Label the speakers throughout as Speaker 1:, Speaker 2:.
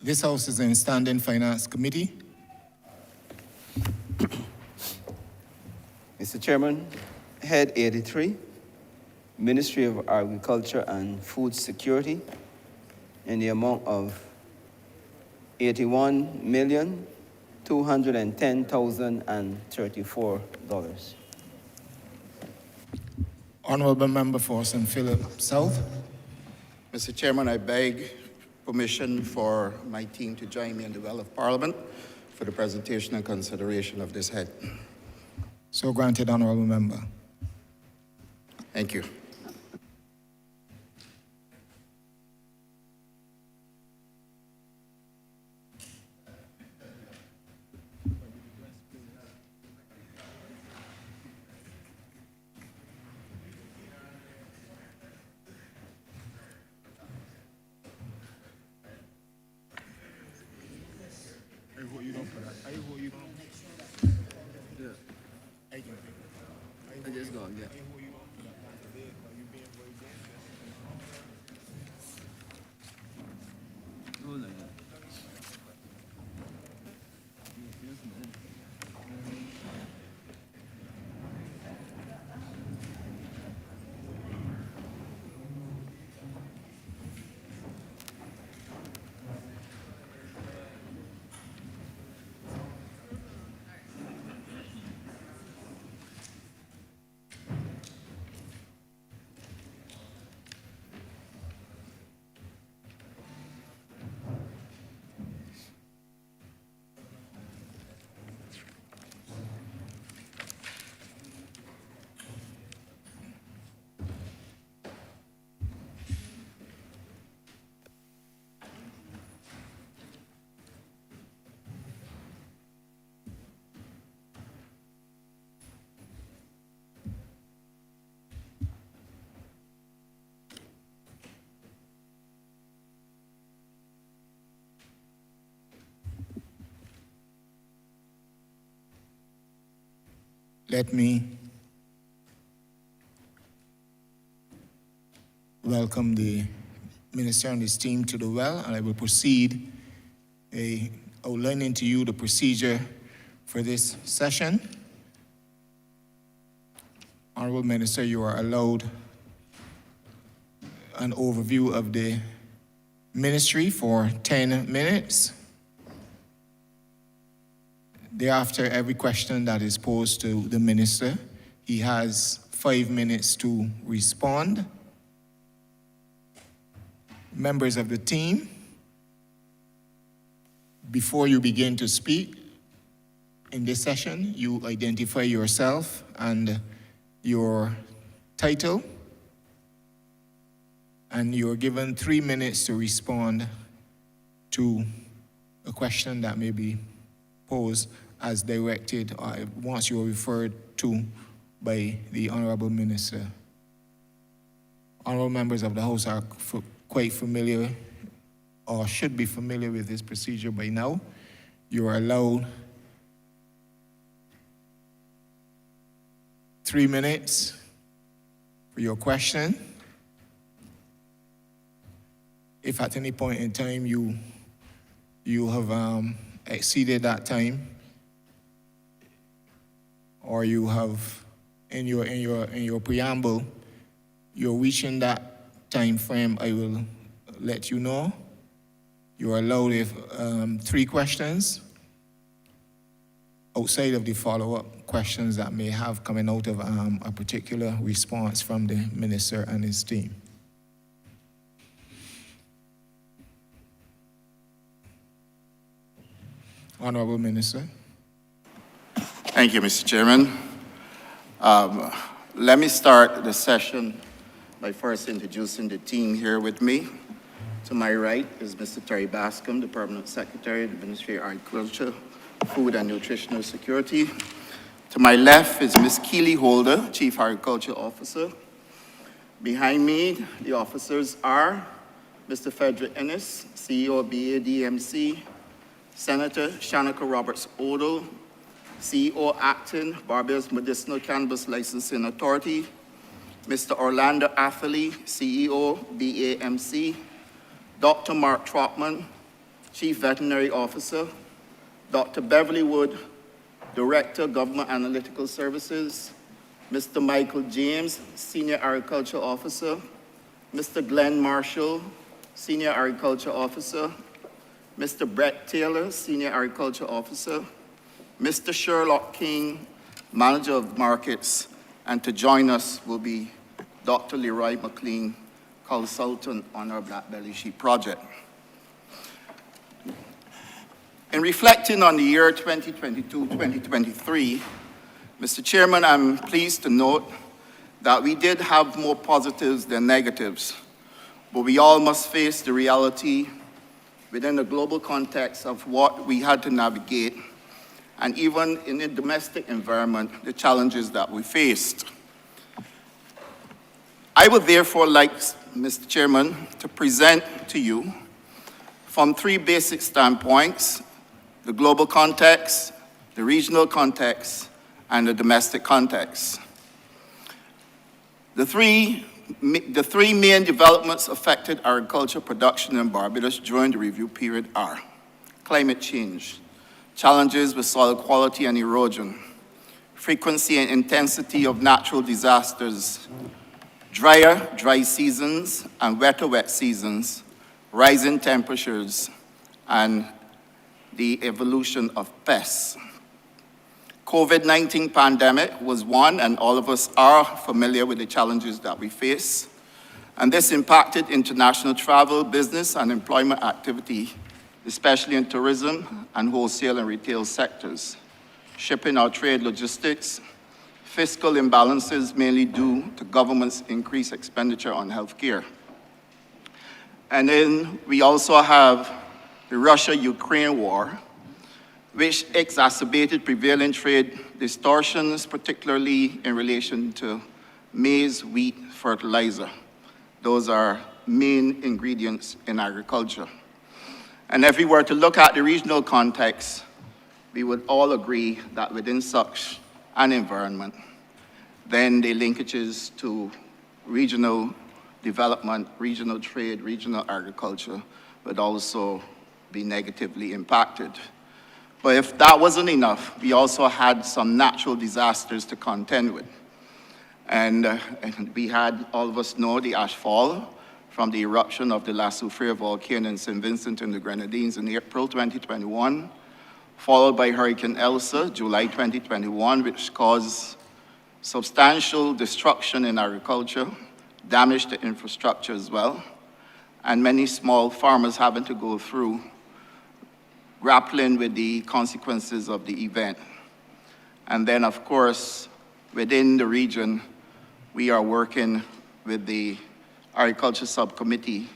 Speaker 1: This House is in Standing Finance Committee.
Speaker 2: Mr. Chairman, Head 83, Ministry of Agriculture and Food Security, in the amount of $81,210,034.
Speaker 1: Honourable Member for St. Philip South.
Speaker 3: Mr. Chairman, I beg permission for my team to join me in the Well of Parliament for the presentation and consideration of this head.
Speaker 1: So granted, Honourable Member.
Speaker 3: Thank you.
Speaker 2: I just go, yeah. Hold on.
Speaker 1: Let me welcome the Minister and his team to the well, and I will proceed outlining to you the procedure for this session. Honourable Minister, you are allowed an overview of the ministry for 10 minutes. Thereafter, every question that is posed to the minister, he has 5 minutes to respond. Members of the team, before you begin to speak in this session, you identify yourself and your title, and you're given 3 minutes to respond to a question that may be posed as directed or once you're referred to by the Honourable Minister. Honourable members of the House are quite familiar or should be familiar with this procedure by now. You are allowed 3 minutes for your question. If at any point in time you have exceeded that time, or you have in your preamble, you're reaching that time frame, I will let you know. You're allowed 3 questions outside of the follow-up questions that may have coming out of a particular response from the minister and his team. Honourable Minister.
Speaker 3: Thank you, Mr. Chairman. Let me start the session by first introducing the team here with me. To my right is Mr. Terry Bascom, the Permanent Secretary of the Ministry of Agriculture, Food and Nutritional Security. To my left is Ms. Keely Holder, Chief Agriculture Officer. Behind me, the officers are Mr. Frederick Ennis, CEO of BADMC, Senator Shanika Roberts-Odle, CEO Acting, Barbados Medicinal Cannabis Licensing Authority, Mr. Orlando Atherley, CEO, BAMC, Dr. Mark Trotman, Chief Veterinary Officer, Dr. Beverly Wood, Director, Government Analytical Services, Mr. Michael James, Senior Agriculture Officer, Mr. Glenn Marshall, Senior Agriculture Officer, Mr. Brett Taylor, Senior Agriculture Officer, Mr. Sherlock King, Manager of Markets, and to join us will be Dr. Leroy McLean, Consultant on our Black Belly Sheep project. In reflecting on the year 2022-2023, Mr. Chairman, I'm pleased to note that we did have more positives than negatives, but we all must face the reality within the global context of what we had to navigate, and even in the domestic environment, the challenges that we faced. I would therefore like, Mr. Chairman, to present to you from three basic standpoints: the global context, the regional context, and the domestic context. The three main developments affected agricultural production in Barbados during the review period are climate change, challenges with soil quality and erosion, frequency and intensity of natural disasters, drier dry seasons and wetter wet seasons, rising temperatures, and the evolution of pests. COVID-19 pandemic was one, and all of us are familiar with the challenges that we face. And this impacted international travel, business, and employment activity, especially in tourism and wholesale and retail sectors. Shipping or trade logistics, fiscal imbalances mainly due to government's increased expenditure on healthcare. And then we also have the Russia-Ukraine war, which exacerbated prevailing trade distortions, particularly in relation to maize, wheat, fertilizer. Those are main ingredients in agriculture. And if we were to look at the regional context, we would all agree that within such an environment, then the linkages to regional development, regional trade, regional agriculture would also be negatively impacted. But if that wasn't enough, we also had some natural disasters to contend with. And we had, all of us know, the ash fall from the eruption of the La Soufrière volcano in St. Vincent and the Grenadines in April 2021, followed by Hurricane Elsa, July 2021, which caused substantial destruction in agriculture, damage to infrastructure as well, and many small farmers having to go through grappling with the consequences of the event. And then, of course, within the region, we are working with the Agriculture Subcommittee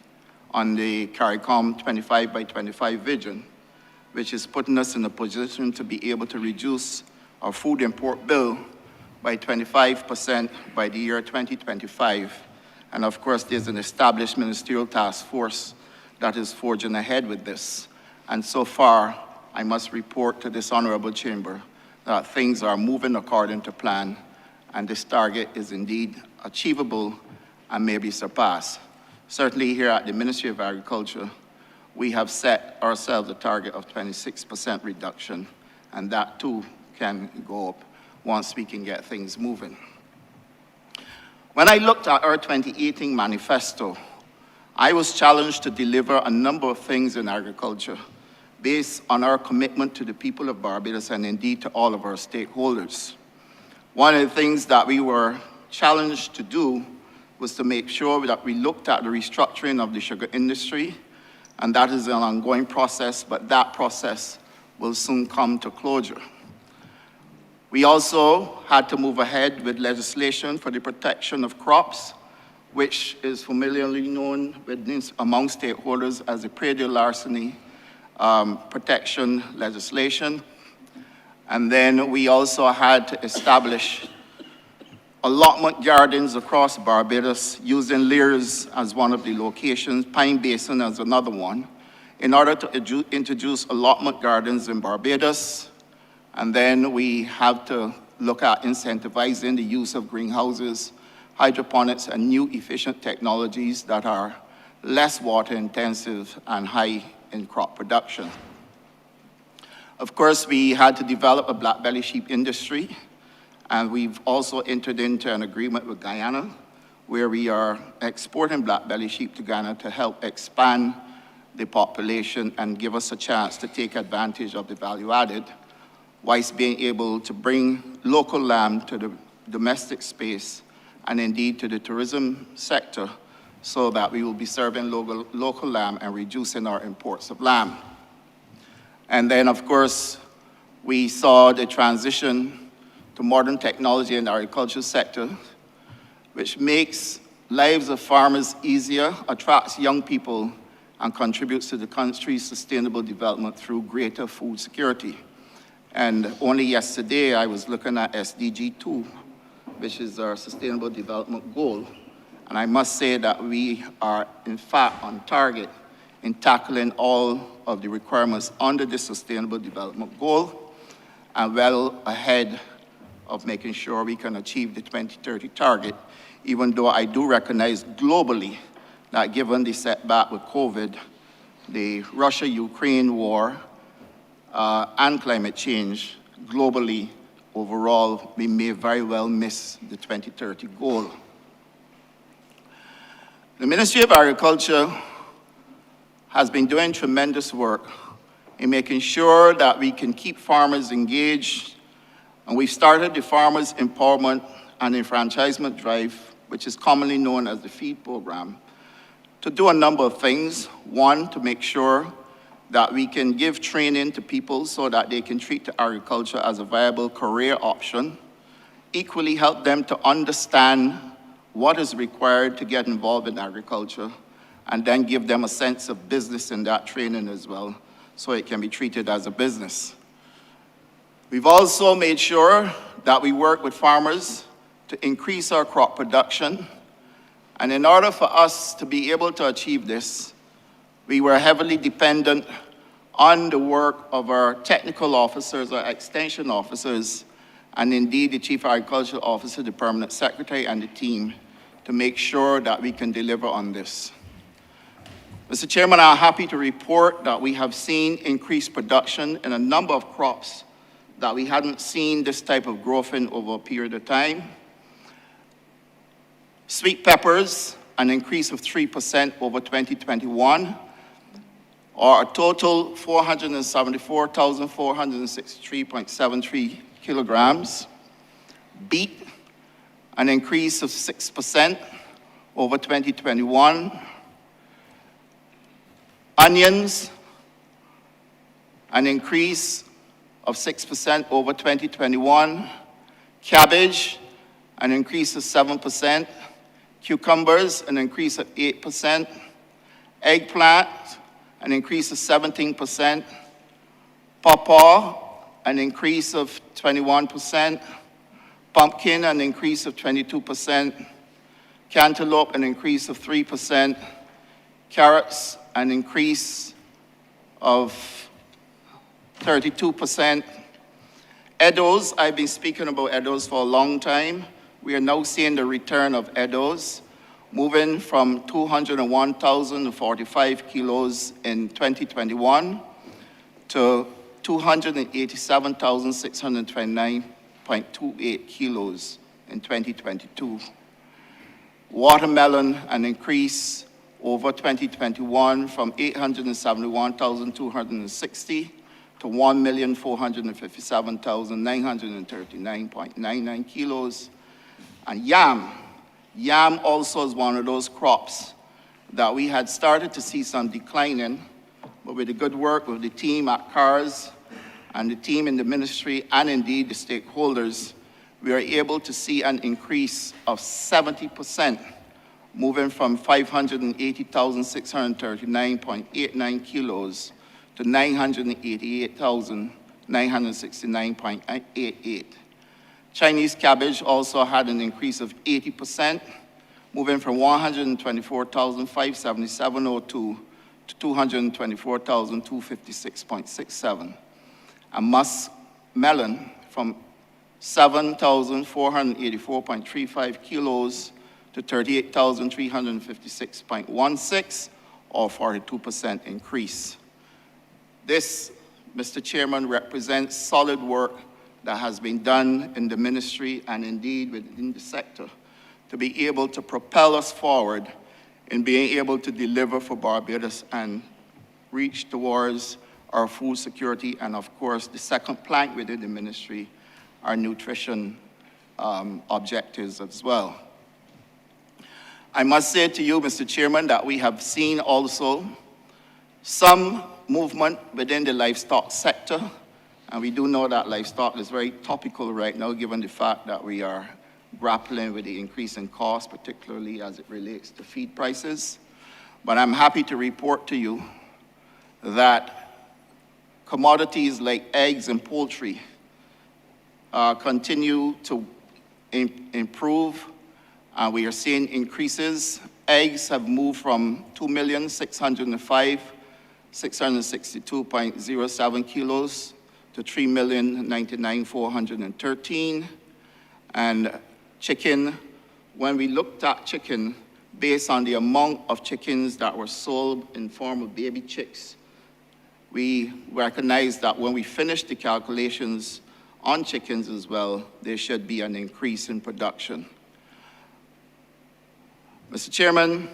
Speaker 3: on the CARICOM 25 by 25 vision, which is putting us in a position to be able to reduce our food import bill by 25% by the year 2025. And of course, there's an established ministerial task force that is forging ahead with this. And so far, I must report to this honorable chamber that things are moving according to plan, and this target is indeed achievable and may be surpassed. Certainly here at the Ministry of Agriculture, we have set ourselves a target of 26% reduction, and that too can go up once we can get things moving. When I looked at our 2018 manifesto, I was challenged to deliver a number of things in agriculture based on our commitment to the people of Barbados and indeed to all of our stakeholders. One of the things that we were challenged to do was to make sure that we looked at the restructuring of the sugar industry, and that is an ongoing process, but that process will soon come to closure. We also had to move ahead with legislation for the protection of crops, which is familiarly known among stakeholders as the predial larceny protection legislation. And then we also had to establish allotment gardens across Barbados, using Lears as one of the locations, Pine Basin as another one, in order to introduce allotment gardens in Barbados. And then we have to look at incentivizing the use of greenhouses, hydroponics, and new efficient technologies that are less water intensive and high in crop production. Of course, we had to develop a black belly sheep industry, and we've also entered into an agreement with Guyana, where we are exporting black belly sheep to Ghana to help expand the population and give us a chance to take advantage of the value added, whilst being able to bring local lamb to the domestic space and indeed to the tourism sector, so that we will be serving local lamb and reducing our imports of lamb. And then, of course, we saw the transition to modern technology in the agricultural sector, which makes lives of farmers easier, attracts young people, and contributes to the country's sustainable development through greater food security. And only yesterday, I was looking at SDG 2, which is our Sustainable Development Goal. And I must say that we are, in fact, on target in tackling all of the requirements under the Sustainable Development Goal, and well ahead of making sure we can achieve the 2030 target, even though I do recognize globally that given the setback with COVID, the Russia-Ukraine war, and climate change, globally, overall, we may very well miss the 2030 goal. The Ministry of Agriculture has been doing tremendous work in making sure that we can keep farmers engaged, and we've started the Farmers Empowerment and Enfranchisement Drive, which is commonly known as the FEED program, to do a number of things. One, to make sure that we can give training to people so that they can treat agriculture as a viable career option. Equally, help them to understand what is required to get involved in agriculture, and then give them a sense of business in that training as well, so it can be treated as a business. We've also made sure that we work with farmers to increase our crop production. And in order for us to be able to achieve this, we were heavily dependent on the work of our technical officers, our extension officers, and indeed the Chief Agricultural Officer, the Permanent Secretary, and the team to make sure that we can deliver on this. Mr. Chairman, I'm happy to report that we have seen increased production in a number of crops that we hadn't seen this type of growth in over a period of time. Sweet peppers, an increase of 3% over 2021, or a total 474,463.73 kilograms. Beet, an increase of 6% over 2021. Onions, an increase of 6% over 2021. Cabbage, an increase of 7%. Cucumbers, an increase of 8%. Eggplant, an increase of 17%. Pawpaw, an increase of 21%. Pumpkin, an increase of 22%. Cantaloupe, an increase of 3%. Carrots, an increase of 32%. Eddos, I've been speaking about Eddos for a long time. We are now seeing the return of Eddos, moving from 201,045 kilos in 2021 to 287,629.28 kilos in 2022. Watermelon, an increase over 2021 from 871,260 to 1,457,939.99 kilos. And yam also is one of those crops that we had started to see some decline in, but with the good work of the team at CARS and the team in the ministry and indeed the stakeholders, we are able to see an increase of 70%, moving from 580,639.89 kilos to 988,969.88. Chinese cabbage also had an increase of 80%, moving from 124,577.02 to 224,256.67. And muskmelon from 7,484.35 kilos to 38,356.16, or 42% increase. This, Mr. Chairman, represents solid work that has been done in the ministry and indeed within the sector to be able to propel us forward in being able to deliver for Barbados and reach towards our food security and, of course, the second plank within the ministry, our nutrition objectives as well. I must say to you, Mr. Chairman, that we have seen also some movement within the livestock sector, and we do know that livestock is very topical right now, given the fact that we are grappling with the increase in cost, particularly as it relates to feed prices. But I'm happy to report to you that commodities like eggs and poultry continue to improve. We are seeing increases. Eggs have moved from 2,605,662.07 kilos to 3,099,413. And chicken, when we looked at chicken, based on the amount of chickens that were sold in form of baby chicks, we recognized that when we finish the calculations on chickens as well, there should be an increase in production. Mr. Chairman,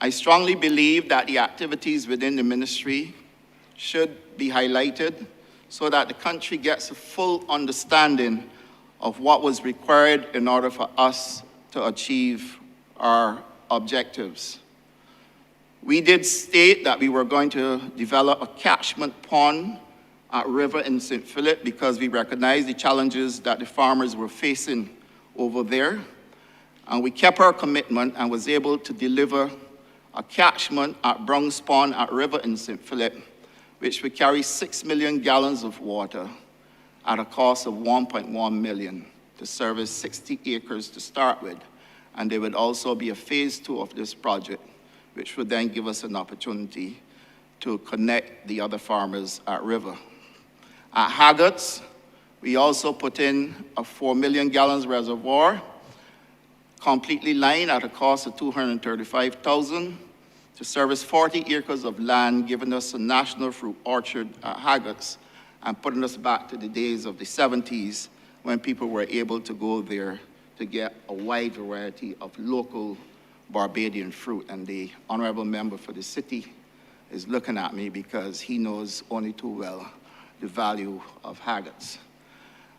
Speaker 3: I strongly believe that the activities within the ministry should be highlighted so that the country gets a full understanding of what was required in order for us to achieve our objectives. We did state that we were going to develop a catchment pond at river in St. Philip because we recognized the challenges that the farmers were facing over there. And we kept our commitment and was able to deliver a catchment at Brown's Pond at river in St. Philip, which would carry 6 million gallons of water at a cost of 1.1 million to service 60 acres to start with. And there would also be a phase 2 of this project, which would then give us an opportunity to connect the other farmers at river. At Haggards, we also put in a 4 million gallons reservoir, completely lined at a cost of $235,000 to service 40 acres of land, giving us a national fruit orchard at Haggards and putting us back to the days of the 70s when people were able to go there to get a wide variety of local Barbadian fruit. And the honorable member for the city is looking at me because he knows only too well the value of Haggards.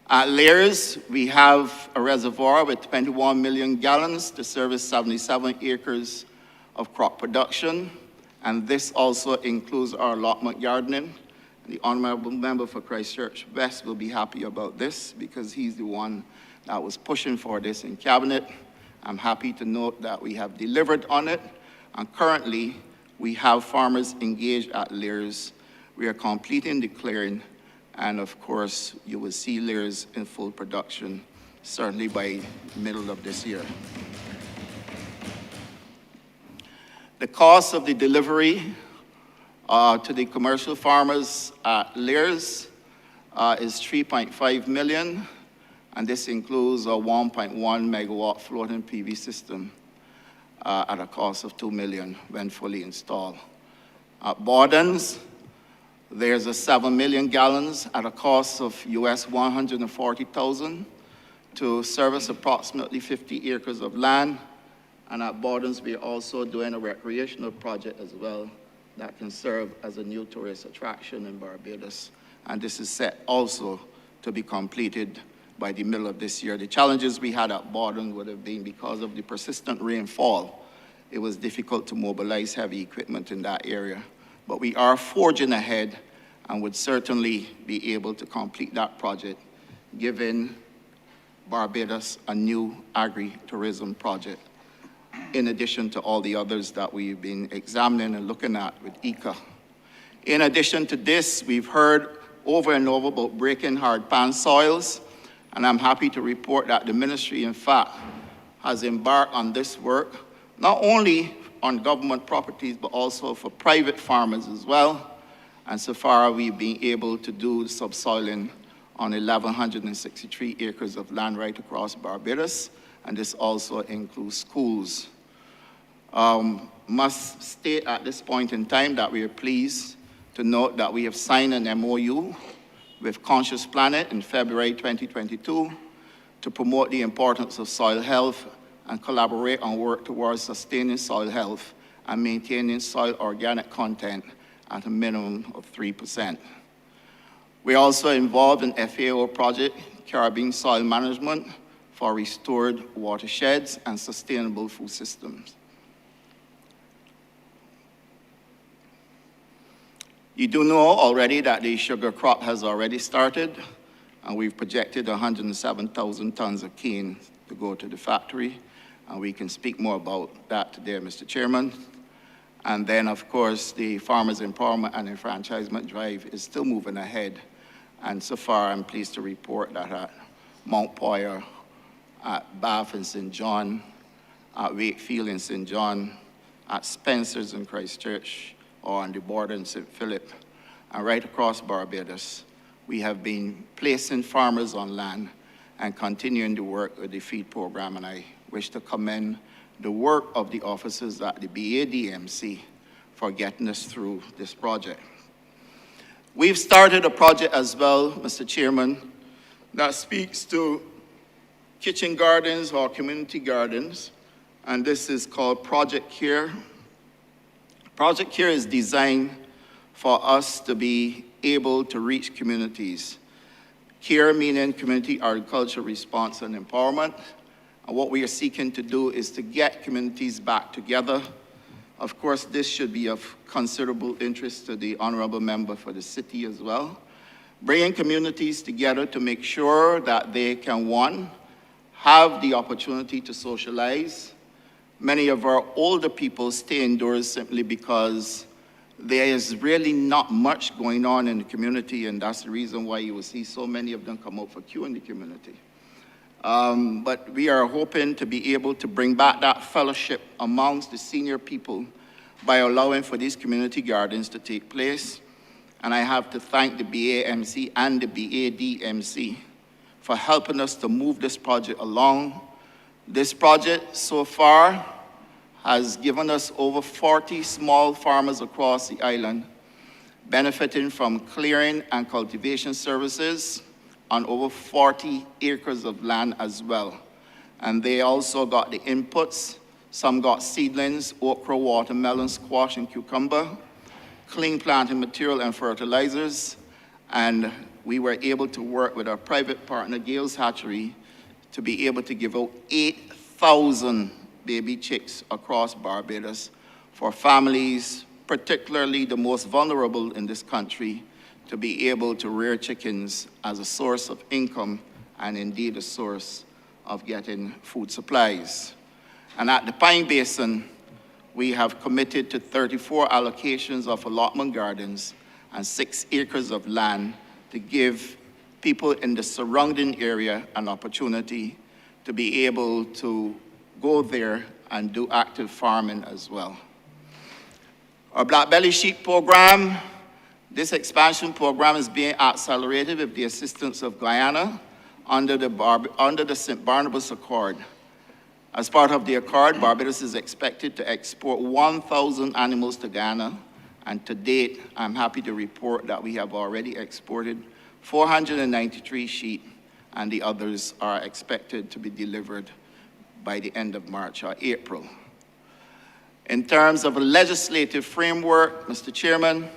Speaker 3: At Lears, we have a reservoir with 21 million gallons to service 77 acres of crop production, and this also includes our allotment gardening. The honorable member for Christchurch West will be happy about this because he's the one that was pushing for this in cabinet. I'm happy to note that we have delivered on it, and currently we have farmers engaged at Lears. We are completing the clearing, and of course, you will see Lears in full production, certainly by middle of this year. The cost of the delivery to the commercial farmers at Lears is $3.5 million, and this includes a 1.1 megawatt floating PV system at a cost of $2 million when fully installed. At Bordens, there's a 7 million gallons at a cost of US $140,000 to service approximately 50 acres of land. And at Bordens, we're also doing a recreational project as well that can serve as a new tourist attraction in Barbados. And this is set also to be completed by the middle of this year. The challenges we had at Bordens would have been because of the persistent rainfall. It was difficult to mobilize heavy equipment in that area. But we are forging ahead and would certainly be able to complete that project, giving Barbados a new agri-tourism project, in addition to all the others that we've been examining and looking at with ICA. In addition to this, we've heard over and over about breaking hard pan soils, and I'm happy to report that the ministry, in fact, has embarked on this work, not only on government properties, but also for private farmers as well. And so far, we've been able to do subsoiling on 1,163 acres of land right across Barbados, and this also includes schools. Must state at this point in time that we are pleased to note that we have signed an MOU with Conscious Planet in February 2022 to promote the importance of soil health and collaborate on work towards sustaining soil health and maintaining soil organic content at a minimum of 3%. We're also involved in FAO project, Caribbean Soil Management, for restored watersheds and sustainable food systems. You do know already that the sugar crop has already started, and we've projected 107,000 tons of cane to go to the factory, and we can speak more about that today, Mr. Chairman. And then, of course, the Farmers Empowerment and Enfranchisement Drive is still moving ahead, and so far I'm pleased to report that at Mount Poyer, at Bath in St. John, at Wakefield in St. John, at Spencer's in Christchurch, or on the border in St. Philip, and right across Barbados, we have been placing farmers on land and continuing to work with the feed program, and I wish to commend the work of the officers at the BADMC for getting us through this project. We've started a project as well, Mr. Chairman, that speaks to kitchen gardens or community gardens, and this is called Project Care. Project Care is designed for us to be able to reach communities. Care meaning community agriculture response and empowerment. And what we are seeking to do is to get communities back together. Of course, this should be of considerable interest to the Honourable Member for the city as well. Bringing communities together to make sure that they can, one, have the opportunity to socialize. Many of our older people stay indoors simply because there is really not much going on in the community, and that's the reason why you will see so many of them come out for Q in the community. But we are hoping to be able to bring back that fellowship amongst the senior people by allowing for these community gardens to take place. And I have to thank the BAMC and the BADMC for helping us to move this project along. This project so far has given us over 40 small farmers across the island benefiting from clearing and cultivation services on over 40 acres of land as well. And they also got the inputs. Some got seedlings, okra, watermelon, squash, and cucumber, clean planting material and fertilizers, and we were able to work with our private partner, Gales Hatchery, to be able to give out 8,000 baby chicks across Barbados for families, particularly the most vulnerable in this country, to be able to rear chickens as a source of income and indeed a source of getting food supplies. And at the Pine Basin, we have committed to 34 allocations of allotment gardens and 6 acres of land to give people in the surrounding area an opportunity to be able to go there and do active farming as well. Our Black Belly Sheep program, this expansion program is being accelerated with the assistance of Guyana under the St. Barnabas Accord. As part of the accord, Barbados is expected to export 1,000 animals to Guyana, and to date, I'm happy to report that we have already exported 493 sheep, and the others are expected to be delivered by the end of March or April. In terms of a legislative framework, Mr. Chairman,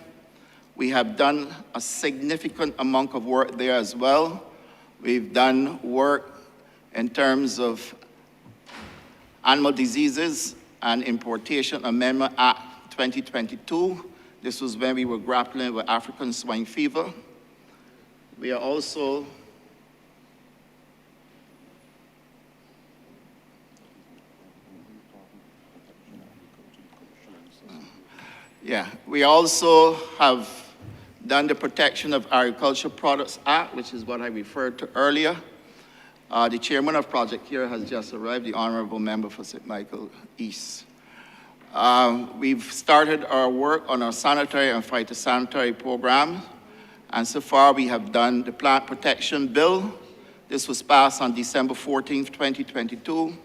Speaker 3: we have done a significant amount of work there as well. We've done work in terms of Animal Diseases and Importation Amendment Act 2022. This was when we were grappling with African swine fever. We are also we also have done the Protection of Agricultural Products Act, which is what I referred to earlier. The chairman of Project Care has just arrived, the Honourable Member for St. Michael East. We've started our work on our sanitary and phytosanitary program, and so far we have done the Plant Protection Bill. This was passed on December 14th, 2022.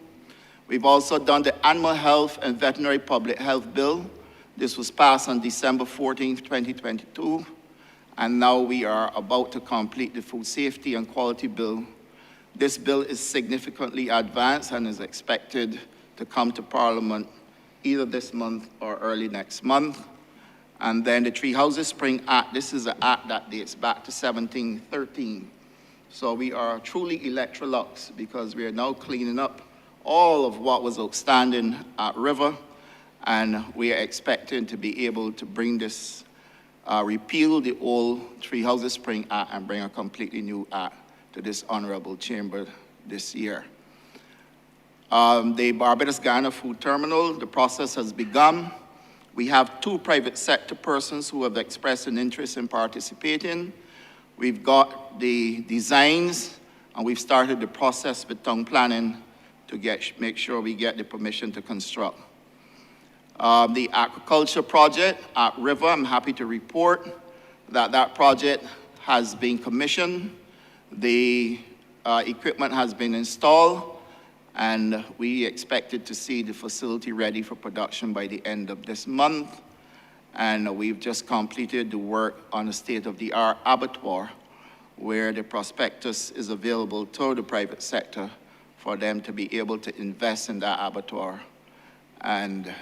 Speaker 3: We've also done the Animal Health and Veterinary Public Health Bill. This was passed on December 14, 2022, and now we are about to complete the Food Safety and Quality Bill. This bill is significantly advanced and is expected to come to Parliament either this month or early next month. And then the Three Houses Spring Act, this is an act that dates back to 1713. So we are truly Electrolux because we are now cleaning up all of what was outstanding at River, and we are expecting to be able to bring this, repeal the old Three Houses Spring Act and bring a completely new act to this honorable chamber this year. The Barbados-Ghana Food Terminal, the process has begun. We have 2 private sector persons who have expressed an interest in participating. We've got the designs, and we've started the process with town planning to make sure we get the permission to construct. The aquaculture project at River, I'm happy to report that that project has been commissioned. The equipment has been installed, and we expected to see the facility ready for production by the end of this month. And we've just completed the work on a state-of-the-art abattoir where the prospectus is available to the private sector for them to be able to invest in that abattoir and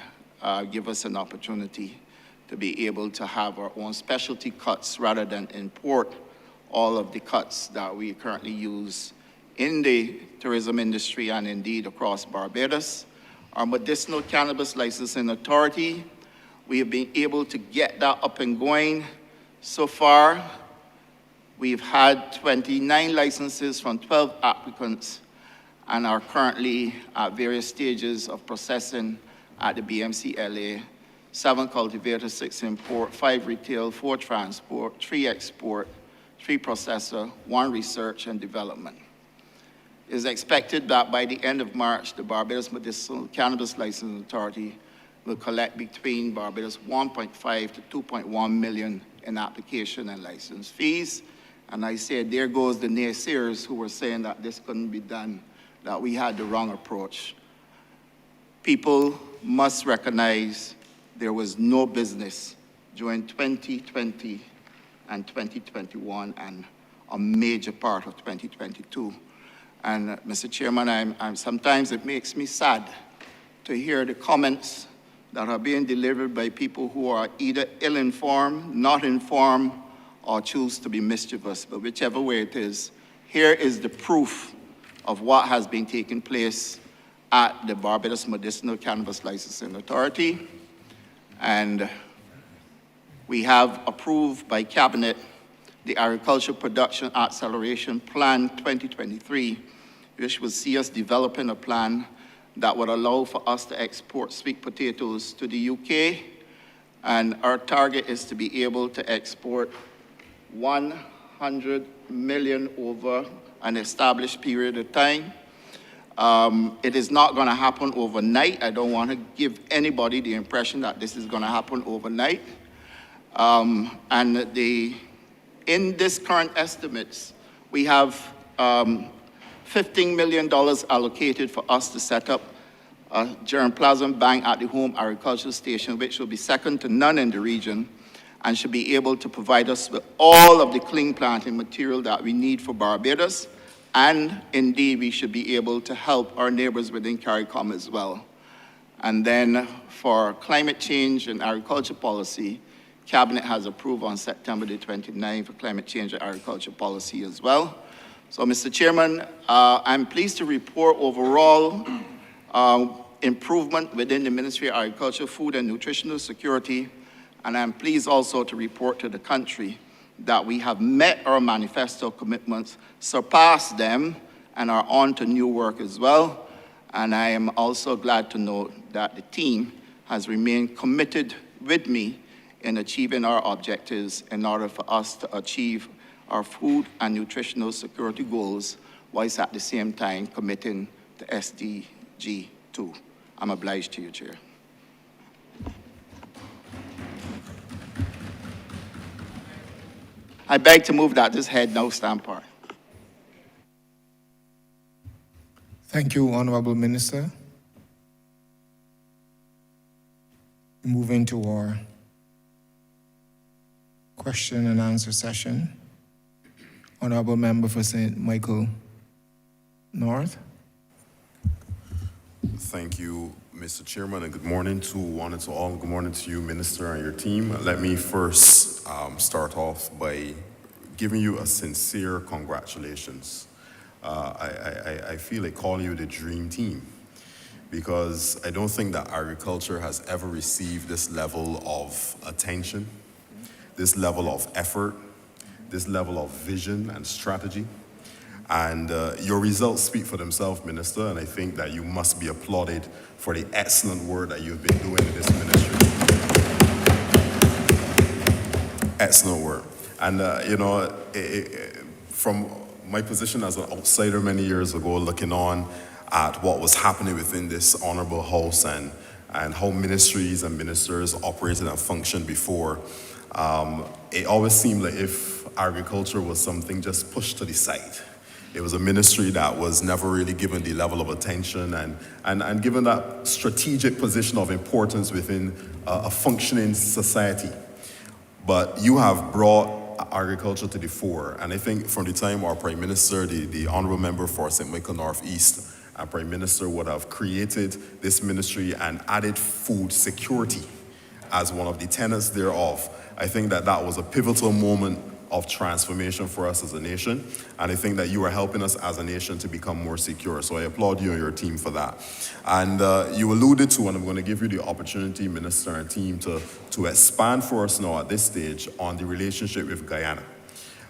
Speaker 3: give us an opportunity to be able to have our own specialty cuts rather than import all of the cuts that we currently use in the tourism industry and indeed across Barbados. Our medicinal cannabis licensing authority, we have been able to get that up and going. So far, we've had 29 licenses from 12 applicants and are currently at various stages of processing at the BMC-LA, 7 cultivators, 6 import, 5 retail, 4 transport, 3 export, 3 processor, 1 research and development. It is expected that by the end of March, the Barbados Medicinal Cannabis Licensing Authority will collect between Barbados 1.5 to 2.1 million in application and license fees. And I said, there goes the naysayers who were saying that this couldn't be done, that we had the wrong approach. People must recognize there was no business during 2020 and 2021 and a major part of 2022. And Mr. Chairman, sometimes it makes me sad to hear the comments that are being delivered by people who are either ill-informed, not informed, or choose to be mischievous. But whichever way it is, here is the proof of what has been taking place at the Barbados Medicinal Cannabis Licensing Authority. And we have approved by Cabinet the Agricultural Production Acceleration Plan 2023, which will see us developing a plan that would allow for us to export sweet potatoes to the UK. And our target is to be able to export 100 million over an established period of time. It is not going to happen overnight. I don't want to give anybody the impression that this is going to happen overnight. In this current estimates, we have $15 million allocated for us to set up a germplasm bank at the home agricultural station, which will be second to none in the region and should be able to provide us with all of the clean planting material that we need for Barbados. And indeed, we should be able to help our neighbors within CARICOM as well. And then for climate change and agriculture policy, Cabinet has approved on September the 29th for climate change and agriculture policy as well. So, Mr. Chairman, I'm pleased to report overall improvement within the Ministry of Agriculture, Food and Nutritional Security, and I'm pleased also to report to the country that we have met our manifesto commitments, surpassed them, and are on to new work as well. And I am also glad to note that the team has remained committed with me in achieving our objectives in order for us to achieve our food and nutritional security goals, whilst at the same time committing to SDG 2. I'm obliged to you, Chair. I beg to move that this head now stand part.
Speaker 1: Thank you, Honourable Minister. Moving to our question and answer session. Honourable Member for St. Michael North.
Speaker 4: Thank you, Mr. Chairman, and good morning to one and to all. Good morning to you, Minister, and your team. Let me first start off by giving you a sincere congratulations. I feel like calling you the dream team because I don't think that agriculture has ever received this level of attention, this level of effort, this level of vision and strategy. And your results speak for themselves, Minister, and I think that you must be applauded for the excellent work that you've been doing in this ministry. Excellent work. And, from my position as an outsider many years ago, looking on at what was happening within this honorable house and how ministries and ministers operated and functioned before, it always seemed like if agriculture was something just pushed to the side. It was a ministry that was never really given the level of attention and given that strategic position of importance within a functioning society. But you have brought agriculture to the fore, and I think from the time our Prime Minister, the Honourable Member for St. Michael North East, and Prime Minister would have created this ministry and added food security as one of the tenets thereof, I think that that was a pivotal moment of transformation for us as a nation, and I think that you are helping us as a nation to become more secure. So I applaud you and your team for that. And you alluded to, and I'm going to give you the opportunity, Minister and team, to expand for us now at this stage on the relationship with Guyana.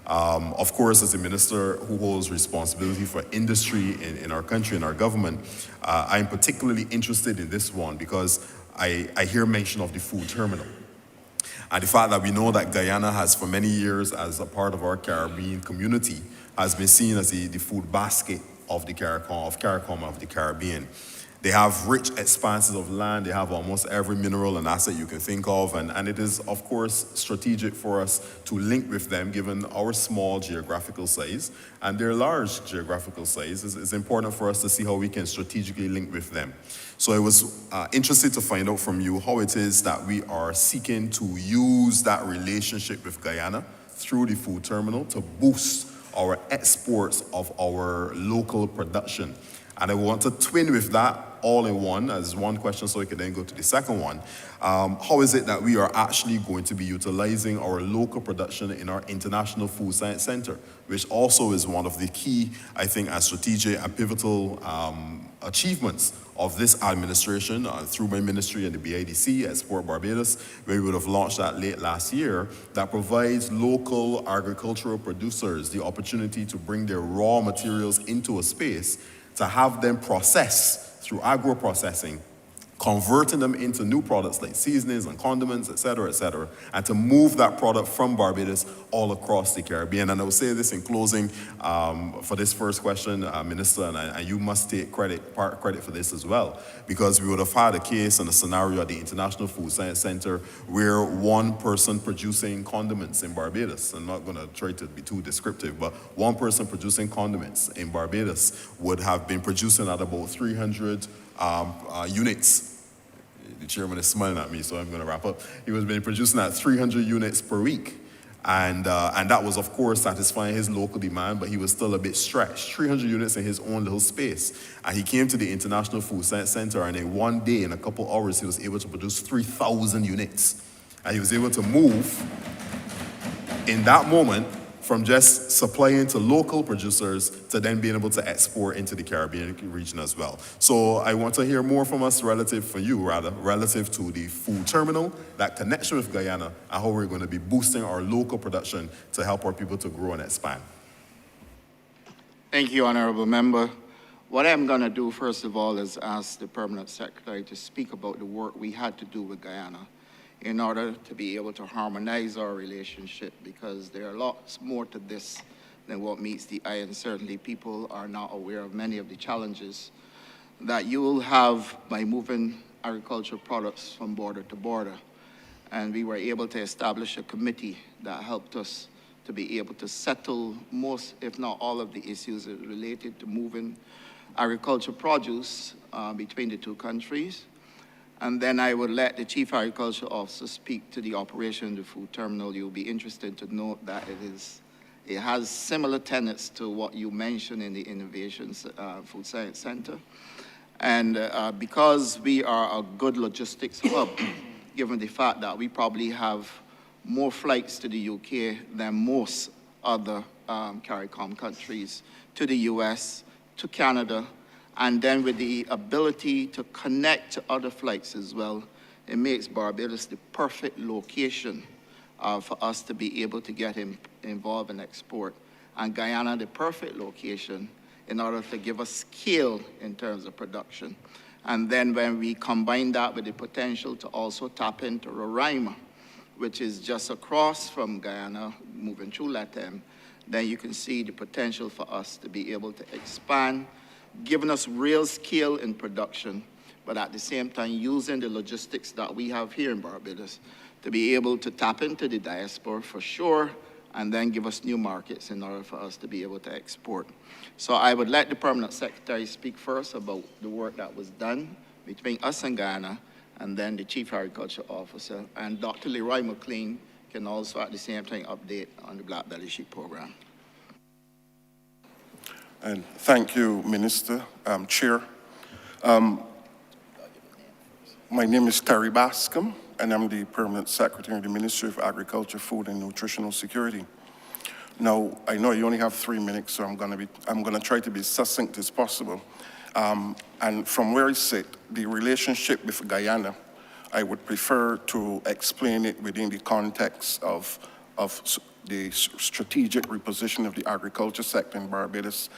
Speaker 4: Of course, as a minister who holds responsibility for industry in our country and our government, I'm particularly interested in this one because I hear mention of the food terminal. And the fact that we know that Guyana has for many years as a part of our Caribbean community has been seen as the food basket of the CARICOM of the Caribbean. They have rich expanses of land. They have almost every mineral and asset you can think of. And it is, of course, strategic for us to link with them given our small geographical size and their large geographical size. It's important for us to see how we can strategically link with them. So I was interested to find out from you how it is that we are seeking to use that relationship with Guyana through the food terminal to boost our exports of our local production. And I want to twin with that all in one as one question so we can then go to the second one. How is it that we are actually going to be utilizing our local production in our International Food Science Center, which also is one of the key, I think, and strategic and pivotal achievements of this administration through my ministry and the BIDC at Sport Barbados, where we would have launched that late last year, that provides local agricultural producers the opportunity to bring their raw materials into a space to have them processed through agro-processing, converting them into new products like seasonings and condiments, et cetera, and to move that product from Barbados all across the Caribbean. And I will say this in closing for this first question, Minister, and you must take part credit for this as well, because we would have had a case and a scenario at the International Food Science Center where one person producing condiments in Barbados, I'm not going to try to be too descriptive, but one person producing condiments in Barbados would have been producing at about 300 units. The chairman is smiling at me, so I'm going to wrap up. He was been producing at 300 units per week. And that was, of course, satisfying his local demand, but he was still a bit stretched. 300 units in his own little space. And he came to the International Food Science Center, and in one day, in a couple hours, he was able to produce 3,000 units. And he was able to move, in that moment, from just supplying to local producers to then being able to export into the Caribbean region as well. So I want to hear more from us relative to the food terminal, that connection with Guyana, and how we're going to be boosting our local production to help our people to grow and expand.
Speaker 3: Thank you, Honourable Member. What I'm going to do, first of all, is ask the Permanent Secretary to speak about the work we had to do with Guyana in order to be able to harmonize our relationship, because there are lots more to this than what meets the eye, and certainly people are not aware of many of the challenges that you will have by moving agricultural products from border to border. And we were able to establish a committee that helped us to be able to settle most, if not all, of the issues related to moving agricultural produce between the two countries. And then I would let the Chief Agriculture Officer speak to the operation of the food terminal. You'll be interested to note that it has similar tenets to what you mentioned in the Innovation Food Science Center. And because we are a good logistics hub, given the fact that we probably have more flights to the UK than most other CARICOM countries, to the US, to Canada, and then with the ability to connect to other flights as well, it makes Barbados the perfect location for us to be able to get involved in export, and Guyana the perfect location in order to give us scale in terms of production. And then when we combine that with the potential to also tap into Roraima, which is just across from Guyana, moving through LATAM, then you can see the potential for us to be able to expand, giving us real scale in production, but at the same time using the logistics that we have here in Barbados to be able to tap into the diaspora for sure, and then give us new markets in order for us to be able to export. So I would let the Permanent Secretary speak first about the work that was done between us and Guyana, and then the Chief Agriculture Officer, and Dr. Leroy McLean can also at the same time update on the Black Belly Sheep Program.
Speaker 5: And thank you, Minister, Chair. My name is Terry Bascom, and I'm the Permanent Secretary of the Ministry of Agriculture, Food and Nutritional Security. Now, I know you only have 3 minutes, so I'm gonna try to be succinct as possible. And from where I sit, the relationship with Guyana, I would prefer to explain it within the context of the strategic repositioning of the agriculture sector in Barbados.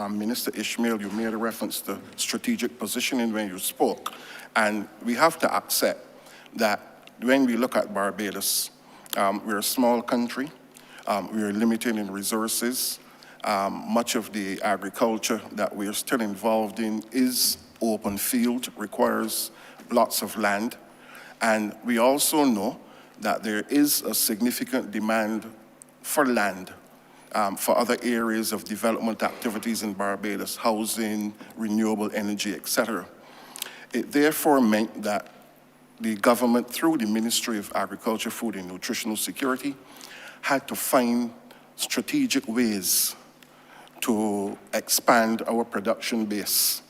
Speaker 5: Minister Ishmael, you made a reference to strategic positioning when you spoke. And we have to accept that when we look at Barbados, we're a small country, we're limited in resources. Much of the agriculture that we're still involved in is open field, requires lots of land. And we also know that there is a significant demand for land for other areas of development activities in Barbados, housing, renewable energy, etc. It therefore meant that the government, through the Ministry of Agriculture, Food and Nutritional Security, had to find strategic ways to expand our production base.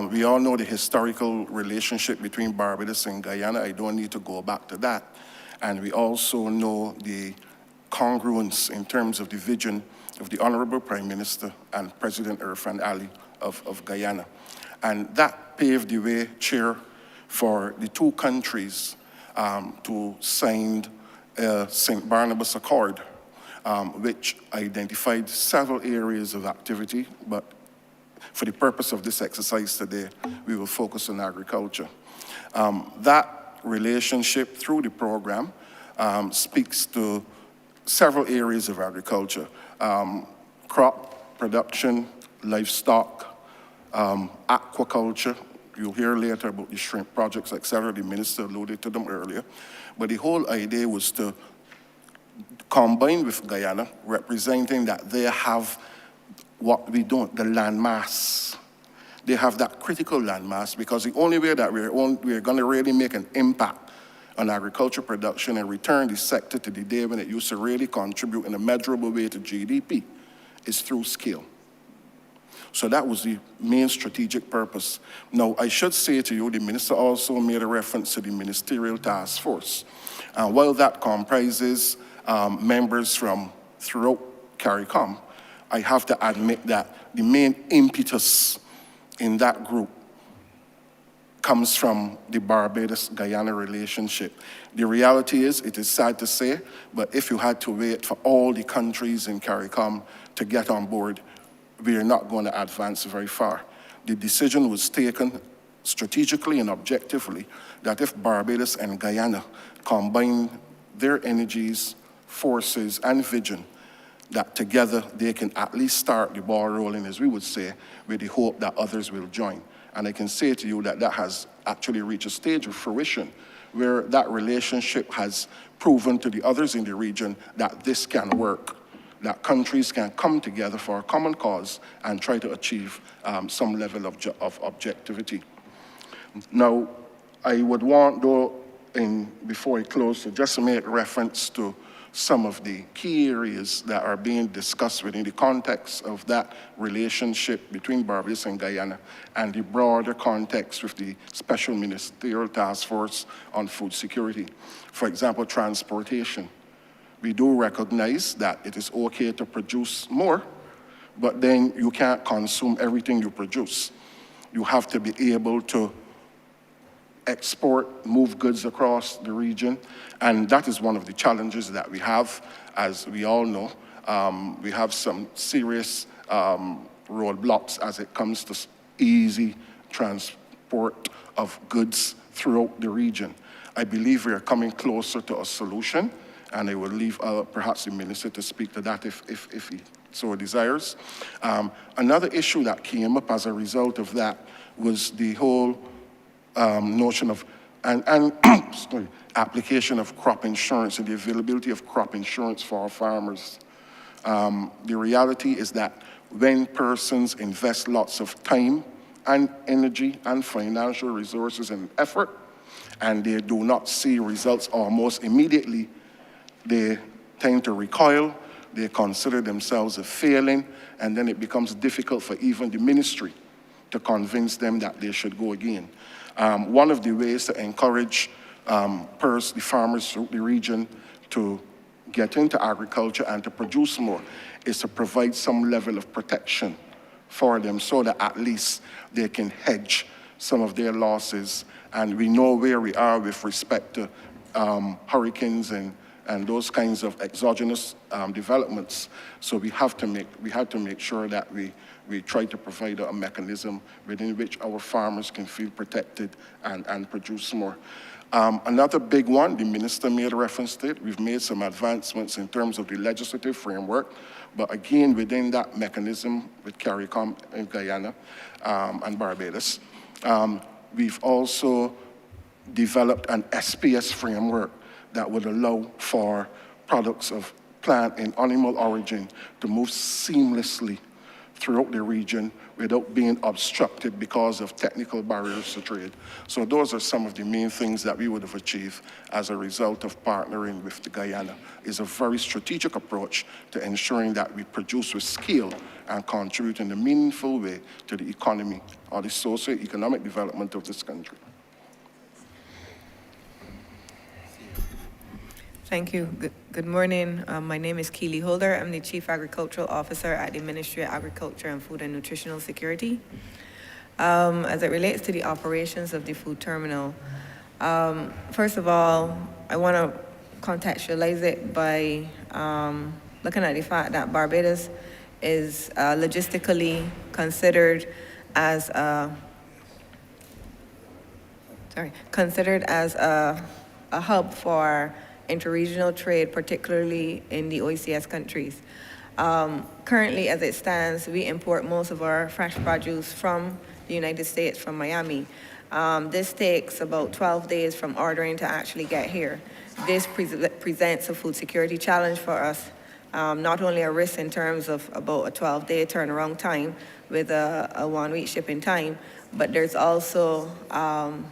Speaker 5: We all know the historical relationship between Barbados and Guyana. I don't need to go back to that. And we also know the congruence in terms of the vision of the Honourable Prime Minister and President Irfan Ali of Guyana. And that paved the way, Chair, for the two countries to sign St. Barnabas Accord, which identified several areas of activity, but for the purpose of this exercise today, we will focus on agriculture. That relationship through the program speaks to several areas of agriculture: crop production, livestock, aquaculture. You'll hear later about the shrimp projects, etc. The minister alluded to them earlier. But the whole idea was to combine with Guyana, representing that they have what we don't, the land mass. They have that critical land mass, because the only way that we're going to really make an impact on agriculture production and return the sector to the day when it used to really contribute in a measurable way to GDP is through scale. So that was the main strategic purpose. Now, I should say to you, the minister also made a reference to the ministerial task force. While that comprises members from throughout CARICOM, I have to admit that the main impetus in that group comes from the Barbados-Guyana relationship. The reality is, it is sad to say, but if you had to wait for all the countries in CARICOM to get on board, we are not going to advance very far. The decision was taken strategically and objectively that if Barbados and Guyana combine their energies, forces, and vision, that together they can at least start the ball rolling, as we would say, with the hope that others will join. And I can say to you that that has actually reached a stage of fruition where that relationship has proven to the others in the region that this can work, that countries can come together for a common cause and try to achieve some level of objectivity. Now, I would want, though, before I close, to just make reference to some of the key areas that are being discussed within the context of that relationship between Barbados and Guyana and the broader context with the Special Ministerial Task Force on Food Security. For example, transportation. We do recognize that it is okay to produce more, but then you can't consume everything you produce. You have to be able to export, move goods across the region, and that is one of the challenges that we have. As we all know, we have some serious roadblocks as it comes to easy transport of goods throughout the region. I believe we are coming closer to a solution, and I will leave perhaps the minister to speak to that if he so desires. Another issue that came up as a result of that was the whole notion of sorry, application of crop insurance and the availability of crop insurance for our farmers. The reality is that when persons invest lots of time and energy and financial resources and effort, and they do not see results almost immediately, they tend to recoil, they consider themselves a failing, and then it becomes difficult for even the ministry to convince them that they should go again. One of the ways to encourage the farmers throughout the region to get into agriculture and to produce more is to provide some level of protection for them so that at least they can hedge some of their losses. And we know where we are with respect to hurricanes and those kinds of exogenous developments. So we have to make sure that we try to provide a mechanism within which our farmers can feel protected and produce more. Another big one, the minister made reference to it. We've made some advancements in terms of the legislative framework, but again, within that mechanism with CARICOM in Guyana and Barbados, we've also developed an SPS framework that would allow for products of plant and animal origin to move seamlessly throughout the region without being obstructed because of technical barriers to trade. So those are some of the main things that we would have achieved as a result of partnering with the Guyana. It's a very strategic approach to ensuring that we produce with scale and contribute in a meaningful way to the economy or the socio-economic development of this country.
Speaker 6: Thank you. Good morning. My name is Keely Holder. I'm the Chief Agricultural Officer at the Ministry of Agriculture and Food and Nutritional Security. As it relates to the operations of the food terminal, first of all, I want to contextualize it by looking at the fact that Barbados is logistically considered as a hub for interregional trade, particularly in the OECS countries. Currently, as it stands, we import most of our fresh produce from the United States, from Miami. This takes about 12 days from ordering to actually get here. This presents a food security challenge for us, not only a risk in terms of about a 12-day turnaround time with a one-week shipping time, but there's also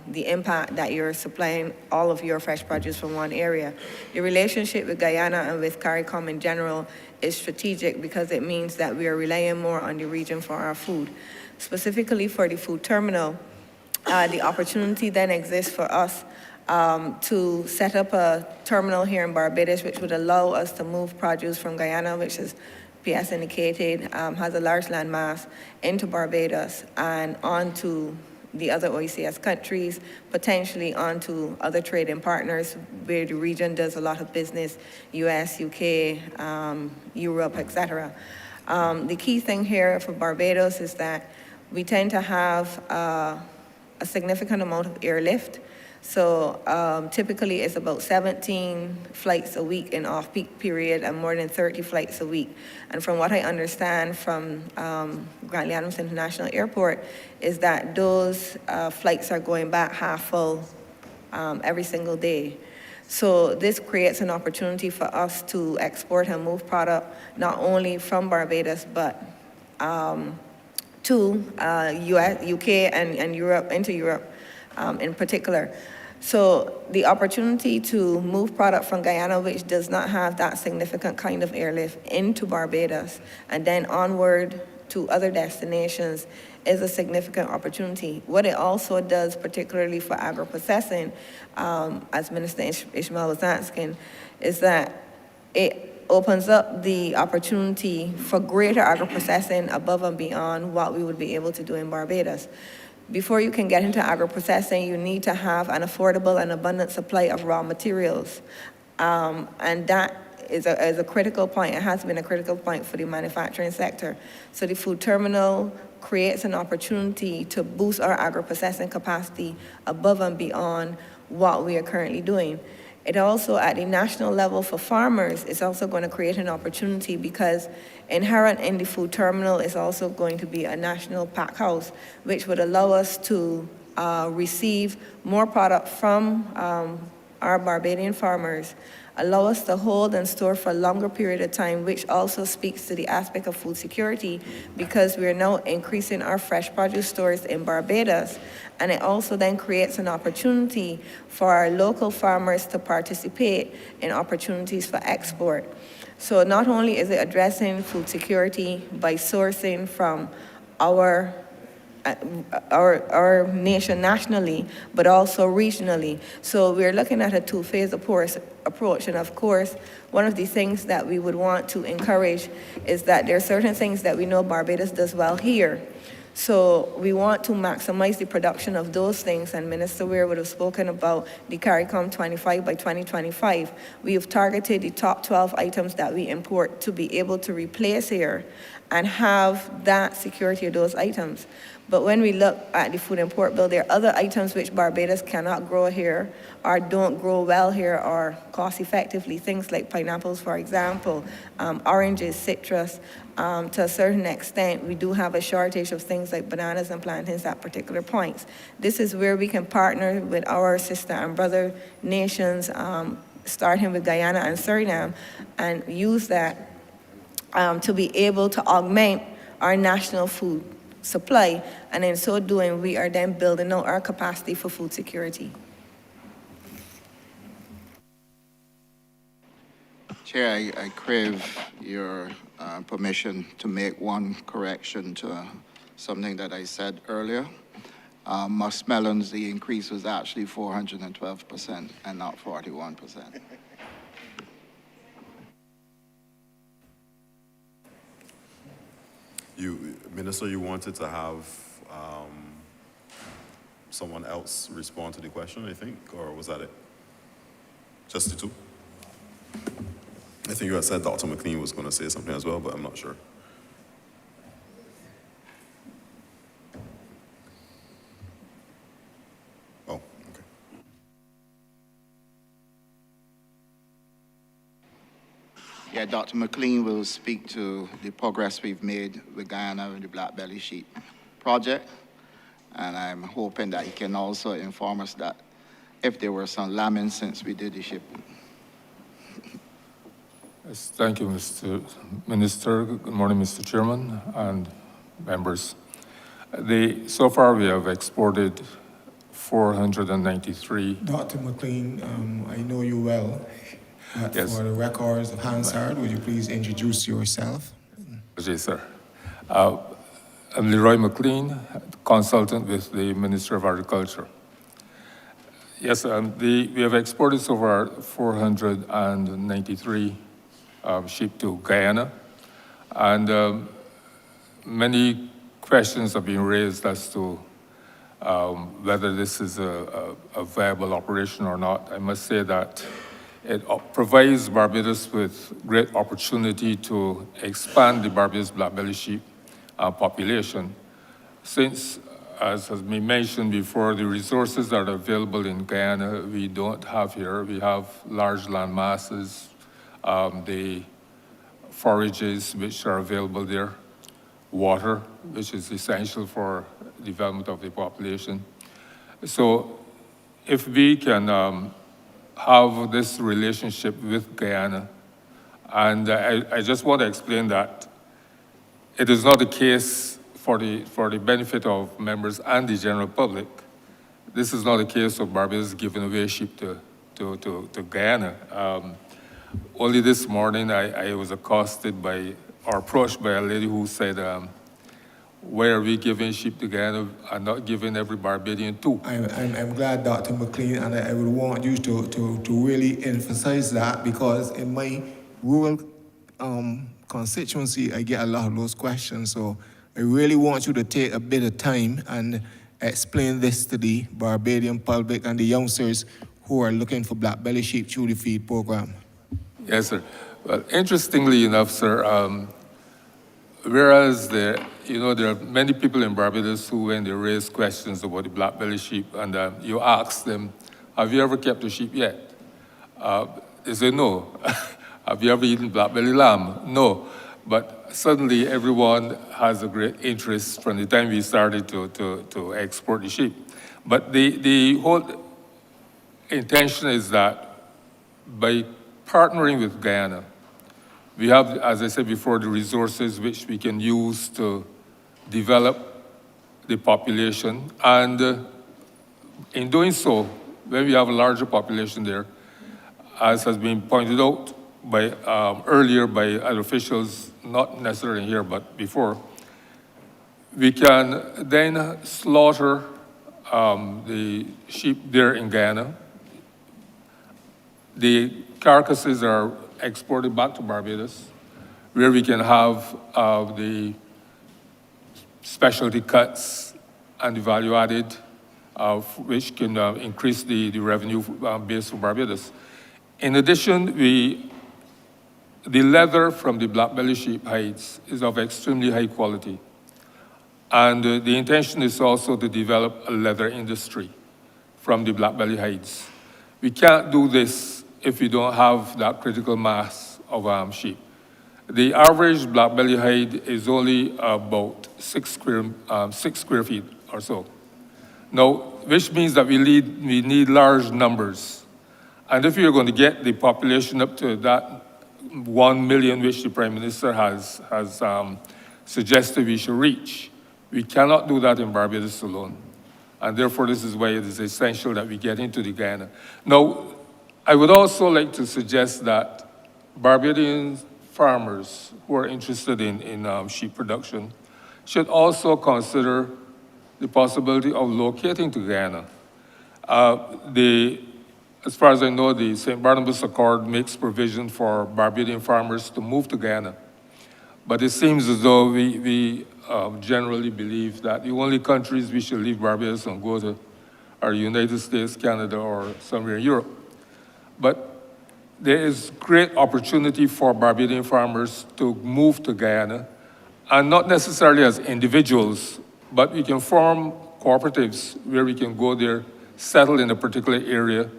Speaker 6: the impact that you're supplying all of your fresh produce from one area. The relationship with Guyana and with CARICOM in general is strategic because it means that we are relying more on the region for our food. Specifically for the food terminal, the opportunity then exists for us to set up a terminal here in Barbados, which would allow us to move produce from Guyana, which is PS indicated, has a large land mass, into Barbados and onto the other OECS countries, potentially onto other trading partners where the region does a lot of business, US, UK, Europe, etc. The key thing here for Barbados is that we tend to have a significant amount of airlift. So typically it's about 17 flights a week in off-peak period and more than 30 flights a week. And from what I understand from Grantley Adams International Airport is that those flights are going back half full every single day. So this creates an opportunity for us to export and move product not only from Barbados but to US, UK and Europe, into Europe. in particular. So the opportunity to move product from Guyana, which does not have that significant kind of airlift, into Barbados and then onward to other destinations is a significant opportunity. What it also does, particularly for agro-processing, as Minister Ishmael was asking, is that it opens up the opportunity for greater agro-processing above and beyond what we would be able to do in Barbados. Before you can get into agro-processing, you need to have an affordable and abundant supply of raw materials. And that is a critical point. It has been a critical point for the manufacturing sector. So the food terminal creates an opportunity to boost our agro-processing capacity above and beyond what we are currently doing. It also, at the national level for farmers, is also going to create an opportunity because inherent in the food terminal is also going to be a national pack house, which would allow us to receive more product from our Barbadian farmers, allow us to hold and store for a longer period of time, which also speaks to the aspect of food security because we are now increasing our fresh produce stores in Barbados. And it also then creates an opportunity for our local farmers to participate in opportunities for export. So not only is it addressing food security by sourcing from our nation nationally, but also regionally. So we're looking at a two-phase approach. And of course, one of the things that we would want to encourage is that there are certain things that we know Barbados does well here. So we want to maximize the production of those things, and Minister Weir would have spoken about the CARICOM 25 by 2025. We have targeted the top 12 items that we import to be able to replace here and have that security of those items. But when we look at the food import bill, there are other items which Barbados cannot grow here or don't grow well here or cost effectively, things like pineapples, for example, oranges, citrus. To a certain extent, we do have a shortage of things like bananas and plantains at particular points. This is where we can partner with our sister and brother nations, starting with Guyana and Suriname, and use that to be able to augment our national food supply. And in so doing, we are then building out our capacity for food security.
Speaker 3: Chair, I crave your permission to make one correction to something that I said earlier. Muskmelons, the increase was actually 412% and not 41%.
Speaker 4: Minister, you wanted to have someone else respond to the question, I think, or was that it? Just the two? I think you had said Dr. McLean was going to say something as well, but I'm not sure. Oh, okay.
Speaker 3: Yeah, Dr. McLean will speak to the progress we've made with Guyana and the Black Belly Sheep project. And I'm hoping that he can also inform us that if there were some lambing since we did the shipment.
Speaker 7: Yes, thank you, Mr. Minister. Good morning, Mr. Chairman and members. So far, we have exported 493.
Speaker 1: Dr. McLean, I know you well. But
Speaker 7: Yes.
Speaker 1: for the records of Hansard, would you please introduce yourself?
Speaker 7: Yes, sir. I'm Leroy McLean, consultant with the Minister of Agriculture. Yes, we have exported so far 493 sheep to Guyana, and many questions have been raised as to whether this is a viable operation or not. I must say that it provides Barbados with great opportunity to expand the Barbados black-belly sheep population. Since, as has been mentioned before, the resources that are available in Guyana, we don't have here. We have large land masses, the forages which are available there, water, which is essential for development of the population. So if we can have this relationship with Guyana, and I just want to explain that it is not the case for the benefit of members and the general public this is not a case of Barbados giving away sheep to Guyana. Only this morning, I was accosted by, or approached by a lady who said, why are we giving sheep to Guyana and not giving every Barbadian too?
Speaker 1: I'm glad, Dr. McLean, and I would want you to really emphasize that, because in my rural constituency, I get a lot of those questions. So I really want you to take a bit of time and explain this to the Barbadian public and the youngsters who are looking for black belly sheep through the feed program.
Speaker 7: Yes, sir. Well, interestingly enough, sir, whereas there are many people in Barbados who, when they raise questions about the black belly sheep, and you ask them, have you ever kept a sheep yet? They say no. Have you ever eaten black belly lamb? No. But suddenly everyone has a great interest from the time we started to export the sheep. But the whole intention is that by partnering with Guyana, we have, as I said before, the resources which we can use to develop the population. And in doing so, when we have a larger population there, as has been pointed out by, earlier by other officials, not necessarily here, but before, we can then slaughter the sheep there in Guyana. The carcasses are exported back to Barbados, where we can have the specialty cuts and the value added, which can increase the revenue base for Barbados. In addition, the leather from the black belly sheep hides is of extremely high quality. And the intention is also to develop a leather industry from the black belly hides. We can't do this if we don't have that critical mass of sheep. The average black belly hide is only about 6 square feet or so. Now, which means that we need large numbers. And if you're going to get the population up to that 1 million which the Prime Minister has suggested we should reach, we cannot do that in Barbados alone. And therefore, this is why it is essential that we get into the Guyana. Now, I would also like to suggest that Barbadian farmers who are interested in sheep production should also consider the possibility of locating to Guyana. As far as I know, the St. Barnabas Accord makes provision for Barbadian farmers to move to Guyana. But it seems as though we generally believe that the only countries we should leave Barbados and go to are United States, Canada, or somewhere in Europe. But there is great opportunity for Barbadian farmers to move to Guyana, and not necessarily as individuals, but we can form cooperatives where we can go there, settle in a particular area,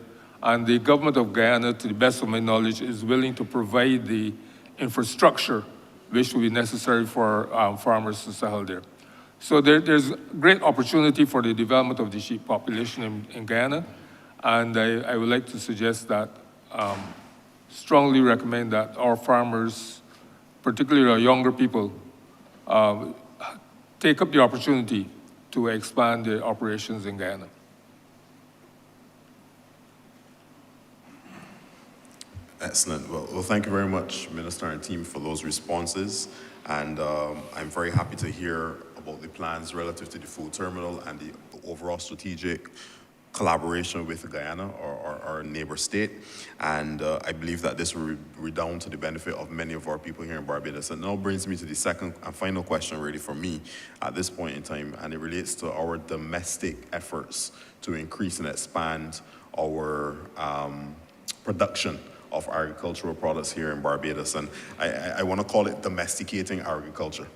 Speaker 7: and the government of Guyana, to the best of my knowledge, is willing to provide the infrastructure which will be necessary for farmers to settle there. So there's great opportunity for the development of the sheep population in Guyana, and I would like to suggest that, strongly recommend that our farmers, particularly our younger people, take up the opportunity to expand their operations in Guyana.
Speaker 4: Excellent. Well, thank you very much, Minister and team, for those responses. And I'm very happy to hear about the plans relative to the food terminal and the overall strategic collaboration with Guyana, our neighbor state. And I believe that this will redound to the benefit of many of our people here in Barbados. And now brings me to the second and final question really for me at this point in time, and it relates to our domestic efforts to increase and expand our production of agricultural products here in Barbados. And I want to call it domesticating agriculture.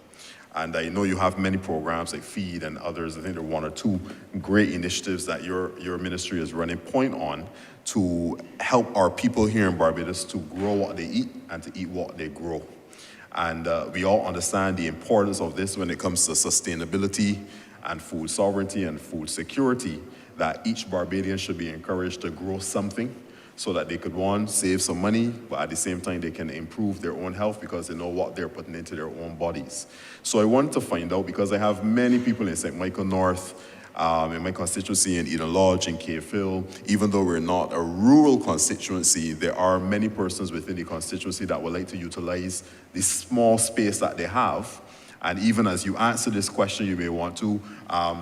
Speaker 4: And I know you have many programs like FEED and others. I think there are 1 or 2 great initiatives that your ministry is running point on to help our people here in Barbados to grow what they eat and to eat what they grow. And we all understand the importance of this when it comes to sustainability and food sovereignty and food security, that each Barbadian should be encouraged to grow something so that they could, one, save some money, but at the same time they can improve their own health because they know what they're putting into their own bodies. So I want to find out, because I have many people in St. Michael North In my constituency in Eden Lodge, in Cave-Hill, even though we're not a rural constituency, there are many persons within the constituency that would like to utilize the small space that they have. And even as you answer this question, you may want to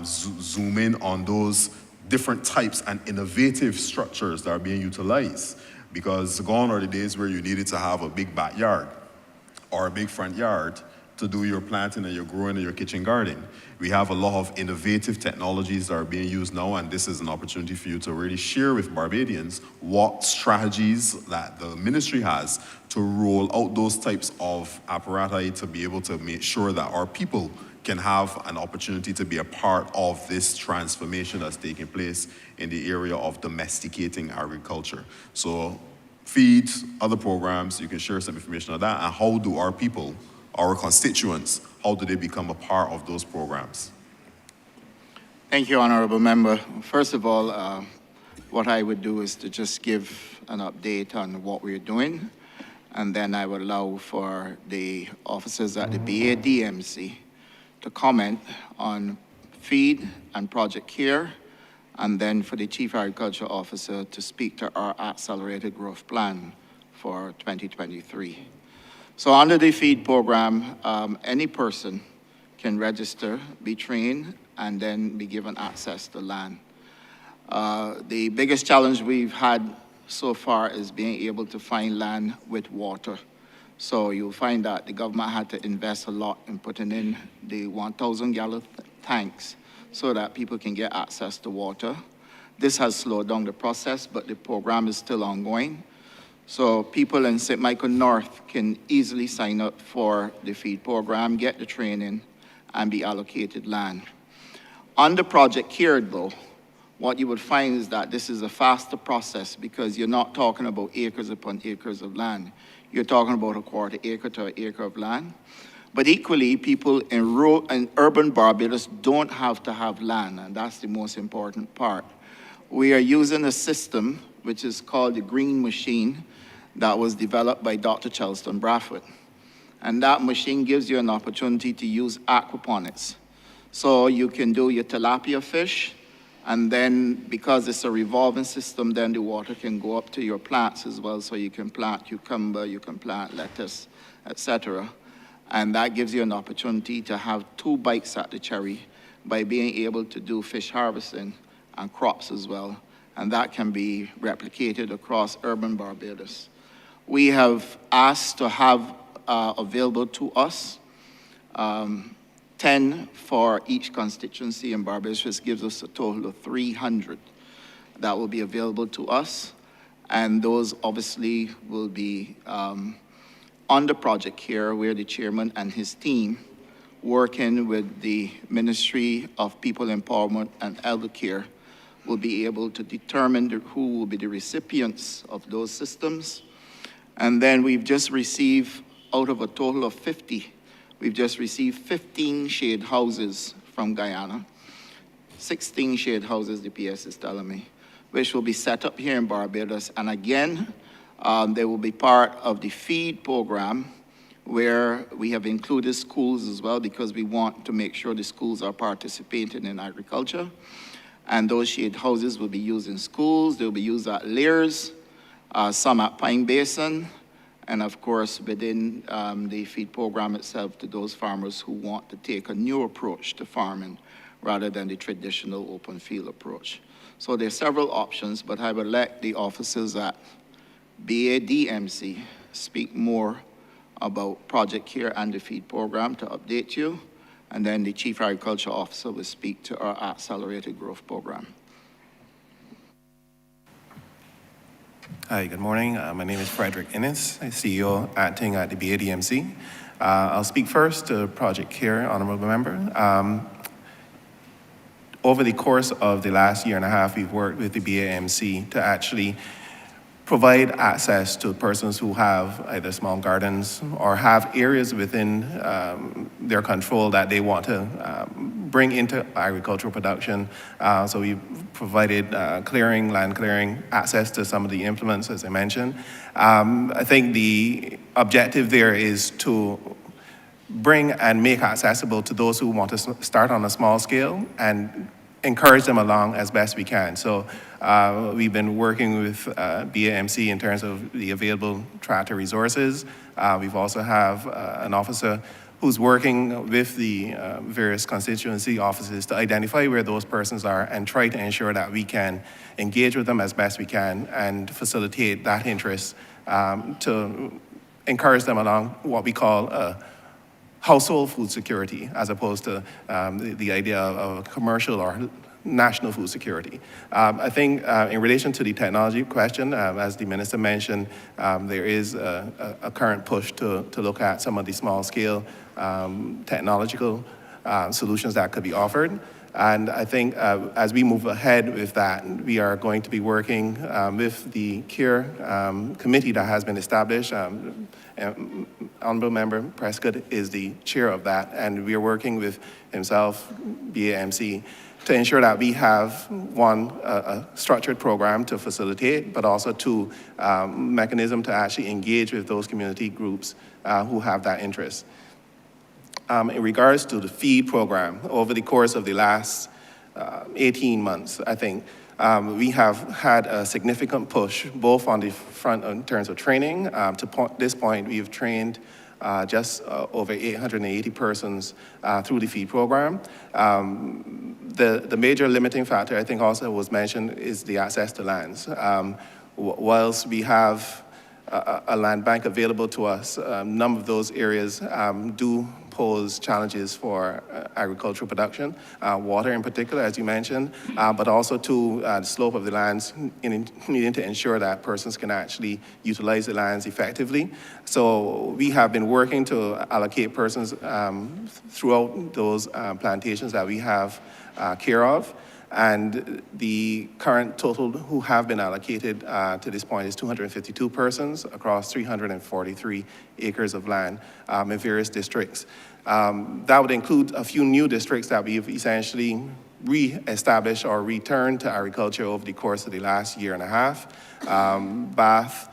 Speaker 4: zoom in on those different types and innovative structures that are being utilized. Because gone are the days where you needed to have a big backyard or a big front yard to do your planting and your growing in your kitchen garden. We have a lot of innovative technologies that are being used now, and this is an opportunity for you to really share with Barbadians what strategies that the ministry has to roll out those types of apparatus to be able to make sure that our people can have an opportunity to be a part of this transformation that's taking place in the area of domesticating agriculture. So feed, other programs, you can share some information on that, and how do our people, our constituents, how do they become a part of those programs?
Speaker 3: Thank you, Honourable Member. First of all, what I would do is to just give an update on what we're doing, and then I would allow for the officers at the BADMC to comment on feed and project care, and then for the Chief Agriculture Officer to speak to our accelerated growth plan for 2023. So under the feed program, any person can register, be trained, and then be given access to land. The biggest challenge we've had so far is being able to find land with water. So you'll find that the government had to invest a lot in putting in the 1,000-gallon tanks so that people can get access to water. This has slowed down the process, but the program is still ongoing. So people in St. Michael North can easily sign up for the feed program, get the training, and be allocated land. On the project care, though, what you would find is that this is a faster process because you're not talking about acres upon acres of land. You're talking about a quarter acre to an acre of land. But equally, people in rural and urban Barbados don't have to have land, and that's the most important part. We are using a system which is called the Green Machine that was developed by Dr. Charleston Bradford. And that machine gives you an opportunity to use aquaponics. So you can do your tilapia fish, and then because it's a revolving system, then the water can go up to your plants as well. So you can plant cucumber, you can plant lettuce, etc. And that gives you an opportunity to have 2 bites at the cherry by being able to do fish harvesting and crops as well. And that can be replicated across urban Barbados. We have asked to have available to us 10 for each constituency in Barbados, which gives us a total of 300 that will be available to us. And those obviously will be on the project here, where the chairman and his team, working with the Ministry of People Empowerment and Elder Care, will be able to determine who will be the recipients of those systems. And then we've just received, out of a total of 50, we've just received 15 shade houses from Guyana, 16 shade houses, the PS is telling me, which will be set up here in Barbados. And again, they will be part of the feed program, where we have included schools as well, because we want to make sure the schools are participating in agriculture. And those shade houses will be used in schools, they'll be used at Lears, some at Pine Basin, and of course within the feed program itself to those farmers who want to take a new approach to farming rather than the traditional open field approach. So there are several options, but I would let the officers at BADMC speak more about Project Care and the feed program to update you, and then the Chief Agriculture Officer will speak to our accelerated growth program.
Speaker 8: Hi, good morning. My name is Frederick Innes, CEO acting at the BADMC. I'll speak first to Project Care, Honourable Member. Over the course of the last year and a half, we've worked with the BAMC to actually provide access to persons who have either small gardens or have areas within their control that they want to bring into agricultural production. So we've provided clearing, land clearing, access to some of the implements, as I mentioned. I think the objective there is to bring and make accessible to those who want to start on a small scale and encourage them along as best we can. So we've been working with BAMC in terms of the available tractor resources. We've also have an officer who's working with the various constituency offices to identify where those persons are and try to ensure that we can engage with them as best we can and facilitate that interest to encourage them along what we call household food security, as opposed to the idea of commercial or national food security. I think in relation to the technology question, as the minister mentioned, there is a current push to look at some of the small scale technological solutions that could be offered. And I think as we move ahead with that, we are going to be working with the CARE committee that has been established. Honourable Member Prescott is the chair of that, and we are working with himself, BAMC, to ensure that we have, one, a structured program to facilitate, but also two, mechanism to actually engage with those community groups who have that interest. In regards to the feed program, over the course of the last 18 months, I think, we have had a significant push, both on the front in terms of training. This point, we've trained just over 880 persons through the feed program. The major limiting factor, I think also was mentioned, is the access to lands. Whilst we have a land bank available to us, a number of those areas do pose challenges for agricultural production, water in particular, as you mentioned, but also to the slope of the lands, needing to ensure that persons can actually utilize the lands effectively. So we have been working to allocate persons throughout those plantations that we have care of. And the current total who have been allocated to this point is 252 persons across 343 acres of land in various districts. That would include a few new districts that we've essentially re-established or returned to agriculture over the course of the last year and a half. Bath,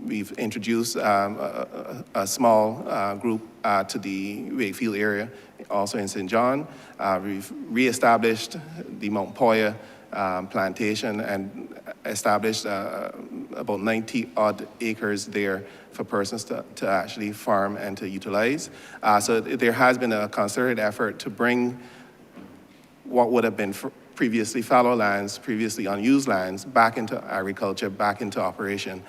Speaker 8: we've introduced a small group to the Wakefield area, also in St. John. We've re-established the Mount Poya plantation and established about 90 odd acres there for persons to actually farm and to utilize. So there has been a concerted effort to bring what would have been previously fallow lands, previously unused lands, back into agriculture, back into operation.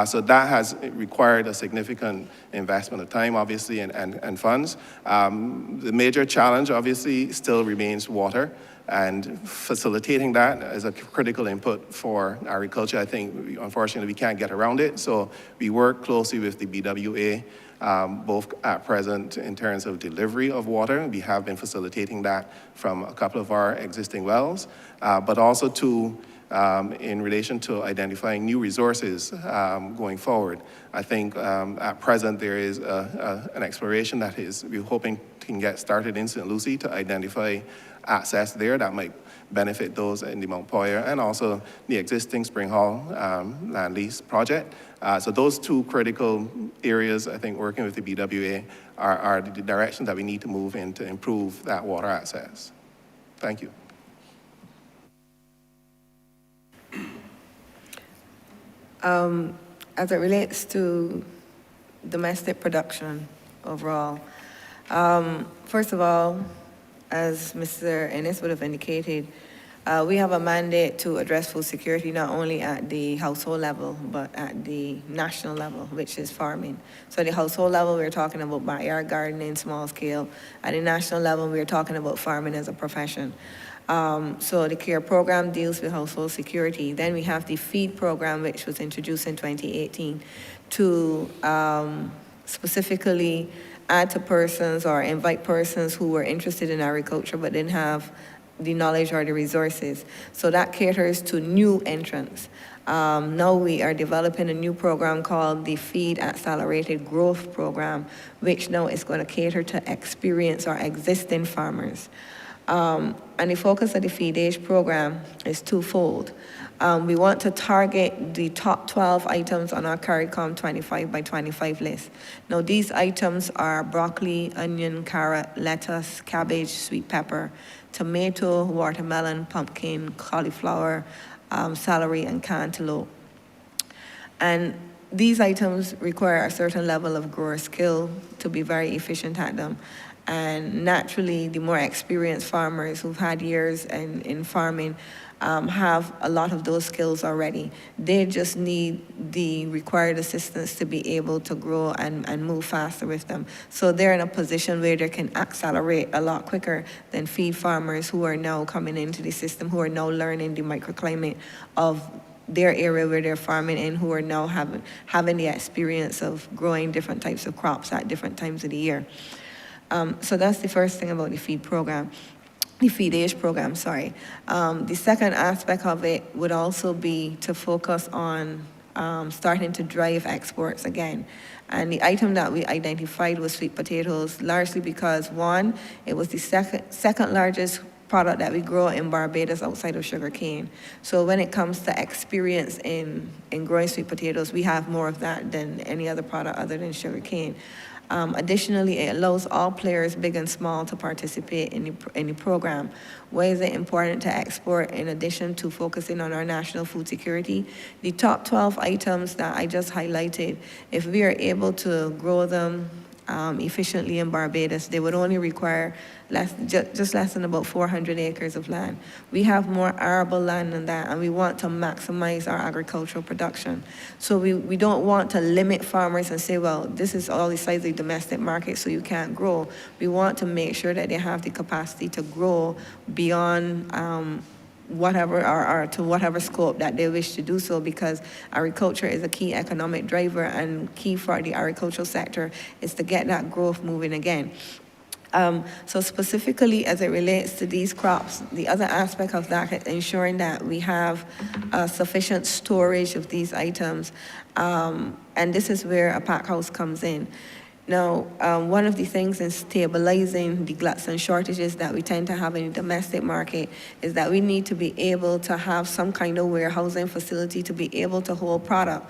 Speaker 8: So that has required a significant investment of time, obviously, and funds. The major challenge, obviously, still remains water, and facilitating that is a critical input for agriculture. I think, unfortunately, we can't get around it, so we work closely with the BWA, both at present in terms of delivery of water. We have been facilitating that from a couple of our existing wells, but also in relation to identifying new resources going forward. I think at present there is an exploration that we're hoping can get started in St. Lucie to identify access there that might benefit those in the Mount Poya and also the existing Spring Hall land lease project. So those two critical areas, I think, working with the BWA are the direction that we need to move in to improve that water access. Thank you.
Speaker 6: As it relates to domestic production overall, first of all, as Mr. Ennis would have indicated, we have a mandate to address food security not only at the household level, but at the national level, which is farming. So at the household level, we're talking about backyard gardening, small scale. At the national level, we're talking about farming as a profession. So the CARE program deals with household security. Then we have the feed program, which was introduced in 2018 to specifically add to persons or invite persons who were interested in agriculture but didn't have the knowledge or the resources. So that caters to new entrants. Now we are developing a new program called the Feed Accelerated Growth Program, which now is going to cater to experienced or existing farmers. And the focus of the Feed Age program is twofold. We want to target the top 12 items on our CARICOM 25 by 25 list. Now, these items are broccoli, onion, carrot, lettuce, cabbage, sweet pepper, tomato, watermelon, pumpkin, cauliflower, celery, and cantaloupe. And these items require a certain level of grower skill to be very efficient at them. And naturally, the more experienced farmers who've had years in farming have a lot of those skills already. They just need the required assistance to be able to grow and move faster with them. So they're in a position where they can accelerate a lot quicker than feed farmers who are now coming into the system, who are now learning the microclimate of their area where they're farming in, who are now having the experience of growing different types of crops at different times of the year. So that's the first thing about the feed program. The feed age program, sorry. The second aspect of it would also be to focus on starting to drive exports again. And the item that we identified was sweet potatoes, largely because, one, it was the second largest product that we grow in Barbados outside of sugarcane. So when it comes to experience in growing sweet potatoes, we have more of that than any other product other than sugarcane. Additionally, it allows all players, big and small, to participate in the program. Why is it important to export in addition to focusing on our national food security? The top 12 items that I just highlighted, if we are able to grow them efficiently in Barbados, they would only require just less than about 400 acres of land. We have more arable land than that, and we want to maximize our agricultural production. So we don't want to limit farmers and say, well, this is all the size of the domestic market, so you can't grow. We want to make sure that they have the capacity to grow beyond whatever or to whatever scope that they wish to do so, because agriculture is a key economic driver, and key for the agricultural sector is to get that growth moving again. So specifically as it relates to these crops, the other aspect of that is ensuring that we have sufficient storage of these items, and this is where a pack house comes in. Now, one of the things in stabilizing the gluts and shortages that we tend to have in the domestic market is that we need to be able to have some kind of warehousing facility to be able to hold product.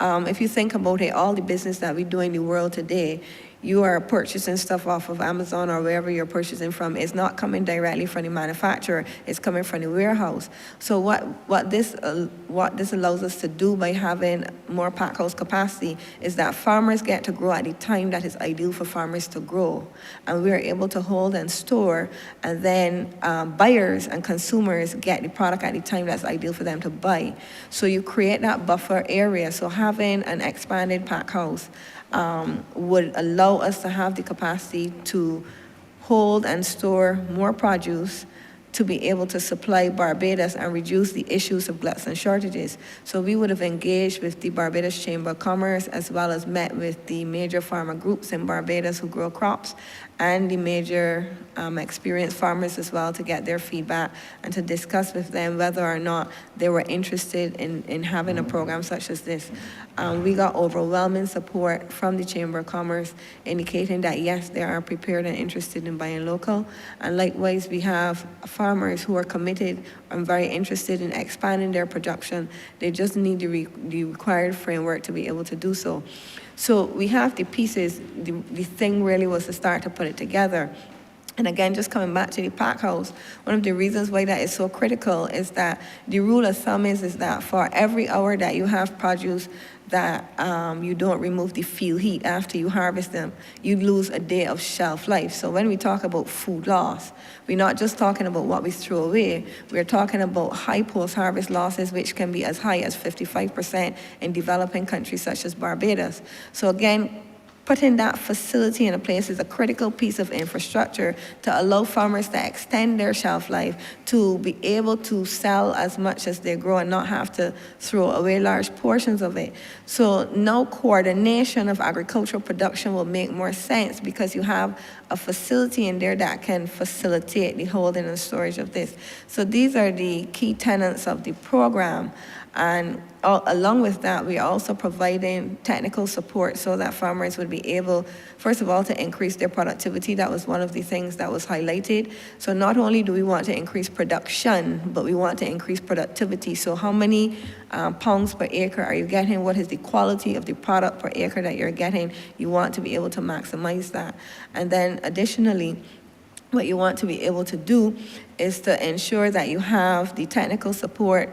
Speaker 6: If you think about it, all the business that we do in the world today, you are purchasing stuff off of Amazon or wherever you're purchasing from. It's not coming directly from the manufacturer, it's coming from the warehouse. So what this allows us to do by having more pack house capacity is that farmers get to grow at the time that is ideal for farmers to grow. And we're able to hold and store, and then buyers and consumers get the product at the time that's ideal for them to buy. So you create that buffer area. So having an expanded pack house would allow us to have the capacity to hold and store more produce to be able to supply Barbados and reduce the issues of gluts and shortages. So we would have engaged with the Barbados Chamber of Commerce, as well as met with the major farmer groups in Barbados who grow crops, and the major experienced farmers as well, to get their feedback and to discuss with them whether or not they were interested in having a program such as this. We got overwhelming support from the Chamber of Commerce indicating that yes, they are prepared and interested in buying local. And likewise, we have farmers who are committed and very interested in expanding their production. They just need the required framework to be able to do so. So we have the pieces. The thing really was to start to put it together. And again, just coming back to the pack house, one of the reasons why that is so critical is that the rule of thumb is that for every hour that you have produce that you don't remove the field heat after you harvest them, you lose a day of shelf life. So when we talk about food loss, we're not just talking about what we throw away, we're talking about high post-harvest losses, which can be as high as 55% in developing countries such as Barbados. So again, putting that facility in a place is a critical piece of infrastructure to allow farmers to extend their shelf life, to be able to sell as much as they grow and not have to throw away large portions of it. So now coordination of agricultural production will make more sense because you have a facility in there that can facilitate the holding and storage of this. So these are the key tenets of the program. And along with that, we are also providing technical support so that farmers would be able, first of all, to increase their productivity. That was one of the things that was highlighted. So not only do we want to increase production, but we want to increase productivity. So how many pounds per acre are you getting? What is the quality of the product per acre that you're getting? You want to be able to maximize that. And then additionally, what you want to be able to do is to ensure that you have the technical support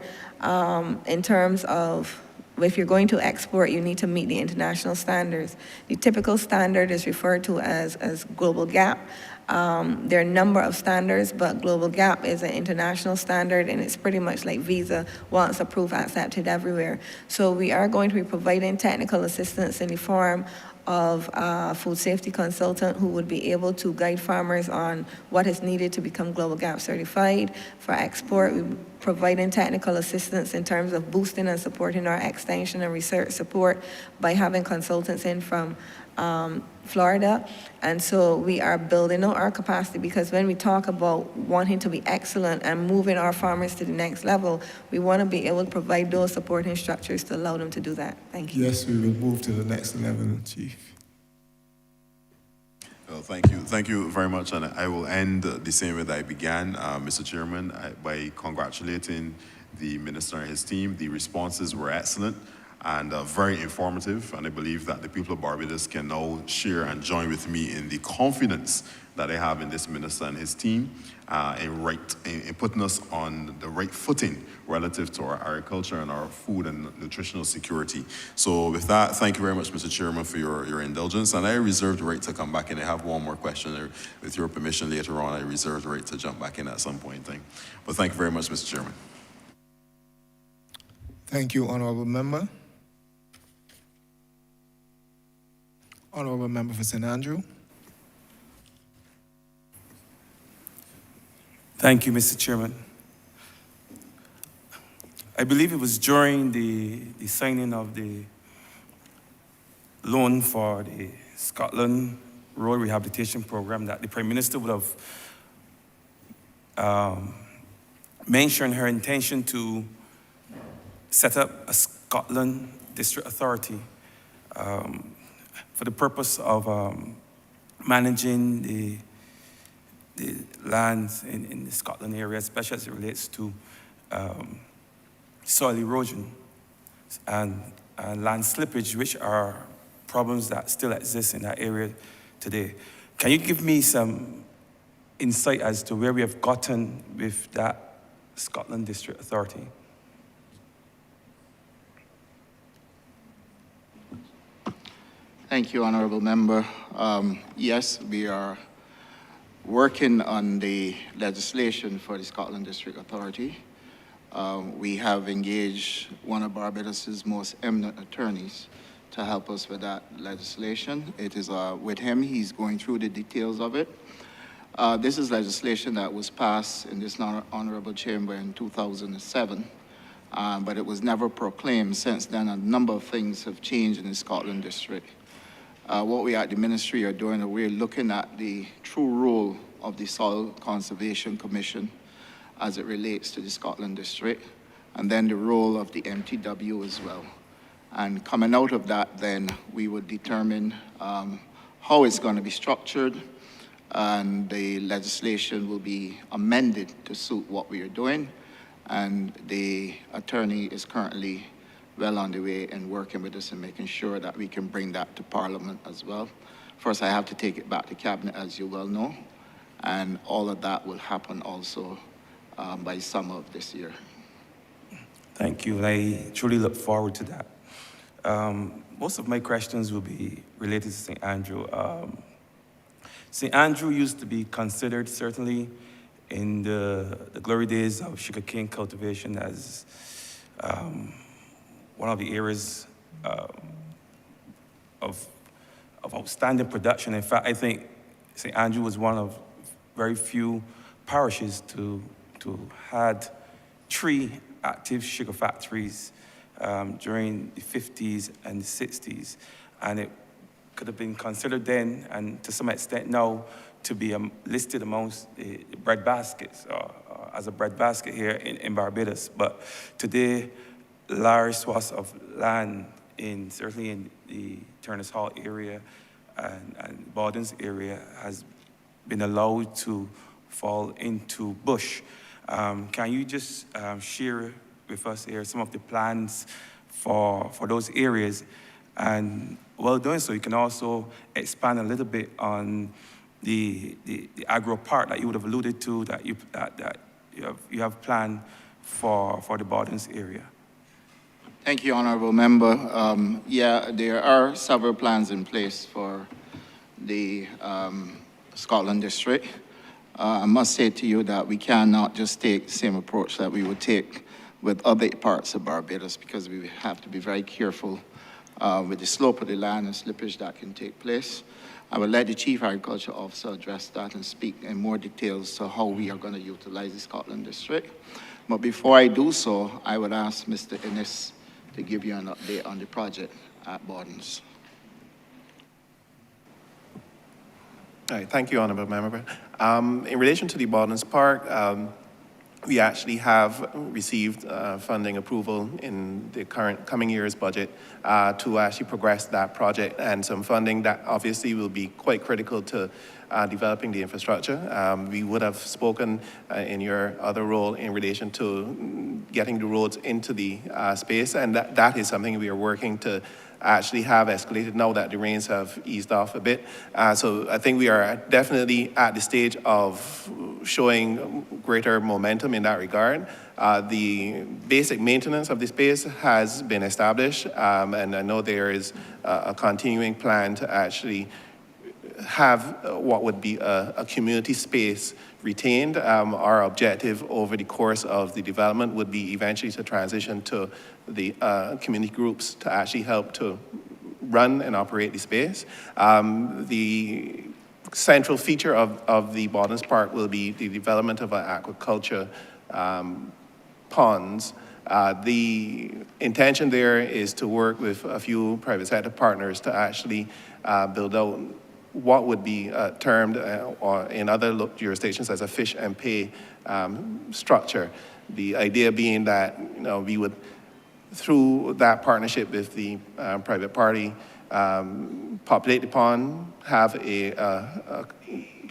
Speaker 6: in terms of if you're going to export, you need to meet the international standards. The typical standard is referred to as Global GAP. There are a number of standards, but Global GAP is an international standard, and it's pretty much like Visa, once approved, accepted everywhere. So we are going to be providing technical assistance in the form of a food safety consultant who would be able to guide farmers on what is needed to become Global GAP certified. For export, we're providing technical assistance in terms of boosting and supporting our extension and research support by having consultants in from Florida. And so we are building out our capacity, because when we talk about wanting to be excellent and moving our farmers to the next level, we want to be able to provide those supporting structures to allow them to do that. Thank you.
Speaker 1: Yes, we will move to the next level, Chief.
Speaker 4: Well, thank you. Thank you very much. And I will end the same way that I began, Mr. Chairman, by congratulating the Minister and his team. The responses were excellent and very informative. And I believe that the people of Barbados can now share and join with me in the confidence that they have in this Minister and his team in putting us on the right footing relative to our agriculture and our food and nutritional security. So with that, thank you very much, Mr. Chairman, for your indulgence. And I reserve the right to come back in. I have one more question. With your permission later on, I reserve the right to jump back in at some point in time. But thank you very much, Mr. Chairman.
Speaker 1: Thank you, Honourable Member. Honourable Member for St. Andrew.
Speaker 9: Thank you, Mr. Chairman. I believe it was during the signing of the loan for the Scotland Road Rehabilitation Program that the Prime Minister would have mentioned her intention to set up a Scotland District Authority for the purpose of managing the lands in the Scotland area, especially as it relates to soil erosion and land slippage, which are problems that still exist in that area today. Can you give me some insight as to where we have gotten with that Scotland District Authority?
Speaker 3: Thank you, Honourable Member. Yes, we are working on the legislation for the Scotland District Authority. We have engaged one of Barbados's most eminent attorneys to help us with that legislation. It is with him. He's going through the details of it. This is legislation that was passed in this honourable chamber in 2007, but it was never proclaimed. Since then, a number of things have changed in the Scotland District. What we at the ministry are doing, we're looking at the true role of the Soil Conservation Commission as it relates to the Scotland District, and then the role of the MTW as well. And coming out of that, then we would determine how it's going to be structured, and the legislation will be amended to suit what we are doing. And the attorney is currently well on the way and working with us and making sure that we can bring that to Parliament as well. First, I have to take it back to Cabinet, as you well know, and all of that will happen also by summer of this year.
Speaker 9: Thank you. I truly look forward to that. Most of my questions will be related to St. Andrew. St. Andrew used to be considered, certainly in the glory days of sugarcane cultivation, as one of the areas of outstanding production. In fact, I think St. Andrew was one of very few parishes to had 3 active sugar factories during the 50s and the 60s. And it could have been considered then, and to some extent now, to be listed amongst the bread baskets, as a bread basket here in Barbados. But today, large swaths of land, certainly in the Turner's Hall area and Bawden's area, has been allowed to fall into bush. Can you just share with us here some of the plans for those areas? And while doing so, you can also expand a little bit on the agro part that you would have alluded to, that you have planned for the Bawden's area.
Speaker 3: Thank you, Honourable Member. Yeah, there are several plans in place for the Scotland District. I must say to you that we cannot just take the same approach that we would take with other parts of Barbados, because we have to be very careful with the slope of the land and slippage that can take place. I will let the Chief Agriculture Officer address that and speak in more details to how we are going to utilize the Scotland District. But before I do so, I would ask Mr. Innes to give you an update on the project at Bawden's.
Speaker 8: All right, thank you, Honourable Member. In relation to the Bawden's Park, we actually have received funding approval in the coming year's budget to actually progress that project, and some funding that obviously will be quite critical to developing the infrastructure. We would have spoken in your other role in relation to getting the roads into the space, and that is something we are working to actually have escalated now that the rains have eased off a bit. So I think we are definitely at the stage of showing greater momentum in that regard. The basic maintenance of the space has been established, and I know there is a continuing plan to actually have what would be a community space retained. Our objective over the course of the development would be eventually to transition to the community groups to actually help to run and operate the space. The central feature of the Bawden's Park will be the development of an aquaculture ponds. The intention there is to work with a few private sector partners to actually build out what would be termed or in other jurisdictions as a fish and pay structure. The idea being that we would, through that partnership with the private party, populate the pond, have a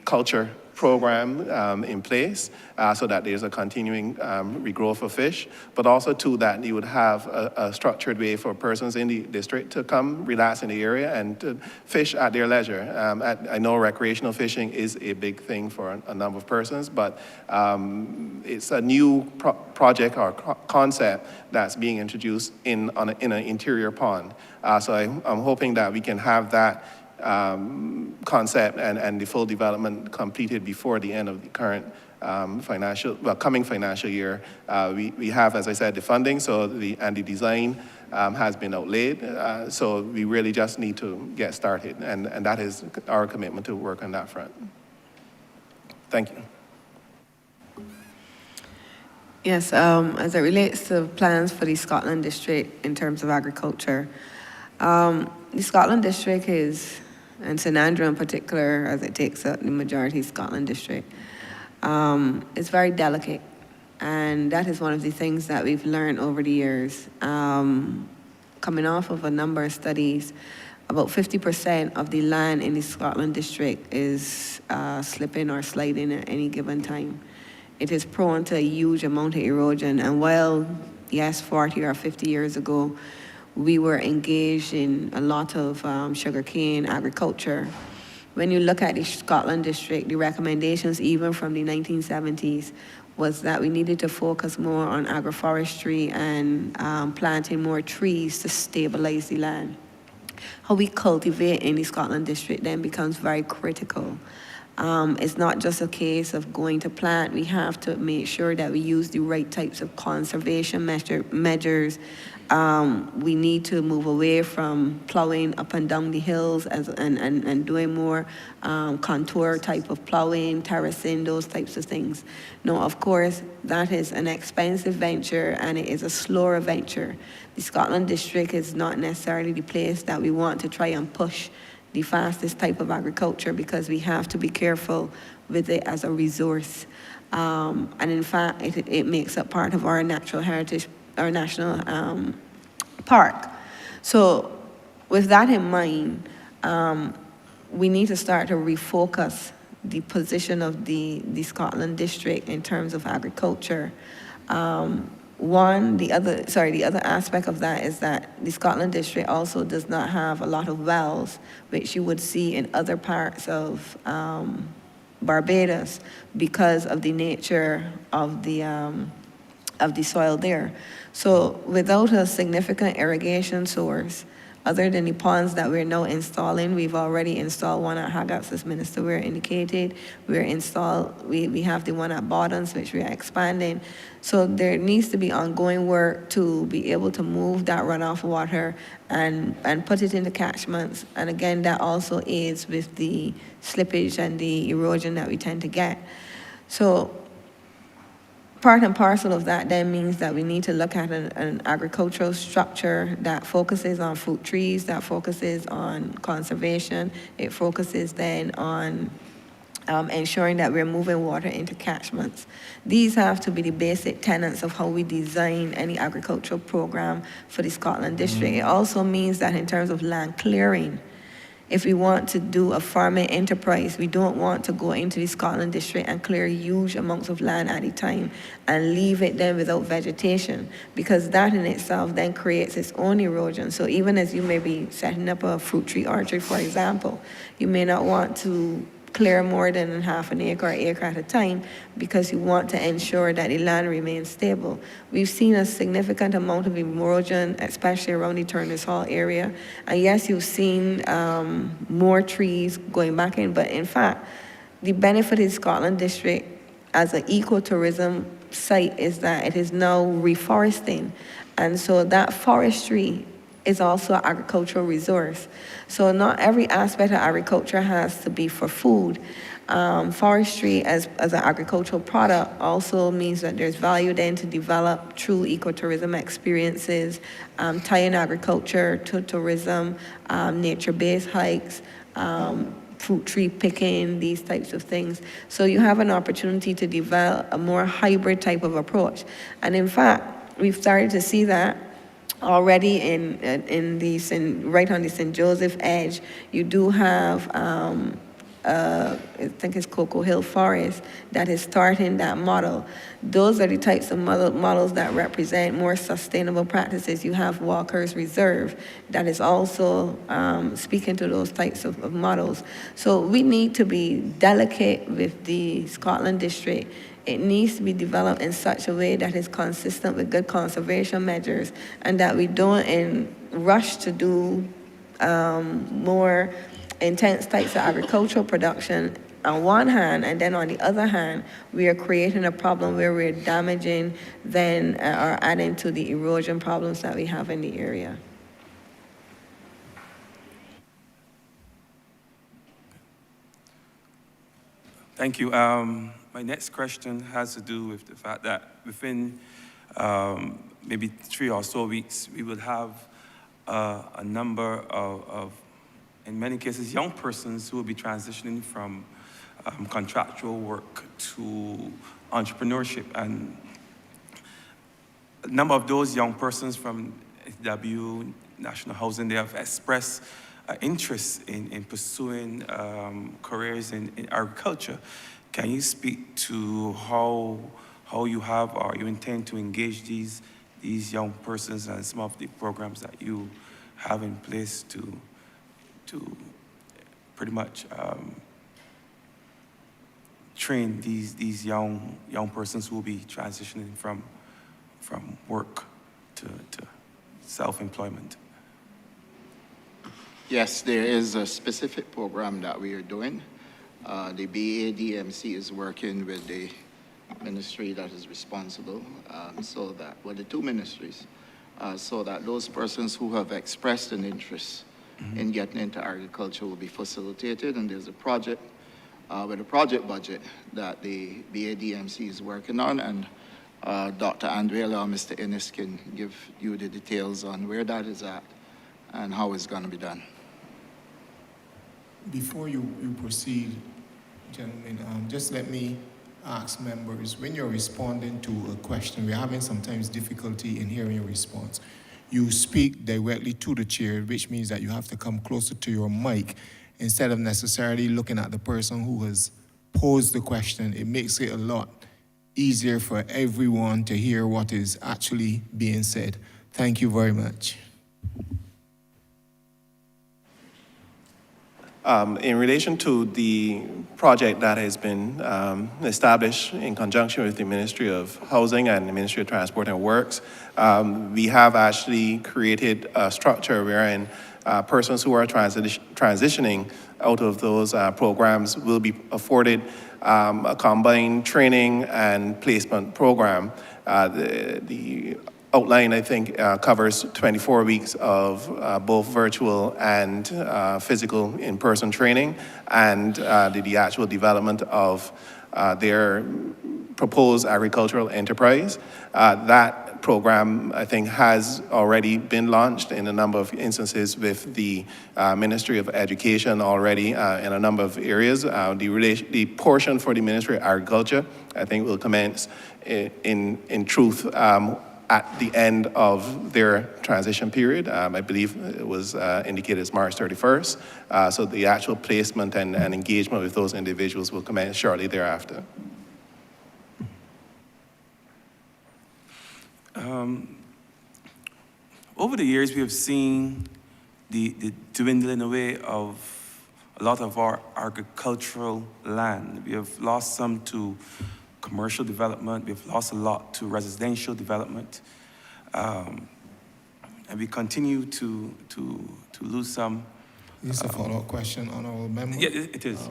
Speaker 8: culture program in place so that there's a continuing regrowth of fish, but also too that you would have a structured way for persons in the district to come relax in the area and to fish at their leisure. I know recreational fishing is a big thing for a number of persons, but it's a new project or concept that's being introduced in an interior pond. So I'm hoping that we can have that concept and the full development completed before the end of the current coming financial year. We have, as I said, the funding, and the design has been outlaid, so we really just need to get started, and that is our commitment to work on that front. Thank you.
Speaker 6: Yes, as it relates to plans for the Scotland District in terms of agriculture, the Scotland District is, and St Andrew in particular, as it takes up the majority of Scotland District, is very delicate. And that is one of the things that we've learned over the years. Coming off of a number of studies, about 50% of the land in the Scotland District is slipping or sliding at any given time. It is prone to a huge amount of erosion. And while, yes, 40 or 50 years ago, we were engaged in a lot of sugarcane agriculture, when you look at the Scotland District, the recommendations even from the 1970s was that we needed to focus more on agroforestry and planting more trees to stabilize the land. How we cultivate in the Scotland District then becomes very critical. It's not just a case of going to plant. We have to make sure that we use the right types of conservation measures. We need to move away from plowing up and down the hills and doing more contour type of plowing, terracing, those types of things. Now, of course, that is an expensive venture and it is a slower venture. The Scotland District is not necessarily the place that we want to try and push the fastest type of agriculture because we have to be careful with it as a resource. And in fact, it makes up part of our natural heritage, our national park. So with that in mind, we need to start to refocus the position of the Scotland district in terms of agriculture. The other aspect of that is that the Scotland district also does not have a lot of wells, which you would see in other parts of Barbados because of the nature of the soil there. So without a significant irrigation source, other than the ponds that we're now installing, we've already installed one at Haggaps, as Minister Ware indicated. We have the one at Bawdens, which we are expanding. So there needs to be ongoing work to be able to move that runoff water and put it into catchments. And again, that also aids with the slippage and the erosion that we tend to get. So part and parcel of that then means that we need to look at an agricultural structure that focuses on fruit trees, that focuses on conservation. It focuses then on ensuring that we're moving water into catchments. These have to be the basic tenets of how we design any agricultural program for the Scotland district. It also means that in terms of land clearing, if we want to do a farming enterprise, we don't want to go into the Scotland district and clear huge amounts of land at a time and leave it then without vegetation, because that in itself then creates its own erosion. So even as you may be setting up a fruit tree orchard, for example, you may not want to clear more than half an acre or acre at a time because you want to ensure that the land remains stable. We've seen a significant amount of erosion, especially around the Turners Hall area. And yes, you've seen more trees going back in, but in fact, the benefit of Scotland District as an ecotourism site is that it is now reforesting. And so that forestry is also an agricultural resource. So not every aspect of agriculture has to be for food. Forestry as an agricultural product also means that there's value then to develop true ecotourism experiences, tying agriculture to tourism, nature-based hikes, fruit tree picking, these types of things. So you have an opportunity to develop a more hybrid type of approach. And in fact, we've started to see that already right on the St. Joseph edge. You do have I think it's Cocoa Hill Forest that is starting that model. Those are the types of models that represent more sustainable practices. You have Walker's Reserve that is also speaking to those types of models. So we need to be delicate with the Scotland District. It needs to be developed in such a way that is consistent with good conservation measures and that we don't rush to do more intense types of agricultural production on one hand, and then on the other hand, we are creating a problem where we're damaging then or adding to the erosion problems that we have in the area.
Speaker 9: Thank you. My next question has to do with the fact that within maybe 3 or so weeks, we will have a number of, in many cases, young persons who will be transitioning from contractual work to entrepreneurship. And a number of those young persons from SW, National Housing, they have expressed interest in pursuing careers in agriculture. Can you speak to how you have or you intend to engage these young persons and some of the programs that you have in place to pretty much train these young persons who will be transitioning from work to self-employment?
Speaker 3: Yes, there is a specific program that we are doing. The BADMC is working with the ministry that is responsible, the two ministries, so that those persons who have expressed an interest in getting into agriculture will be facilitated. And there's a project with a project budget that the BADMC is working on, and Dr. Andrela or Mr. Innes can give you the details on where that is at and how it's going to be done.
Speaker 1: Before you proceed, gentlemen, just let me ask members, when you're responding to a question, we're having sometimes difficulty in hearing your response. You speak directly to the chair, which means that you have to come closer to your mic instead of necessarily looking at the person who has posed the question. It makes it a lot easier for everyone to hear what is actually being said. Thank you very much.
Speaker 8: In relation to the project that has been established in conjunction with the Ministry of Housing and the Ministry of Transport and Works, we have actually created a structure wherein persons who are transitioning out of those programs will be afforded a combined training and placement program. The outline, I think, covers 24 weeks of both virtual and physical in-person training, and the actual development of their proposed agricultural enterprise. That program, I think, has already been launched in a number of instances with the Ministry of Education already in a number of areas. The portion for the Ministry of Agriculture, I think, will commence in truth at the end of their transition period. I believe it was indicated as March 31st. So the actual placement and engagement with those individuals will commence shortly thereafter.
Speaker 9: Over the years, we have seen the dwindling away of a lot of our agricultural land. We have lost some to commercial development. We've lost a lot to residential development. And we continue to lose some.
Speaker 1: This is a follow-up question, Honourable Member.
Speaker 9: Yeah, it is.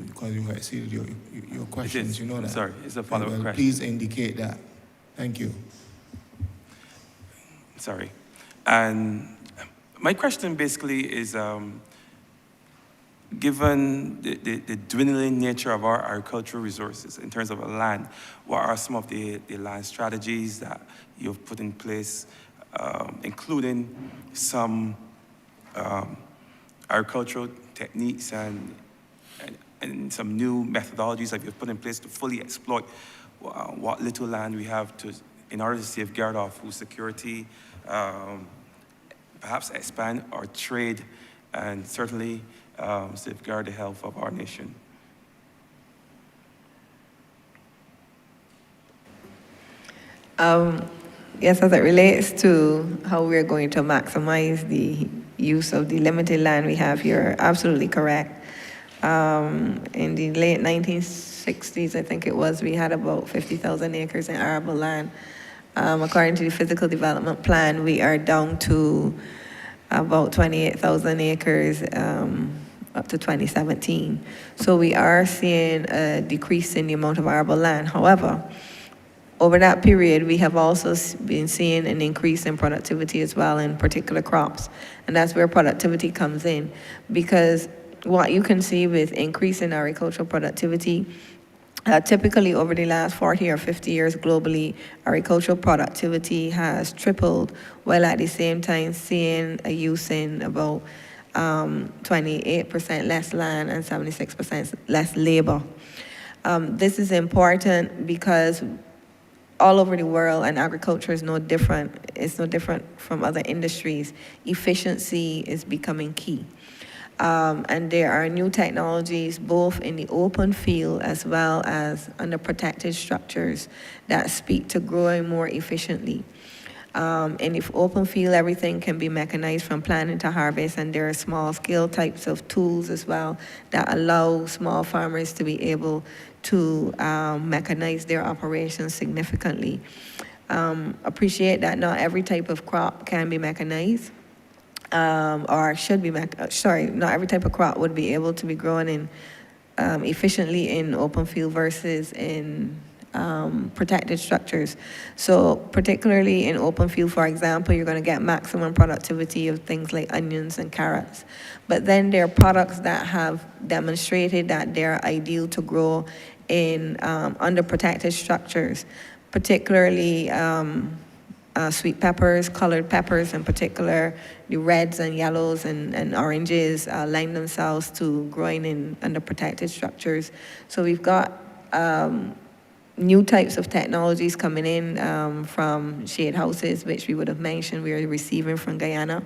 Speaker 1: Because you exceeded your questions, you know that.
Speaker 9: Sorry, it's a follow-up question.
Speaker 1: Please indicate that. Thank you.
Speaker 9: Sorry. And my question basically is, given the dwindling nature of our agricultural resources in terms of land, what are some of the land strategies that you've put in place, including some agricultural techniques and some new methodologies that you've put in place to fully exploit what little land we have in order to safeguard our food security, perhaps expand our trade, and certainly safeguard the health of our nation?
Speaker 6: Yes, as it relates to how we're going to maximize the use of the limited land we have, you're absolutely correct. In the late 1960s, I think it was, we had about 50,000 acres in arable land. According to the physical development plan, we are down to about 28,000 acres up to 2017. So we are seeing a decrease in the amount of arable land. However, over that period, we have also been seeing an increase in productivity as well in particular crops. And that's where productivity comes in, because what you can see with increase in agricultural productivity, typically over the last 40 or 50 years globally, agricultural productivity has tripled, while at the same time seeing a use in about 28% less land and 76% less labor. This is important because all over the world, and agriculture is no different. It's no different from other industries. Efficiency is becoming key. And there are new technologies both in the open field as well as under protected structures that speak to growing more efficiently. And if open field, everything can be mechanized from planting to harvest, and there are small scale types of tools as well that allow small farmers to be able to mechanize their operations significantly. Appreciate that not every type of crop can be mechanized, or should be, not every type of crop would be able to be grown in efficiently in open field versus in protected structures. So particularly in open field, for example, you're going to get maximum productivity of things like onions and carrots. But then there are products that have demonstrated that they're ideal to grow in under protected structures, particularly sweet peppers, colored peppers in particular, the reds and yellows and oranges lend themselves to growing under protected structures. So we've got new types of technologies coming in from shade houses, which we would have mentioned we are receiving from Guyana.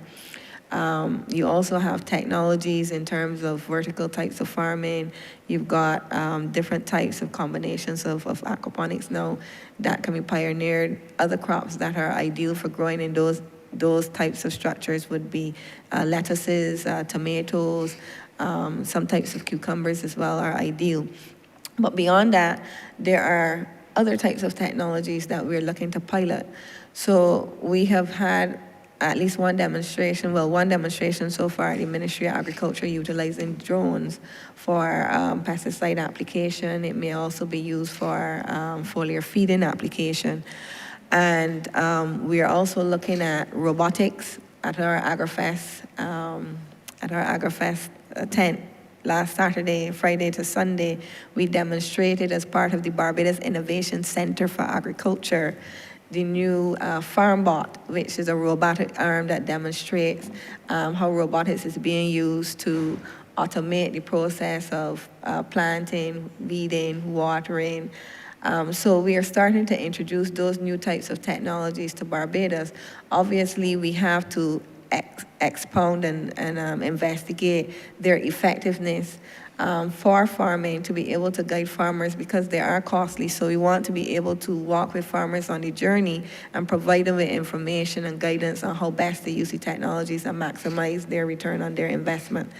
Speaker 6: You also have technologies in terms of vertical types of farming. You've got different types of combinations of aquaponics now that can be pioneered. Other crops that are ideal for growing in those types of structures would be lettuces, tomatoes, some types of cucumbers as well are ideal. But beyond that, there are other types of technologies that we're looking to pilot. So we have had at least one demonstration so far at the Ministry of Agriculture utilizing drones for pesticide application. It may also be used for foliar feeding application. And we are also looking at robotics at our AgriFest, tent. Last Saturday, Friday to Sunday, we demonstrated as part of the Barbados Innovation Center for Agriculture the new FarmBot, which is a robotic arm that demonstrates how robotics is being used to automate the process of planting, weeding, watering. So we are starting to introduce those new types of technologies to Barbados. Obviously, we have to expound and investigate their effectiveness for farming to be able to guide farmers because they are costly. So we want to be able to walk with farmers on the journey and provide them with information and guidance on how best to use the technologies and maximize their return on their investment.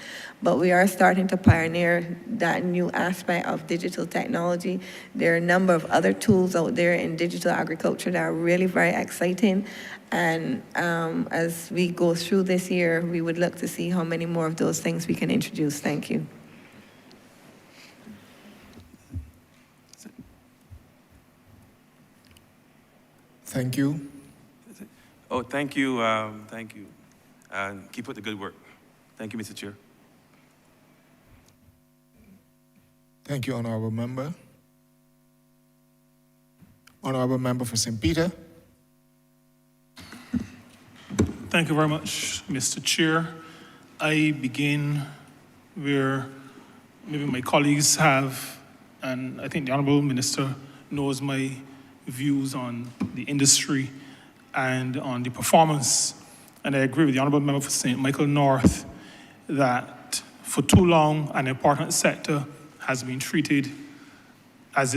Speaker 6: But we are starting to pioneer that new aspect of digital technology. There are a number of other tools out there in digital agriculture that are really very exciting. And as we go through this year, we would look to see how many more of those things we can introduce. Thank you.
Speaker 1: Thank you.
Speaker 9: Oh, thank you. Thank you. Keep up the good work. Thank you, Mr. Chair.
Speaker 1: Thank you, Honourable Member. Honourable Member for St. Peter.
Speaker 10: Thank you very much, Mr. Chair. I begin where maybe my colleagues have, and I think the Honourable Minister knows my views on the industry and on the performance. And I agree with the Honourable Member for St. Michael North that for too long an important sector has been treated as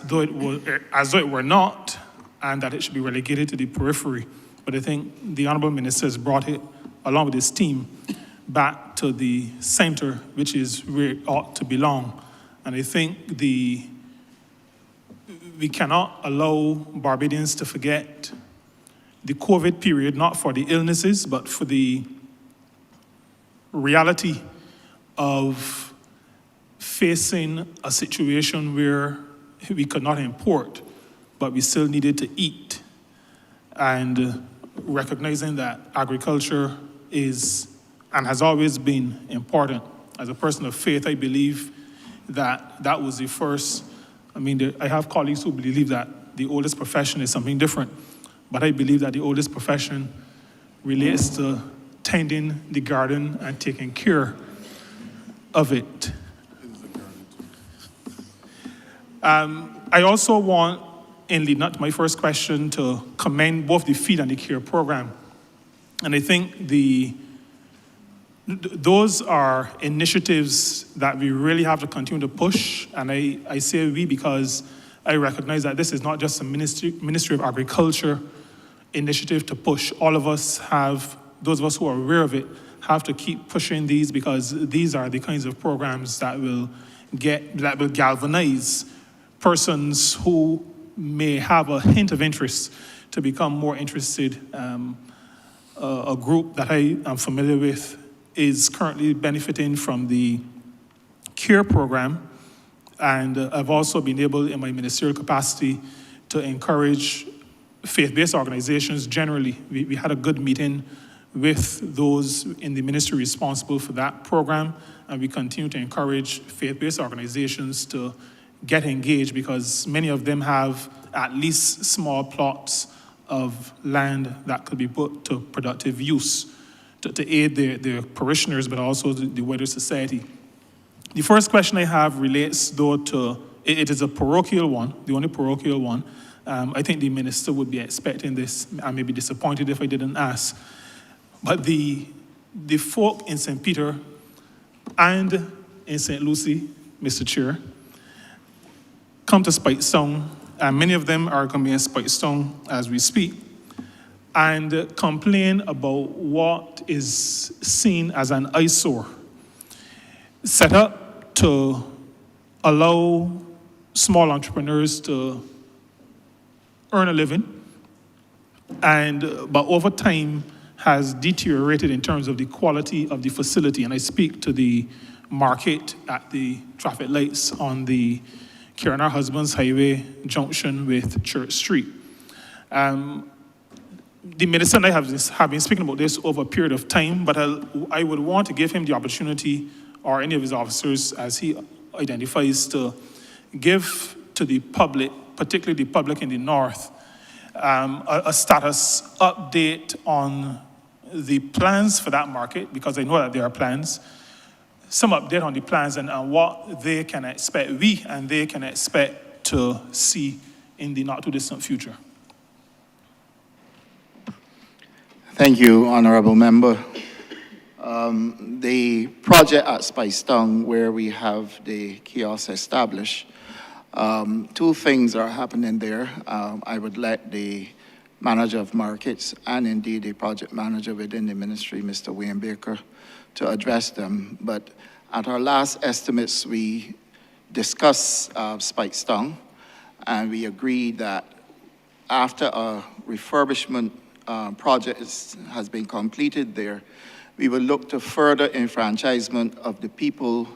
Speaker 10: though it were not, and that it should be relegated to the periphery. But I think the Honourable Minister has brought it, along with his team, back to the center, which is where it ought to belong. And I think we cannot allow Barbadians to forget the COVID period, not for the illnesses, but for the reality of facing a situation where we could not import, but we still needed to eat. And recognizing that agriculture is and has always been important. As a person of faith, I believe that that was the first. I mean, I have colleagues who believe that the oldest profession is something different, but I believe that the oldest profession relates to tending the garden and taking care of it. I also want, in leading up to my first question, to commend both the feed and the care program. And I think those are initiatives that we really have to continue to push. And I say we because I recognize that this is not just a Ministry of Agriculture initiative to push. All of us have, those of us who are aware of it, have to keep pushing these because these are the kinds of programs that will galvanize persons who may have a hint of interest to become more interested. A group that I am familiar with is currently benefiting from the CARE program, and I've also been able in my ministerial capacity to encourage faith-based organizations generally. We had a good meeting with those in the ministry responsible for that program, and we continue to encourage faith-based organizations to get engaged because many of them have at least small plots of land that could be put to productive use to aid their parishioners, but also the wider society. The first question I have relates, though, to, it is a parochial one, the only parochial one. I think the minister would be expecting this. I may be disappointed if I didn't ask. But the folk in St. Peter and in St. Lucie, Mr. Chair, come to Spitestown, and many of them are coming in Spitestown as we speak, and complain about what is seen as an eyesore set up to allow small entrepreneurs to earn a living, but over time has deteriorated in terms of the quality of the facility. And I speak to the market at the traffic lights on the Kieran Husbands Highway junction with Church Street. The minister and I have been speaking about this over a period of time, but I would want to give him the opportunity, or any of his officers, as he identifies, to give to the public, particularly the public in the north, a status update on the plans for that market, because I know that there are plans, some update on the plans and what they can expect, we and they can expect to see in the not too distant future.
Speaker 3: Thank you, Honourable Member. The project at Spicetown, where we have the kiosk established, two things are happening there. I would let the manager of markets and indeed the project manager within the ministry, Mr. Wayne Baker, to address them. But at our last estimates, we discussed Spicetown, and we agreed that after a refurbishment project has been completed there, we will look to further enfranchisement of the people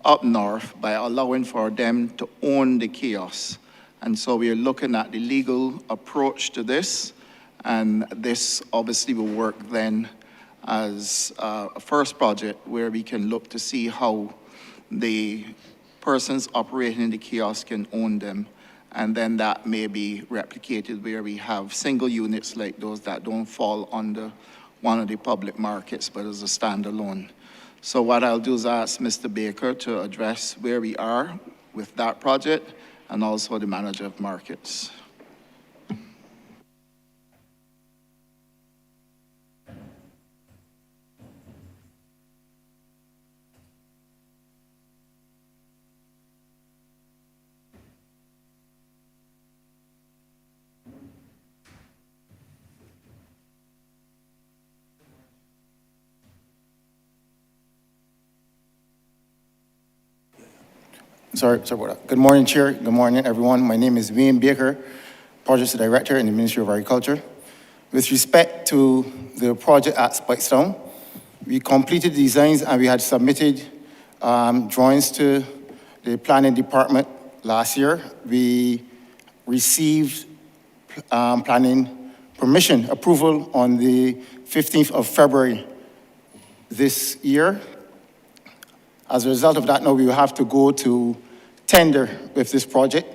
Speaker 3: up north by allowing for them to own the kiosks. And so we are looking at the legal approach to this, and this obviously will work then as a first project where we can look to see how the persons operating the kiosk can own them. And then that may be replicated where we have single units like those that don't fall under one of the public markets, but as a standalone. So what I'll do is ask Mr. Baker to address where we are with that project and also the manager of markets.
Speaker 11: Sorry about that. Good morning, Chair. Good morning, everyone. My name is Wayne Baker, Projects Director in the Ministry of Agriculture. With respect to the project at Spikestown, we completed designs and we had submitted drawings to the planning department last year. We received planning permission approval on the 15th of February this year. As a result of that, now we will have to go to tender with this project,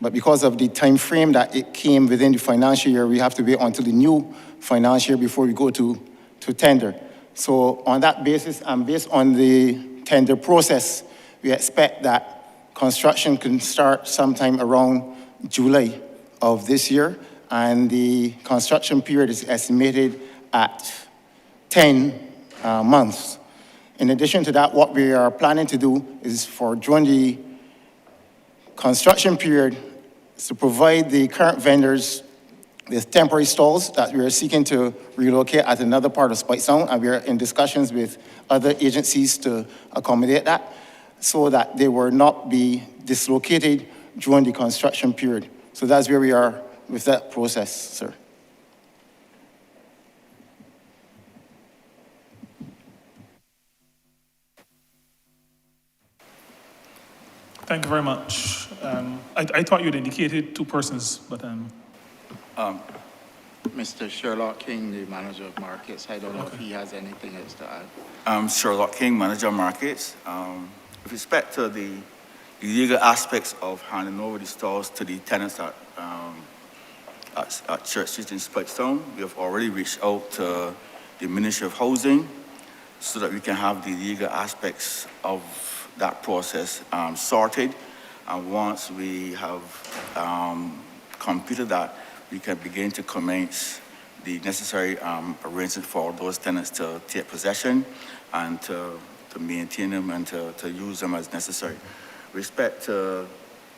Speaker 11: but because of the time frame that it came within the financial year, we have to wait until the new financial year before we go to tender. So on that basis, and based on the tender process, we expect that construction can start sometime around July of this year, and the construction period is estimated at 10 months. In addition to that, what we are planning to do is for during the construction period is to provide the current vendors with temporary stalls that we are seeking to relocate at another part of Spikestown, and we are in discussions with other agencies to accommodate that so that they will not be dislocated during the construction period. So that's where we are with that process, sir.
Speaker 10: Thank you very much. I thought you had indicated two persons, but
Speaker 3: Mr. Sherlock King, the manager of markets, I don't know if he has anything else to add.
Speaker 12: Sherlock King, manager of markets. With respect to the legal aspects of handing over the stores to the tenants that at Church Street in Spikestone. We have already reached out to the Ministry of Housing so that we can have the legal aspects of that process sorted. And once we have completed that, we can begin to commence the necessary arrangements for those tenants to take possession and to maintain them and to use them as necessary. With respect to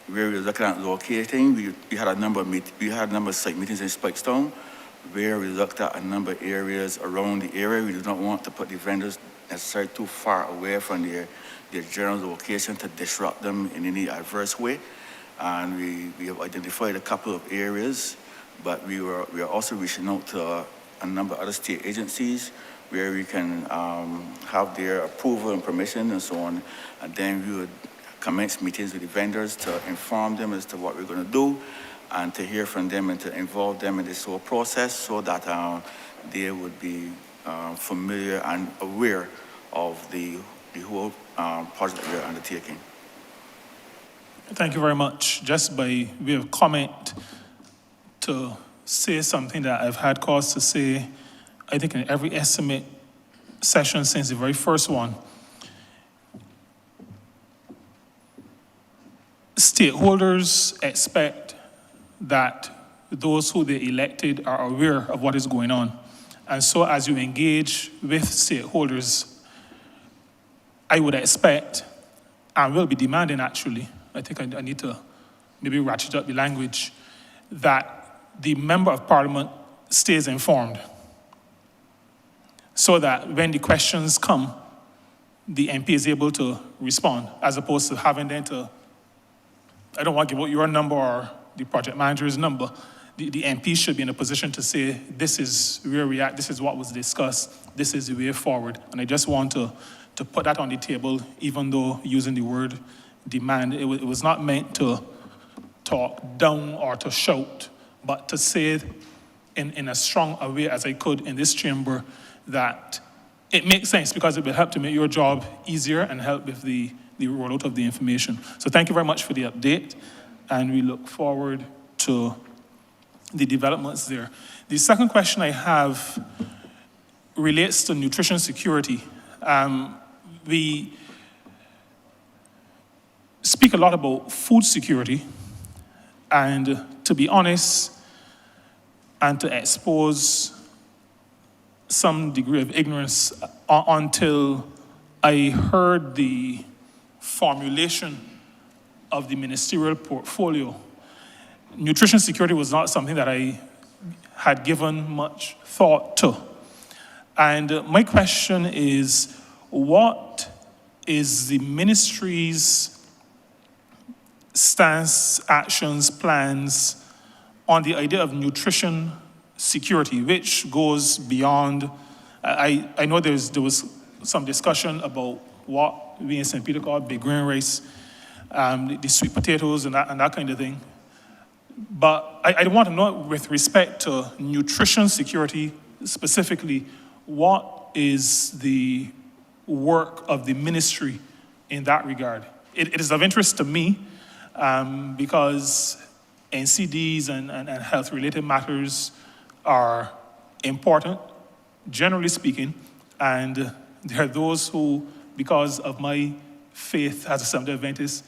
Speaker 12: where we're looking at locating, we had a number of site meetings in Spikestone where we looked at a number of areas around the area. We do not want to put the vendors necessarily too far away from their general location to disrupt them in any adverse way. And we have identified a couple of areas, but we are also reaching out to a number of other state agencies where we can have their approval and permission and so on. And then we would commence meetings with the vendors to inform them as to what we're going to do and to hear from them and to involve them in this whole process so that they would be familiar and aware of the whole project that we're undertaking.
Speaker 10: Thank you very much. Just by way of comment, to say something that I've had cause to say, I think in every estimate session since the very first one, stakeholders expect that those who they elected are aware of what is going on. And so as you engage with stakeholders, I would expect, and will be demanding actually, I think I need to maybe ratchet up the language, that the member of parliament stays informed so that when the questions come, the MP is able to respond, as opposed to having them to, I don't want to give out your number or the project manager's number. The MP should be in a position to say, this is where we are, this is what was discussed, this is the way forward. And I just want to put that on the table, even though using the word demand, it was not meant to talk down or to shout, but to say in as strong a way as I could in this chamber that it makes sense because it will help to make your job easier and help with the rollout of the information. So thank you very much for the update, and we look forward to the developments there. The second question I have relates to nutrition security. We speak a lot about food security, and to be honest, and to expose some degree of ignorance until I heard the formulation of the ministerial portfolio. Nutrition security was not something that I had given much thought to. And my question is, what is the ministry's stance, actions, plans on the idea of nutrition security, which goes beyond, I know there was some discussion about what we in St. Peter call big grain rice, the sweet potatoes and that kind of thing. But I want to know, with respect to nutrition security specifically, what is the work of the ministry in that regard? It is of interest to me because NCDs and health-related matters are important, generally speaking, and there are those who, because of my faith as a Seventh-day Adventist,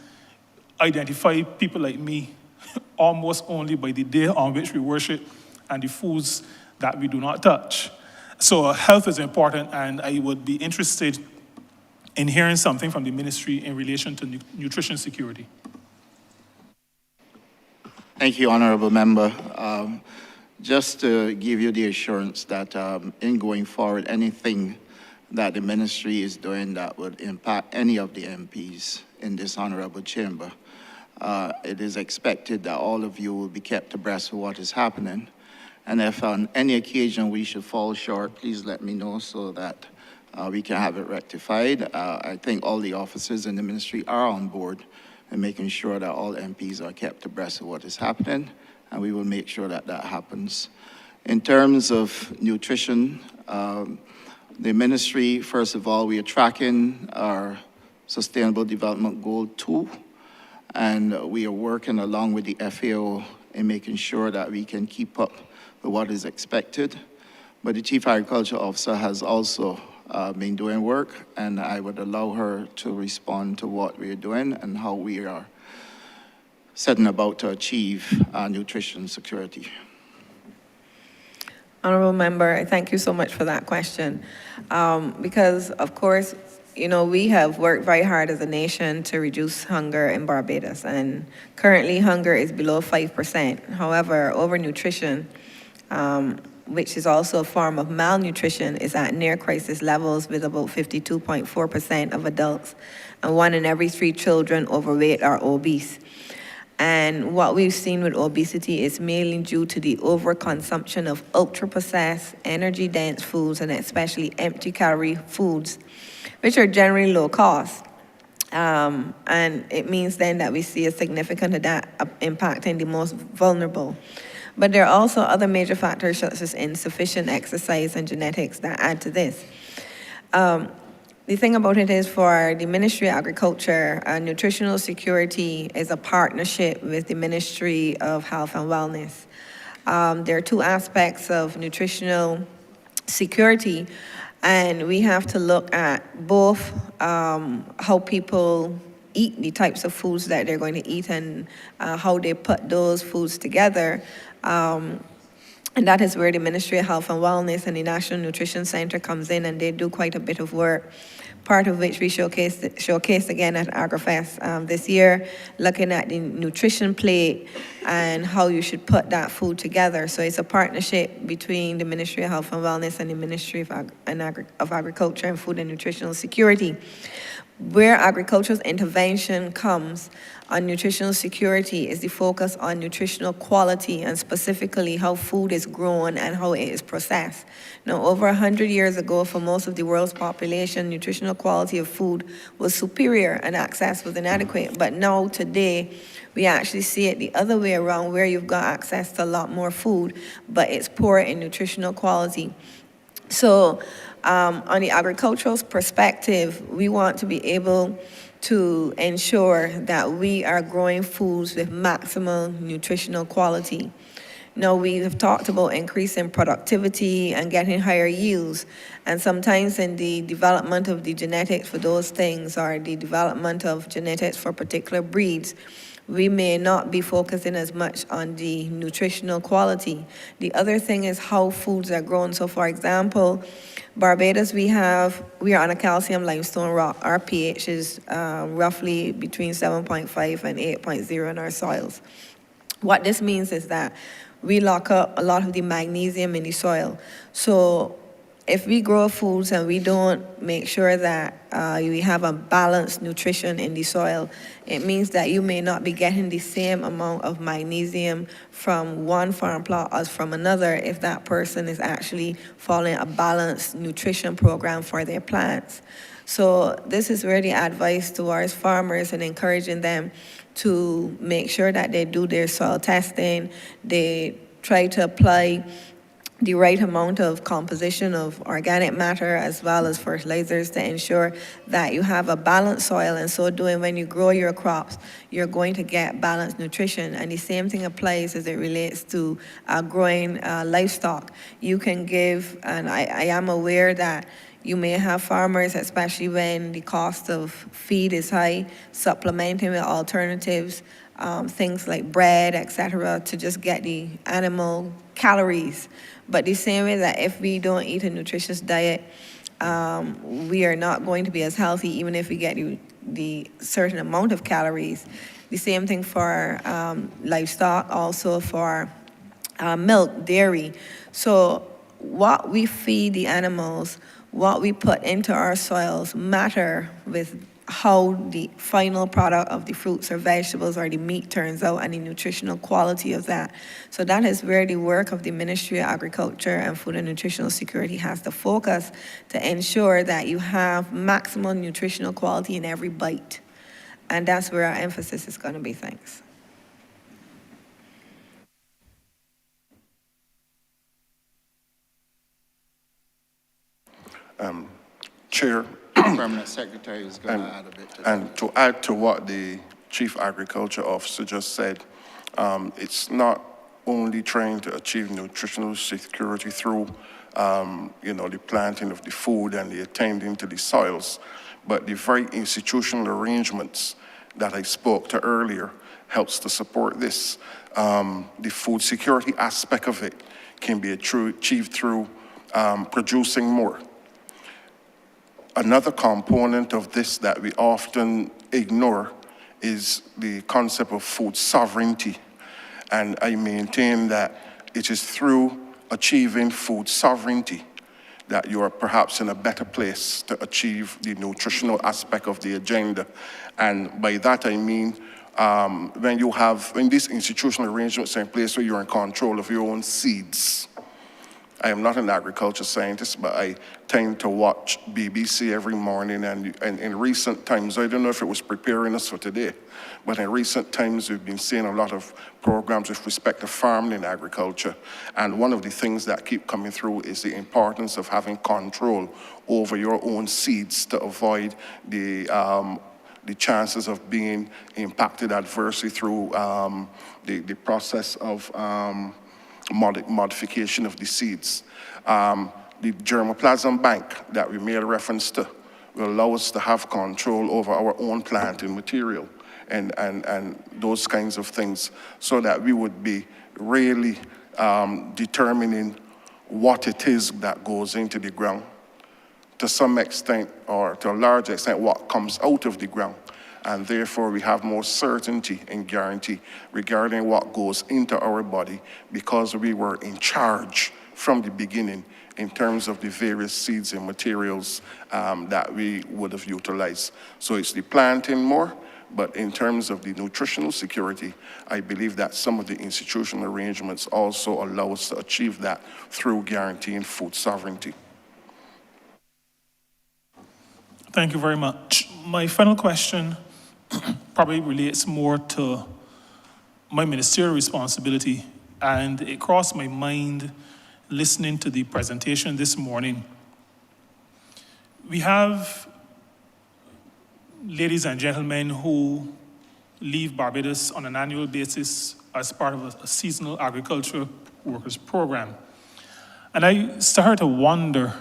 Speaker 10: identify people like me almost only by the day on which we worship and the foods that we do not touch. So health is important, and I would be interested in hearing something from the ministry in relation to nutrition security.
Speaker 3: Thank you, Honourable Member. Just to give you the assurance that in going forward, anything that the ministry is doing that would impact any of the MPs in this honourable chamber, it is expected that all of you will be kept abreast of what is happening. And if on any occasion we should fall short, please let me know so that we can have it rectified. I think all the officers in the ministry are on board and making sure that all MPs are kept abreast of what is happening, and we will make sure that that happens. In terms of nutrition, the ministry, first of all, we are tracking our Sustainable Development Goal 2, and we are working along with the FAO in making sure that we can keep up with what is expected. But the Chief Agriculture Officer has also been doing work, and I would allow her to respond to what we are doing and how we are setting about to achieve nutrition security.
Speaker 6: Honourable Member, thank you so much for that question. Because, of course, you know, we have worked very hard as a nation to reduce hunger in Barbados, and currently hunger is below 5%. However, overnutrition, which is also a form of malnutrition, is at near crisis levels with about 52.4% of adults, and 1 in every 3 children overweight or obese. And what we've seen with obesity is mainly due to the overconsumption of ultra-processed, energy-dense foods, and especially empty-calorie foods, which are generally low cost. And it means then that we see a significant impact in the most vulnerable. But there are also other major factors such as insufficient exercise and genetics that add to this. The thing about it is, for the Ministry of Agriculture, nutritional security is a partnership with the Ministry of Health and Wellness. There are 2 aspects of nutritional security, and we have to look at both how people eat, the types of foods that they're going to eat, and how they put those foods together. And that is where the Ministry of Health and Wellness and the National Nutrition Center comes in, and they do quite a bit of work, part of which we showcased again at AgriFest this year, looking at the nutrition plate and how you should put that food together. So it's a partnership between the Ministry of Health and Wellness and the Ministry of Agriculture and Food and Nutritional Security. Where agriculture's intervention comes on nutritional security is the focus on nutritional quality, and specifically how food is grown and how it is processed. Now, over 100 years ago, for most of the world's population, nutritional quality of food was superior and access was inadequate. But now, today, we actually see it the other way around, where you've got access to a lot more food, but it's poor in nutritional quality. So, on the agricultural perspective, we want to be able to ensure that we are growing foods with maximal nutritional quality. Now, we have talked about increasing productivity and getting higher yields, and sometimes in the development of the genetics for those things, or the development of genetics for particular breeds, we may not be focusing as much on the nutritional quality. The other thing is how foods are grown. So, for example, Barbados, we are on a calcium limestone rock. Our pH is roughly between 7.5 and 8.0 in our soils. What this means is that we lock up a lot of the magnesium in the soil. So if we grow foods and we don't make sure that we have a balanced nutrition in the soil, it means that you may not be getting the same amount of magnesium from one farm plot as from another if that person is actually following a balanced nutrition program for their plants. So this is really advice towards farmers and encouraging them to make sure that they do their soil testing, they try to apply the right amount of composition of organic matter as well as fertilizers to ensure that you have a balanced soil. And so doing, when you grow your crops, you're going to get balanced nutrition. And the same thing applies as it relates to growing livestock. You can give, and I am aware that you may have farmers, especially when the cost of feed is high, supplementing with alternatives, things like bread, etc., to just get the animal calories. But the same way that if we don't eat a nutritious diet, we are not going to be as healthy, even if we get the certain amount of calories. The same thing for livestock, also for milk, dairy. So what we feed the animals, what we put into our soils matter with how the final product of the fruits or vegetables or the meat turns out and the nutritional quality of that. So that is where the work of the Ministry of Agriculture and Food and Nutritional Security has to focus, to ensure that you have maximum nutritional quality in every bite. And that's where our emphasis is going to be. Thanks.
Speaker 5: Chair,
Speaker 3: Permanent Secretary is going to add a bit to that.
Speaker 5: and to add to what the Chief Agriculture Officer just said, It's not only trying to achieve nutritional security through, the planting of the food and the attending to the soils, but the very institutional arrangements that I spoke to earlier helps to support this. The food security aspect of it can be achieved through producing more. Another component of this that we often ignore is the concept of food sovereignty. And I maintain that it is through achieving food sovereignty that you are perhaps in a better place to achieve the nutritional aspect of the agenda. And by that I mean, when these institutional arrangements are in place where you're in control of your own seeds. I am not an agriculture scientist, but I tend to watch BBC every morning, and in recent times, I don't know if it was preparing us for today, but in recent times we've been seeing a lot of programs with respect to farming and agriculture. And one of the things that keep coming through is the importance of having control over your own seeds to avoid the chances of being impacted adversely through the process of modification of the seeds. The germplasm bank that we made reference to will allow us to have control over our own planting material and those kinds of things, so that we would be really determining what it is that goes into the ground, to some extent, or to a large extent, what comes out of the ground. And therefore we have more certainty and guarantee regarding what goes into our body, because we were in charge from the beginning in terms of the various seeds and materials that we would have utilized. So it's the planting more, but in terms of the nutritional security, I believe that some of the institutional arrangements also allow us to achieve that through guaranteeing food sovereignty.
Speaker 10: Thank you very much. My final question probably relates more to my ministerial responsibility, and it crossed my mind listening to the presentation this morning. We have ladies and gentlemen who leave Barbados on an annual basis as part of a seasonal agriculture workers program. And I started to wonder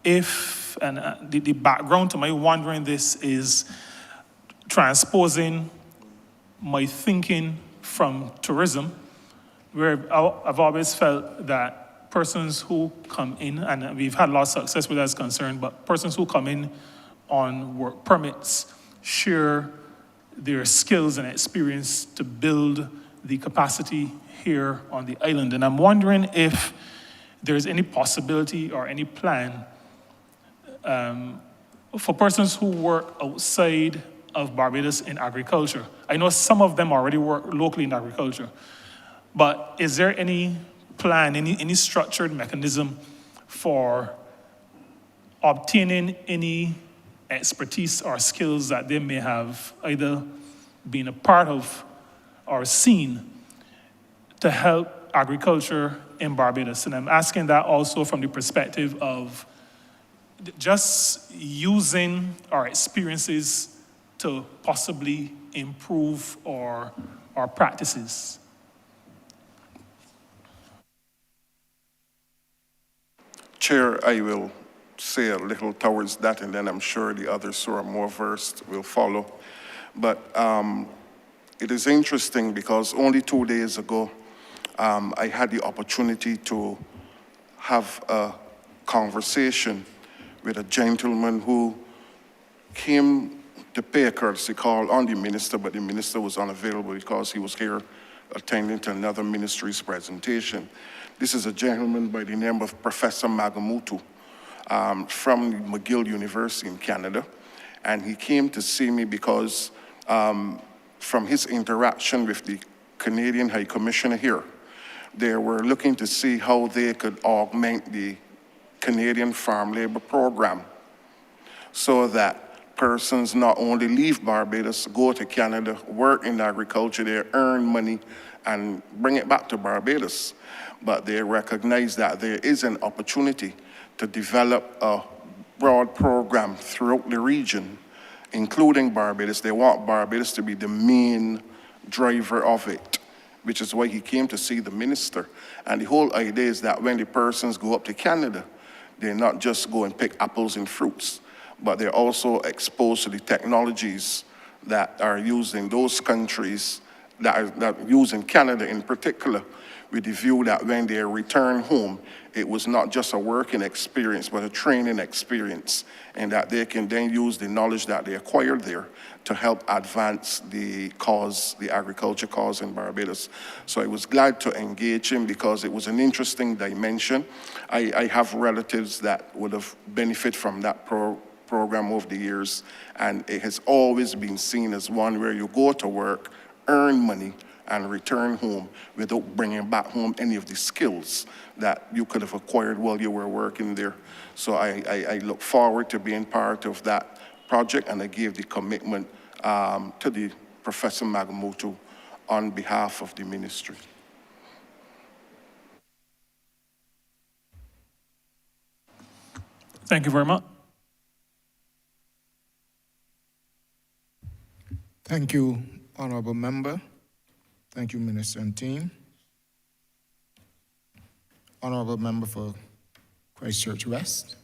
Speaker 10: if, and the background to my wondering this is transposing my thinking from tourism, where I've always felt that persons who come in, and we've had a lot of success with that as concerned, but persons who come in on work permits share their skills and experience to build the capacity here on the island. And I'm wondering if there's any possibility or any plan for persons who work outside of Barbados in agriculture. I know some of them already work locally in agriculture, but is there any plan, any structured mechanism for obtaining any expertise or skills that they may have either been a part of or seen to help agriculture in Barbados? And I'm asking that also from the perspective of just using our experiences to possibly improve our practices.
Speaker 5: Chair, I will say a little towards that, and then I'm sure the others who are more versed will follow. But it is interesting because only 2 days ago, I had the opportunity to have a conversation with a gentleman who came to pay a courtesy call on the minister, but the minister was unavailable because he was here attending to another ministry's presentation. This is a gentleman by the name of Professor Magamutu from McGill University in Canada. And he came to see me because from his interaction with the Canadian High Commissioner here, they were looking to see how they could augment the Canadian Farm Labor Program so that persons not only leave Barbados, go to Canada, work in agriculture there, earn money, and bring it back to Barbados. But they recognize that there is an opportunity to develop a broad program throughout the region, including Barbados. They want Barbados to be the main driver of it. which is why he came to see the minister. And the whole idea is that when the persons go up to Canada, they're not just go and pick apples and fruits, but they're also exposed to the technologies that are used in those countries, that are used in Canada in particular, with the view that when they return home, it was not just a working experience, but a training experience, and that they can then use the knowledge that they acquired there to help advance the cause, the agriculture cause in Barbados. So I was glad to engage him because it was an interesting dimension. I have relatives that would have benefited from that program over the years, and it has always been seen as one where you go to work, earn money, and return home without bringing back home any of the skills that you could have acquired while you were working there. So I look forward to being part of that project, and I gave the commitment to the Professor Magamoto on behalf of the ministry.
Speaker 10: Thank you very much.
Speaker 1: Thank you, Honourable Member. Thank you, Minister and team. Honourable Member for Christchurch West.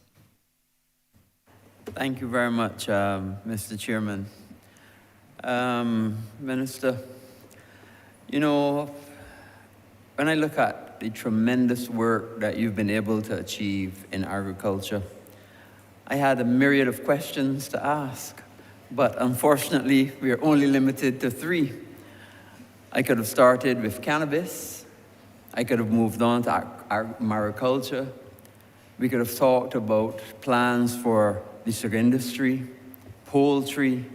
Speaker 13: Thank you very much, Mr. Chairman. Minister, you know, when I look at the tremendous work that you've been able to achieve in agriculture, I had a myriad of questions to ask, but unfortunately, we are only limited to 3. I could have started with cannabis. I could have moved on to mariculture. We could have talked about plans for the sugar industry, poultry,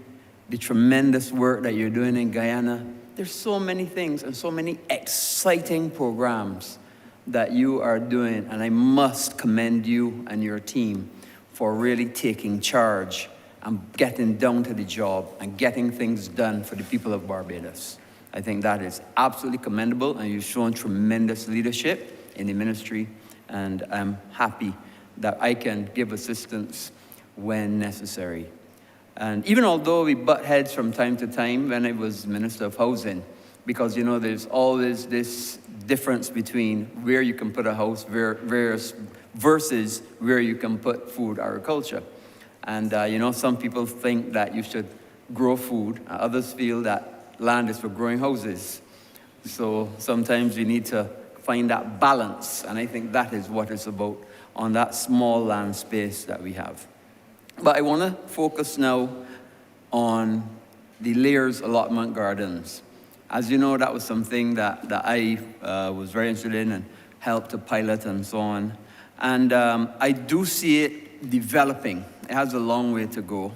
Speaker 13: the tremendous work that you're doing in Guyana. There's so many things and so many exciting programs that you are doing, and I must commend you and your team for really taking charge and getting down to the job and getting things done for the people of Barbados. I think that is absolutely commendable, and you've shown tremendous leadership in the ministry, and I'm happy that I can give assistance when necessary. And even although we butt heads from time to time when I was Minister of Housing, because, you know, there's always this difference between where you can put a house versus where you can put food agriculture. And, you know, some people think that you should grow food, and others feel that land is for growing houses. So sometimes you need to find that balance, and I think that is what it's about on that small land space that we have. But I want to focus now on the layers allotment gardens. As you know, that was something that I was very interested in and helped to pilot and so on. And I do see it developing. It has a long way to go.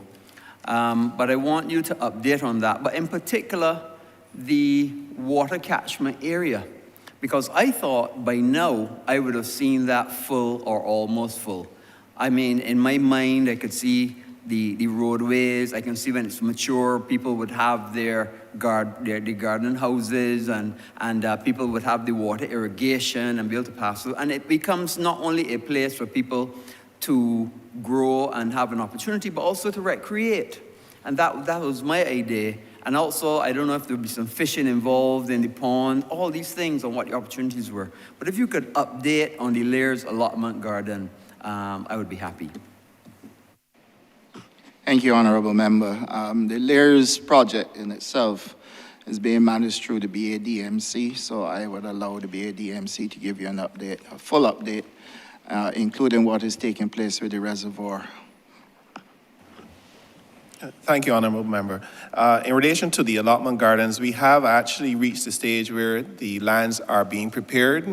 Speaker 13: But I want you to update on that. But in particular, the water catchment area. Because I thought by now I would have seen that full or almost full. I mean, in my mind, I could see the roadways. I can see when it's mature, people would have their garden houses, and people would have the water irrigation and be able to pass through. And it becomes not only a place for people to grow and have an opportunity, but also to recreate. And that was my idea. And also, I don't know if there would be some fishing involved in the pond, all these things on what the opportunities were. But if you could update on the Layers Allotment Garden, I would be happy.
Speaker 3: Thank you, Honourable Member. The Layers project in itself is being managed through the BADMC, so I would allow the BADMC to give you an update, a full update, including what is taking place with the reservoir.
Speaker 8: Thank you, Honourable Member. In relation to the allotment gardens, we have actually reached the stage where the lands are being prepared.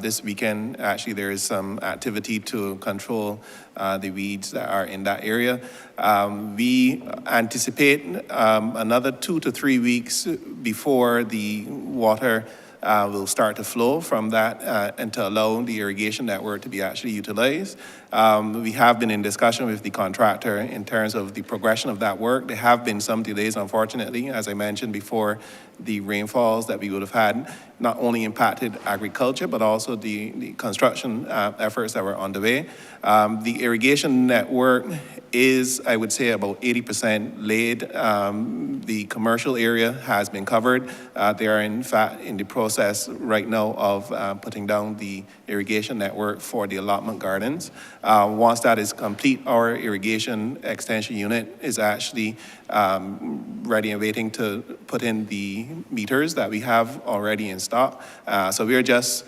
Speaker 8: This weekend, actually, there is some activity to control the weeds that are in that area. We anticipate another 2 to 3 weeks before the water will start to flow from that and to allow the irrigation network to be actually utilized. We have been in discussion with the contractor in terms of the progression of that work. There have been some delays, unfortunately. As I mentioned before, the rainfalls that we would have had not only impacted agriculture, but also the construction efforts that were underway. The irrigation network is, I would say, about 80% laid. The commercial area has been covered. They are, in fact, in the process right now of putting down the irrigation network for the allotment gardens. Once that is complete, our irrigation extension unit is actually ready and waiting to put in the meters that we have already in stock. So we are just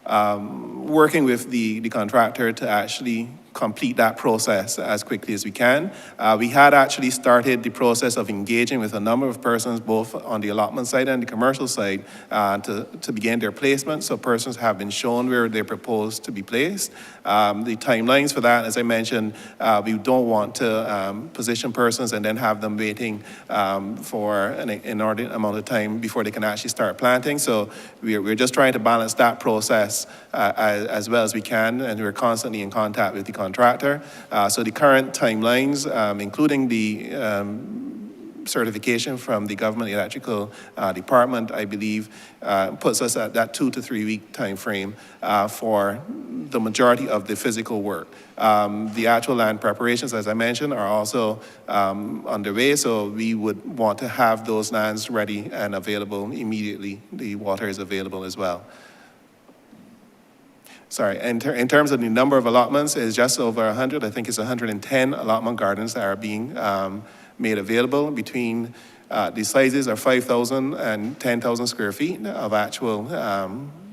Speaker 8: working with the contractor to actually complete that process as quickly as we can. We had actually started the process of engaging with a number of persons, both on the allotment side and the commercial side, to begin their placement. So persons have been shown where they propose to be placed. The timelines for that, as I mentioned, we don't want to position persons and then have them waiting for an inordinate amount of time before they can actually start planting. So we're just trying to balance that process as well as we can, and we're constantly in contact with the contractor. So the current timelines, including the certification from the government electrical department, I believe, puts us at that 2 to 3 week time frame for the majority of the physical work. The actual land preparations, as I mentioned, are also underway, so we would want to have those lands ready and available immediately. The water is available as well. Sorry, in terms of the number of allotments, it's just over 100. I think it's 110 allotment gardens that are being made available. Between the sizes are 5,000 and 10,000 square feet of actual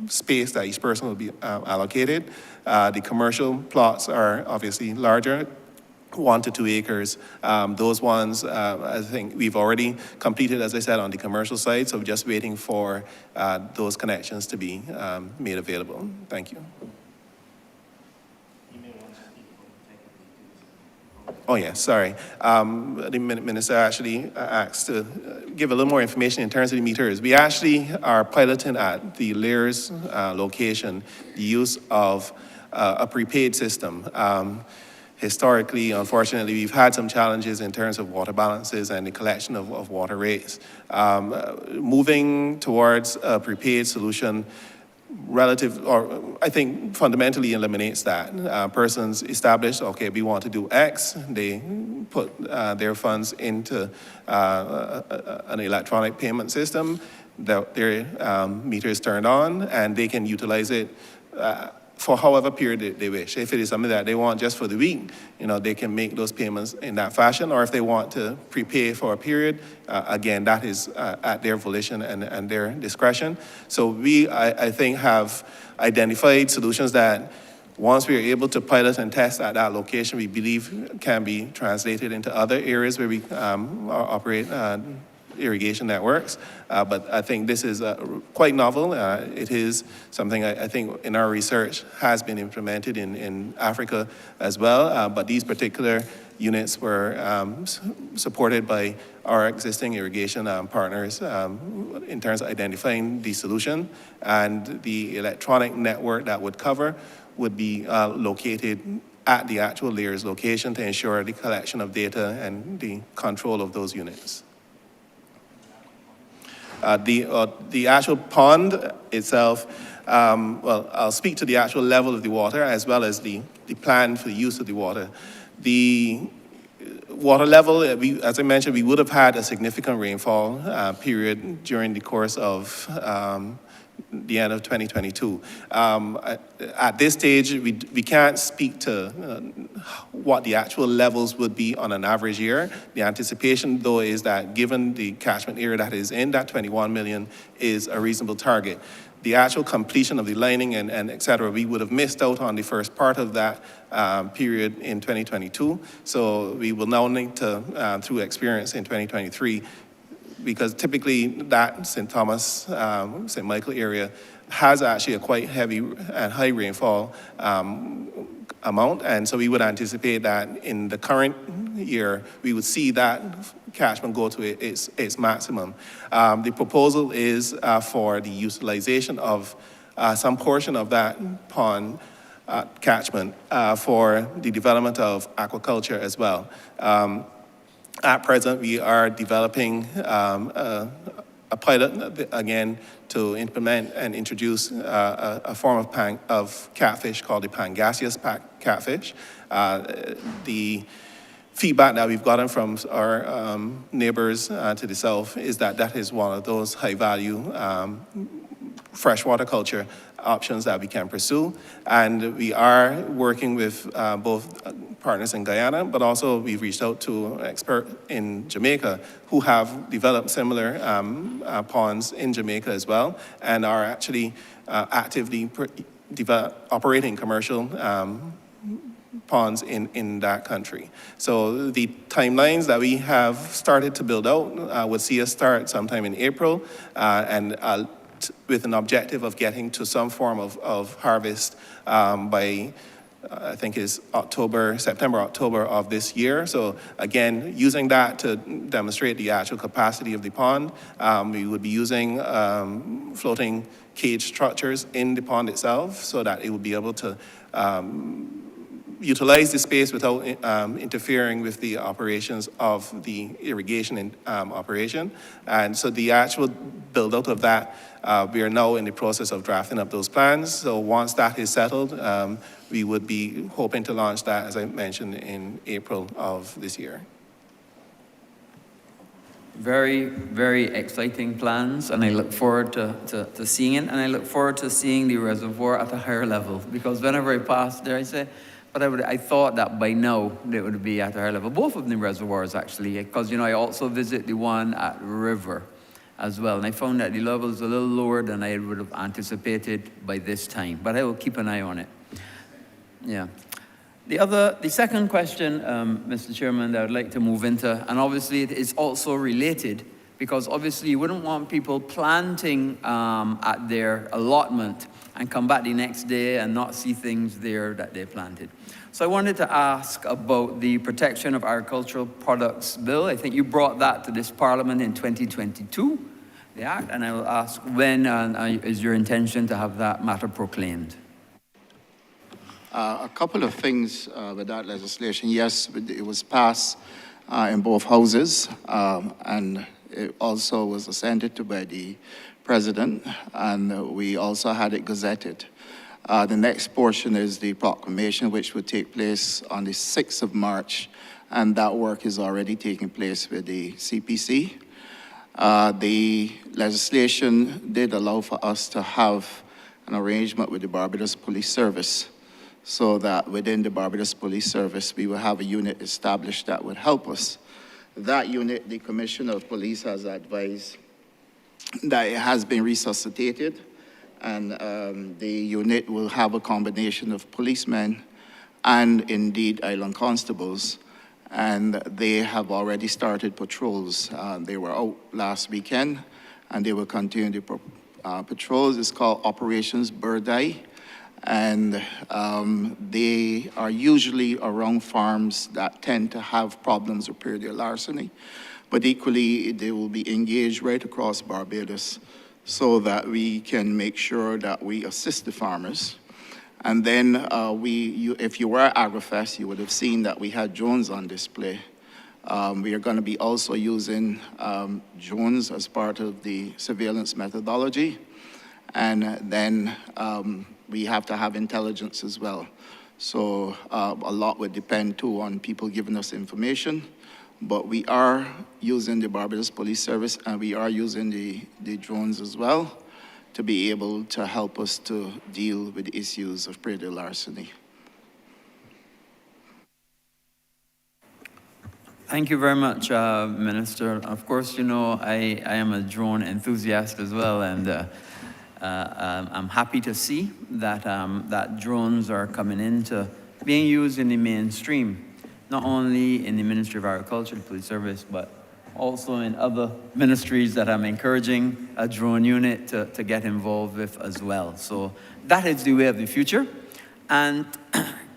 Speaker 8: space that each person will be allocated. The commercial plots are obviously larger, 1 to 2 acres. Those ones, I think we've already completed, as I said, on the commercial side, so we're just waiting for those connections to be made available. Thank you. Oh, yeah, sorry. The minister actually asked to give a little more information in terms of the meters. We actually are piloting at the Lears location the use of a prepaid system. Historically, unfortunately, we've had some challenges in terms of water balances and the collection of water rates. Moving towards a prepaid solution I think fundamentally eliminates that. Persons establish, okay, we want to do X, they put their funds into an electronic payment system, their meter is turned on, and they can utilize it for however period they wish. If it is something that they want just for the week, they can make those payments in that fashion, or if they want to prepay for a period, again, that is at their volition and their discretion. So we, I think, have identified solutions that once we are able to pilot and test at that location, we believe can be translated into other areas where we operate irrigation networks, but I think this is quite novel. It is something I think in our research has been implemented in Africa as well, but these particular units were supported by our existing irrigation partners in terms of identifying the solution, and the electronic network that would cover would be located at the actual Lears location to ensure the collection of data and the control of those units. The actual pond itself, well, I'll speak to the actual level of the water as well as the plan for the use of the water. The water level, as I mentioned, we would have had a significant rainfall period during the course of the end of 2022. At this stage, we can't speak to what the actual levels would be on an average year. The anticipation, though, is that given the catchment area that is in, that 21 million is a reasonable target. The actual completion of the lining and et cetera, we would have missed out on the first part of that period in 2022. So we will now need to, through experience in 2023, because typically that St. Thomas, St. Michael area has actually a quite heavy and high rainfall amount, and so we would anticipate that in the current year, we would see that catchment go to its maximum. The proposal is for the utilization of some portion of that pond catchment for the development of aquaculture as well. At present, we are developing a pilot, again, to implement and introduce a form of catfish called the Pangasius catfish. The feedback that we've gotten from our neighbors to the south is that that is one of those high-value freshwater culture options that we can pursue. And we are working with both partners in Guyana, but also we've reached out to experts in Jamaica who have developed similar ponds in Jamaica as well, and are actually actively operating commercial ponds in that country. So the timelines that we have started to build out would see us start sometime in April, and with an objective of getting to some form of harvest by, I think it's September, October of this year. So again, using that to demonstrate the actual capacity of the pond, we would be using floating cage structures in the pond itself so that it would be able to utilize the space without interfering with the operations of the irrigation operation. And so the actual build out of that, we are now in the process of drafting up those plans. So once that is settled, we would be hoping to launch that, as I mentioned, in April of this year.
Speaker 13: Very, very exciting plans, and I look forward to seeing it, and I look forward to seeing the reservoir at a higher level, because whenever I pass there, I say, but I thought that by now they would be at a higher level. Both of the reservoirs, actually, because, I also visit the one at River as well, and I found that the level is a little lower than I would have anticipated by this time, but I will keep an eye on it. Yeah. The second question, Mr. Chairman, that I'd like to move into, and obviously it is also related, because obviously you wouldn't want people planting at their allotment and come back the next day and not see things there that they planted. So I wanted to ask about the Protection of Agricultural Products Bill. I think you brought that to this Parliament in 2022, the Act, and I will ask when is your intention to have that matter proclaimed?
Speaker 3: A couple of things with that legislation. Yes, it was passed in both houses, and it also was assented to by the President, and we also had it gazetted. The next portion is the proclamation, which would take place on the 6th of March, and that work is already taking place with the CPC. The legislation did allow for us to have an arrangement with the Barbados Police Service, so that within the Barbados Police Service, we will have a unit established that would help us. That unit, the Commissioner of Police has advised that it has been resuscitated, and the unit will have a combination of policemen and indeed island constables, and they have already started patrols. They were out last weekend, and they will continue the patrols. It's called Operations Bird Eye, and they are usually around farms that tend to have problems with periodic larceny, but equally they will be engaged right across Barbados so that we can make sure that we assist the farmers. And then if you were at AgriFest, you would have seen that we had drones on display. We are going to be also using drones as part of the surveillance methodology, and then we have to have intelligence as well. So a lot would depend too on people giving us information, but we are using the Barbados Police Service, and we are using the drones as well to be able to help us to deal with the issues of predatory larceny.
Speaker 13: Thank you very much, Minister. Of course, I am a drone enthusiast as well, and I'm happy to see that, that drones are coming into being used in the mainstream, not only in the Ministry of Agriculture, the Police Service, but also in other ministries that I'm encouraging a drone unit to get involved with as well. So that is the way of the future. And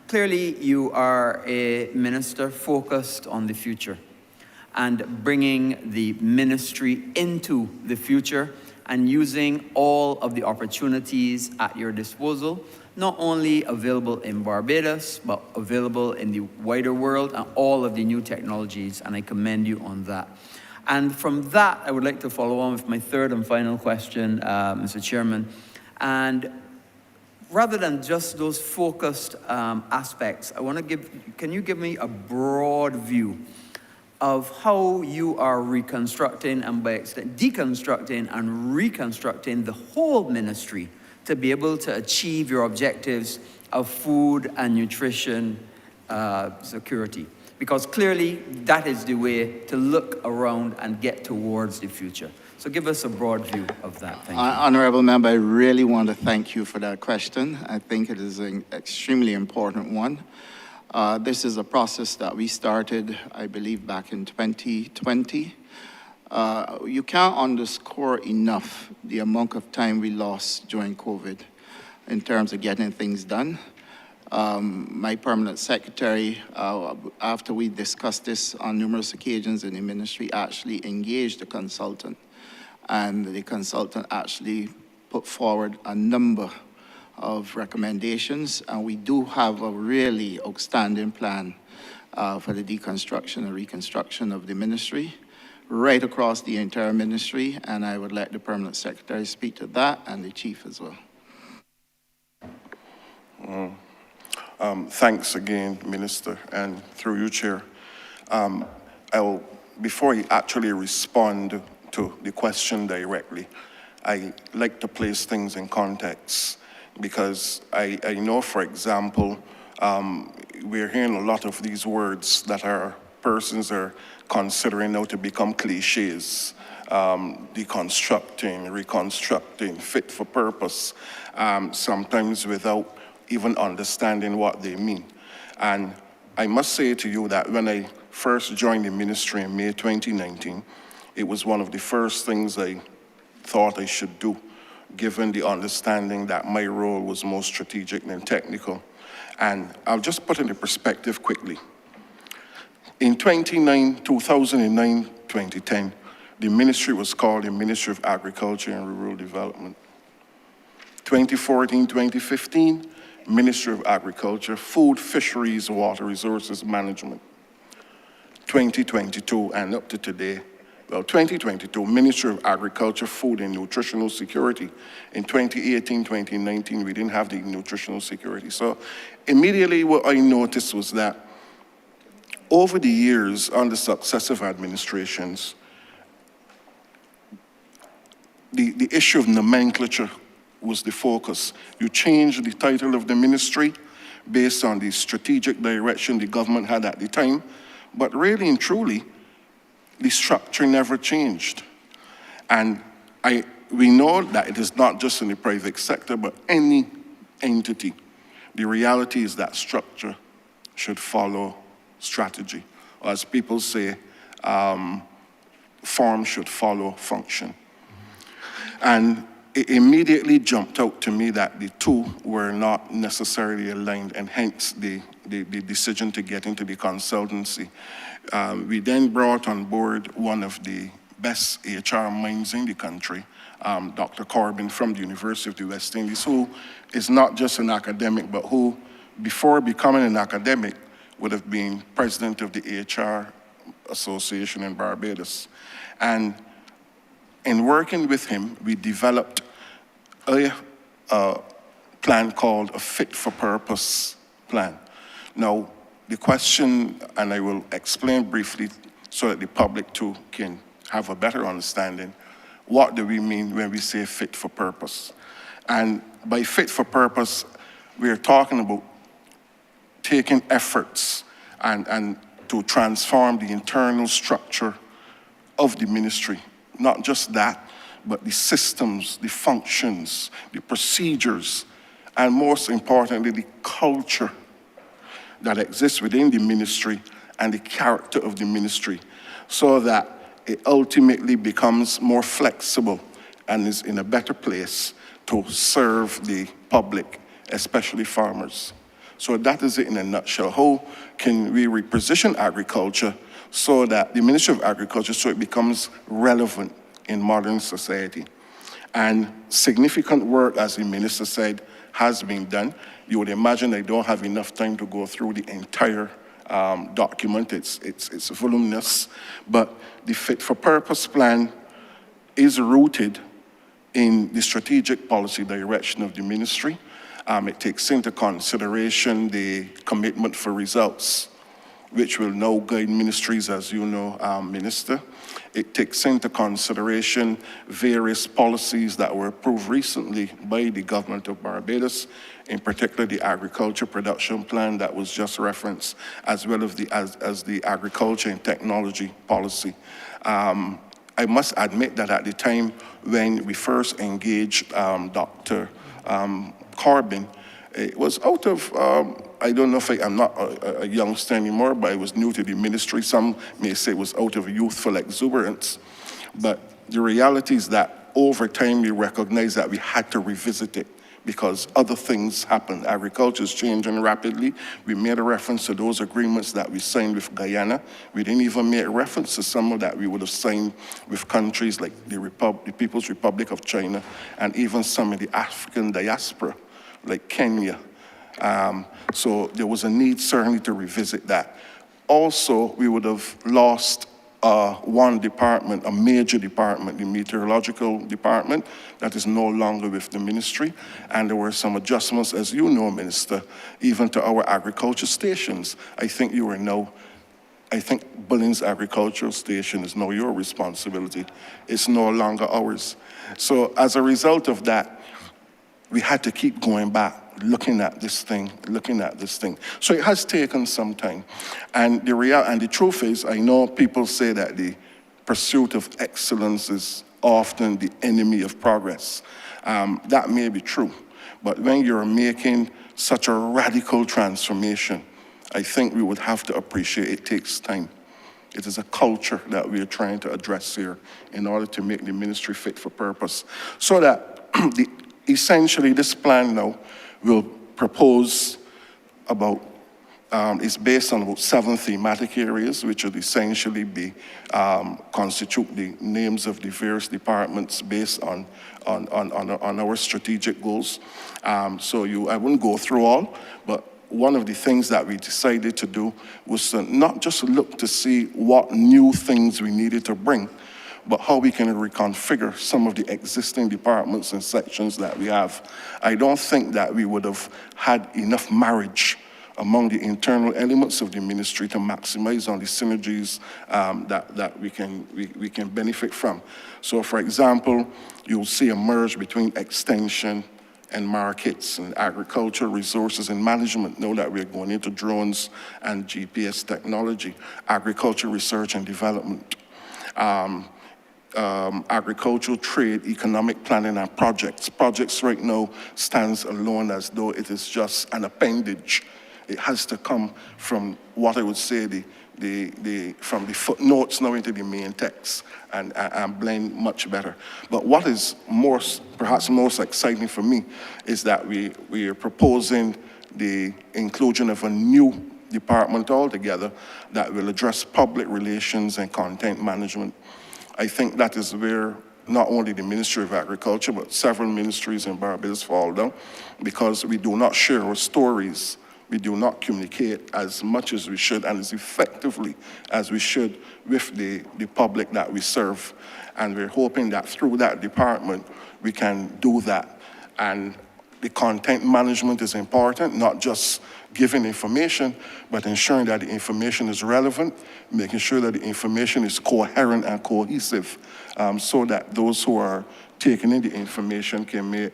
Speaker 13: clearly you are a minister focused on the future and bringing the ministry into the future and using all of the opportunities at your disposal, not only available in Barbados, but available in the wider world and all of the new technologies, and I commend you on that. And from that, I would like to follow on with my third and final question, Mr. Chairman. And rather than just those focused aspects, can you give me a broad view of how you are reconstructing and by extent deconstructing and reconstructing the whole ministry to be able to achieve your objectives of food and nutrition security? Because clearly that is the way to look around and get towards the future. So give us a broad view of that. Thank you.
Speaker 3: Honourable Member, I really want to thank you for that question. I think it is an extremely important one. This is a process that we started, I believe, back in 2020. You can't underscore enough the amount of time we lost during COVID in terms of getting things done. My permanent secretary, after we discussed this on numerous occasions in the ministry, actually engaged a consultant. And the consultant actually put forward a number of recommendations. And we do have a really outstanding plan for the deconstruction and reconstruction of the ministry, right across the entire ministry. And I would let the permanent secretary speak to that and the chief as well.
Speaker 5: Thanks again, Minister, and through you, Chair. Before I actually respond to the question directly, I like to place things in context because I know, for example, we're hearing a lot of these words that our persons are considering now to become cliches. Deconstructing, reconstructing, fit for purpose, sometimes without even understanding what they mean. And I must say to you that when I first joined the ministry in May 2019, it was one of the first things I thought I should do, given the understanding that my role was more strategic than technical. And I'll just put it in perspective quickly. In 2009, 2010, the ministry was called the Ministry of Agriculture and Rural Development. 2014, 2015, Ministry of Agriculture, Food, Fisheries, Water Resources Management. 2022 and up to today, well, 2022, Ministry of Agriculture, Food and Nutritional Security. In 2018, 2019, we didn't have the nutritional security. So immediately what I noticed was that over the years, under successive administrations, the issue of nomenclature was the focus. You changed the title of the ministry based on the strategic direction the government had at the time, but really and truly, the structure never changed. And we know that it is not just in the private sector, but any entity. The reality is that structure should follow strategy. Or as people say, form should follow function. And it immediately jumped out to me that the two were not necessarily aligned, and hence the decision to get into the consultancy. We then brought on board one of the best HR minds in the country, Dr. Corbin from the University of the West Indies, who is not just an academic, but who, before becoming an academic, would have been president of the HR Association in Barbados. And in working with him, we developed a plan called a Fit for Purpose plan. Now, the question, and I will explain briefly so that the public too can have a better understanding, what do we mean when we say fit for purpose? And by fit for purpose, we are talking about taking efforts and to transform the internal structure of the ministry. Not just that, but the systems, the functions, the procedures, and most importantly, the culture that exists within the ministry and the character of the ministry, so that it ultimately becomes more flexible and is in a better place to serve the public, especially farmers. So that is it in a nutshell. How can we reposition agriculture so that the Ministry of Agriculture, so it becomes relevant in modern society? And significant work, as the minister said, has been done. You would imagine I don't have enough time to go through the entire document. It's voluminous, but the Fit for Purpose plan is rooted in the strategic policy direction of the ministry. It takes into consideration the commitment for results, which will now guide ministries, as you know, Minister. It takes into consideration various policies that were approved recently by the government of Barbados, in particular the agriculture production plan that was just referenced, as well as the agriculture and technology policy. I must admit that at the time when we first engaged Dr. Corbin, it was out of, I don't know if I'm not a youngster anymore, but I was new to the ministry. Some may say it was out of youthful exuberance. But the reality is that over time we recognized that we had to revisit it because other things happened. Agriculture is changing rapidly. We made a reference to those agreements that we signed with Guyana. We didn't even make reference to some of that we would have signed with countries like the People's Republic of China and even some of the African diaspora, like Kenya. So there was a need certainly to revisit that. Also, we would have lost one department, a major department, the meteorological department, that is no longer with the ministry. And there were some adjustments, as you know, Minister, even to our agriculture stations. I think Bullings Agricultural Station is now your responsibility. It's no longer ours. So as a result of that, we had to keep going back, looking at this thing. So it has taken some time. And the truth is, I know people say that the pursuit of excellence is often the enemy of progress. That may be true, but when you're making such a radical transformation, I think we would have to appreciate it takes time. It is a culture that we are trying to address here in order to make the ministry fit for purpose. So that essentially this plan now will propose about, it's based on about 7 thematic areas, which would essentially be, constitute the names of the various departments based on our strategic goals. I wouldn't go through all, but one of the things that we decided to do was to not just look to see what new things we needed to bring, but how we can reconfigure some of the existing departments and sections that we have. I don't think that we would have had enough marriage among the internal elements of the ministry to maximize on the synergies that we can benefit from. So for example, you'll see a merge between extension and markets and agriculture, resources and management. Know that we're going into drones and GPS technology, agriculture research and development. Agricultural trade, economic planning and projects. Projects right now stands alone as though it is just an appendage. It has to come from what I would say from the footnotes now into the main text and blend much better. But what is perhaps most exciting for me is that we are proposing the inclusion of a new department altogether that will address public relations and content management. I think that is where not only the Ministry of Agriculture, but several ministries in Barbados fall down, because we do not share our stories. We do not communicate as much as we should and as effectively as we should with the public that we serve. And we're hoping that through that department, we can do that. And the content management is important, not just giving information, but ensuring that the information is relevant, making sure that the information is coherent and cohesive, so that those who are taking in the information can make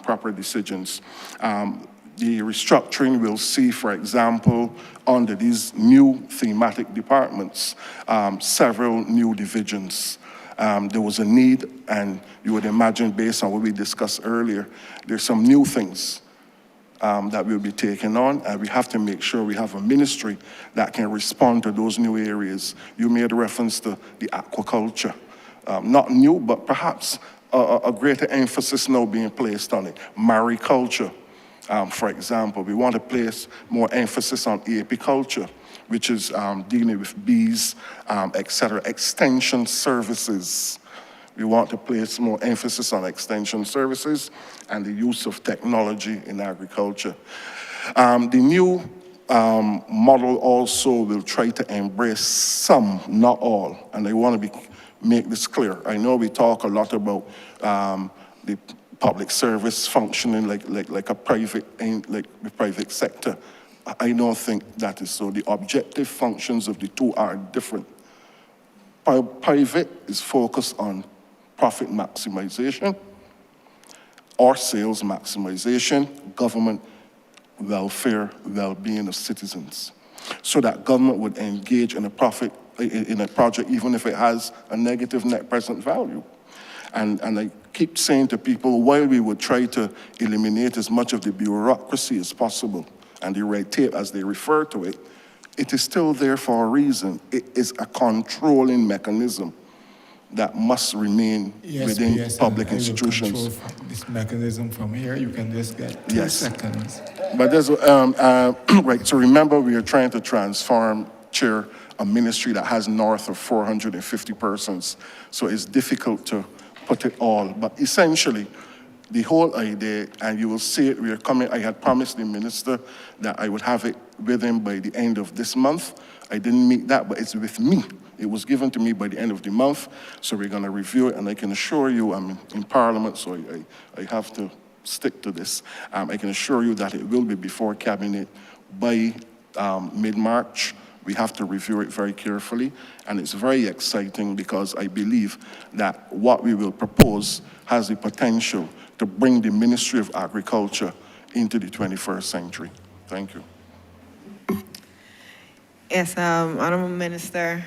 Speaker 5: proper decisions. The restructuring we'll see, for example, under these new thematic departments, several new divisions. There was a need, and you would imagine based on what we discussed earlier, there's some new things that we'll be taking on, and we have to make sure we have a ministry that can respond to those new areas. You made reference to the aquaculture. Not new, but perhaps a greater emphasis now being placed on it. Mariculture, for example. We want to place more emphasis on apiculture, which is dealing with bees, etc. Extension services. We want to place more emphasis on extension services and the use of technology in agriculture. The new model also will try to embrace some, not all, and I want to make this clear. I know we talk a lot about the public service functioning like a private, like the private sector. I don't think that is so. The objective functions of the two are different. Private is focused on profit maximization or sales maximization, government welfare, well-being of citizens. So that government would engage in a project even if it has a negative net present value. And I keep saying to people, while we would try to eliminate as much of the bureaucracy as possible and the red tape as they refer to it, it is still there for a reason. It is a controlling mechanism that must remain within public institutions.
Speaker 1: I will control this mechanism from here. You can just get 2 seconds.
Speaker 5: But there's, right, so remember we are trying to transform, Chair, a ministry that has north of 450 persons. So it's difficult to put it all. But essentially, the whole idea, and you will see it, we are coming, I had promised the minister that I would have it with him by the end of this month. I didn't meet that, but it's with me. It was given to me by the end of the month, so we're going to review it, and I can assure you, I'm in Parliament, so I have to stick to this. I can assure you that it will be before Cabinet by mid-March. We have to review it very carefully, and it's very exciting because I believe that what we will propose has the potential to bring the Ministry of Agriculture into the 21st century. Thank you.
Speaker 6: Yes, Honourable Minister.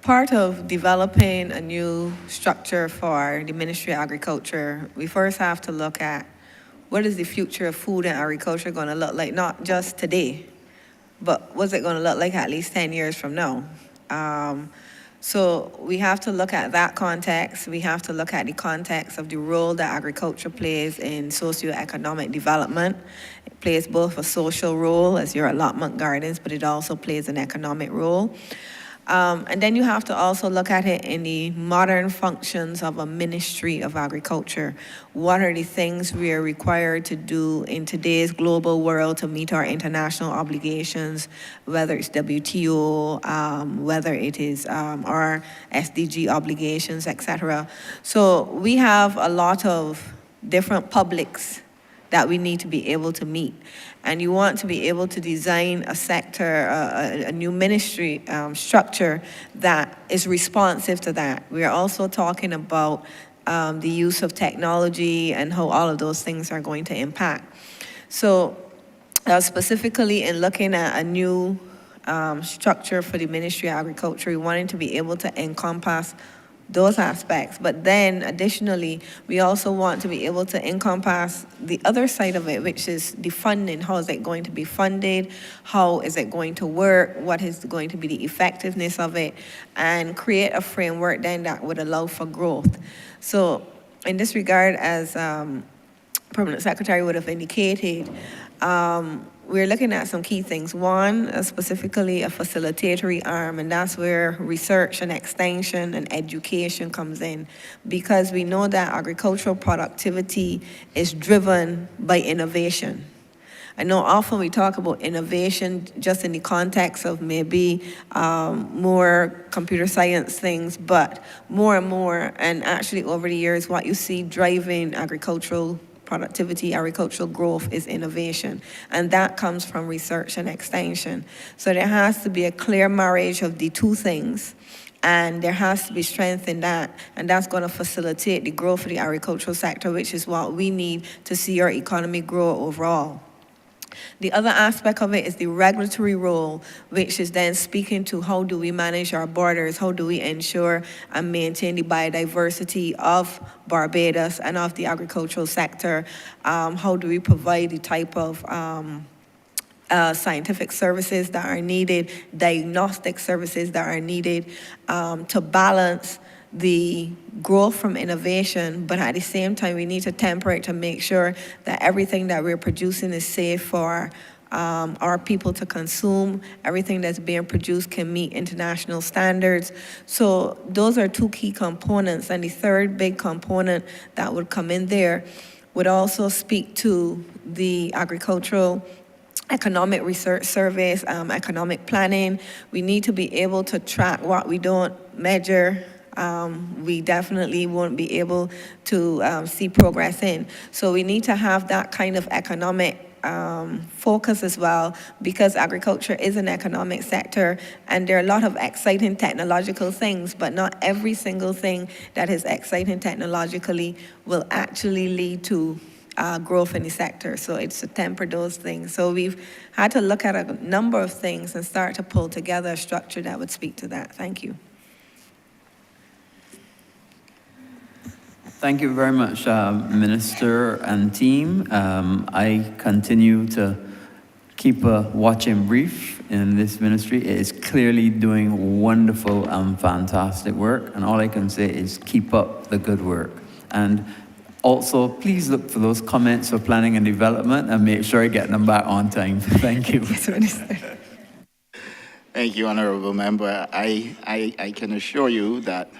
Speaker 6: Part of developing a new structure for the Ministry of Agriculture, we first have to look at what is the future of food and agriculture going to look like, not just today, but what's it going to look like at least 10 years from now? So we have to look at that context. We have to look at the context of the role that agriculture plays in socioeconomic development. It plays both a social role as your allotment gardens, but it also plays an economic role. And then you have to also look at it in the modern functions of a Ministry of Agriculture. What are the things we are required to do in today's global world to meet our international obligations, whether it's WTO, whether it is our SDG obligations, etc. So we have a lot of different publics that we need to be able to meet. And you want to be able to design a sector, a new ministry structure that is responsive to that. We are also talking about the use of technology and how all of those things are going to impact. So specifically in looking at a new structure for the Ministry of Agriculture, we wanted to be able to encompass those aspects. But then additionally, we also want to be able to encompass the other side of it, which is the funding. How is it going to be funded? How is it going to work? What is going to be the effectiveness of it? And create a framework then that would allow for growth. So in this regard, as Permanent Secretary would have indicated, we're looking at some key things. One, specifically a facilitatory arm, and that's where research and extension and education comes in, because we know that agricultural productivity is driven by innovation. I know often we talk about innovation just in the context of maybe more computer science things, but more and more, and actually over the years, what you see driving agricultural productivity, agricultural growth is innovation. And that comes from research and extension. So there has to be a clear marriage of the two things. And there has to be strength in that. And that's going to facilitate the growth of the agricultural sector, which is what we need to see our economy grow overall. The other aspect of it is the regulatory role, which is then speaking to how do we manage our borders, how do we ensure and maintain the biodiversity of Barbados and of the agricultural sector, how do we provide the type of scientific services that are needed, diagnostic services that are needed to balance the growth from innovation, but at the same time, we need to temper it to make sure that everything that we're producing is safe for our people to consume. Everything that's being produced can meet international standards. So those are two key components. And the third big component that would come in there would also speak to the agricultural economic research surveys, economic planning. We need to be able to track what we don't measure. We definitely won't be able to see progress in. So we need to have that kind of economic focus as well, because agriculture is an economic sector and there are a lot of exciting technological things, but not every single thing that is exciting technologically will actually lead to growth in the sector. So it's to temper those things. So we've had to look at a number of things and start to pull together a structure that would speak to that. Thank you.
Speaker 13: Thank you very much, Minister and team. I continue to keep a watching brief in this ministry. It is clearly doing wonderful and fantastic work, and all I can say is keep up the good work. And also, please look for those comments for planning and development and make sure I get them back on time. Thank you.
Speaker 6: Yes, Minister.
Speaker 3: Thank you, Honourable Member. I can assure you that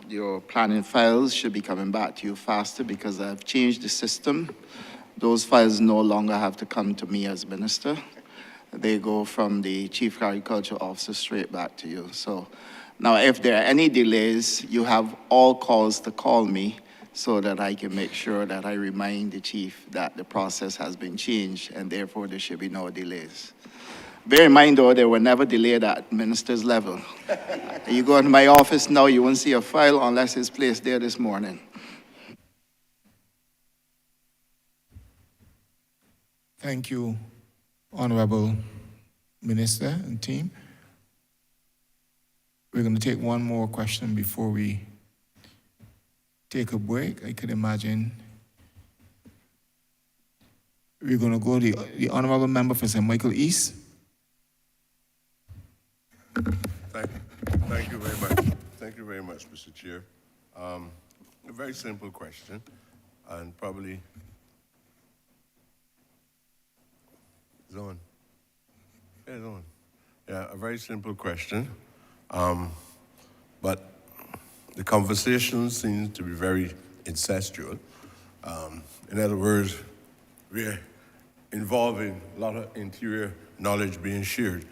Speaker 3: your planning files should be coming back to you faster because I've changed the system. Those files no longer have to come to me as Minister. They go from the Chief Agriculture Officer straight back to you. So now if there are any delays, you have all calls to call me so that I can make sure that I remind the Chief that the process has been changed and therefore there should be no delays. Bear in mind, though, they were never delayed at minister's level. You go into my office now, you won't see a file unless it's placed there this morning.
Speaker 1: Thank you, Honourable Minister and team. We're going to take one more question before we take a break. I could imagine we're going to go to the Honourable Member for St. Michael East.
Speaker 5: Thank you very much. Thank you very much, Mr. Chair. A very simple question, and probably it's on. Yeah, it's on. Yeah, a very simple question, but the conversation seems to be very incestual. In other words, we're involving a lot of interior knowledge being shared,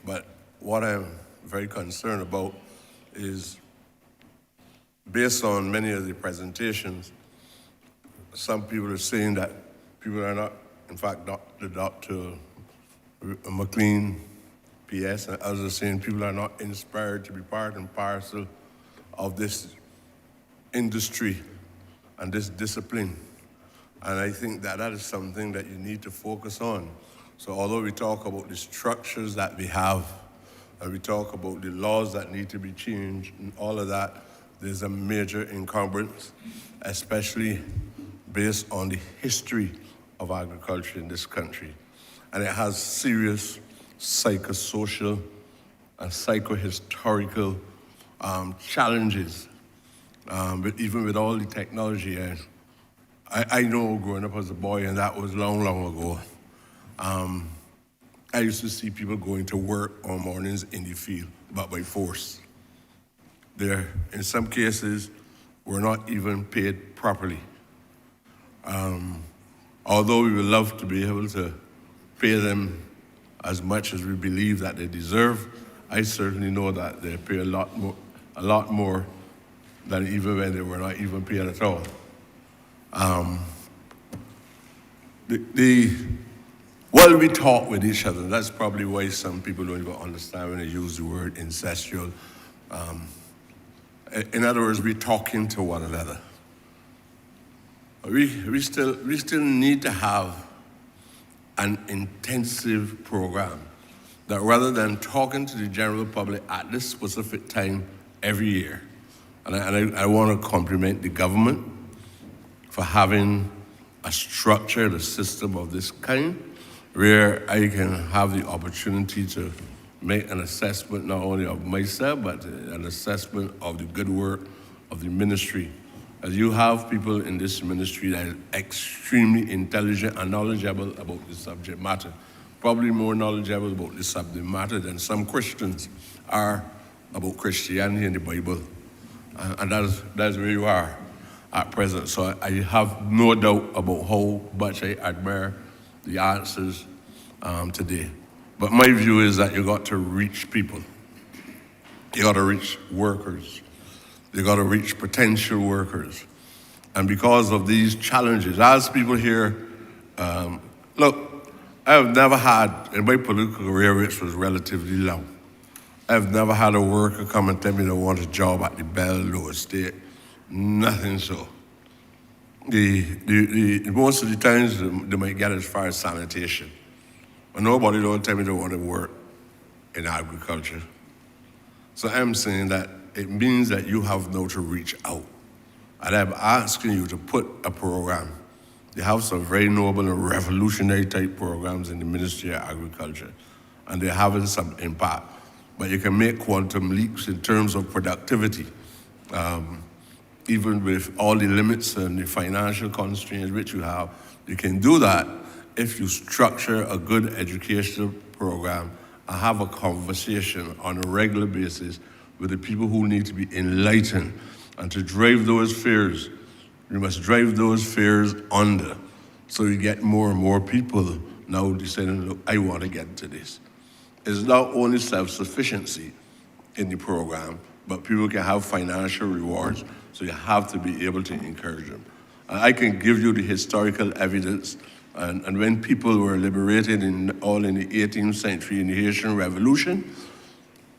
Speaker 5: but what I'm very concerned about is, based on many of the presentations, some people are saying that people are not, in fact, Dr. McLean, PS, and others are saying people are not inspired to be part and parcel of this industry and this discipline. And I think that that is something that you need to focus on. So although we talk about the structures that we have, and we talk about the laws that need to be changed and all of that, there's a major encumbrance, especially based on the history of agriculture in this country. And it has serious psychosocial and psychohistorical challenges, but even with all the technology. I know growing up as a boy, and that was long, long ago, I used to see people going to work on mornings in the field, but by force. There, in some cases, were not even paid properly. Although we would love to be able to pay them as much as we believe that they deserve, I certainly know that they pay a lot more than even when they were not even paid at all. While we talk with each other, that's probably why some people don't even understand when they use the word incestual. In other words, we're talking to one another. We still need to have an intensive program that, rather than talking to the general public at this specific time every year, and I want to compliment the government for having a structured a system of this kind, where I can have the opportunity to make an assessment not only of myself, but an assessment of the good work of the ministry
Speaker 14: as you have people in this ministry that are extremely intelligent and knowledgeable about the subject matter, probably more knowledgeable about the subject matter than some Christians are about Christianity and the Bible. And that's where you are at present. So I have no doubt about how much I admire the answers today. But my view is that you got to reach people. You got to reach workers. You got to reach potential workers. And because of these challenges, as people here, look, I have never had, in my political career, which was relatively long, I've never had a worker come and tell me they want a job at the Bell Lower State. Nothing so. Most of the times they might get as far as sanitation. But nobody don't tell me they want to work in agriculture. So I'm saying that it means that you have now to reach out. And I'm asking you to put a program. They have some very noble and revolutionary type programs in the Ministry of Agriculture, and they're having some impact. But you can make quantum leaps in terms of productivity, even with all the limits and the financial constraints which you have. You can do that if you structure a good educational program and have a conversation on a regular basis with the people who need to be enlightened. And to drive those fears, you must drive those fears under. So you get more and more people now deciding, look, I want to get into this. It's not only self-sufficiency in the program, but people can have financial rewards, so you have to be able to encourage them. I can give you the historical evidence, and when people were liberated in the 18th century in the Haitian Revolution,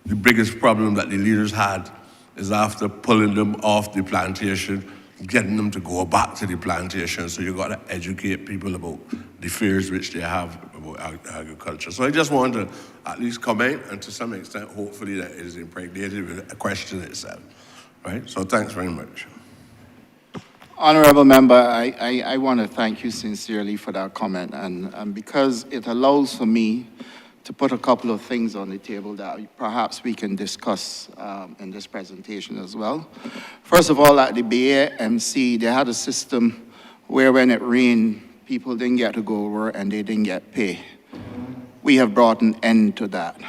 Speaker 14: the biggest problem that the leaders had is after pulling them off the plantation, getting them to go back to the plantation. So you got to educate people about the fears which they have about agriculture. So I just want to at least comment, and to some extent, hopefully that is impregnated with a question itself, right? So thanks very much.
Speaker 3: Honourable Member, I want to thank you sincerely for that comment, and because it allows for me to put a couple of things on the table that perhaps we can discuss in this presentation as well. First of all, at the BAMC, they had a system where when it rained, people didn't get to go over and they didn't get pay. We have brought an end to that.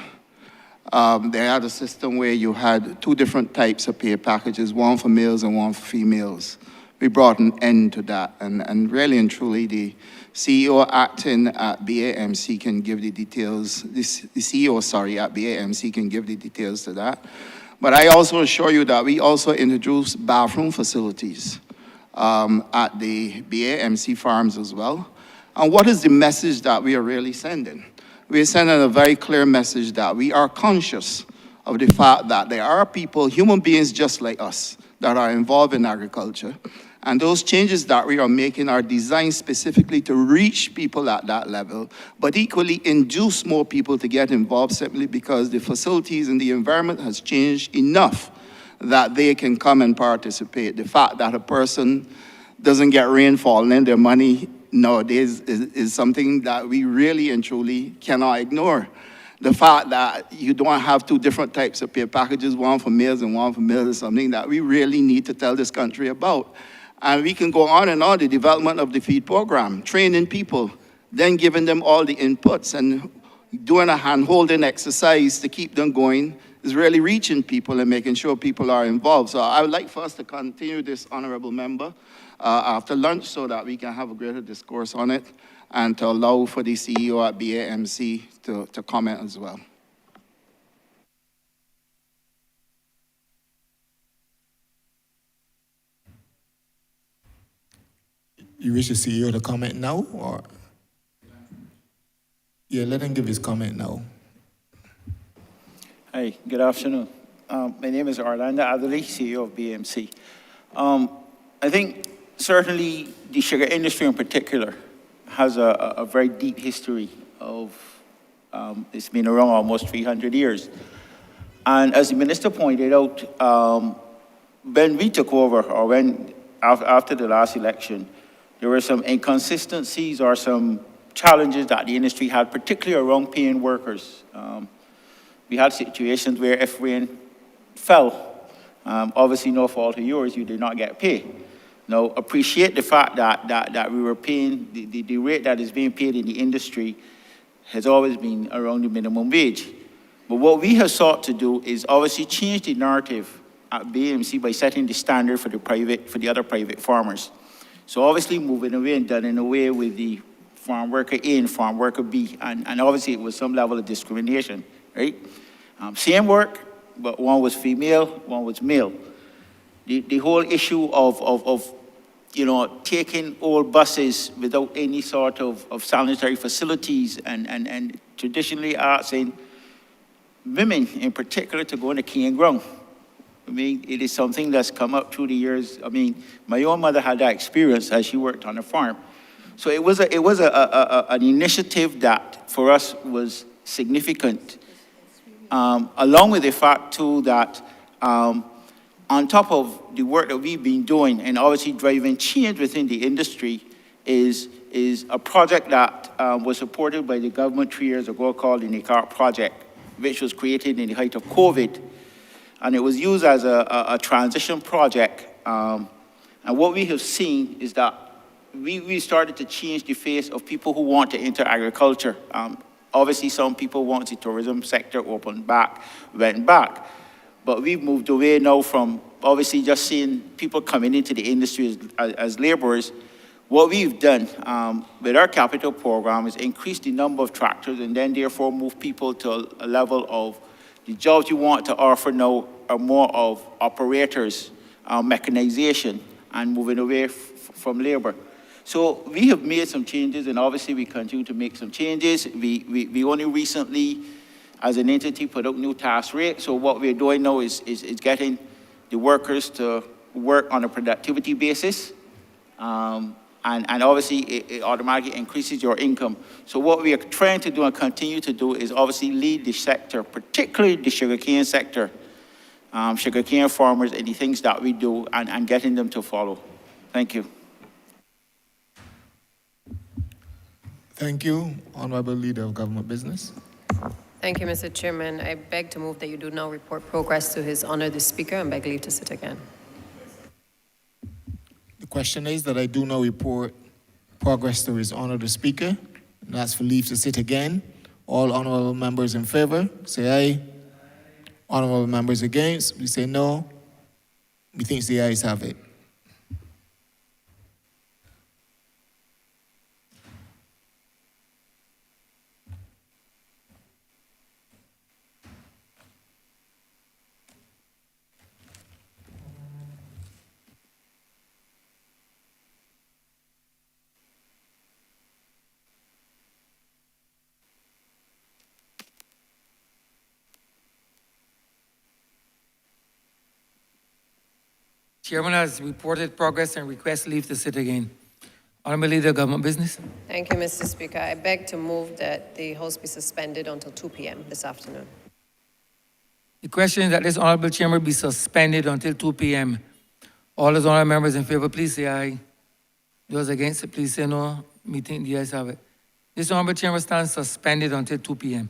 Speaker 3: They had a system where you had two different types of pay packages, one for males and one for females. We brought an end to that, and really and truly, the CEO acting at BAMC can give the details, the CEO, sorry, at BAMC can give the details to that. But I also assure you that we also introduced bathroom facilities at the BAMC farms as well. And what is the message that we are really sending? We are sending a very clear message that we are conscious of the fact that there are people, human beings just like us, that are involved in agriculture. And those changes that we are making are designed specifically to reach people at that level, but equally induce more people to get involved simply because the facilities and the environment has changed enough that they can come and participate. The fact that a person doesn't get rainfall in their money nowadays is something that we really and truly cannot ignore. The fact that you don't have two different types of pay packages, one for males and one for males, is something that we really need to tell this country about. And we can go on and on, the development of the feed program, training people, then giving them all the inputs and doing a hand-holding exercise to keep them going is really reaching people and making sure people are involved. So I would like for us to continue this, Honourable Member, after lunch so that we can have a greater discourse on it and to allow for the CEO at BAMC to comment as well.
Speaker 1: You wish the CEO to comment now, or? Yeah, let him give his comment now.
Speaker 15: Hi, good afternoon. My name is Orlando Adderley, CEO of BMC. I think certainly the sugar industry in particular has a very deep history of, it's been around almost 300 years. And as the minister pointed out, when we took over, or when after the last election, there were some inconsistencies or some challenges that the industry had, particularly around paying workers. We had situations where if rain fell, obviously no fault of yours, you did not get pay. Now, appreciate the fact that we were paying, the rate that is being paid in the industry has always been around the minimum wage. But what we have sought to do is obviously change the narrative at BMC by setting the standard for the other private farmers. So obviously moving away and done away with the farm worker A and farm worker B, and obviously it was some level of discrimination, right? Same work, but one was female, one was male. The whole issue of taking old buses without any sort of sanitary facilities and traditionally asking women in particular to go in the cane ground. I mean, it is something that's come up through the years. I mean, my own mother had that experience as she worked on a farm. So it was an initiative that for us was significant. Along with the fact too that on top of the work that we've been doing and obviously driving change within the industry is a project that was supported by the government 3 years ago called the NICAR project, which was created in the height of COVID. And it was used as a transition project. And what we have seen is that we started to change the face of people who want to enter agriculture. Obviously, some people want the tourism sector went back. But we've moved away now from obviously just seeing people coming into the industry as laborers. What we've done with our capital program is increase the number of tractors and then therefore move people to a level of the jobs you want to offer now are more of operators, mechanization, and moving away from labor. So we have made some changes, and obviously we continue to make some changes. We only recently, as an entity, put out new task rates. So what we're doing now is getting the workers to work on a productivity basis. And obviously it automatically increases your income. So what we are trying to do and continue to do is obviously lead the sector, particularly the sugarcane sector, sugarcane farmers and the things that we do and getting them to follow. Thank you.
Speaker 1: Thank you, Honourable Leader of Government Business.
Speaker 16: Thank you, Mr. Chairman. I beg to move that you do now report progress to His Honour the Speaker and beg leave to sit again.
Speaker 1: The question is that I do now report progress to His Honour the Speaker, and that's for leave to sit again. All honourable members in favour, say aye. Honourable members against, we say no. Methinks the ayes have it.
Speaker 17: Chairman has reported progress and requests leave to sit again. Honourable Leader of Government Business.
Speaker 16: Thank you, Mr. Speaker. I beg to move that the House be suspended until 2 p.m. this afternoon.
Speaker 17: The question is that this Honourable Chamber be suspended until 2 p.m. All those honourable members in favour, please say aye. Those against it, please say no. Meeting the ayes have it. This Honourable Chamber stands suspended until 2 p.m.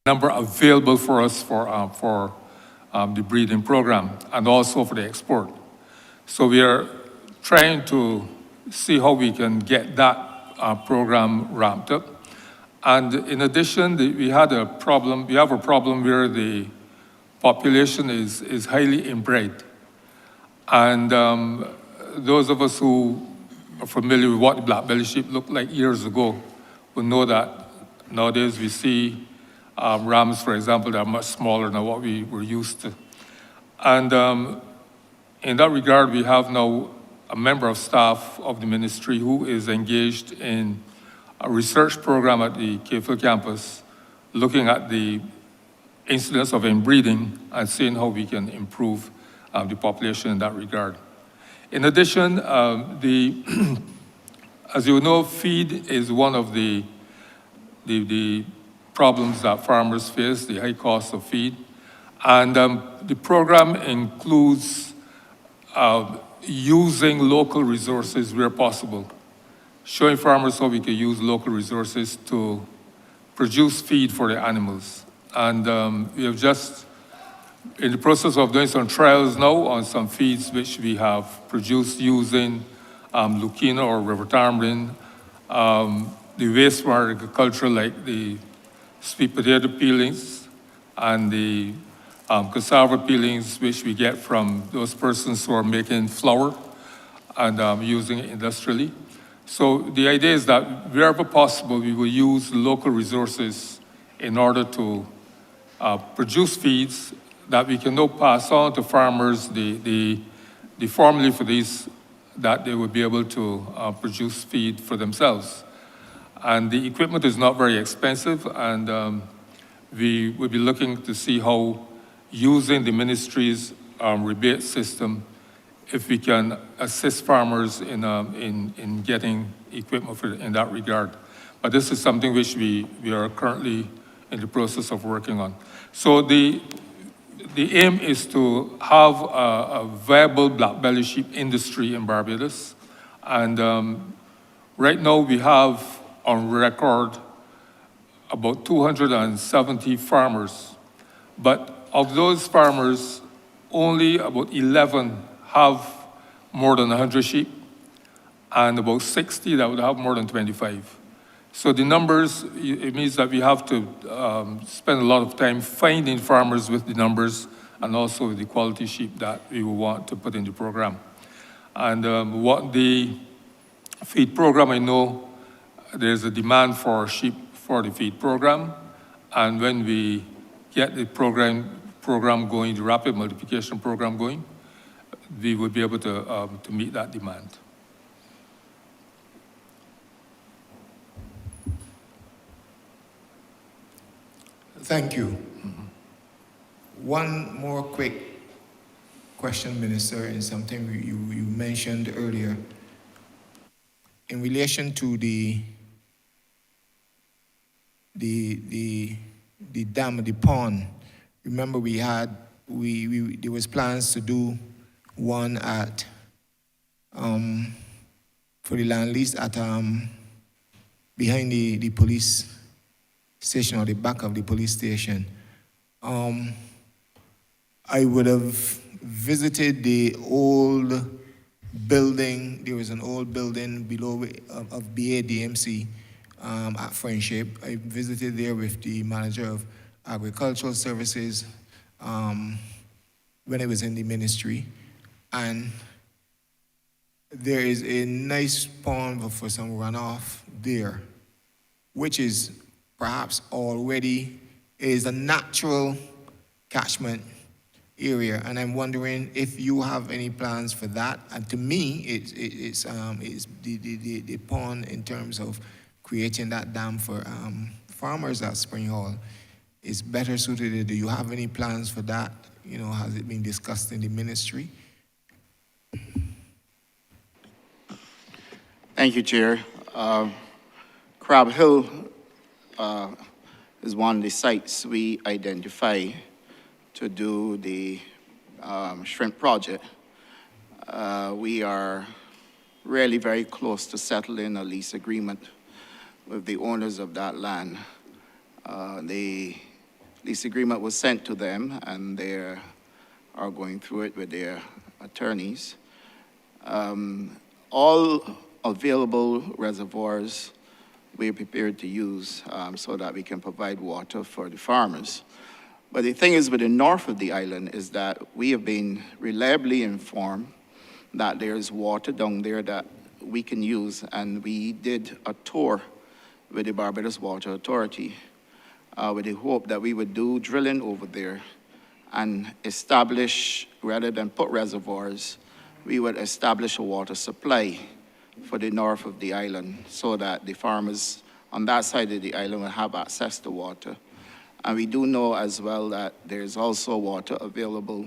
Speaker 7: number available for us for the breeding program and also for the export. So we are trying to see how we can get that program ramped up. And in addition, we have a problem where the population is highly inbred. And those of us who are familiar with what the black belly sheep looked like years ago will know that nowadays we see rams, for example, that are much smaller than what we were used to. And in that regard, we have now a member of staff of the ministry who is engaged in a research program at the Capefield campus, looking at the incidence of inbreeding and seeing how we can improve the population in that regard. In addition, as you know, feed is one of the problems that farmers face, the high cost of feed. And the program includes using local resources where possible, showing farmers how we can use local resources to produce feed for the animals. And we have just in the process of doing some trials now on some feeds which we have produced using lucina or river tamarind, the waste from agriculture like the sweet potato peelings and the cassava peelings which we get from those persons who are making flour and using it industrially. So the idea is that wherever possible, we will use local resources in order to produce feeds that we can now pass on to farmers the formula for these, that they will be able to produce feed for themselves. And the equipment is not very expensive, and we will be looking to see how using the ministry's rebate system, if we can assist farmers in getting equipment in that regard. But this is something which we are currently in the process of working on. So the aim is to have a viable black belly sheep industry in Barbados. And right now we have on record about 270 farmers. But of those farmers, only about 11 have more than 100 sheep, and about 60 that would have more than 25. So the numbers, it means that we have to spend a lot of time finding farmers with the numbers and also with the quality sheep that we will want to put in the program. And what the feed program, I know there's a demand for sheep for the feed program. And when we get the program going, the rapid multiplication program going, we will be able to meet that demand.
Speaker 1: Thank you. One more quick question, Minister, and something you mentioned earlier. In relation to the dam, the pond, remember there was plans to do one at, for the land lease at, behind the police station or the back of the police station. I would have visited the old building. There was an old building below of BADMC at Friendship. I visited there with the manager of agricultural services when I was in the ministry. And there is a nice pond for some runoff there, which is perhaps already is a natural catchment area, and I'm wondering if you have any plans for that. And to me, it's the pond in terms of creating that dam for farmers at Spring Hall is better suited. Do you have any plans for that? You know, has it been discussed in the ministry?
Speaker 3: Thank you, Chair. Crab Hill is one of the sites we identify to do the shrimp project. We are really very close to settling a lease agreement with the owners of that land. They lease agreement was sent to them, and they are going through it with their attorneys. All available reservoirs we're prepared to use so that we can provide water for the farmers. But the thing is with the north of the island is that we have been reliably informed that there's water down there that we can use, and we did a tour with the Barbados Water Authority with the hope that we would do drilling over there and establish, rather than put reservoirs, we would establish a water supply for the north of the island so that the farmers on that side of the island will have access to water. And we do know as well that there's also water available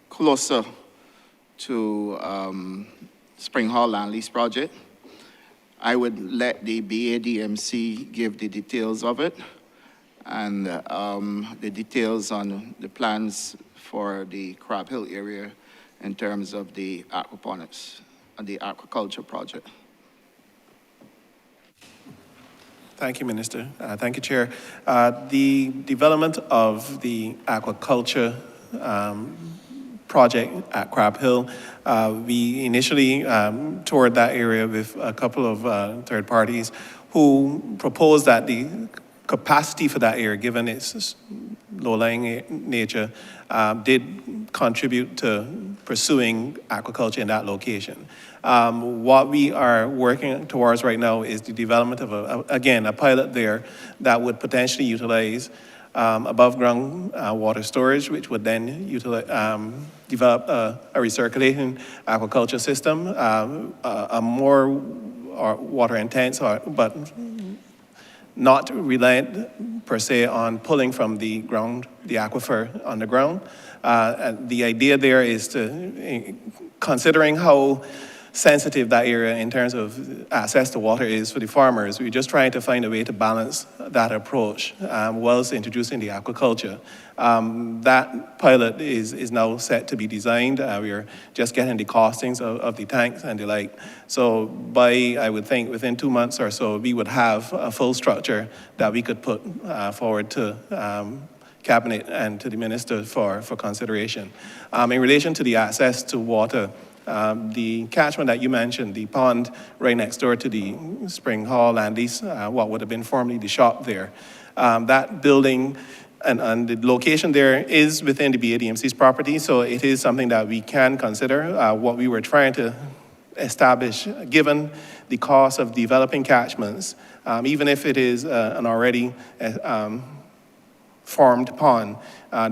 Speaker 3: closer to Spring Hall Land Lease Project. I would let the BADMC give the details of it and the details on the plans for the Crab Hill area in terms of the aquaponics and the aquaculture project.
Speaker 8: Thank you, Minister. Thank you, Chair. The development of the aquaculture project at Crab Hill, we initially toured that area with a couple of third parties who proposed that the capacity for that area, given its low-lying nature, did contribute to pursuing aquaculture in that location. What we are working towards right now is the development of, again, a pilot there that would potentially utilize above-ground water storage, which would then develop a recirculating aquaculture system, a more water-intense, but not reliant per se on pulling from the ground, the aquifer underground. The idea there is to, considering how sensitive that area in terms of access to water is for the farmers, we're just trying to find a way to balance that approach whilst introducing the aquaculture. That pilot is now set to be designed. We are just getting the costings of the tanks and the like. So by, I would think, within 2 months or so, we would have a full structure that we could put forward to Cabinet and to the Minister for consideration. In relation to the access to water, the catchment that you mentioned, the pond right next door to the Spring Hall Land Lease, what would have been formerly the shop there, that building and the location there is within the BADMC's property, so it is something that we can consider. What we were trying to establish, given the cost of developing catchments, even if it is an already formed pond,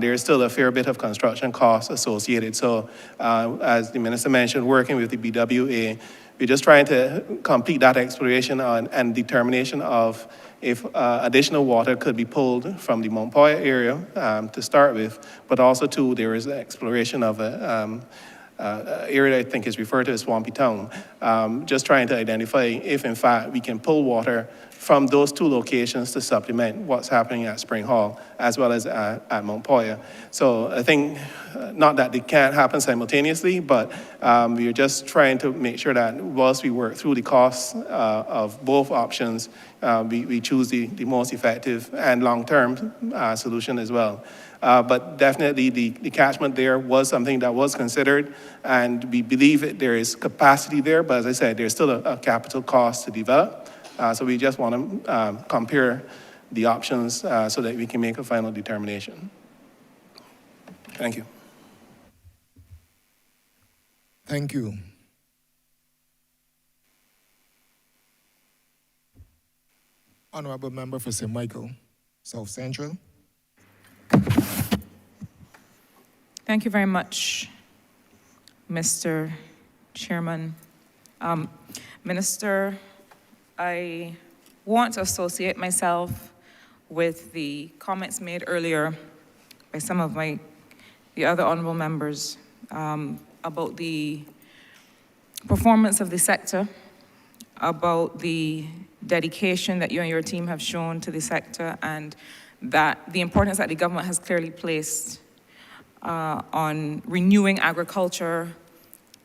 Speaker 8: there is still a fair bit of construction costs associated. So as the Minister mentioned, working with the BWA, we're just trying to complete that exploration and determination of if additional water could be pulled from the Mount Poya area to start with, but also too, there is exploration of a area that I think is referred to as Swampy Town, just trying to identify if in fact we can pull water from those two locations to supplement what's happening at Spring Hall, as well as at Mount Poya. So I think, not that they can't happen simultaneously, but we're just trying to make sure that whilst we work through the costs of both options, we choose the most effective and long-term solution as well. But definitely the catchment there was something that was considered, and we believe there is capacity there, but as I said, there's still a capital cost to develop. So we just want to compare the options so that we can make a final determination. Thank you.
Speaker 1: Thank you. Honourable Member for St. Michael, South Central.
Speaker 18: Thank you very much, Mr. Chairman. Minister, I want to associate myself with the comments made earlier by some of the other honourable members about the performance of the sector, about the dedication that you and your team have shown to the sector, and that the importance that the government has clearly placed on renewing agriculture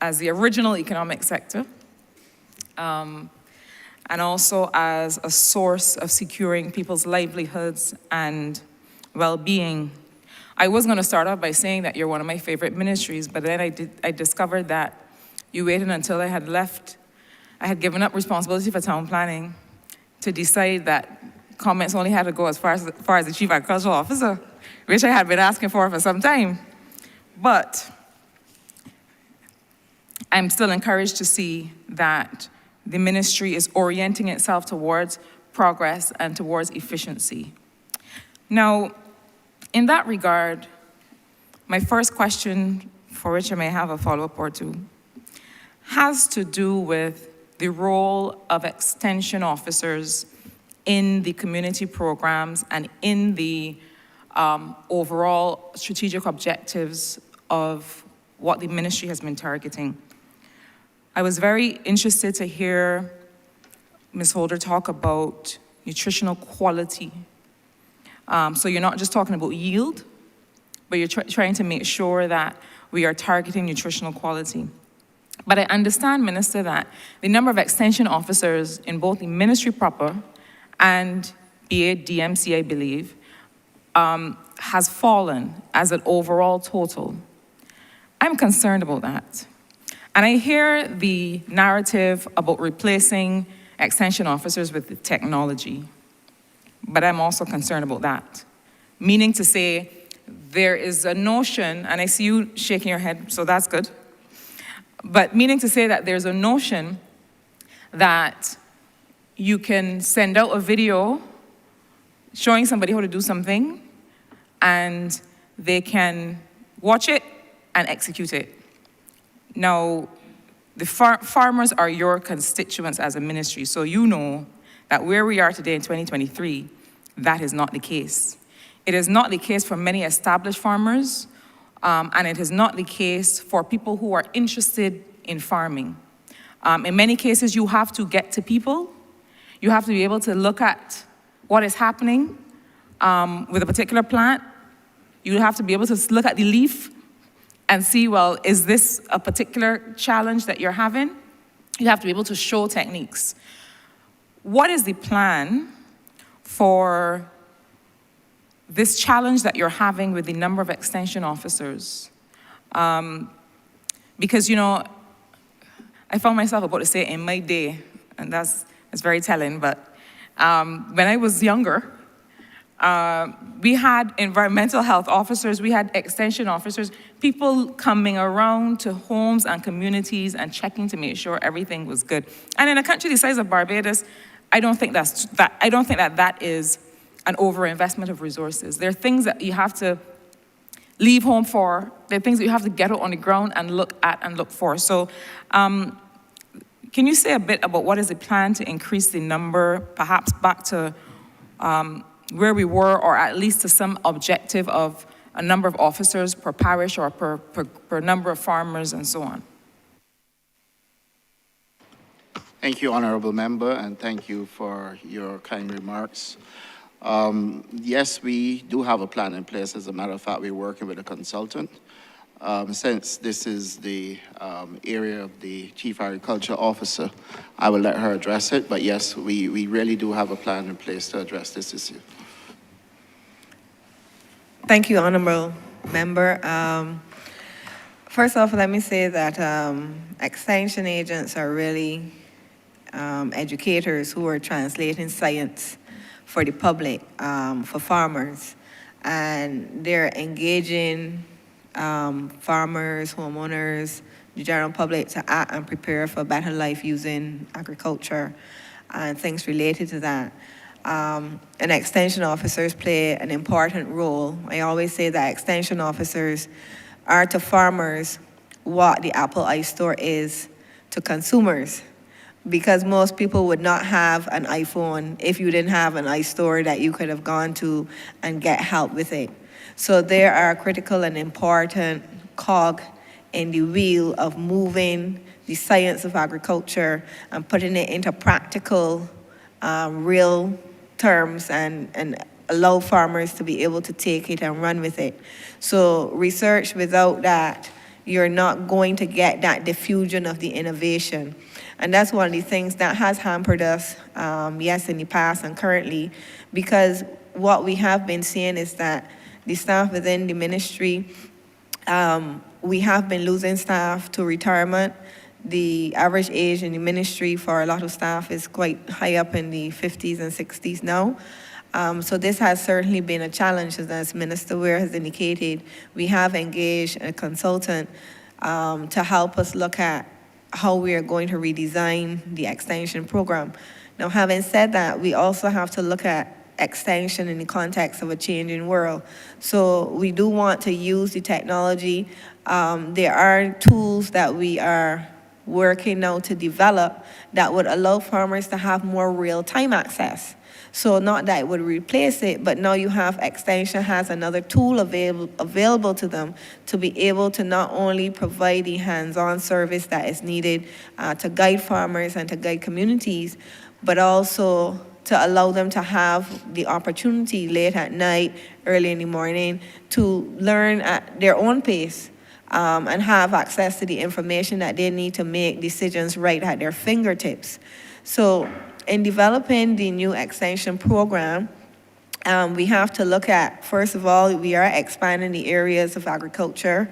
Speaker 18: as the original economic sector. and also as a source of securing people's livelihoods and well-being. I was going to start off by saying that you're one of my favorite ministries, but then I discovered that you waited until I had left. I had given up responsibility for town planning to decide that comments only had to go as far as the chief agricultural officer, which I had been asking for some time. But I'm still encouraged to see that the ministry is orienting itself towards progress and towards efficiency. Now, in that regard, my first question, for which I may have a follow-up or two, has to do with the role of extension officers in the community programs and in the overall strategic objectives of what the ministry has been targeting. I was very interested to hear Ms. Holder talk about nutritional quality. So you're not just talking about yield, but you're trying to make sure that we are targeting nutritional quality. But I understand, Minister, that the number of extension officers in both the ministry proper and BA DMC, I believe, has fallen as an overall total. I'm concerned about that. And I hear the narrative about replacing extension officers with the technology, but I'm also concerned about that. Meaning to say, there is a notion, and I see you shaking your head, so that's good, but meaning to say that there's a notion that you can send out a video showing somebody how to do something, and they can watch it and execute it. Now, the farmers are your constituents as a ministry, so you know that where we are today in 2023, that is not the case. It is not the case for many established farmers, and it is not the case for people who are interested in farming. In many cases, you have to get to people. You have to be able to look at what is happening with a particular plant. You have to be able to look at the leaf and see, well, is this a particular challenge that you're having? You have to be able to show techniques. What is the plan for this challenge that you're having with the number of extension officers? Because, you know, I found myself about to say in my day, and that's very telling, but when I was younger, we had environmental health officers, we had extension officers, people coming around to homes and communities and checking to make sure everything was good. And in a country the size of Barbados, I don't think that is an overinvestment of resources. There are things that you have to leave home for. There are things that you have to get out on the ground and look at and look for. So can you say a bit about what is the plan to increase the number, perhaps back to where we were, or at least to some objective of a number of officers per parish or per number of farmers and so on?
Speaker 3: Thank you, Honourable Member, and thank you for your kind remarks. Yes, we do have a plan in place. As a matter of fact, we're working with a consultant. Since this is the area of the Chief Agriculture Officer, I will let her address it. But yes, we really do have a plan in place to address this issue.
Speaker 6: Thank you, Honourable Member. First off, let me say that extension agents are really educators who are translating science for the public, for farmers. And they're engaging farmers, homeowners, the general public to act and prepare for a better life using agriculture and things related to that. And extension officers play an important role. I always say that extension officers are to farmers what the Apple iStore is to consumers, because most people would not have an iPhone if you didn't have an iStore that you could have gone to and get help with it. So they are a critical and important cog in the wheel of moving the science of agriculture and putting it into practical, real terms and allow farmers to be able to take it and run with it. So research without that you're not going to get that diffusion of the innovation. And that's one of the things that has hampered us, yes, in the past and currently, because what we have been seeing is that the staff within the ministry, we have been losing staff to retirement. The average age in the ministry for a lot of staff is quite high up in the 50s and 60s now. So this has certainly been a challenge, as Minister Ware has indicated. We have engaged a consultant to help us look at how we are going to redesign the extension program. Now, having said that, we also have to look at extension in the context of a changing world. So we do want to use the technology. There are tools that we are working now to develop that would allow farmers to have more real-time access. So not that it would replace it, but now you have extension has another tool available to them to be able to not only provide the hands-on service that is needed to guide farmers and to guide communities, but also to allow them to have the opportunity late at night, early in the morning, to learn at their own pace and have access to the information that they need to make decisions right at their fingertips. So in developing the new extension program, we have to look at, first of all, we are expanding the areas of agriculture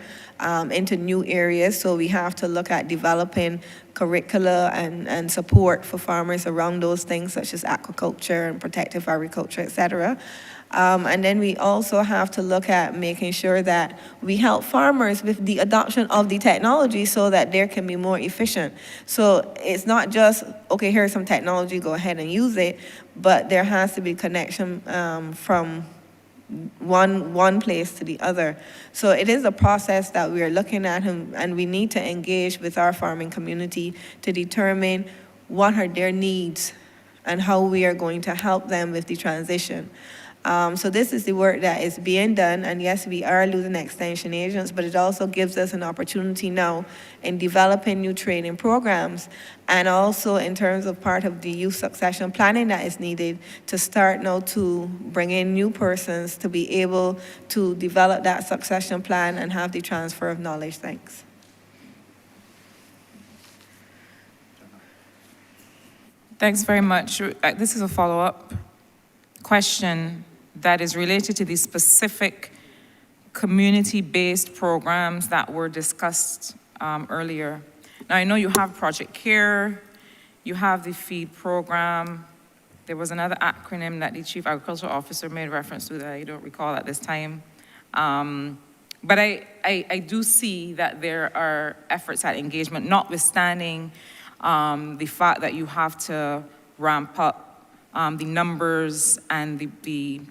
Speaker 6: into new areas. So we have to look at developing curricula and support for farmers around those things, such as aquaculture and protective agriculture, et cetera. And then we also have to look at making sure that we help farmers with the adoption of the technology so that they can be more efficient. So it's not just, okay, here's some technology, go ahead and use it, but there has to be connection from one place to the other. So it is a process that we are looking at, and we need to engage with our farming community to determine what are their needs and how we are going to help them with the transition. So this is the work that is being done, and yes, we are losing extension agents, but it also gives us an opportunity now in developing new training programs, and also in terms of part of the youth succession planning that is needed to start now to bring in new persons to be able to develop that succession plan and have the transfer of knowledge. Thanks.
Speaker 18: Thanks very much. This is a follow-up question that is related to the specific community-based programs that were discussed earlier. Now, I know you have Project CARE, you have the FEED program. There was another acronym that the Chief Agricultural Officer made reference to that I don't recall at this time. But I do see that there are efforts at engagement, notwithstanding the fact that you have to ramp up the numbers and the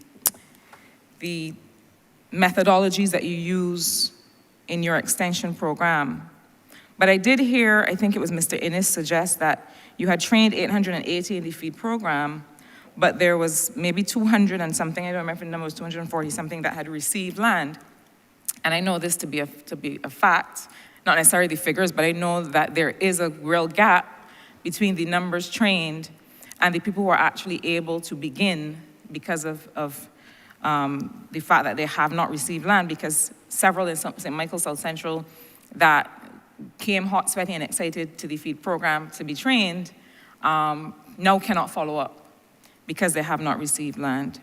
Speaker 18: methodologies that you use in your extension program. But I did hear, I think it was Mr. Innes suggest that you had trained 880 in the FEED program, but there was maybe 200 and something, I don't remember if the number was 240 something that had received land. And I know this to be a fact, not necessarily the figures, but I know that there is a real gap between the numbers trained and the people who are actually able to begin because of the fact that they have not received land, because several in St. Michael South Central that came hot, sweaty, and excited to the FEED program to be trained now cannot follow up because they have not received land.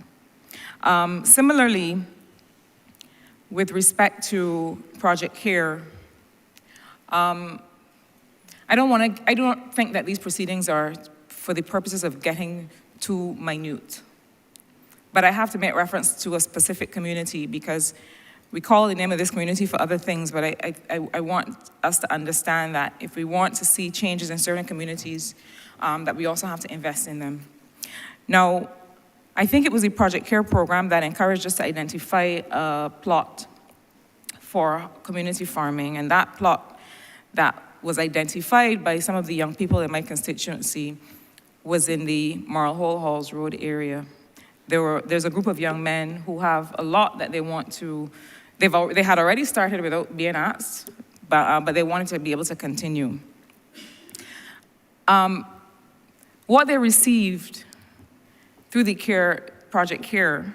Speaker 18: Similarly, with respect to Project CARE, I don't think that these proceedings are for the purposes of getting too minute. But I have to make reference to a specific community because we call the name of this community for other things, but I want us to understand that if we want to see changes in certain communities, that we also have to invest in them. Now, I think it was the Project CARE program that encouraged us to identify a plot for community farming, and that plot that was identified by some of the young people in my constituency was in the Marl Hole Halls Road area. There's a group of young men who have a lot that they want to, they had already started without being asked, but they wanted to be able to continue. What they received through the Project CARE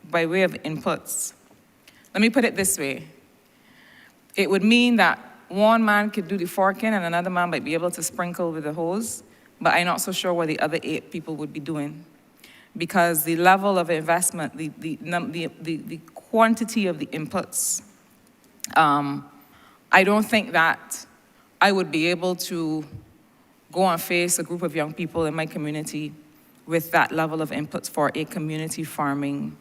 Speaker 18: by way of inputs, let me put it this way. It would mean that one man could do the forking and another man might be able to sprinkle with the hose, but I'm not so sure what the other 8 people would be doing. Because the level of investment, the quantity of the inputs, I don't think that I would be able to go and face a group of young people in my community with that level of inputs for a community farming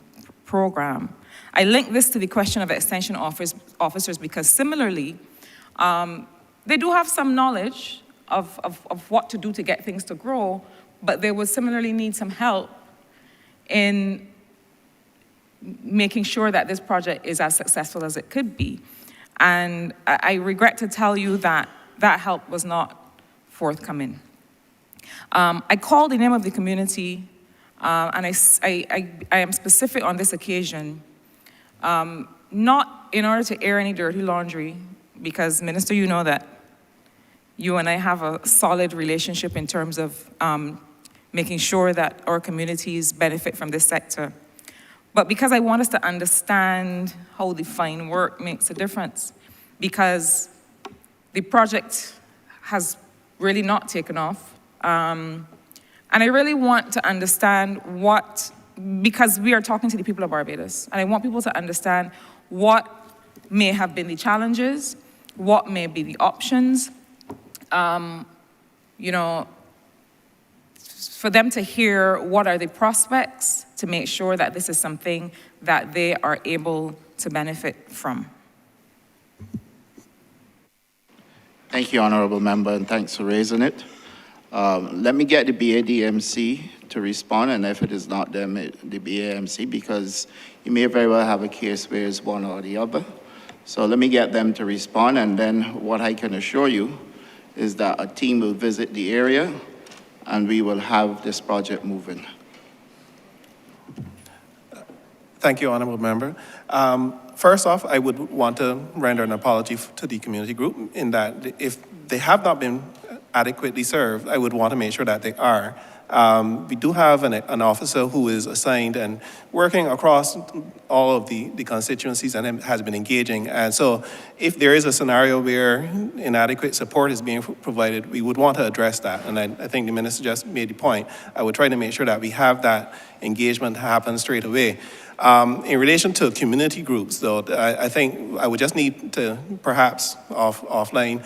Speaker 18: program. I link this to the question of extension officers because similarly, they do have some knowledge of what to do to get things to grow, but they would similarly need some help in making sure that this project is as successful as it could be. And I regret to tell you that that help was not forthcoming. I called the name of the community, and I am specific on this occasion, not in order to air any dirty laundry, because Minister, you know that you and I have a solid relationship in terms of making sure that our communities benefit from this sector. But because I want us to understand how the fine work makes a difference, because the project has really not taken off. And I really want to understand because we are talking to the people of Barbados, and I want people to understand what may have been the challenges, what may be the options, for them to hear what are the prospects to make sure that this is something that they are able to benefit from.
Speaker 3: Thank you, Honourable Member, and thanks for raising it. Let me get the BADMC to respond, and if it is not them, the BAMC, because you may very well have a case where it's one or the other. So let me get them to respond, and then what I can assure you is that a team will visit the area and we will have this project moving.
Speaker 8: Thank you, Honourable Member. First off, I would want to render an apology to the community group in that if they have not been adequately served, I would want to make sure that they are. We do have an officer who is assigned and working across all of the constituencies and has been engaging. And so if there is a scenario where inadequate support is being provided, we would want to address that. And I think the Minister just made the point. I would try to make sure that we have that engagement happen straight away. In relation to community groups, though, I think I would just need to perhaps offline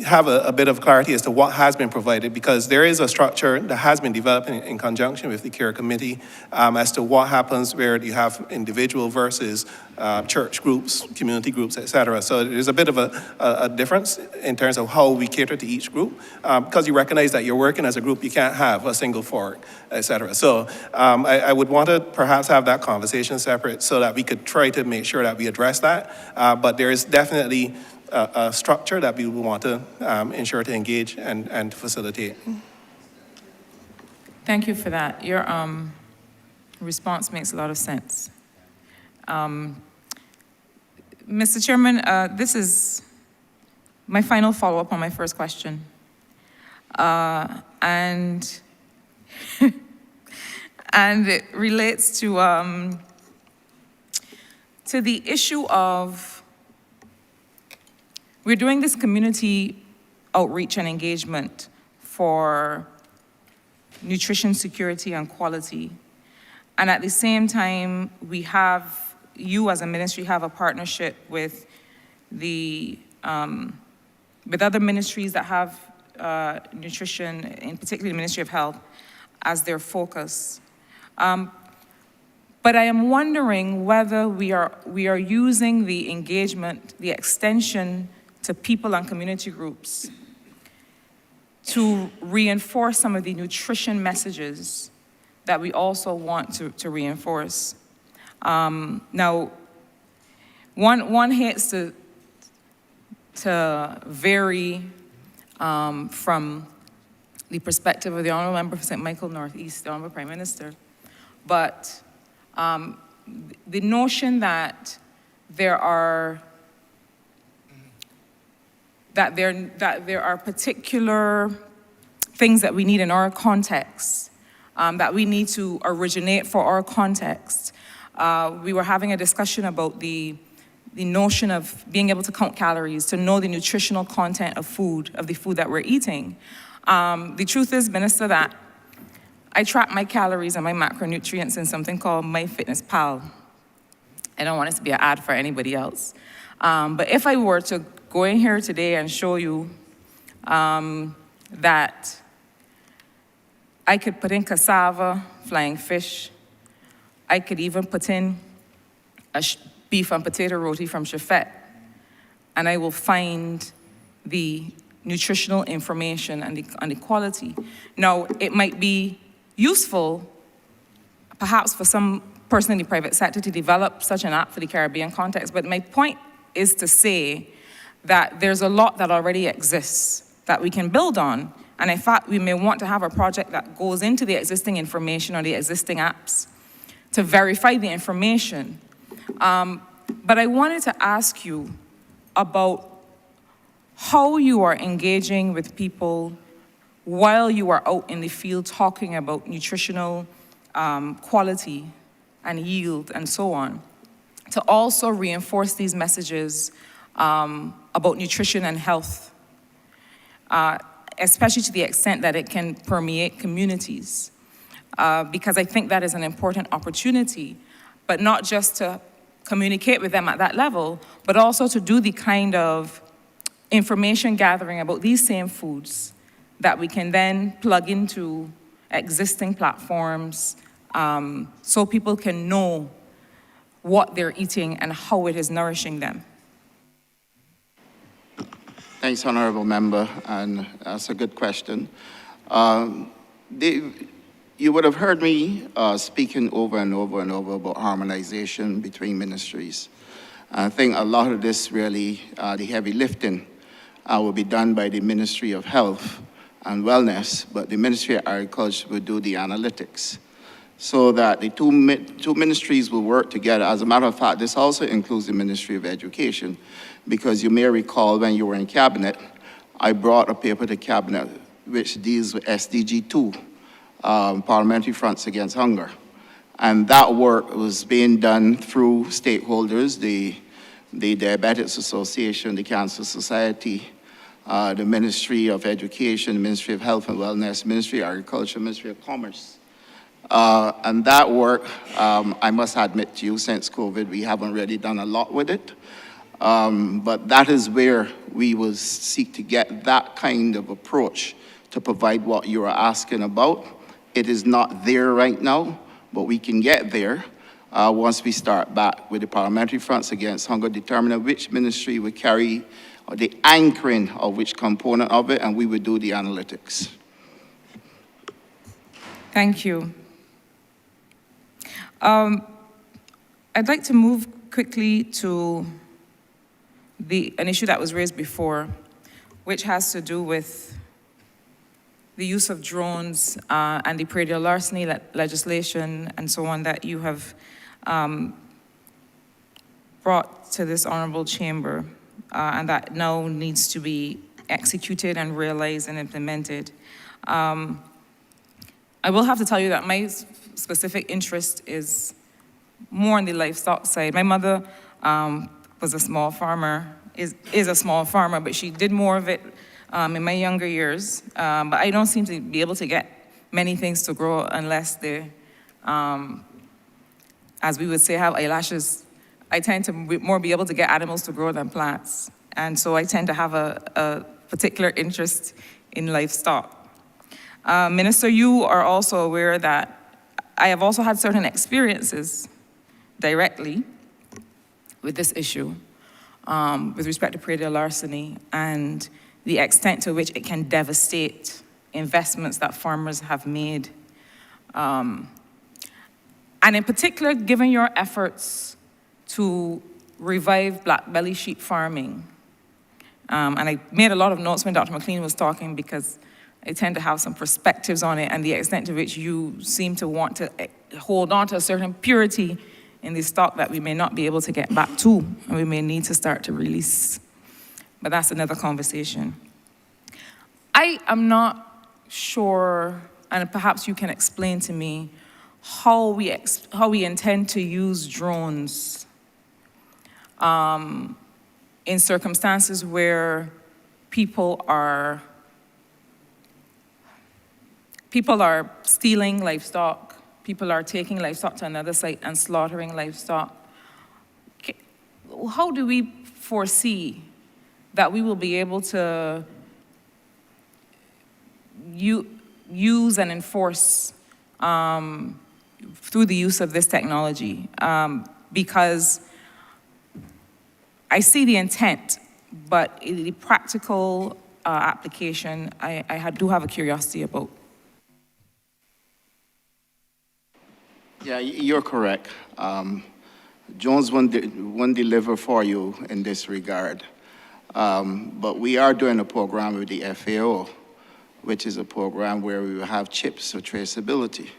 Speaker 8: have a bit of clarity as to what has been provided, because there is a structure that has been developed in conjunction with the CARE Committee as to what happens where you have individual versus church groups, community groups, etc. So there's a bit of a difference in terms of how we cater to each group, because you recognize that you're working as a group, you can't have a single fork, etc. So I would want to perhaps have that conversation separate so that we could try to make sure that we address that. But there is definitely a structure that we would want to ensure to engage and facilitate.
Speaker 18: Thank you for that. Your response makes a lot of sense. Mr. Chairman, this is my final follow-up on my first question. And it relates to the issue of we're doing this community outreach and engagement for nutrition security and quality. And at the same time, we have, you as a ministry have a partnership with with other ministries that have nutrition, in particular the Ministry of Health, as their focus. But I am wondering whether we are using the engagement, the extension to people and community groups to reinforce some of the nutrition messages that we also want to reinforce. Now, one hates to vary from the perspective of the Honourable Member for St. Michael Northeast, the Honourable Prime Minister, but the notion that there are particular things that we need in our context, that we need to originate for our context. We were having a discussion about the the notion of being able to count calories, to know the nutritional content of food, of the food that we're eating. The truth is, Minister, that I track my calories and my macronutrients in something called MyFitnessPal. I don't want it to be an ad for anybody else. But if I were to go in here today and show you that I could put in cassava, flying fish, I could even put in a beef and potato roti from Chefette, and I will find the nutritional information and the quality. Now, it might be useful, perhaps for some person in the private sector to develop such an app for the Caribbean context, but my point is to say that there's a lot that already exists that we can build on, and in fact, we may want to have a project that goes into the existing information or the existing apps to verify the information. But I wanted to ask you about how you are engaging with people while you are out in the field talking about nutritional quality and yield and so on, to also reinforce these messages about nutrition and health, especially to the extent that it can permeate communities. Because I think that is an important opportunity, but not just to communicate with them at that level, but also to do the kind of information gathering about these same foods that we can then plug into existing platforms so people can know what they're eating and how it is nourishing them.
Speaker 3: Thanks, Honourable Member, and that's a good question. You would have heard me speaking over and over and over about harmonization between ministries. I think a lot of this really, the heavy lifting, will be done by the Ministry of Health and Wellness, but the Ministry of Agriculture will do the analytics, so that the two ministries will work together. As a matter of fact, this also includes the Ministry of Education, because you may recall when you were in Cabinet, I brought a paper to Cabinet which deals with SDG 2, Parliamentary Fronts Against Hunger. And that work was being done through stakeholders, the Diabetics Association, the Cancer Society, the Ministry of Education, the Ministry of Health and Wellness, Ministry of Agriculture, Ministry of Commerce. And that work, I must admit to you, since COVID, we haven't really done a lot with it. But that is where we will seek to get that kind of approach to provide what you are asking about. It is not there right now, but we can get there once we start back with the Parliamentary Fronts Against Hunger, determining which ministry will carry the anchoring of which component of it, and we will do the analytics.
Speaker 18: Thank you. I'd like to move quickly to an issue that was raised before, which has to do with the use of drones and the predial larceny legislation and so on that you have brought to this honorable chamber and that now needs to be executed and realized and implemented. I will have to tell you that my specific interest is more on the livestock side. My mother was a small farmer, is a small farmer, but she did more of it in my younger years. But I don't seem to be able to get many things to grow unless they, as we would say, have eyelashes. I tend to more be able to get animals to grow than plants. And so I tend to have a particular interest in livestock. Minister, you are also aware that I have also had certain experiences directly with this issue with respect to predial larceny and the extent to which it can devastate investments that farmers have made. And in particular, given your efforts to revive black belly sheep farming. And I made a lot of notes when Dr. McLean was talking because I tend to have some perspectives on it and the extent to which you seem to want to hold on to a certain purity in the stock that we may not be able to get back to and we may need to start to release. But that's another conversation. I am not sure, and perhaps you can explain to me, how we intend to use drones in circumstances where people are stealing livestock, people are taking livestock to another site and slaughtering livestock. How do we foresee that we will be able to use and enforce through the use of this technology? Because I see the intent, but the practical application, I do have a curiosity about.
Speaker 3: Yeah, you're correct. Jones won't deliver for you in this regard. But we are doing a program with the FAO, which is a program where we will have chips for traceability.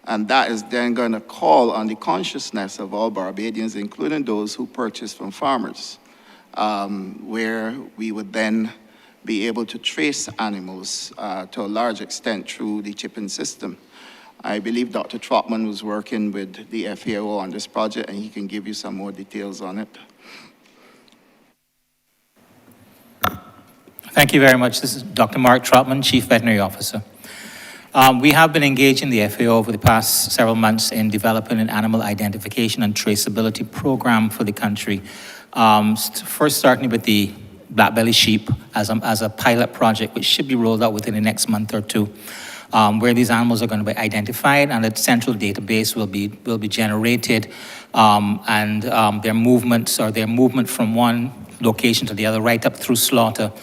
Speaker 3: And that is then going to call on the consciousness of all Barbadians, including those who purchase from farmers, where we would then be able to trace animals to a large extent through the chipping system. I believe Dr. Trotman was working with the FAO on this project, and he can give you some more details on it.
Speaker 19: Thank you very much. This is Dr. Mark Trotman, Chief Veterinary Officer. We have been engaging the FAO over the past several months in developing an animal identification and traceability program for the country. First, starting with the black-belly sheep as a pilot project, which should be rolled out within the next month or two, where these animals are going to be identified and a central database will be generated, and their movements or their movement from one location to the other, right up through slaughter,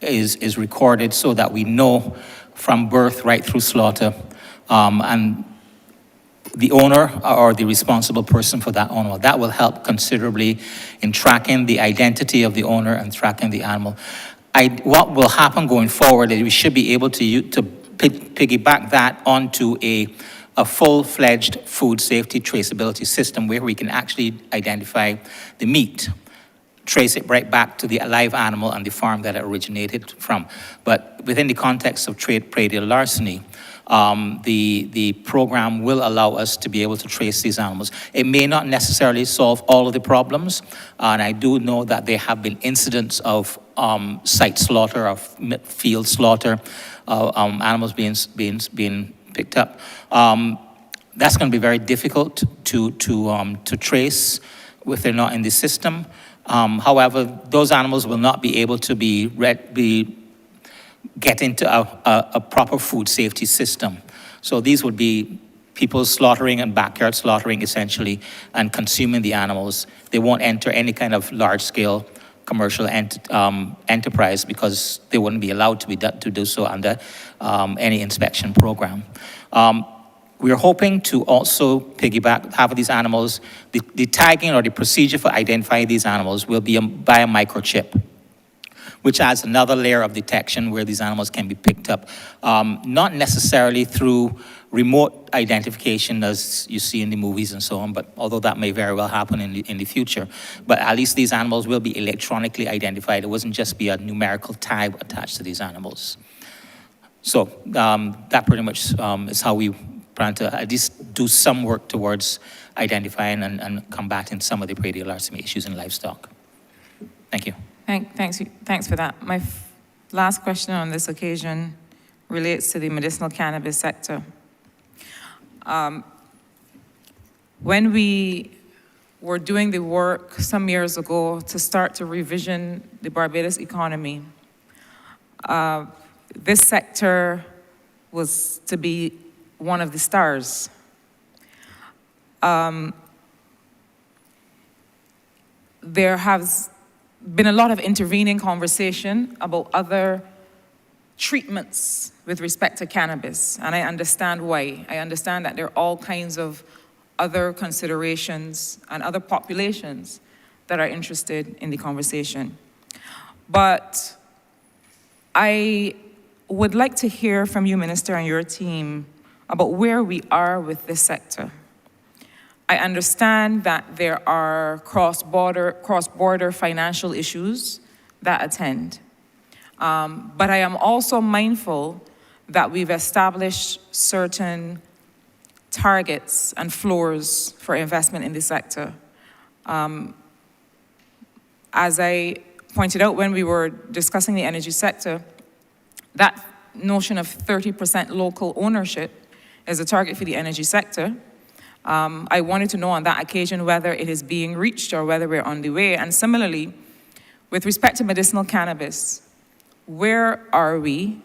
Speaker 19: is recorded so that we know from birth right through slaughter, and the owner or the responsible person for that animal. That will help considerably in tracking the identity of the owner and tracking the animal. What will happen going forward is we should be able to piggyback that onto a full-fledged food safety traceability system where we can actually identify the meat, trace it right back to the live animal and the farm that it originated from. But within the context of trade predial larceny, the program will allow us to be able to trace these animals. It may not necessarily solve all of the problems, and I do know that there have been incidents of site slaughter, of field slaughter, animals being picked up. That's going to be very difficult to trace if they're not in the system. However, those animals will not be able to get into a proper food safety system. So these would be people slaughtering and backyard slaughtering essentially and consuming the animals. They won't enter any kind of large-scale commercial enterprise because they wouldn't be allowed to do so under any inspection program. We're hoping to also piggyback half of these animals. The tagging or the procedure for identifying these animals will be by a microchip, which adds another layer of detection where these animals can be picked up. Not necessarily through remote identification as you see in the movies and so on, but although that may very well happen in the future. But at least these animals will be electronically identified. It wasn't just be a numerical tag attached to these animals. So that pretty much is how we plan to at least do some work towards identifying and combating some of the predial larceny issues in livestock. Thank you.
Speaker 18: Thanks for that. My last question on this occasion relates to the medicinal cannabis sector. When we were doing the work some years ago to start to revision the Barbados economy, this sector was to be one of the stars. There has been a lot of intervening conversation about other treatments with respect to cannabis, and I understand why. I understand that there are all kinds of other considerations and other populations that are interested in the conversation. But I would like to hear from you, Minister, and your team about where we are with this sector. I understand that there are cross-border financial issues that attend. But I am also mindful that we've established certain targets and floors for investment in this sector. As I pointed out when we were discussing the energy sector, that notion of 30% local ownership is a target for the energy sector. I wanted to know on that occasion whether it is being reached or whether we're on the way. And similarly, with respect to medicinal cannabis, where are we?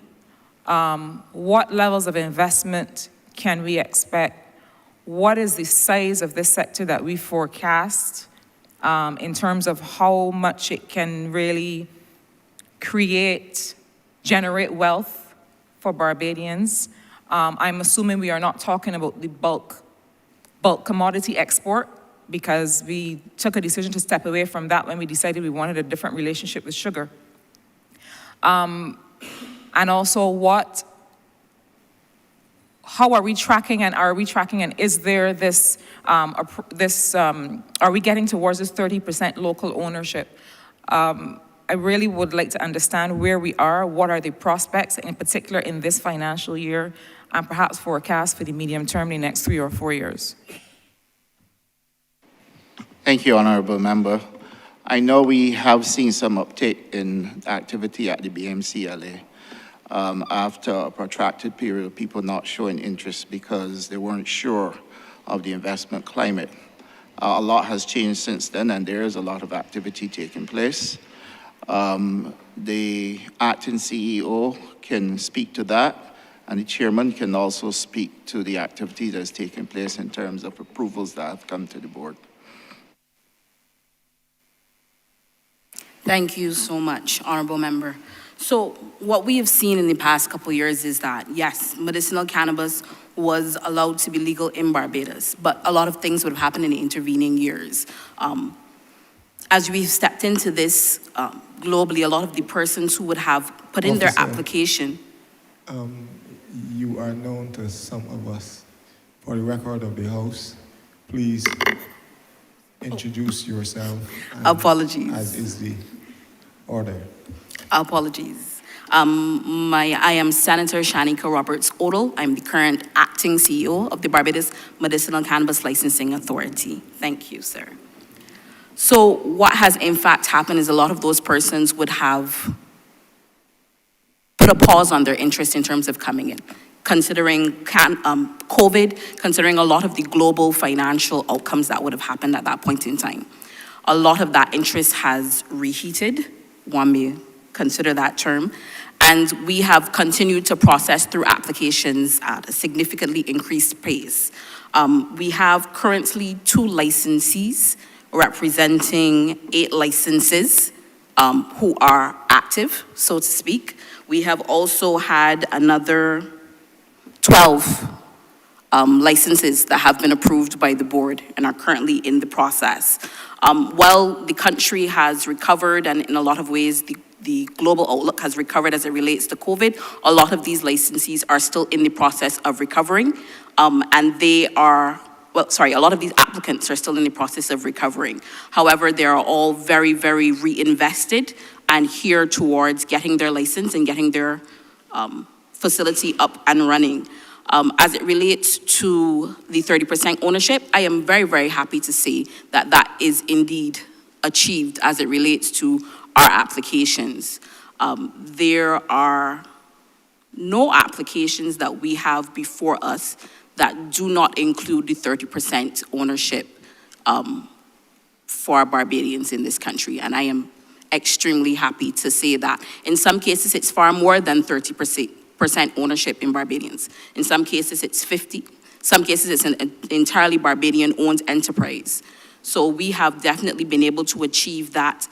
Speaker 18: What levels of investment can we expect? What is the size of this sector that we forecast in terms of how much it can really generate wealth for Barbadians? I'm assuming we are not talking about the bulk commodity export, because we took a decision to step away from that when we decided we wanted a different relationship with sugar. And also how are we tracking, and are we tracking, and is there this, are we getting towards this 30% local ownership? I really would like to understand where we are, what are the prospects, in particular in this financial year, and perhaps forecast for the medium term, the next 3 or 4 years.
Speaker 3: Thank you, Honourable Member. I know we have seen some uptake in activity at the BMCLA after a protracted period of people not showing interest because they weren't sure of the investment climate. A lot has changed since then, and there is a lot of activity taking place. The acting CEO can speak to that, and the chairman can also speak to the activity that's taking place in terms of approvals that have come to the board.
Speaker 20: Thank you so much, Honourable Member. So what we have seen in the past couple of years is that, yes, medicinal cannabis was allowed to be legal in Barbados, but a lot of things would have happened in the intervening years. As we've stepped into this globally, a lot of the persons who would have put in their application.
Speaker 1: You are known to some of us. For the record of the House, please introduce yourself.
Speaker 20: Apologies.
Speaker 1: As is the order.
Speaker 20: Apologies. I am Senator Shanika Roberts-Odell. I'm the current acting CEO of the Barbados Medicinal Cannabis Licensing Authority. Thank you, sir. So what has in fact happened is a lot of those persons would have put a pause on their interest in terms of coming in, considering COVID, considering a lot of the global financial outcomes that would have happened at that point in time. A lot of that interest has reheated, one may consider that term, and we have continued to process through applications at a significantly increased pace. We have currently 2 licensees representing 8 licenses who are active, so to speak. We have also had another 12 licenses that have been approved by the board and are currently in the process. While the country has recovered, and in a lot of ways the global outlook has recovered as it relates to COVID, a lot of these licensees are still in the process of recovering, and they are, a lot of these applicants are still in the process of recovering. However, they are all very, very reinvested and here towards getting their license and getting their facility up and running. As it relates to the 30% ownership, I am very, very happy to say that that is indeed achieved as it relates to our applications. There are no applications that we have before us that do not include the 30% ownership for Barbadians in this country. And I am extremely happy to say that. In some cases, it's far more than 30% ownership in Barbadians. In some cases, it's 50. Some cases, it's an entirely Barbadian-owned enterprise. So we have definitely been able to achieve that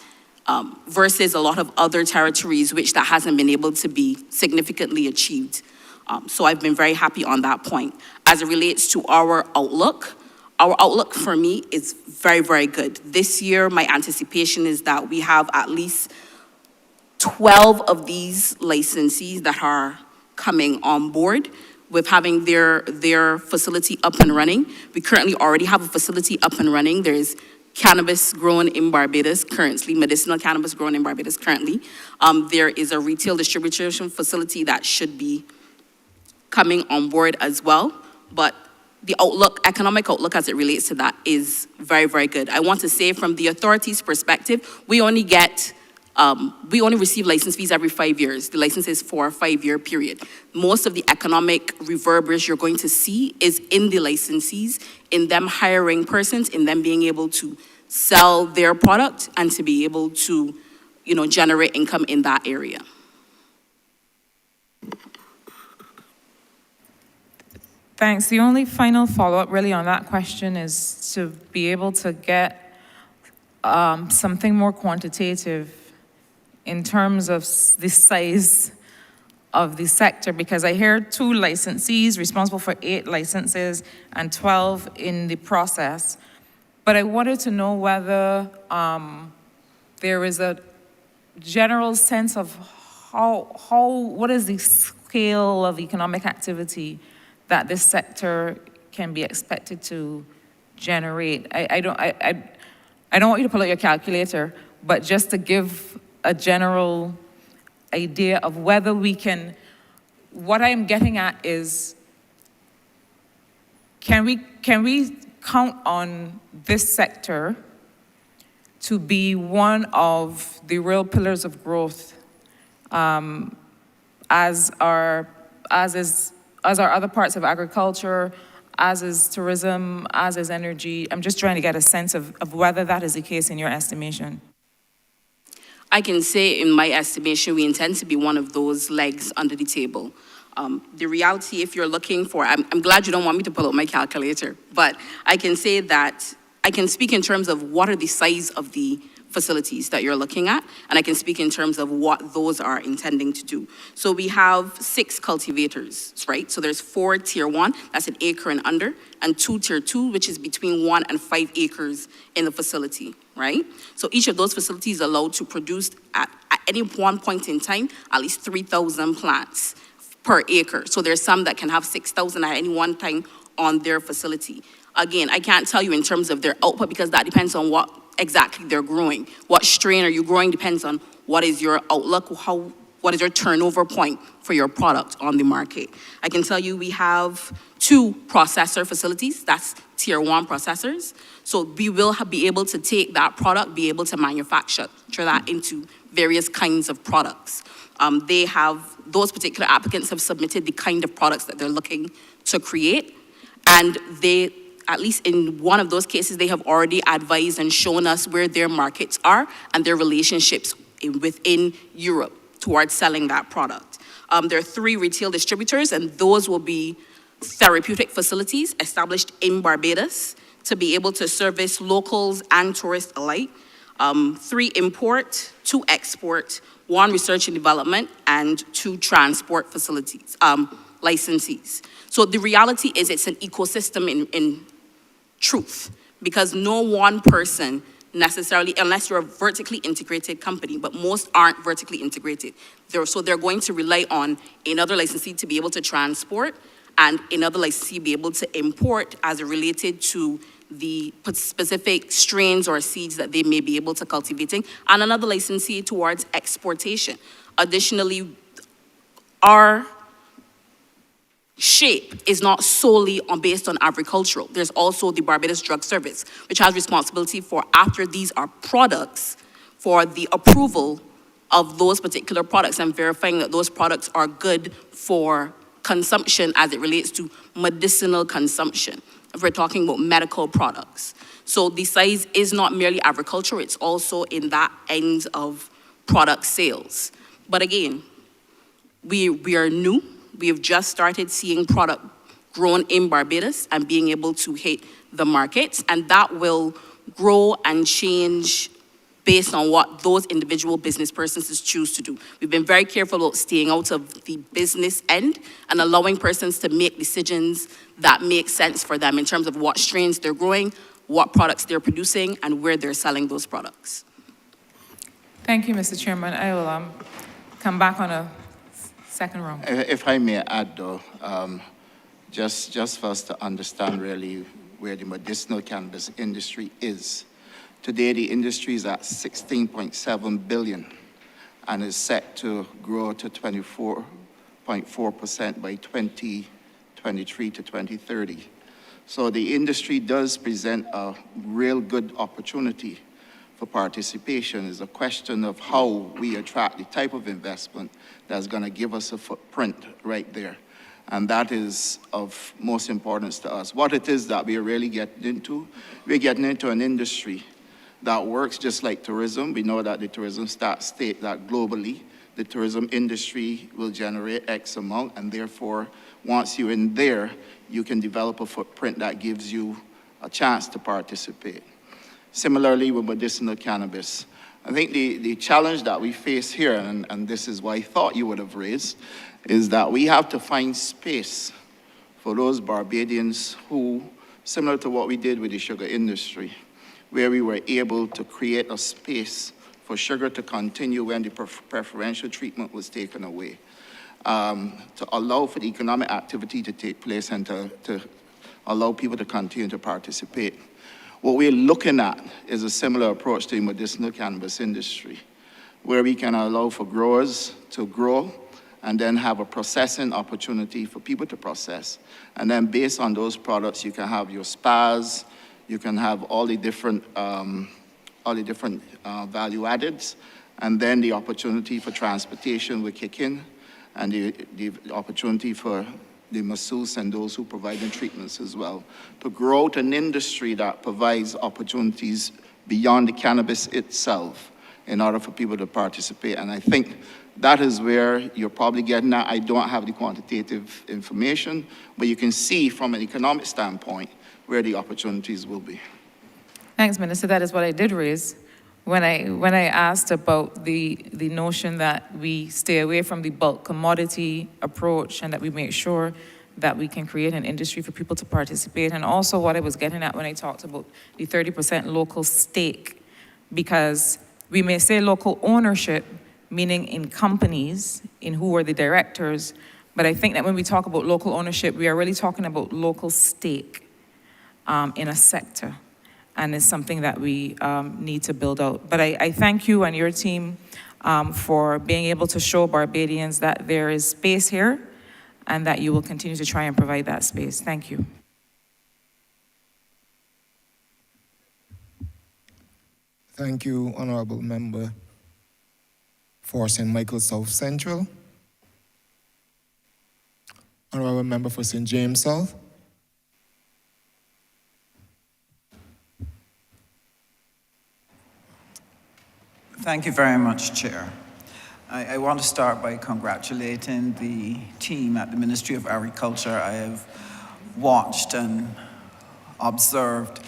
Speaker 20: versus a lot of other territories which that hasn't been able to be significantly achieved. So I've been very happy on that point. As it relates to our outlook for me is very, very good. This year, my anticipation is that we have at least 12 of these licensees that are coming on board with having their facility up and running. We currently already have a facility up and running. There is cannabis grown in Barbados currently, medicinal cannabis grown in Barbados currently. There is a retail distribution facility that should be coming on board as well. But the outlook, economic outlook as it relates to that is very, very good. I want to say from the authority's perspective, we only receive license fees every 5 years. The license is for a 5-year period. Most of the economic reverbers you're going to see is in the licensees, in them hiring persons, in them being able to sell their product and to be able to, generate income in that area.
Speaker 18: Thanks. The only final follow-up really on that question is to be able to get something more quantitative in terms of the size of the sector, because I hear 2 licensees responsible for 8 licenses and 12 in the process. But I wanted to know whether there is a general sense of what is the scale of economic activity that this sector can be expected to generate. I don't want you to pull out your calculator, but just to give a general idea of whether we can, what I'm getting at is, can we count on this sector to be one of the real pillars of growth, as are other parts of agriculture, as is tourism, as is energy? I'm just trying to get a sense of whether that is the case in your estimation.
Speaker 20: I can say in my estimation, we intend to be one of those legs under the table. The reality, if you're looking for, I'm glad you don't want me to pull out my calculator, but I can say that I can speak in terms of what are the size of the facilities that you're looking at, and I can speak in terms of what those are intending to do. So we have 6 cultivators, right? So there's 4 tier 1, that's an acre and under, and 2 tier 2, which is between 1 and 5 acres in the facility, right? So each of those facilities is allowed to produce at any one point in time at least 3,000 plants per acre. So there's some that can have 6,000 at any one time on their facility. Again, I can't tell you in terms of their output because that depends on what exactly they're growing. What strain are you growing depends on what is your outlook, what is your turnover point for your product on the market. I can tell you we have 2 processor facilities, that's tier 1 processors. So we will be able to take that product, be able to manufacture that into various kinds of products. Those particular applicants have submitted the kind of products that they're looking to create, and they, at least in one of those cases, they have already advised and shown us where their markets are and their relationships within Europe towards selling that product. There are 3 retail distributors, and those will be therapeutic facilities established in Barbados to be able to service locals and tourists alike. 3 import, 2 export, 1 research and development, and 2 transport facilities, licensees. So the reality is it's an ecosystem in truth, because no one person necessarily, unless you're a vertically integrated company, but most aren't vertically integrated. So they're going to rely on another licensee to be able to transport and another licensee be able to import as it related to the specific strains or seeds that they may be able to cultivating, and another licensee towards exportation. Additionally, our shape is not solely based on agricultural. There's also the Barbados Drug Service, which has responsibility for, after these are products, for the approval of those particular products and verifying that those products are good for consumption as it relates to medicinal consumption, if we're talking about medical products. So the size is not merely agriculture, it's also in that end of product sales. But again, we are new. We have just started seeing product grown in Barbados and being able to hit the markets, and that will grow and change based on what those individual business persons choose to do. We've been very careful about staying out of the business end and allowing persons to make decisions that make sense for them in terms of what strains they're growing, what products they're producing, and where they're selling those products.
Speaker 18: Thank you, Mr. Chairman. I will come back on a second round.
Speaker 3: If I may add, though, just for us to understand really where the medicinal cannabis industry is. Today, the industry is at 16.7 billion and is set to grow to 24.4% by 2023 to 2030. So the industry does present a real good opportunity for participation. It's a question of how we attract the type of investment that's going to give us a footprint right there. And that is of most importance to us. What it is that we are really getting into, we're getting into an industry that works just like tourism. We know that the tourism stats state that globally, the tourism industry will generate X amount, and therefore, once you're in there, you can develop a footprint that gives you a chance to participate. Similarly with medicinal cannabis, I think the challenge that we face here, and this is what I thought you would have raised, is that we have to find space for those Barbadians who, similar to what we did with the sugar industry, where we were able to create a space for sugar to continue when the preferential treatment was taken away, to allow for the economic activity to take place and to allow people to continue to participate. What we're looking at is a similar approach to the medicinal cannabis industry, where we can allow for growers to grow and then have a processing opportunity for people to process. And then based on those products, you can have your spas, you can have all the different value addeds, and then the opportunity for transportation will kick in, and the opportunity for the masseuse and those who provide the treatments as well, to grow out an industry that provides opportunities beyond the cannabis itself in order for people to participate. And I think that is where you're probably getting at. I don't have the quantitative information, but you can see from an economic standpoint where the opportunities will be.
Speaker 18: Thanks, Minister. That is what I did raise when I asked about the notion that we stay away from the bulk commodity approach and that we make sure that we can create an industry for people to participate. And also what I was getting at when I talked about the 30% local stake, because we may say local ownership, meaning in companies, in who are the directors, but I think that when we talk about local ownership, we are really talking about local stake in a sector. And it's something that we need to build out. But I thank you and your team for being able to show Barbadians that there is space here and that you will continue to try and provide that space. Thank you.
Speaker 1: Thank you, Honourable Member for St. Michael South Central. Honourable Member for St. James South.
Speaker 21: Thank you very much, Chair. I want to start by congratulating the team at the Ministry of Agriculture. I have watched and observed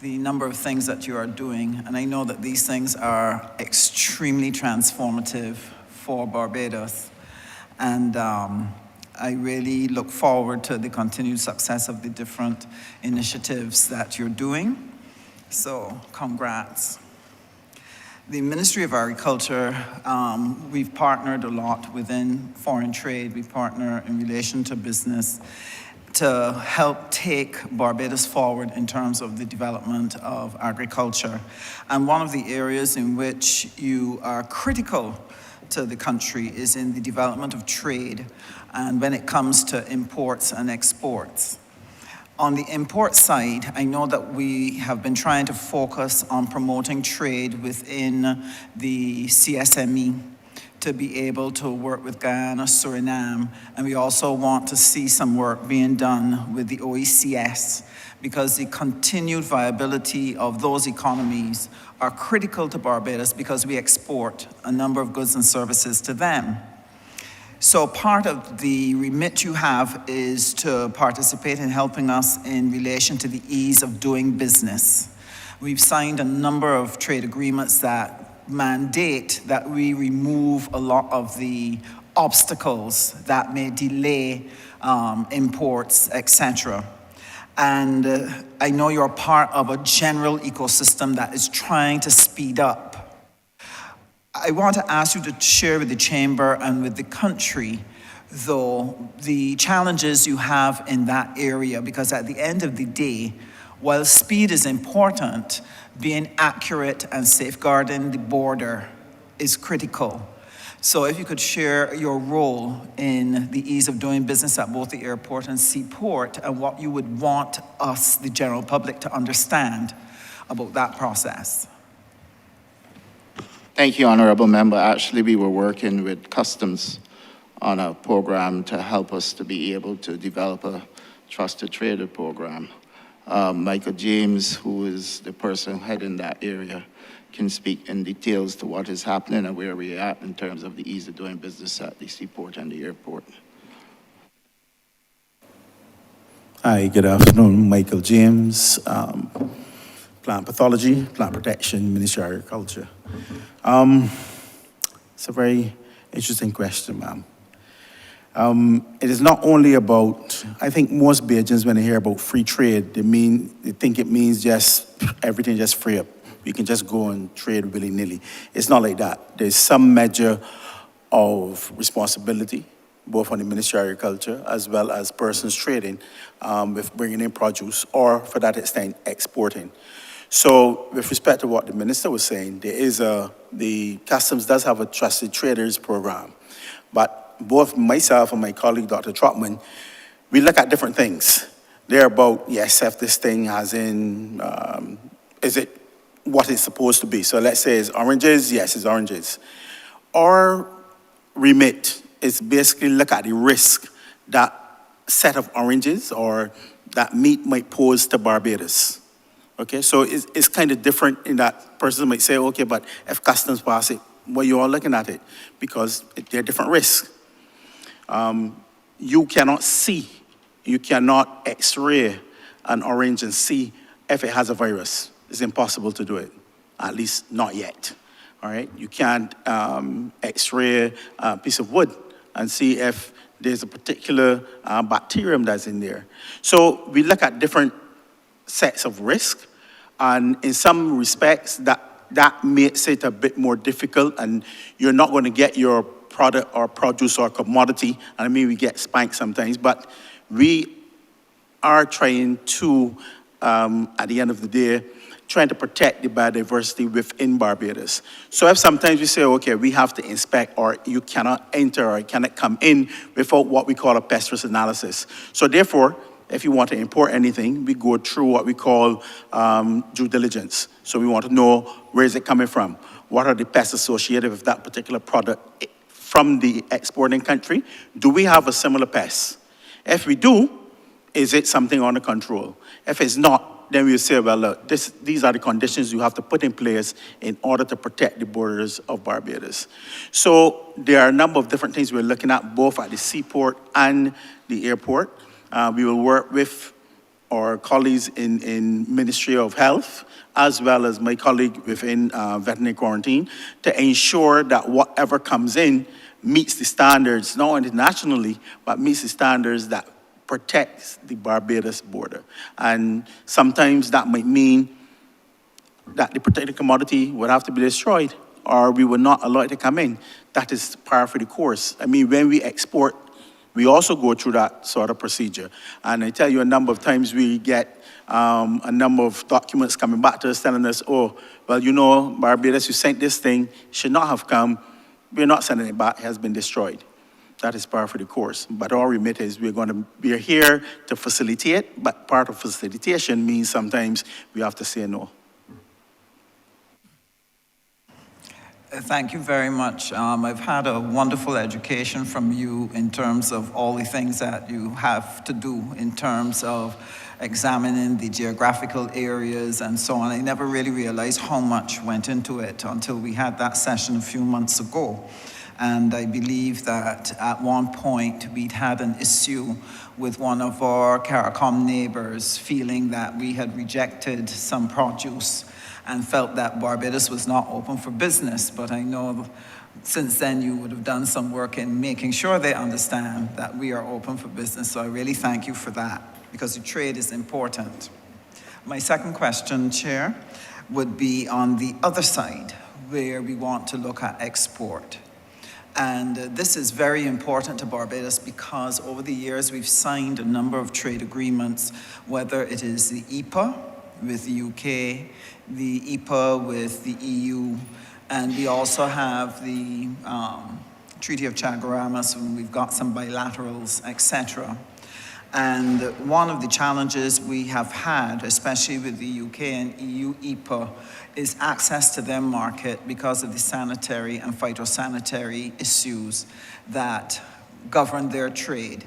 Speaker 21: the number of things that you are doing, and I know that these things are extremely transformative for Barbados. And I really look forward to the continued success of the different initiatives that you're doing. So, congrats. The Ministry of Agriculture, we've partnered a lot within foreign trade. We partner in relation to business to help take Barbados forward in terms of the development of agriculture. And one of the areas in which you are critical to the country is in the development of trade and when it comes to imports and exports. On the import side, I know that we have been trying to focus on promoting trade within the CSME to be able to work with Guyana, Suriname, and we also want to see some work being done with the OECS because the continued viability of those economies are critical to Barbados because we export a number of goods and services to them. So part of the remit you have is to participate in helping us in relation to the ease of doing business. We've signed a number of trade agreements that mandate that we remove a lot of the obstacles that may delay imports, etc. And I know you're part of a general ecosystem that is trying to speed up. I want to ask you to share with the Chamber and with the country, though, the challenges you have in that area, because at the end of the day, while speed is important, being accurate and safeguarding the border is critical. So if you could share your role in the ease of doing business at both the airport and seaport, and what you would want us, the general public, to understand about that process.
Speaker 3: Thank you, Honourable Member. Actually, we were working with Customs on a program to help us to be able to develop a trusted trader program. Michael James, who is the person heading that area, can speak in details to what is happening and where we're at in terms of the ease of doing business at the seaport and the airport.
Speaker 2: Hi, good afternoon. Michael James, Plant Pathology, Plant Protection, Ministry of Agriculture. It's a very interesting question, ma'am. It is not only about, I think most Bajans, when they hear about free trade, they think it means just everything just free up. We can just go and trade willy-nilly. It's not like that. There's some measure of responsibility, both on the Ministry of Agriculture as well as persons trading with bringing in produce, or for that extent, exporting. So with respect to what the Minister was saying, the Customs does have a Trusted Traders program, but both myself and my colleague, Dr. Trotman, we look at different things. They're about, yes, if this thing has in, is it what it's supposed to be? So let's say it's oranges, yes, it's oranges. Our remit is basically look at the risk that set of oranges or that meat might pose to Barbados. Okay, so it's kind of different in that person might say, okay, but if Customs pass it, well, you are looking at it because they're different risks. You cannot see, you cannot x-ray an orange and see if it has a virus. It's impossible to do it, at least not yet, all right? You can't x-ray a piece of wood and see if there's a particular bacterium that's in there. So we look at different sets of risk, and in some respects, that makes it a bit more difficult, and you're not going to get your product or produce or commodity, and I mean, we get spanked sometimes, but we are trying to, at the end of the day, trying to protect the biodiversity within Barbados. So if sometimes we say, okay, we have to inspect, or you cannot enter, or you cannot come in without what we call a pest risk analysis. So therefore, if you want to import anything, we go through what we call due diligence. So we want to know, where is it coming from? What are the pests associated with that particular product from the exporting country? Do we have a similar pest? If we do, is it something under control? If it's not, then we'll say, well, look, these are the conditions you have to put in place in order to protect the borders of Barbados. So there are a number of different things we're looking at, both at the seaport and the airport. We will work with our colleagues in Ministry of Health, as well as my colleague within veterinary quarantine, to ensure that whatever comes in meets the standards, not only nationally, but meets the standards that protects the Barbados border. And sometimes that might mean that the protected commodity would have to be destroyed, or we would not allow it to come in. That is par for the course. I mean, when we export, we also go through that sort of procedure. And I tell you, a number of times we get a number of documents coming back to us telling us, oh, well, you know, Barbados, you sent this thing, should not have come. We're not sending it back, it has been destroyed. That is par for the course. But our remit is we're here to facilitate, but part of facilitation means sometimes we have to say no.
Speaker 21: Thank you very much. I've had a wonderful education from you in terms of all the things that you have to do in terms of examining the geographical areas and so on. I never really realized how much went into it until we had that session a few months ago. And I believe that at one point we'd had an issue with one of our CARICOM neighbors feeling that we had rejected some produce and felt that Barbados was not open for business. But I know since then you would have done some work in making sure they understand that we are open for business. So I really thank you for that, because the trade is important. My second question, Chair, would be on the other side, where we want to look at export. And this is very important to Barbados because over the years we've signed a number of trade agreements, whether it is the EPA with the UK, the EPA with the EU, and we also have the Treaty of Chaguaramas, and we've got some bilaterals, etc. And one of the challenges we have had, especially with the UK and EU EPA, is access to their market because of the sanitary and phytosanitary issues that govern their trade.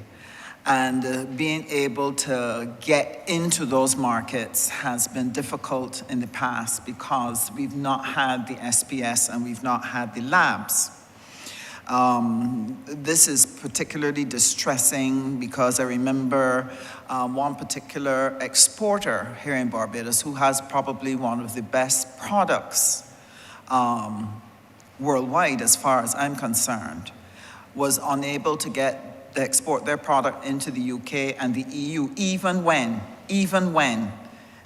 Speaker 21: And being able to get into those markets has been difficult in the past because we've not had the SPS and we've not had the labs. This is particularly distressing because I remember one particular exporter here in Barbados who has probably one of the best products worldwide as far as I'm concerned, was unable to export their product into the UK and the EU, even when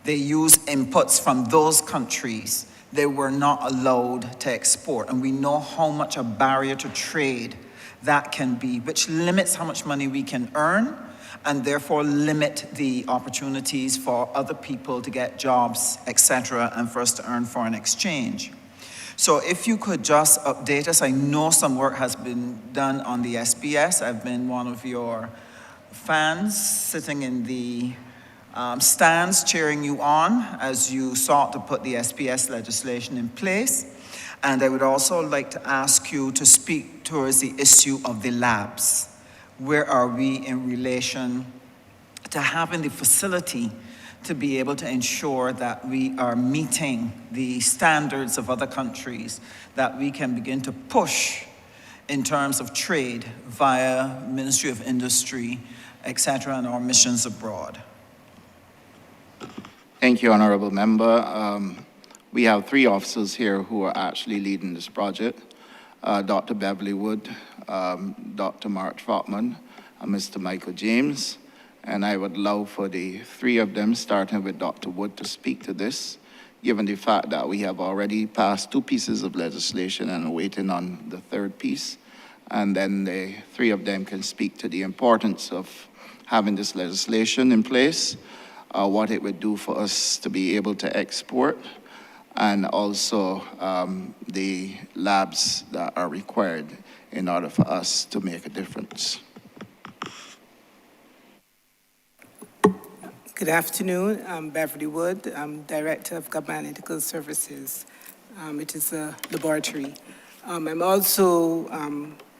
Speaker 21: they use inputs from those countries. They were not allowed to export. And we know how much a barrier to trade that can be, which limits how much money we can earn and therefore limit the opportunities for other people to get jobs, etc., and for us to earn foreign exchange. So if you could just update us, I know some work has been done on the SPS. I've been one of your fans sitting in the stands cheering you on as you sought to put the SPS legislation in place. And I would also like to ask you to speak towards the issue of the labs. Where are we in relation to having the facility to be able to ensure that we are meeting the standards of other countries, that we can begin to push in terms of trade via Ministry of Industry, etc., and our missions abroad?
Speaker 3: Thank you, Honourable Member. We have 3 officers here who are actually leading this project. Dr. Beverly Wood, Dr. Mark Trotman, and Mr. Michael James. And I would love for the 3 of them, starting with Dr. Wood, to speak to this, given the fact that we have already passed 2 pieces of legislation and are waiting on the 3rd piece. And then the 3 of them can speak to the importance of having this legislation in place, what it would do for us to be able to export, and also the labs that are required in order for us to make a difference.
Speaker 4: Good afternoon. I'm Beverly Wood. I'm Director of Government Analytical Services, which is a laboratory. I'm also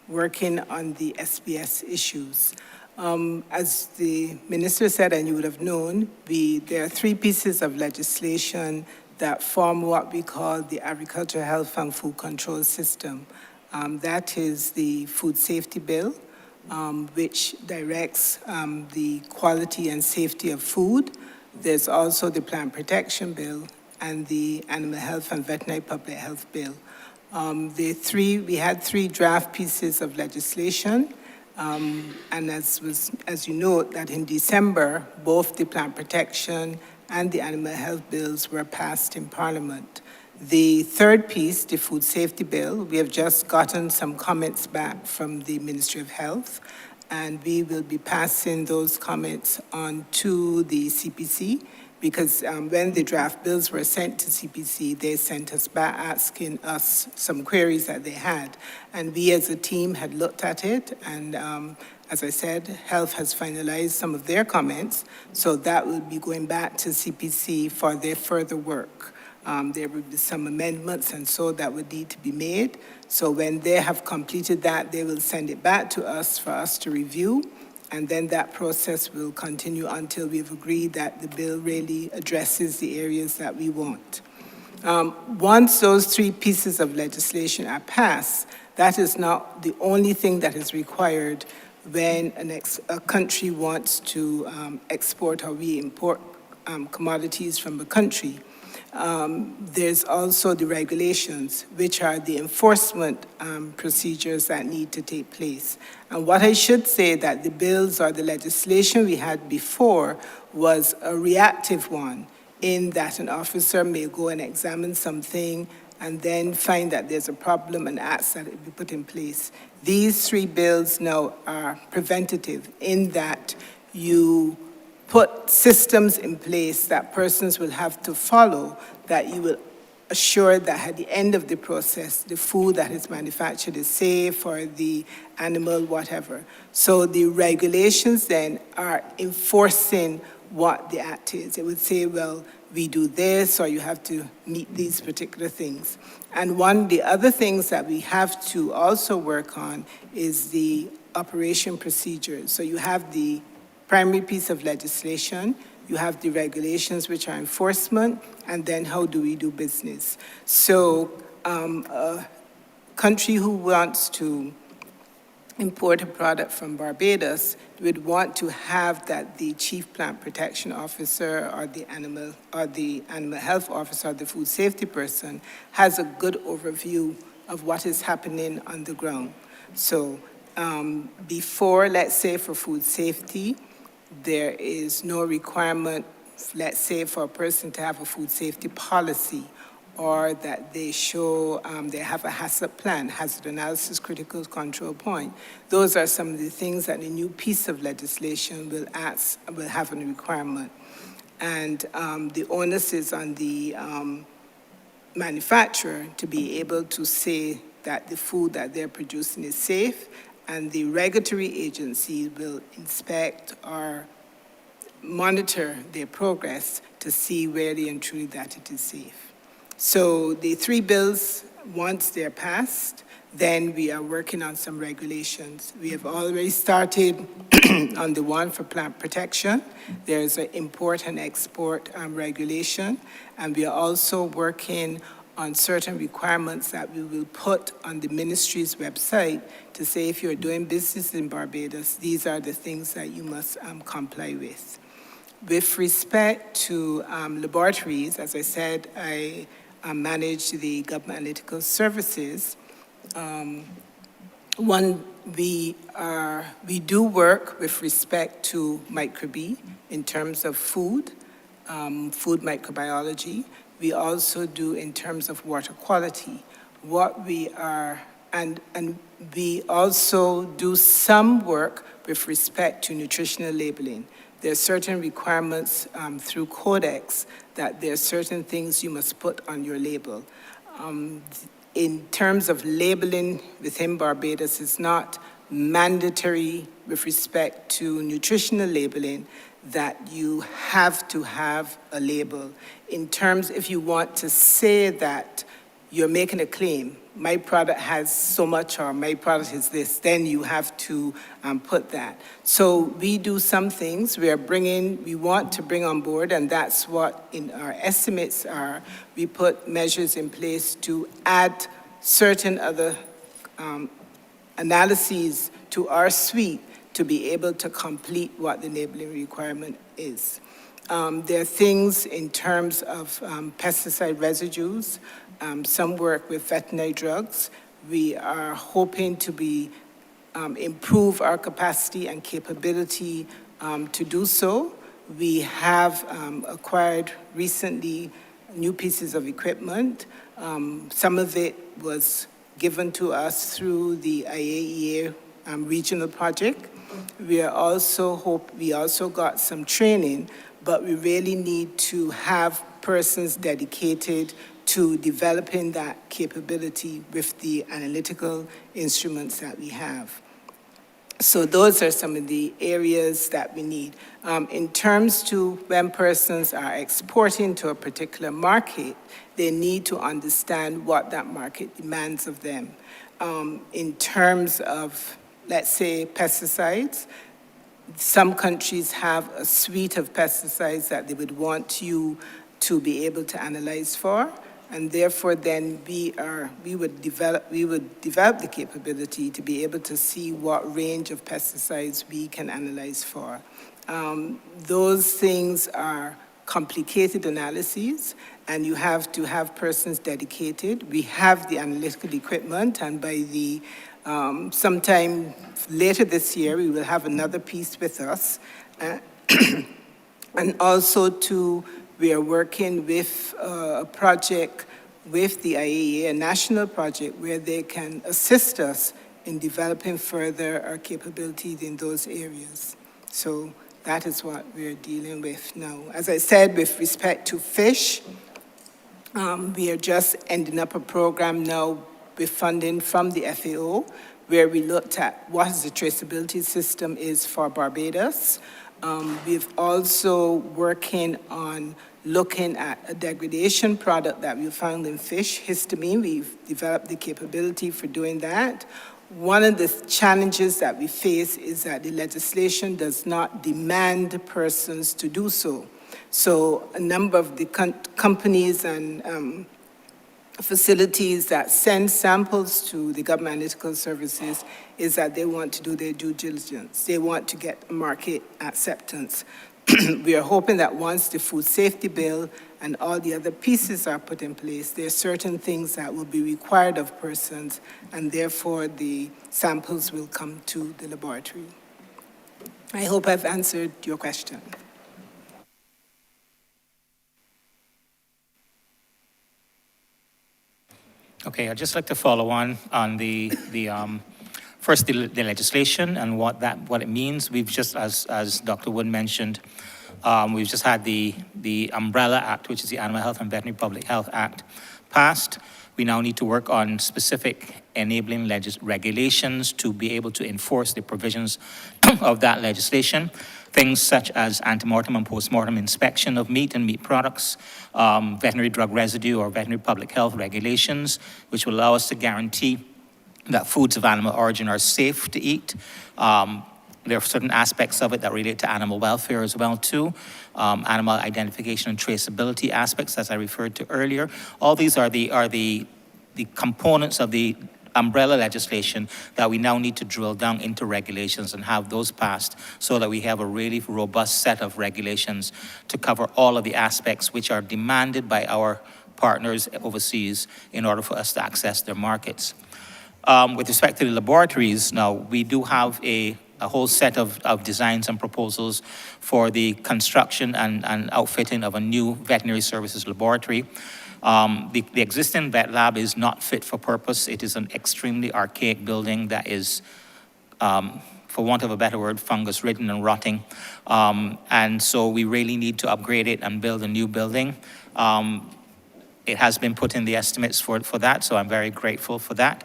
Speaker 4: working on the SBS issues. As the minister said, and you would have known, there are 3 pieces of legislation that form what we call the Agricultural Health and Food Control System. That is the Food Safety Bill, which directs the quality and safety of food. There's also the Plant Protection Bill and the Animal Health and Veterinary Public Health Bill. We had 3 draft pieces of legislation. And as you know, that in December, both the plant protection and the animal health bills were passed in Parliament. The 3rd piece, the food safety bill, we have just gotten some comments back from the Ministry of Health, and we will be passing those comments on to the CPC, because when the draft bills were sent to CPC, they sent us back asking us some queries that they had. And we as a team had looked at it, and as I said, Health has finalized some of their comments, so that will be going back to CPC for their further work. There will be some amendments and so that would need to be made. So when they have completed that, they will send it back to us for us to review. And then that process will continue until we've agreed that the bill really addresses the areas that we want. Once those 3 pieces of legislation are passed, that is not the only thing that is required when a country wants to export or re-import commodities from a country. There's also the regulations, which are the enforcement procedures that need to take place. And what I should say that the bills or the legislation we had before was a reactive one, in that an officer may go and examine something and then find that there's a problem and ask that it be put in place. These 3 bills now are preventative in that you put systems in place that persons will have to follow, that you will assured that at the end of the process, the food that is manufactured is safe for the animal, whatever. So the regulations then are enforcing what the act is. It would say, well, we do this, or you have to meet these particular things. And one of the other things that we have to also work on is the operation procedures. So you have the primary piece of legislation, you have the regulations, which are enforcement, and then how do we do business? So a country who wants to import a product from Barbados would want to have that the chief plant protection officer or the animal health officer or the food safety person has a good overview of what is happening on the ground. So before, let's say for food safety, there is no requirement, let's say, for a person to have a food safety policy, or that they show they have a hazard plan, hazard analysis, critical control point. Those are some of the things that the new piece of legislation will have a requirement. And the onus is on the manufacturer to be able to say that the food that they're producing is safe, and the regulatory agency will inspect or monitor their progress to see where and truly that it is safe. So the three bills, once they're passed, then we are working on some regulations. We have already started on the one for plant protection. There's an import and export regulation, and we are also working on certain requirements that we will put on the ministry's website to say if you're doing business in Barbados, these are the things that you must comply with. With respect to laboratories, as I said, I manage the government analytical services. We do work with respect to microbe in terms of food microbiology. We also do in terms of water quality. And we also do some work with respect to nutritional labeling. There are certain requirements through Codex that there are certain things you must put on your label. In terms of labeling within Barbados, it's not mandatory with respect to nutritional labeling that you have to have a label. In terms, if you want to say that you're making a claim, my product has so much or my product is this, then you have to put that. So we do some things we want to bring on board, and that's what in our estimates are. We put measures in place to add certain other analyses to our suite to be able to complete what the labeling requirement is. There are things in terms of pesticide residues, some work with veterinary drugs. We are hoping to improve our capacity and capability to do so. We have acquired recently new pieces of equipment. Some of it was given to us through the IAEA regional project. We also got some training, but we really need to have persons dedicated to developing that capability with the analytical instruments that we have. So those are some of the areas that we need. In terms to when persons are exporting to a particular market, they need to understand what that market demands of them. In terms of, let's say, pesticides, some countries have a suite of pesticides that they would want you to be able to analyze for, and therefore then we would develop the capability to be able to see what range of pesticides we can analyze for. Those things are complicated analyses, and you have to have persons dedicated. We have the analytical equipment, and by the sometime later this year, we will have another piece with us. And also we are working with a project with the IAEA, a national project, where they can assist us in developing further our capabilities in those areas. So that is what we're dealing with now. As I said, with respect to fish, We are just ending up a program now with funding from the FAO, where we looked at what the traceability system is for Barbados. We've also working on looking at a degradation product that we found in fish, histamine. We've developed the capability for doing that. One of the challenges that we face is that the legislation does not demand persons to do so. So a number of the companies and facilities that send samples to the government analytical services is that they want to do their due diligence. They want to get market acceptance. We are hoping that once the food safety bill and all the other pieces are put in place, there are certain things that will be required of persons, and therefore the samples will come to the laboratory. I hope I've answered your question.
Speaker 19: Okay, I'd just like to follow on first the legislation and what it means. We've just, as Dr. Wood mentioned, we've just had the Umbrella Act, which is the Animal Health and Veterinary Public Health Act, passed. We now need to work on specific enabling regulations to be able to enforce the provisions of that legislation. Things such as antemortem and postmortem inspection of meat and meat products, veterinary drug residue or veterinary public health regulations, which will allow us to guarantee that foods of animal origin are safe to eat. There are certain aspects of it that relate to animal welfare as well too. Animal identification and traceability aspects, as I referred to earlier. All these are the components of the umbrella legislation that we now need to drill down into regulations and have those passed so that we have a really robust set of regulations to cover all of the aspects which are demanded by our partners overseas in order for us to access their markets. With respect to the laboratories, now we do have a whole set of designs and proposals for the construction and outfitting of a new veterinary services laboratory. The existing vet lab is not fit for purpose. It is an extremely archaic building that is, for want of a better word, fungus-ridden and rotting. And so we really need to upgrade it and build a new building. It has been put in the estimates for that, so I'm very grateful for that.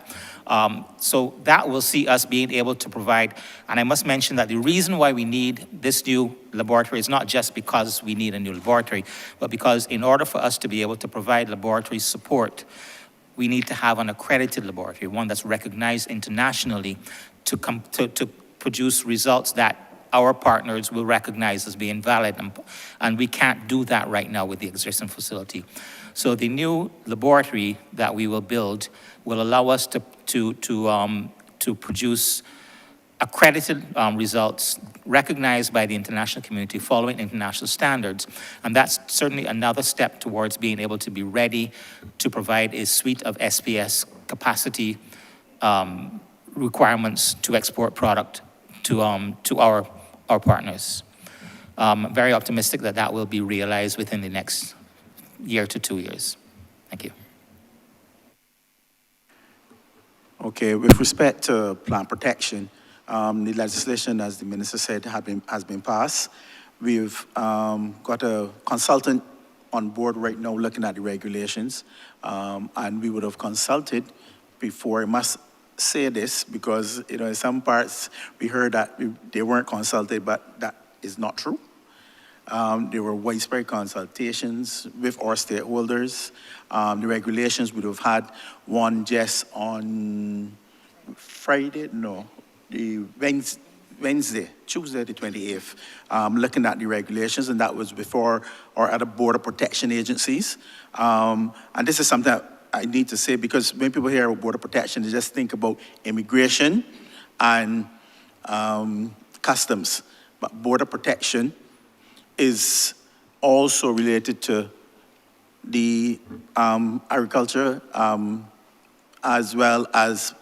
Speaker 19: So that will see us being able to provide, and I must mention that the reason why we need this new laboratory is not just because we need a new laboratory, but because in order for us to be able to provide laboratory support, we need to have an accredited laboratory, one that's recognized internationally to produce results that our partners will recognize as being valid, and we can't do that right now with the existing facility. So the new laboratory that we will build will allow us to produce accredited results recognized by the international community following international standards. And that's certainly another step towards being able to be ready to provide a suite of SPS capacity requirements to export product to our partners. I'm very optimistic that that will be realized within the next year to 2 years. Thank you.
Speaker 2: Okay, with respect to plant protection, the legislation, as the minister said, has been passed. We've got a consultant on board right now looking at the regulations, and we would have consulted before. I must say this because, you know, in some parts we heard that they weren't consulted, but that is not true. There were widespread consultations with our stakeholders. The regulations would have had one just on Friday, no, the Wednesday, Tuesday the 28th, looking at the regulations, and that was before our other border protection agencies. And this is something that I need to say because when people hear border protection, they just think about immigration and customs. But border protection is also related to the agriculture as well as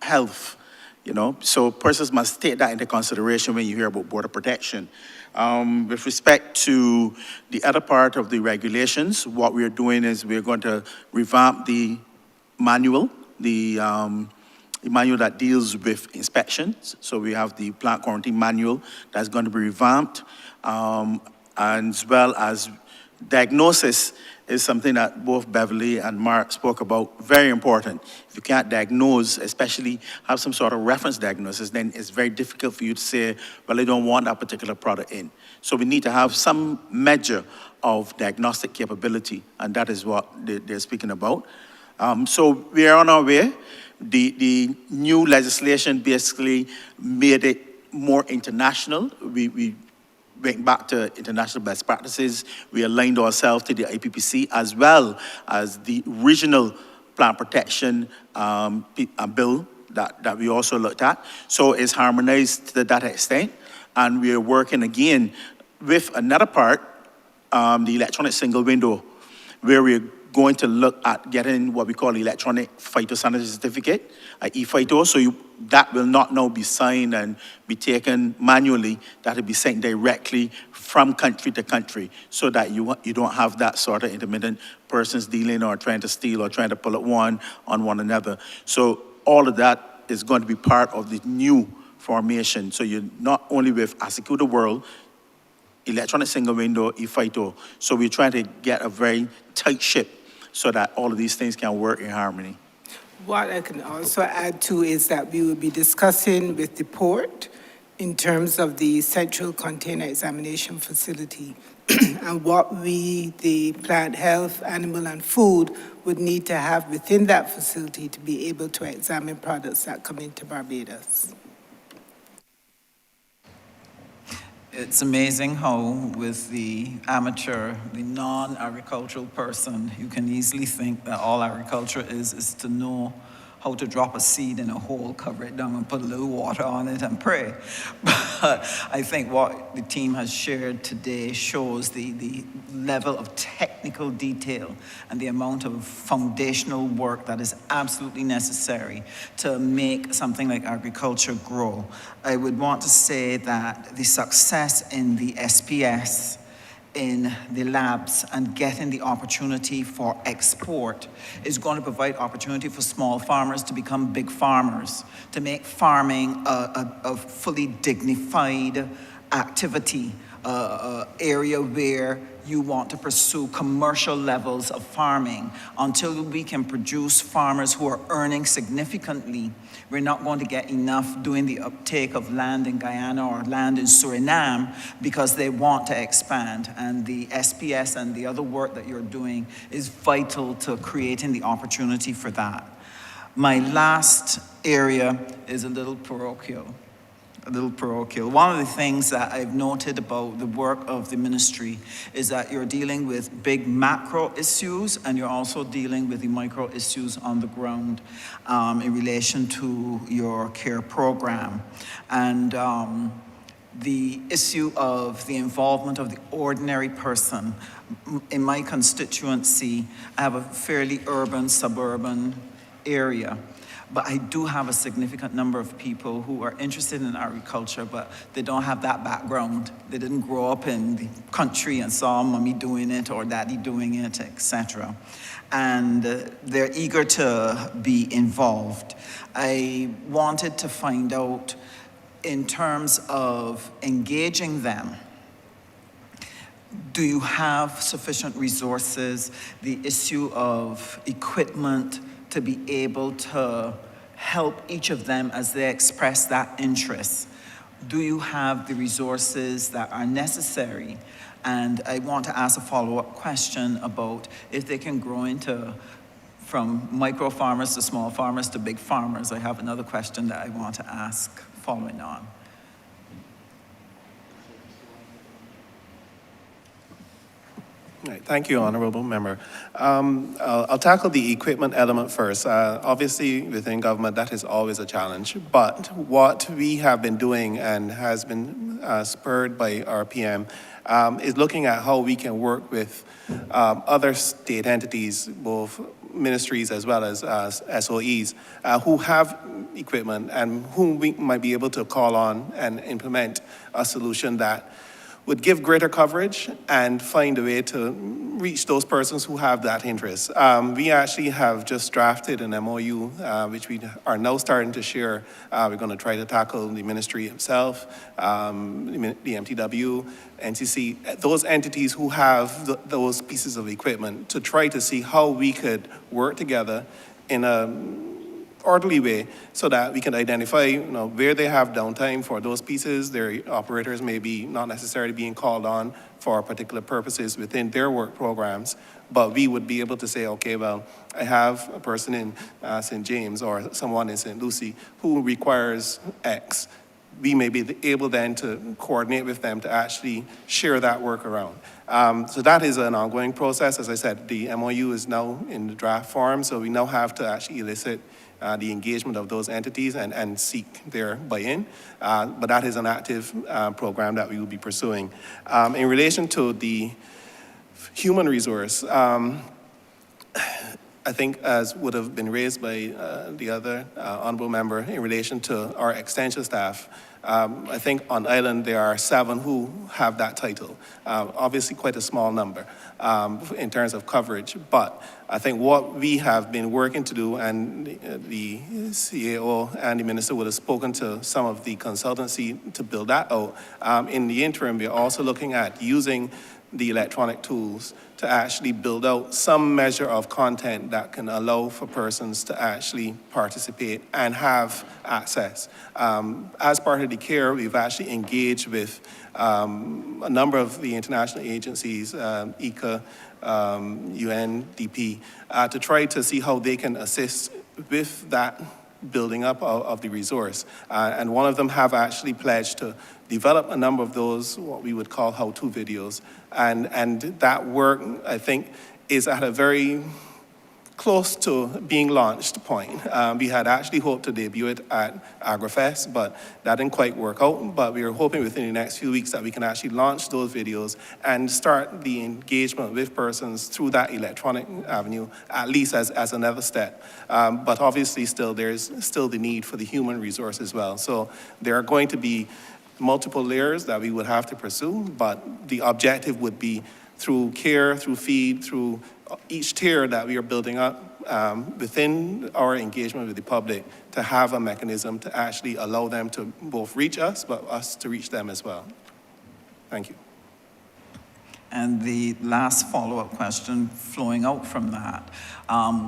Speaker 2: health, you know. So persons must take that into consideration when you hear about border protection. With respect to the other part of the regulations, what we're doing is we're going to revamp the manual, the manual that deals with inspections. So we have the plant quarantine manual that's going to be revamped, as well as diagnosis is something that both Beverly and Mark spoke about, very important. If you can't diagnose, especially have some sort of reference diagnosis, then it's very difficult for you to say, well, I don't want that particular product in. So we need to have some measure of diagnostic capability, and that is what they're speaking about. So we are on our way. The new legislation basically made it more international. We went back to international best practices. We aligned ourselves to the IPPC as well as the regional plant protection bill that we also looked at. So it's harmonized to that extent. And we are working again with another part, the electronic single window, where we're going to look at getting what we call electronic phytosanitary certificate, e-phyto, so that will not now be signed and be taken manually. That will be sent directly from country to country, so that you don't have that sort of intermittent persons dealing or trying to steal or trying to pull it one on one another. So all of that is going to be part of the new formation. So you're not only with Asecuda World, electronic single window, e-phyto. So we're trying to get a very tight ship so that all of these things can work in harmony.
Speaker 4: What I can also add to is that we will be discussing with the port in terms of the central container examination facility and what we, the plant health, animal and food, would need to have within that facility to be able to examine products that come into Barbados.
Speaker 21: It's amazing how with the amateur, the non-agricultural person, you can easily think that all agriculture is to know how to drop a seed in a hole, cover it down and put a little water on it and pray. But I think what the team has shared today shows the level of technical detail and the amount of foundational work that is absolutely necessary to make something like agriculture grow. I would want to say that the success in the SPS, in the labs, and getting the opportunity for export is going to provide opportunity for small farmers to become big farmers, to make farming a fully dignified activity, area where you want to pursue commercial levels of farming. Until we can produce farmers who are earning significantly, we're not going to get enough doing the uptake of land in Guyana or land in Suriname because they want to expand. And the SPS and the other work that you're doing is vital to creating the opportunity for that. My last area is a little parochial. One of the things that I've noted about the work of the ministry is that you're dealing with big macro issues and you're also dealing with the micro issues on the ground in relation to your care program. And the issue of the involvement of the ordinary person. In my constituency, I have a fairly urban, suburban area. But I do have a significant number of people who are interested in agriculture, but they don't have that background. They didn't grow up in the country and saw mommy doing it or daddy doing it, etc. And they're eager to be involved. I wanted to find out, in terms of engaging them, do you have sufficient resources, the issue of equipment, to be able to help each of them as they express that interest? Do you have the resources that are necessary? And I want to ask a follow-up question about if they can grow into, from micro farmers to small farmers to big farmers. I have another question that I want to ask following on.
Speaker 8: Right, thank you, Honourable Member. I'll tackle the equipment element first. Obviously, within government, that is always a challenge. But what we have been doing and has been spurred by our PM is looking at how we can work with other state entities, both ministries as well as SOEs, who have equipment and whom we might be able to call on and implement a solution that would give greater coverage and find a way to reach those persons who have that interest. We actually have just drafted an MOU, which we are now starting to share. We're going to try to tackle the ministry itself, the MTW, NCC, those entities who have those pieces of equipment, to try to see how we could work together in a orderly way so that we can identify, where they have downtime for those pieces. Their operators may be not necessarily being called on for particular purposes within their work programs, but we would be able to say, okay, well, I have a person in St. James or someone in St. Lucie who requires X. We may be able then to coordinate with them to actually share that work around. So that is an ongoing process. As I said, the MOU is now in the draft form, so we now have to actually elicit the engagement of those entities and seek their buy-in. But that is an active program that we will be pursuing. In relation to the human resource, I think, as would have been raised by the other honourable member in relation to our extension staff, I think on island there are 7 who have that title. Obviously quite a small number in terms of coverage, but I think what we have been working to do, and the CAO and the minister would have spoken to some of the consultancy to build that out. In the interim, we're also looking at using the electronic tools to actually build out some measure of content that can allow for persons to actually participate and have access. As part of the CARE, we've actually engaged with a number of the international agencies, ICA, UNDP, to try to see how they can assist with that building up of the resource. And one of them have actually pledged to develop a number of those, what we would call how-to videos. And that work, I think, is at a very close to being launched point. We had actually hoped to debut it at AgriFest, but that didn't quite work out. But we are hoping within the next few weeks that we can actually launch those videos and start the engagement with persons through that electronic avenue, at least as another step. But obviously still, there's still the need for the human resource as well. So there are going to be multiple layers that we would have to pursue, but the objective would be through CARE, through FEED, through each tier that we are building up within our engagement with the public, to have a mechanism to actually allow them to both reach us, but us to reach them as well. Thank you.
Speaker 21: And the last follow-up question flowing out from that,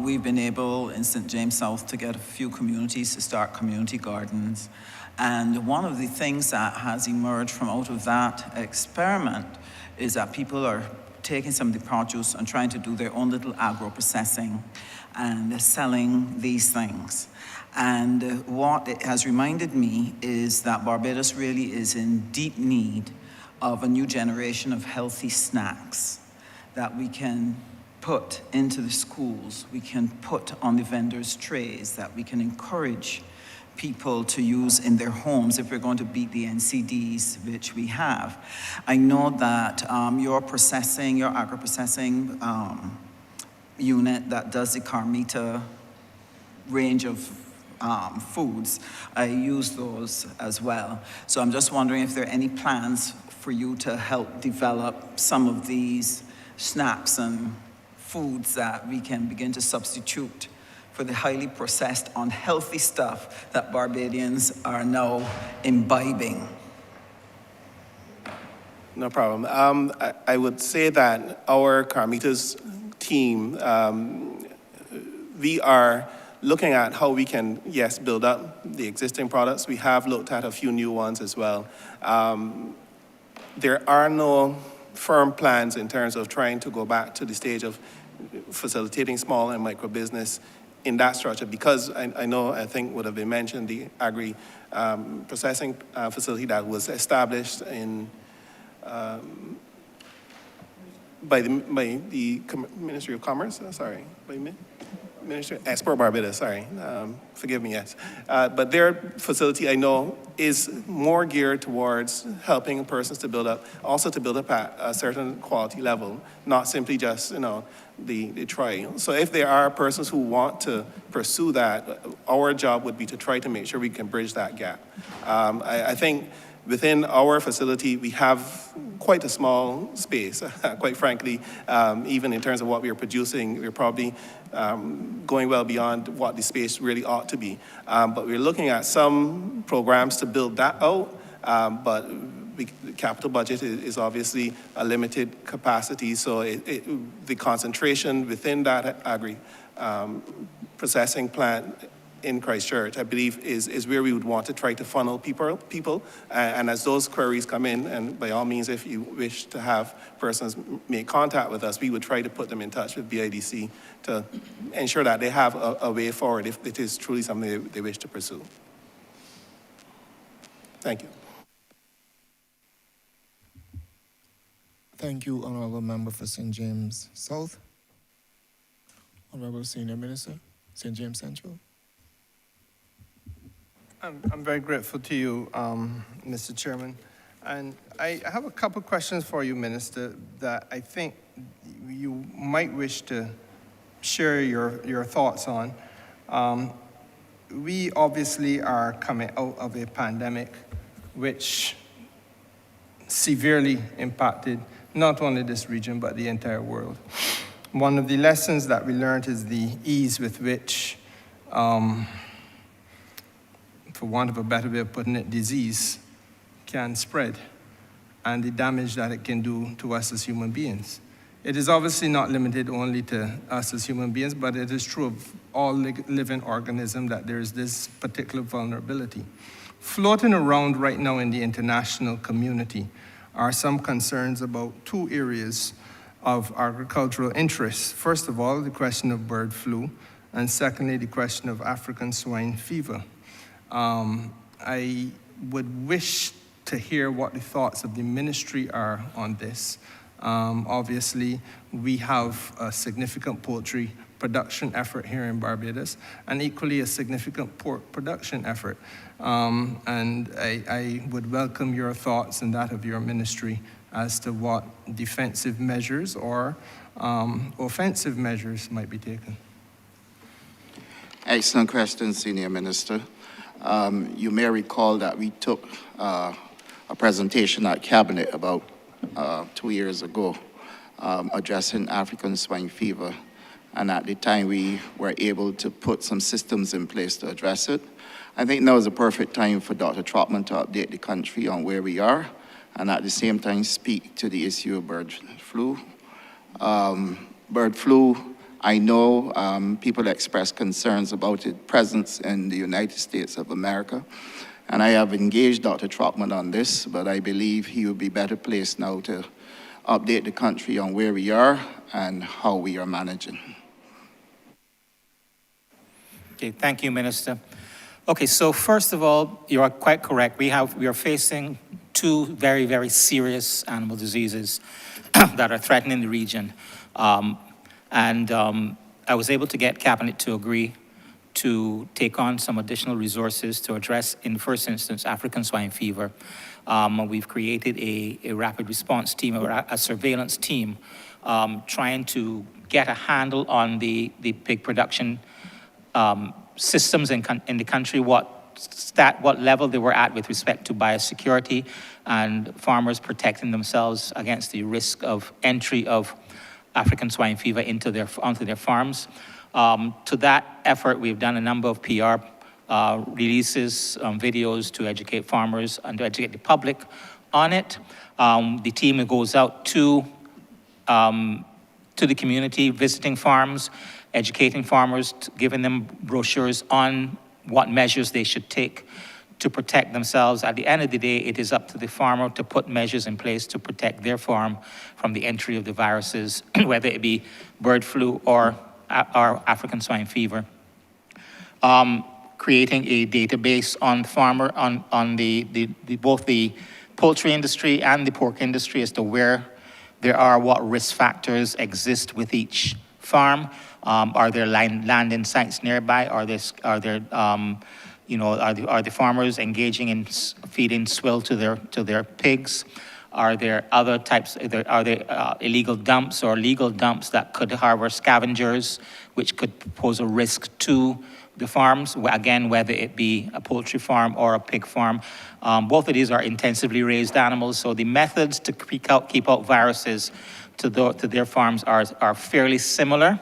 Speaker 21: we've been able in St. James South to get a few communities to start community gardens. And one of the things that has emerged from out of that experiment is that people are taking some of the produce and trying to do their own little agro-processing and selling these things. And what it has reminded me is that Barbados really is in deep need of a new generation of healthy snacks that we can put into the schools, we can put on the vendors' trays, that we can encourage people to use in their homes if we're going to beat the NCDs, which we have. I know that your agro-processing unit that does the Carmita range of foods, I use those as well. So I'm just wondering if there are any plans for you to help develop some of these snacks and foods that we can begin to substitute for the highly processed, unhealthy stuff that Barbadians are now imbibing.
Speaker 8: No problem. I would say that our Carmitas team, we are looking at how we can, yes, build up the existing products. We have looked at a few new ones as well. There are no firm plans in terms of trying to go back to the stage of facilitating small and micro business in that structure, because I think would have been mentioned, the agri processing facility that was established in by the Ministry of Commerce, by Ministry of Export Barbados, forgive me, yes. But their facility, I know, is more geared towards helping persons to build up, also to build up at a certain quality level, not simply just, the trial. So if there are persons who want to pursue that, our job would be to try to make sure we can bridge that gap. I think within our facility, we have quite a small space, quite frankly. Even in terms of what we are producing, we're probably going well beyond what the space really ought to be. But we're looking at some programs to build that out, but the capital budget is obviously a limited capacity, so the concentration within that agri processing plant in Christchurch, I believe, is where we would want to try to funnel people. And as those queries come in, and by all means, if you wish to have persons make contact with us, we would try to put them in touch with BIDC to ensure that they have a way forward if it is truly something they wish to pursue. Thank you.
Speaker 1: Thank you, Honourable Member for St. James South. Honourable Senior Minister, St. James Central.
Speaker 9: I'm very grateful to you, Mr. Chairman. And I have a couple questions for you, Minister, that I think you might wish to share your thoughts on. We obviously are coming out of a pandemic which severely impacted not only this region, but the entire world. One of the lessons that we learned is the ease with which, for want of a better way of putting it, disease can spread and the damage that it can do to us as human beings. It is obviously not limited only to us as human beings, but it is true of all living organisms that there is this particular vulnerability. Floating around right now in the international community are some concerns about two areas of agricultural interest. First of all, the question of bird flu, and secondly, the question of African swine fever. I would wish to hear what the thoughts of the ministry are on this. Obviously, we have a significant poultry production effort here in Barbados, and equally a significant pork production effort. And I would welcome your thoughts and that of your ministry as to what defensive measures or offensive measures might be taken.
Speaker 3: Excellent question, Senior Minister. You may recall that we took a presentation at Cabinet about 2 years ago addressing African swine fever. And at the time, we were able to put some systems in place to address it. I think now is the perfect time for Dr. Trotman to update the country on where we are, and at the same time speak to the issue of bird flu. Bird flu, I know people express concerns about its presence in the United States of America, and I have engaged Dr. Trotman on this, but I believe he will be better placed now to update the country on where we are and how we are managing.
Speaker 19: Okay, thank you, Minister. Okay, so first of all, you are quite correct. We are facing two very, very serious animal diseases that are threatening the region. I was able to get Cabinet to agree to take on some additional resources to address, in the first instance, African swine fever. We've created a rapid response team, or a surveillance team, trying to get a handle on the pig production systems in the country, what level they were at with respect to biosecurity and farmers protecting themselves against the risk of entry of African swine fever onto their farms. To that effort, we've done a number of PR releases, videos to educate farmers and to educate the public on it. The team goes out to the community, visiting farms, educating farmers, giving them brochures on what measures they should take to protect themselves. At the end of the day, it is up to the farmer to put measures in place to protect their farm from the entry of the viruses, whether it be bird flu or African swine fever. Creating a database on farmer, on both the poultry industry and the pork industry as to where there are, what risk factors exist with each farm. Are there landing sites nearby? Are the farmers engaging in feeding swill to their pigs? Are there other types? Are there illegal dumps or legal dumps that could harbor scavengers, which could pose a risk to the farms, again, whether it be a poultry farm or a pig farm. Both of these are intensively raised animals, so the methods to keep out viruses to their farms are fairly similar.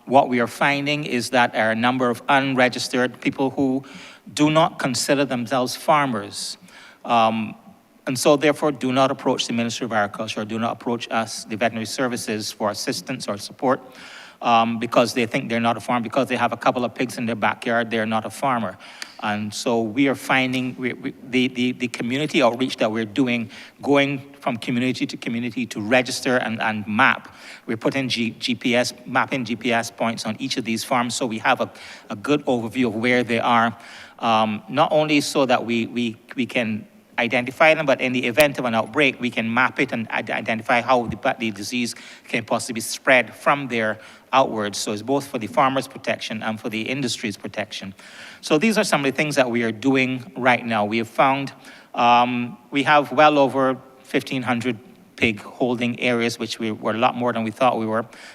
Speaker 19: What we are finding is that there are a number of unregistered people who do not consider themselves farmers. And so therefore do not approach the Ministry of Agriculture, do not approach us, the veterinary services, for assistance or support because they think they're not a farmer. Because they have a couple of pigs in their backyard, they're not a farmer. And so we are finding the community outreach that we're doing, going from community to register and map. We're putting mapping GPS points on each of these farms so we have a good overview of where they are, not only so that we can identify them, but in the event of an outbreak, we can map it and identify how the disease can possibly spread from there outwards. So it's both for the farmers' protection and for the industry's protection. So these are some of the things that we are doing right now. We have found we have well over 1,500 pig holding areas, which were a lot more than we thought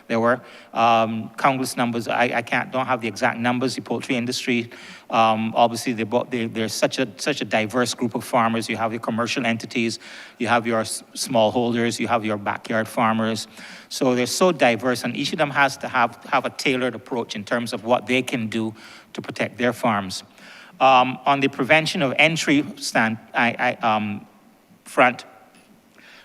Speaker 19: there were. Countless numbers. I don't have the exact numbers. The poultry industry, obviously, they're such a diverse group of farmers. You have your commercial entities, you have your smallholders, you have your backyard farmers. So they're so diverse, and each of them has to have a tailored approach in terms of what they can do to protect their farms. On the prevention of entry front,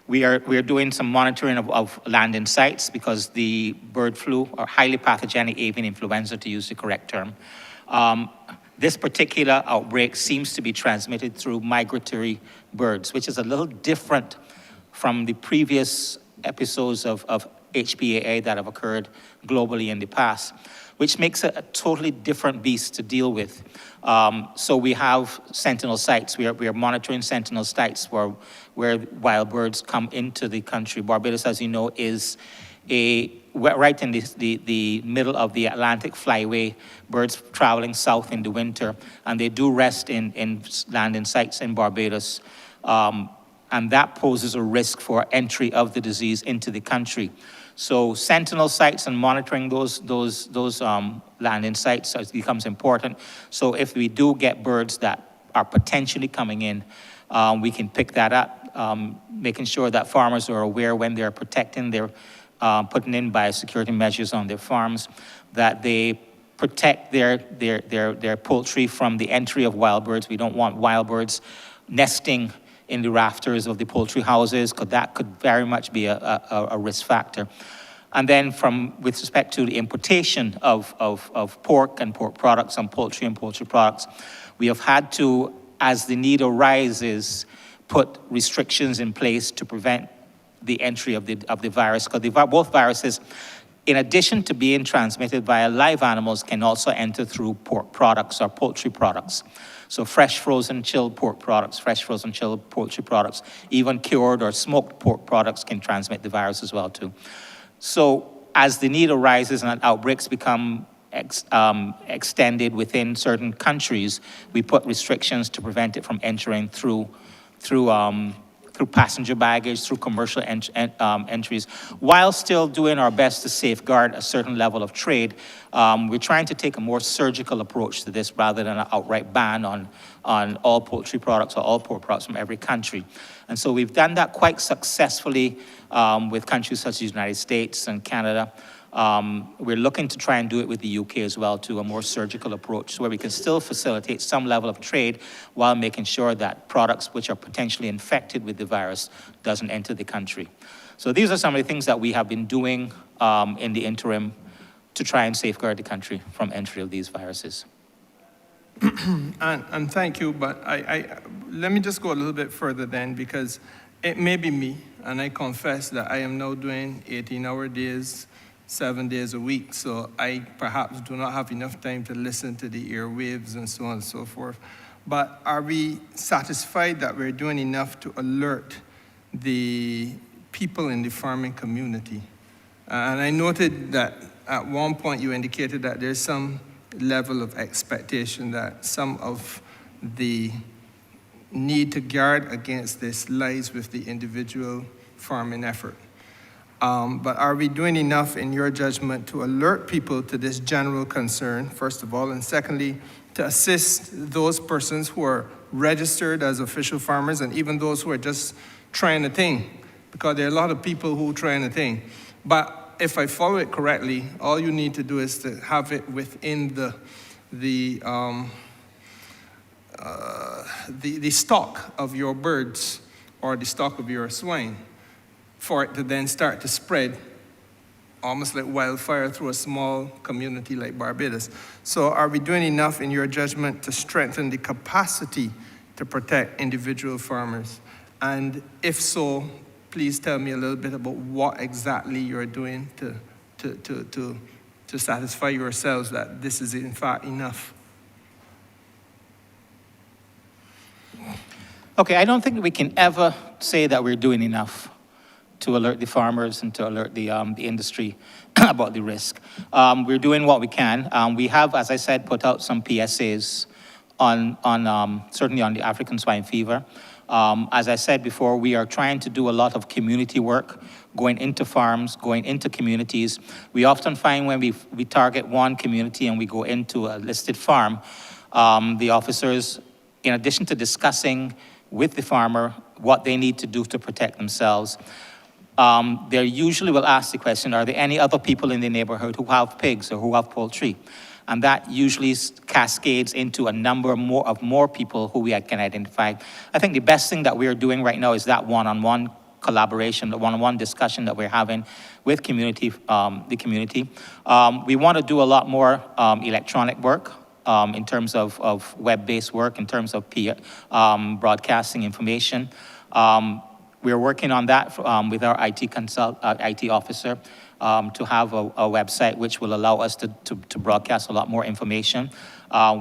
Speaker 19: we are doing some monitoring of landing sites because the bird flu, or highly pathogenic avian influenza to use the correct term, this particular outbreak seems to be transmitted through migratory birds, which is a little different from the previous episodes of HPAA that have occurred globally in the past, which makes it a totally different beast to deal with. So we have sentinel sites. We are monitoring sentinel sites where wild birds come into the country. Barbados, as you know, is right in the middle of the Atlantic flyway, birds traveling south in the winter, and they do rest in landing sites in Barbados. And that poses a risk for entry of the disease into the country. So sentinel sites and monitoring those landing sites becomes important. So if we do get birds that are potentially coming in, we can pick that up, making sure that farmers are aware when they're protecting their, putting in biosecurity measures on their farms, that they protect their poultry from the entry of wild birds. We don't want wild birds nesting in the rafters of the poultry houses, because that could very much be a risk factor. And then with respect to the importation of pork and pork products and poultry products, we have had to, as the need arises, put restrictions in place to prevent the entry of the virus, because both viruses, in addition to being transmitted via live animals, can also enter through pork products or poultry products. So fresh, frozen, chilled pork products, fresh, frozen, chilled poultry products, even cured or smoked pork products can transmit the virus as well too. So as the need arises and outbreaks become extended within certain countries, we put restrictions to prevent it from entering through passenger baggage, through commercial entries, while still doing our best to safeguard a certain level of trade. We're trying to take a more surgical approach to this rather than an outright ban on all poultry products or all pork products from every country. And so we've done that quite successfully with countries such as the United States and Canada. We're looking to try and do it with the UK as well, to a more surgical approach, where we can still facilitate some level of trade while making sure that products which are potentially infected with the virus doesn't enter the country. So these are some of the things that we have been doing in the interim to try and safeguard the country from entry of these viruses.
Speaker 9: And thank you, but let me just go a little bit further then, because it may be me, and I confess that I am now doing 18-hour days, 7 days a week, so I perhaps do not have enough time to listen to the airwaves and so on and so forth. But are we satisfied that we're doing enough to alert the people in the farming community? And I noted that at one point you indicated that there's some level of expectation that some of the need to guard against this lies with the individual farming effort. But are we doing enough, in your judgment, to alert people to this general concern, first of all, and secondly, to assist those persons who are registered as official farmers and even those who are just trying a thing? Because there are a lot of people who are trying a thing. But if I follow it correctly, all you need to do is to have it within the stock of your birds or the stock of your swine, for it to then start to spread almost like wildfire through a small community like Barbados. So are we doing enough, in your judgment, to strengthen the capacity to protect individual farmers? And if so, please tell me a little bit about what exactly you're doing to satisfy yourselves that this is in fact enough.
Speaker 19: Okay, I don't think we can ever say that we're doing enough to alert the farmers and to alert the industry about the risk. We're doing what we can. We have, as I said, put out some PSAs on certainly on the African swine fever. As I said before, we are trying to do a lot of community work, going into farms, going into communities. We often find when we target one community and we go into a listed farm, the officers, in addition to discussing with the farmer what they need to do to protect themselves, they usually will ask the question, are there any other people in the neighborhood who have pigs or who have poultry? And that usually cascades into a number of more people who we can identify. I think the best thing that we're doing right now is that one-on-one collaboration, the one-on-one discussion that we're having with the community. We want to do a lot more electronic work in terms of web-based work, in terms of broadcasting information. We're working on that with our IT officer to have a website which will allow us to broadcast a lot more information.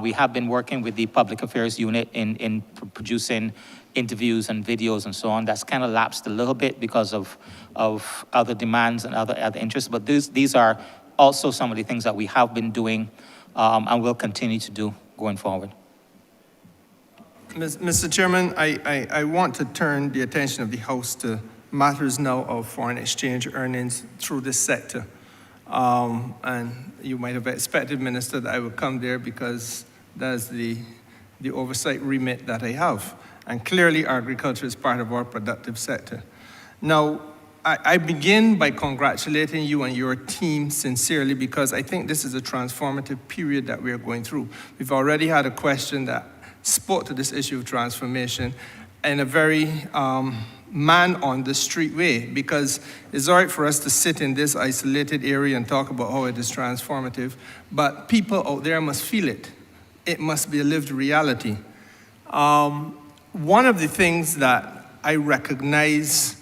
Speaker 19: We have been working with the Public Affairs Unit in producing interviews and videos and so on. That's kind of lapsed a little bit because of other demands and other interests, but these are also some of the things that we have been doing and will continue to do going forward.
Speaker 9: Mr. Chairman, I want to turn the attention of the House to matters now of foreign exchange earnings through this sector. And you might have expected, Minister, that I would come there because that's the oversight remit that I have. And clearly agriculture is part of our productive sector. Now, I begin by congratulating you and your team sincerely because I think this is a transformative period that we are going through. We've already had a question that spoke to this issue of transformation in a very man-on-the-street way, because it's all right for us to sit in this isolated area and talk about how it is transformative, but people out there must feel it. It must be a lived reality. One of the things that I recognize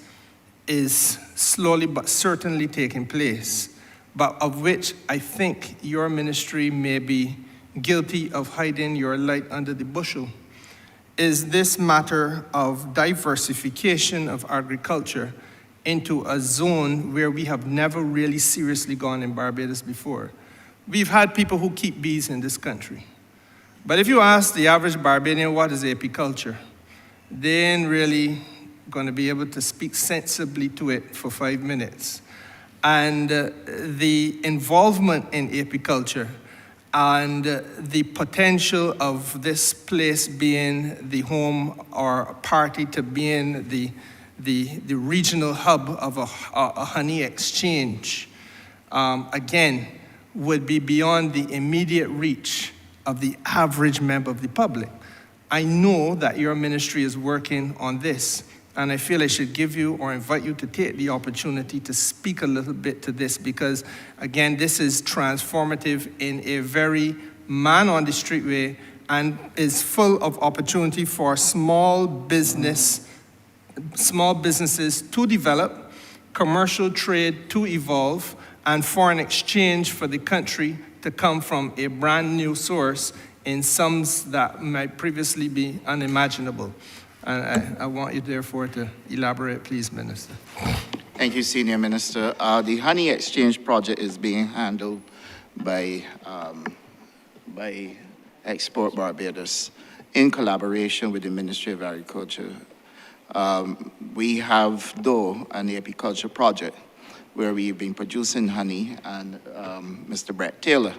Speaker 9: is slowly but certainly taking place, but of which I think your ministry may be guilty of hiding your light under the bushel, is this matter of diversification of agriculture into a zone where we have never really seriously gone in Barbados before. We've had people who keep bees in this country. But if you ask the average Barbadian what is apiculture, they ain't really going to be able to speak sensibly to it for 5 minutes. And the involvement in apiculture and the potential of this place being the home or party to being the regional hub of a honey exchange, again, would be beyond the immediate reach of the average member of the public. I know that your ministry is working on this, and I feel I should give you or invite you to take the opportunity to speak a little bit to this because, again, this is transformative in a very man-on-the-street way and is full of opportunity for small businesses to develop, commercial trade to evolve, and foreign exchange for the country to come from a brand new source in sums that might previously be unimaginable. And I want you, therefore, to elaborate, please, Minister.
Speaker 3: Thank you, Senior Minister. The Honey Exchange project is being handled by Export Barbados in collaboration with the Ministry of Agriculture. We have, though, an apiculture project where we've been producing honey, and Mr. Brett Taylor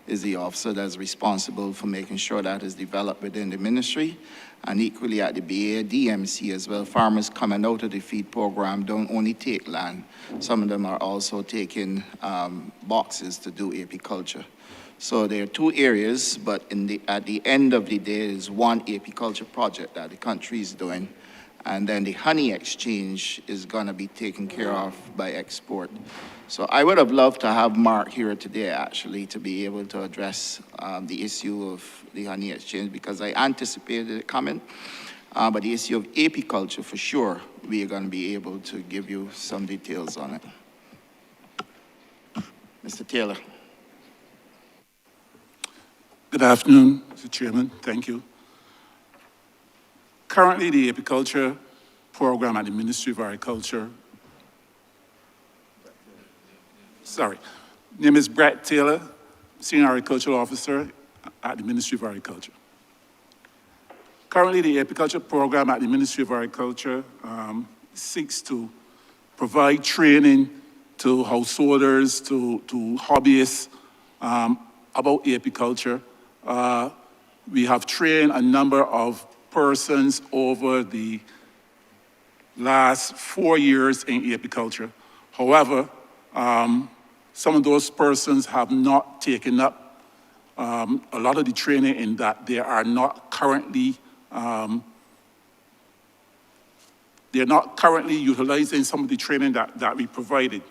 Speaker 3: is the officer that's responsible for making sure that is developed within the ministry. And equally at the BA DMC as well, farmers coming out of the feed program don't only take land. Some of them are also taking boxes to do apiculture. So there are two areas, but at the end of the day, there's one apiculture project that the country is doing. And then the honey exchange is going to be taken care of by export. So I would have loved to have Mark here today, actually, to be able to address the issue of the honey exchange, because I anticipated it coming. But the issue of apiculture, for sure, we are going to be able to give you some details on it. Mr. Taylor.
Speaker 11: Good afternoon, Mr. Chairman. Thank you. Currently, the apiculture program at the Ministry of Agriculture, name is Brett Taylor, Senior Agricultural Officer at the Ministry of Agriculture. Currently, the apiculture program at the Ministry of Agriculture seeks to provide training to householders, to hobbyists about apiculture. We have trained a number of persons over the last 4 years in apiculture. However, some of those persons have not taken up a lot of the training in that they are not currently utilizing some of the training that we provided.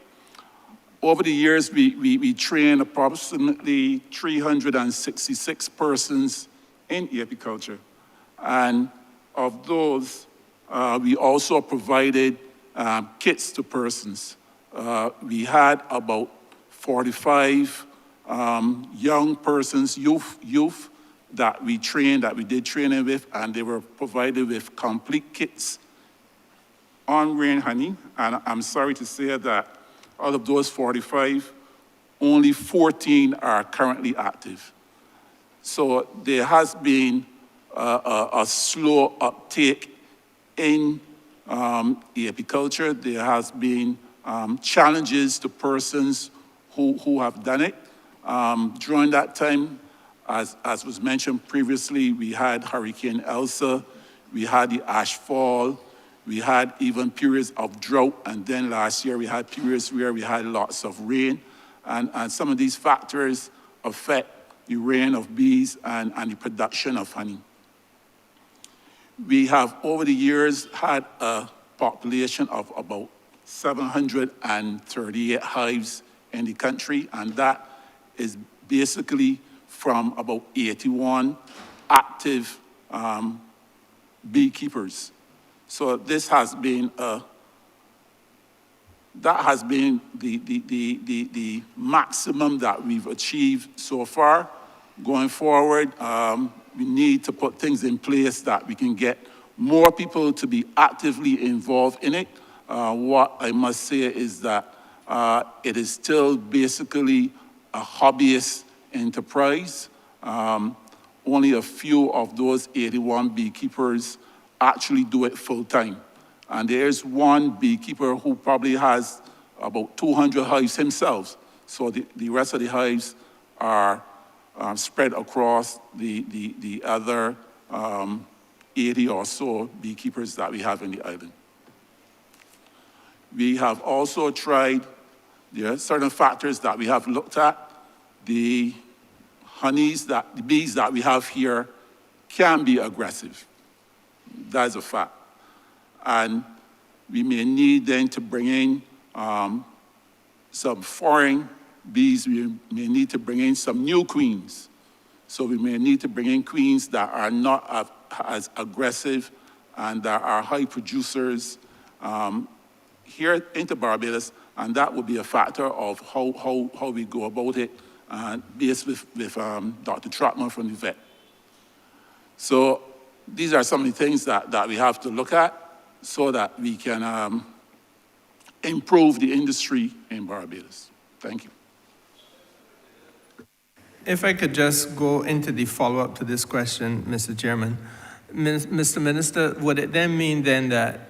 Speaker 11: Over the years, we trained approximately 366 persons in apiculture. And of those, we also provided kits to persons. We had about 45 young persons, youth that we trained, that we did training with, and they were provided with complete kits on rain honey. And I'm sorry to say that out of those 45, only 14 are currently active. So there has been a slow uptake in apiculture. There has been challenges to persons who have done it. During that time, as was mentioned previously, we had Hurricane Elsa, we had the ash fall, we had even periods of drought, and then last year we had periods where we had lots of rain, and some of these factors affect the reign of bees and the production of honey. We have, over the years, had a population of about 738 hives in the country, and that is basically from about 81 active beekeepers. So this has been the maximum that we've achieved so far. Going forward, we need to put things in place that we can get more people to be actively involved in it. What I must say is that it is still basically a hobbyist enterprise. Only a few of those 81 beekeepers actually do it full time. And there's one beekeeper who probably has about 200 hives himself. So the rest of the hives are spread across the other 80 or so beekeepers that we have in the island. We have also tried, there are certain factors that we have looked at. The bees that we have here can be aggressive. That is a fact. And we may need then to bring in some foreign bees. We may need to bring in some new queens. So we may need to bring in queens that are not as aggressive and that are high producers here into Barbados, and that would be a factor of how we go about it, based with Dr. Trotman from the vet. So these are some of the things that we have to look at so that we can improve the industry in Barbados. Thank you.
Speaker 9: If I could just go into the follow-up to this question, Mr. Chairman. Mr. Minister, would it then mean then that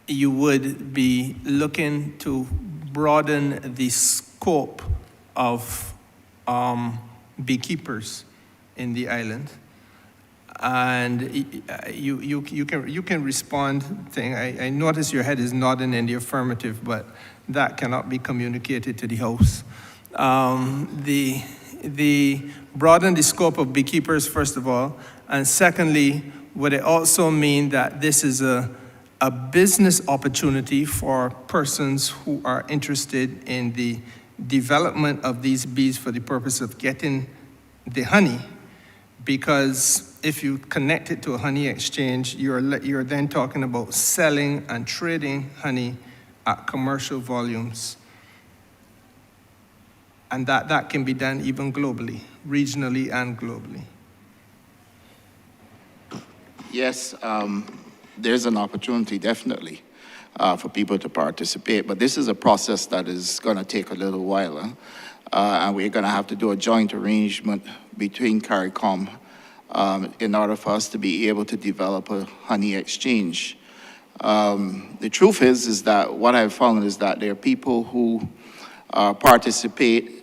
Speaker 9: you would be looking to broaden the scope of beekeepers in the island. And you can respond. I notice your head is nodding in the affirmative, but that cannot be communicated to the House. The broaden the scope of beekeepers, first of all, and secondly, would it also mean that this is a business opportunity for persons who are interested in the development of these bees for the purpose of getting the honey? Because if you connect it to a honey exchange, you're then talking about selling and trading honey at commercial volumes. And that can be done even globally, regionally and globally.
Speaker 3: Yes, there's an opportunity, definitely, for people to participate. But this is a process that is going to take a little while. And we're going to have to do a joint arrangement between CARICOM in order for us to be able to develop a honey exchange. The truth is that what I've found is that there are people who participate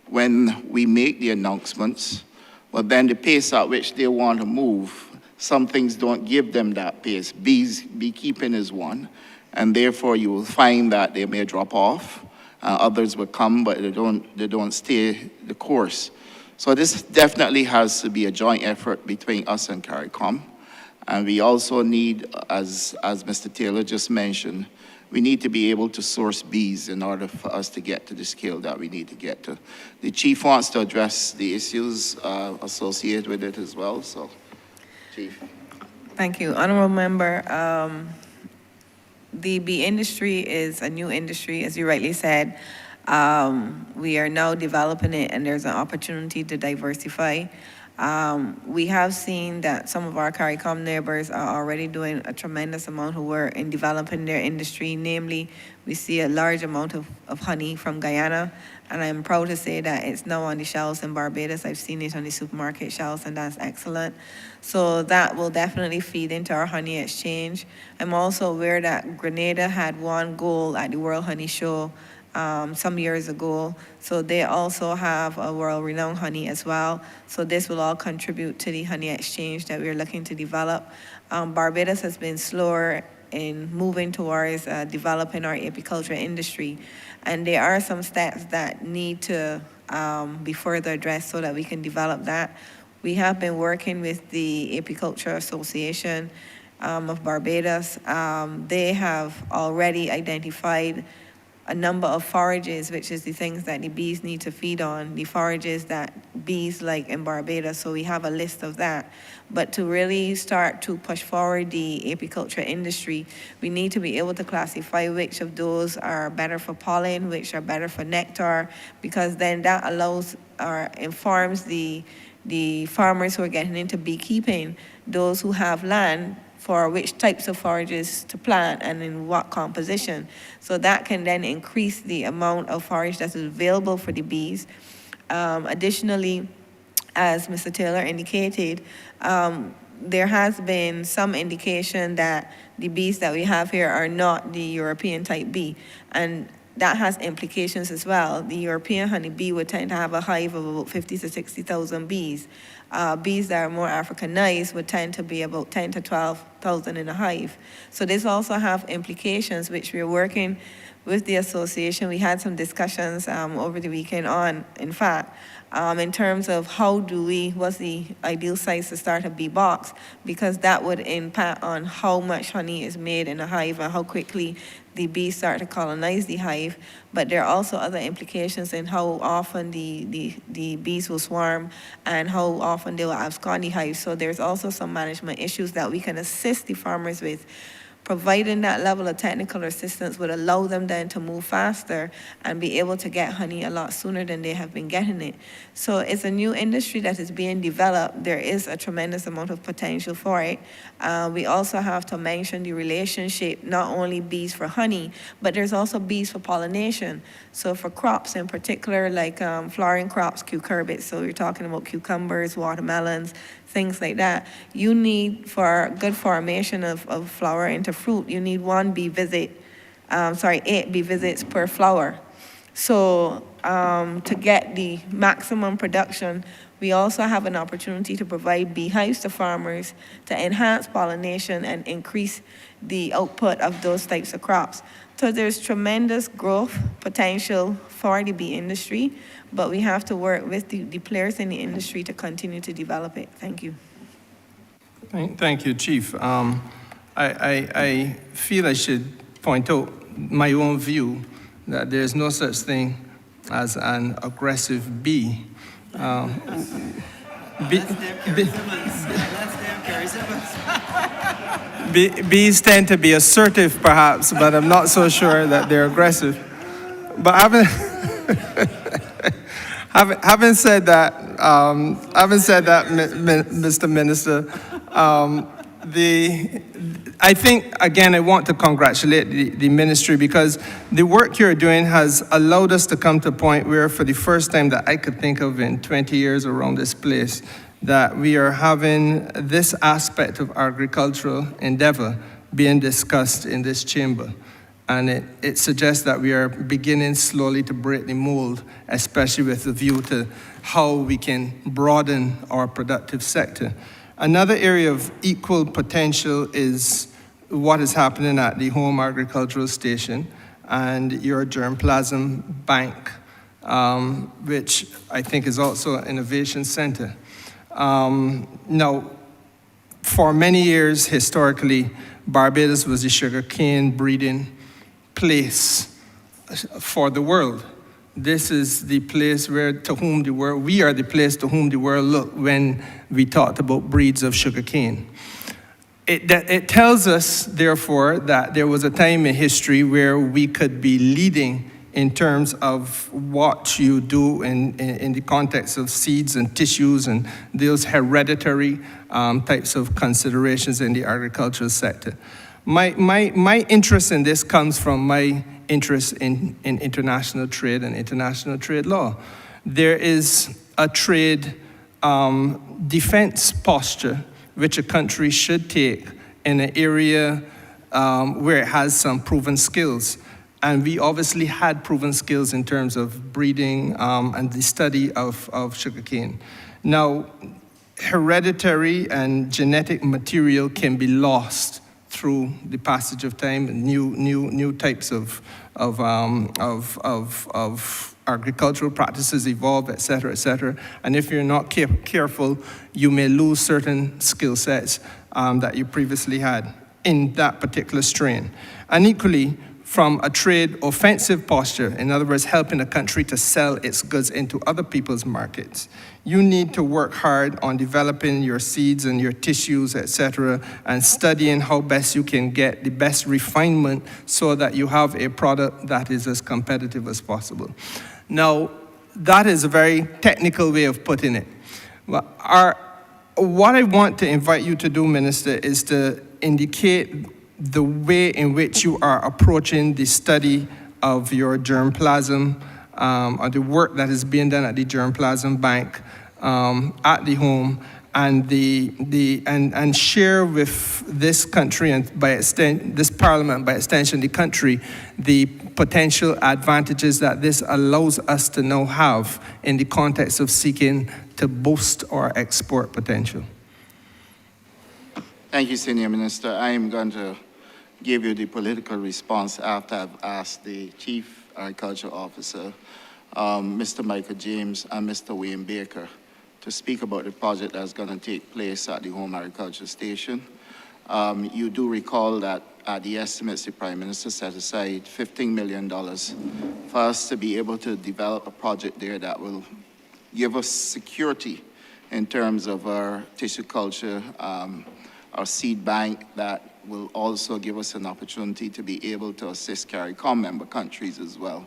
Speaker 3: when we make the announcements, but then the pace at which they want to move, some things don't give them that pace. Beekeeping is one, and therefore you will find that they may drop off. Others will come, but they don't stay the course. So this definitely has to be a joint effort between us and CARICOM. And we also need, as Mr. Taylor just mentioned, we need to be able to source bees in order for us to get to the scale that we need to get to. The Chief wants to address the issues associated with it as well, so, Chief.
Speaker 6: Thank you. Honourable Member, the bee industry is a new industry, as you rightly said. We are now developing it, and there's an opportunity to diversify. We have seen that some of our CARICOM neighbors are already doing a tremendous amount of work in developing their industry. Namely, we see a large amount of honey from Guyana, and I'm proud to say that it's now on the shelves in Barbados. I've seen it on the supermarket shelves, and that's excellent. So that will definitely feed into our honey exchange. I'm also aware that Grenada had won gold at the World Honey Show some years ago. So they also have a world-renowned honey as well. So this will all contribute to the honey exchange that we're looking to develop. Barbados has been slower in moving towards developing our apiculture industry. And there are some stats that need to be further addressed so that we can develop that. We have been working with the Apiculture Association of Barbados. They have already identified a number of forages, which is the things that the bees need to feed on, the forages that bees like in Barbados, so we have a list of that. But to really start to push forward the apiculture industry, we need to be able to classify which of those are better for pollen, which are better for nectar, because then that allows or informs the farmers who are getting into beekeeping, those who have land, for which types of forages to plant and in what composition. So that can then increase the amount of forage that is available for the bees. Additionally, as Mr. Taylor indicated, there has been some indication that the bees that we have here are not the European type bee. And that has implications as well. The European honeybee would tend to have a hive of about 50 to 60,000 bees. Bees that are more Africanized would tend to be about 10 to 12,000 in a hive. So this also have implications, which we're working with the association. We had some discussions over the weekend on, in fact, in terms of what's the ideal size to start a bee box, because that would impact on how much honey is made in a hive and how quickly the bees start to colonize the hive. But there are also other implications in how often the bees will swarm and how often they will abscond the hive. So there's also some management issues that we can assist the farmers with. Providing that level of technical assistance would allow them then to move faster and be able to get honey a lot sooner than they have been getting it. So it's a new industry that is being developed. There is a tremendous amount of potential for it. We also have to mention the relationship, not only bees for honey, but there's also bees for pollination. So for crops in particular, like flowering crops, cucurbits, so you're talking about cucumbers, watermelons, things like that. You need, for good formation of flower into fruit, you need one bee visit 8 bee visits per flower. So to get the maximum production, we also have an opportunity to provide beehives to farmers to enhance pollination and increase the output of those types of crops. So there's tremendous growth potential for the bee industry, but we have to work with the players in the industry to continue to develop it. Thank you.
Speaker 9: Thank you, Chief. I feel I should point out my own view that there's no such thing as an aggressive bee. Bees tend to be assertive, perhaps, but I'm not so sure that they're aggressive. But having said that, Mr. Minister, I think, again, I want to congratulate the ministry because the work you're doing has allowed us to come to a point where, for the first time that I could think of in 20 years around this place, that we are having this aspect of agricultural endeavor being discussed in this chamber. And it suggests that we are beginning slowly to break the mold, especially with a view to how we can broaden our productive sector. Another area of equal potential is what is happening at the home agricultural station and your germplasm bank, which I think is also an innovation center. Now, for many years, historically, Barbados was the sugarcane breeding place for the world. This is the place we are the place to whom the world looked when we talked about breeds of sugarcane. It tells us, therefore, that there was a time in history where we could be leading in terms of what you do in the context of seeds and tissues and those hereditary types of considerations in the agricultural sector. My interest in this comes from my interest in international trade and international trade law. There is a trade defense posture which a country should take in an area where it has some proven skills. And we obviously had proven skills in terms of breeding and the study of sugarcane. Now, hereditary and genetic material can be lost through the passage of time, and new types of agricultural practices evolve, et cetera, and if you're not careful, you may lose certain skill sets that you previously had in that particular strain. And equally, from a trade offensive posture, in other words, helping a country to sell its goods into other people's markets, you need to work hard on developing your seeds and your tissues, et cetera, and studying how best you can get the best refinement so that you have a product that is as competitive as possible. Now, that is a very technical way of putting it. What I want to invite you to do, Minister, is to indicate the way in which you are approaching the study of your germplasm, or the work that is being done at the germplasm bank at the home, and share with this country and this parliament, by extension the country, the potential advantages that this allows us to now have in the context of seeking to boost our export potential.
Speaker 3: Thank you, Senior Minister. I am going to give you the political response after I've asked the Chief Agriculture Officer, Mr. Michael James and Mr. Wayne Baker, to speak about the project that's going to take place at the home agriculture station. You do recall that the estimates the Prime Minister set aside $15 million for us to be able to develop a project there that will give us security in terms of our tissue culture, our seed bank, that will also give us an opportunity to be able to assist CARICOM member countries as well.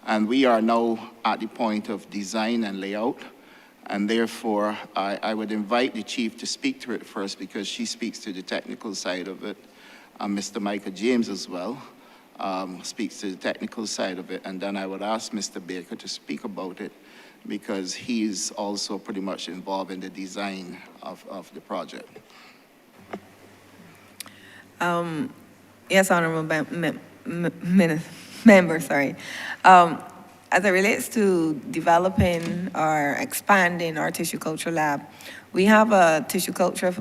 Speaker 3: And we are now at the point of design and layout, and therefore I would invite the Chief to speak to it first because she speaks to the technical side of it, and Mr. Michael James as well speaks to the technical side of it, and then I would ask Mr. Baker to speak about it because he's also pretty much involved in the design of the project.
Speaker 6: Yes, Honourable member, sorry. As it relates to developing or expanding our tissue culture lab, we have a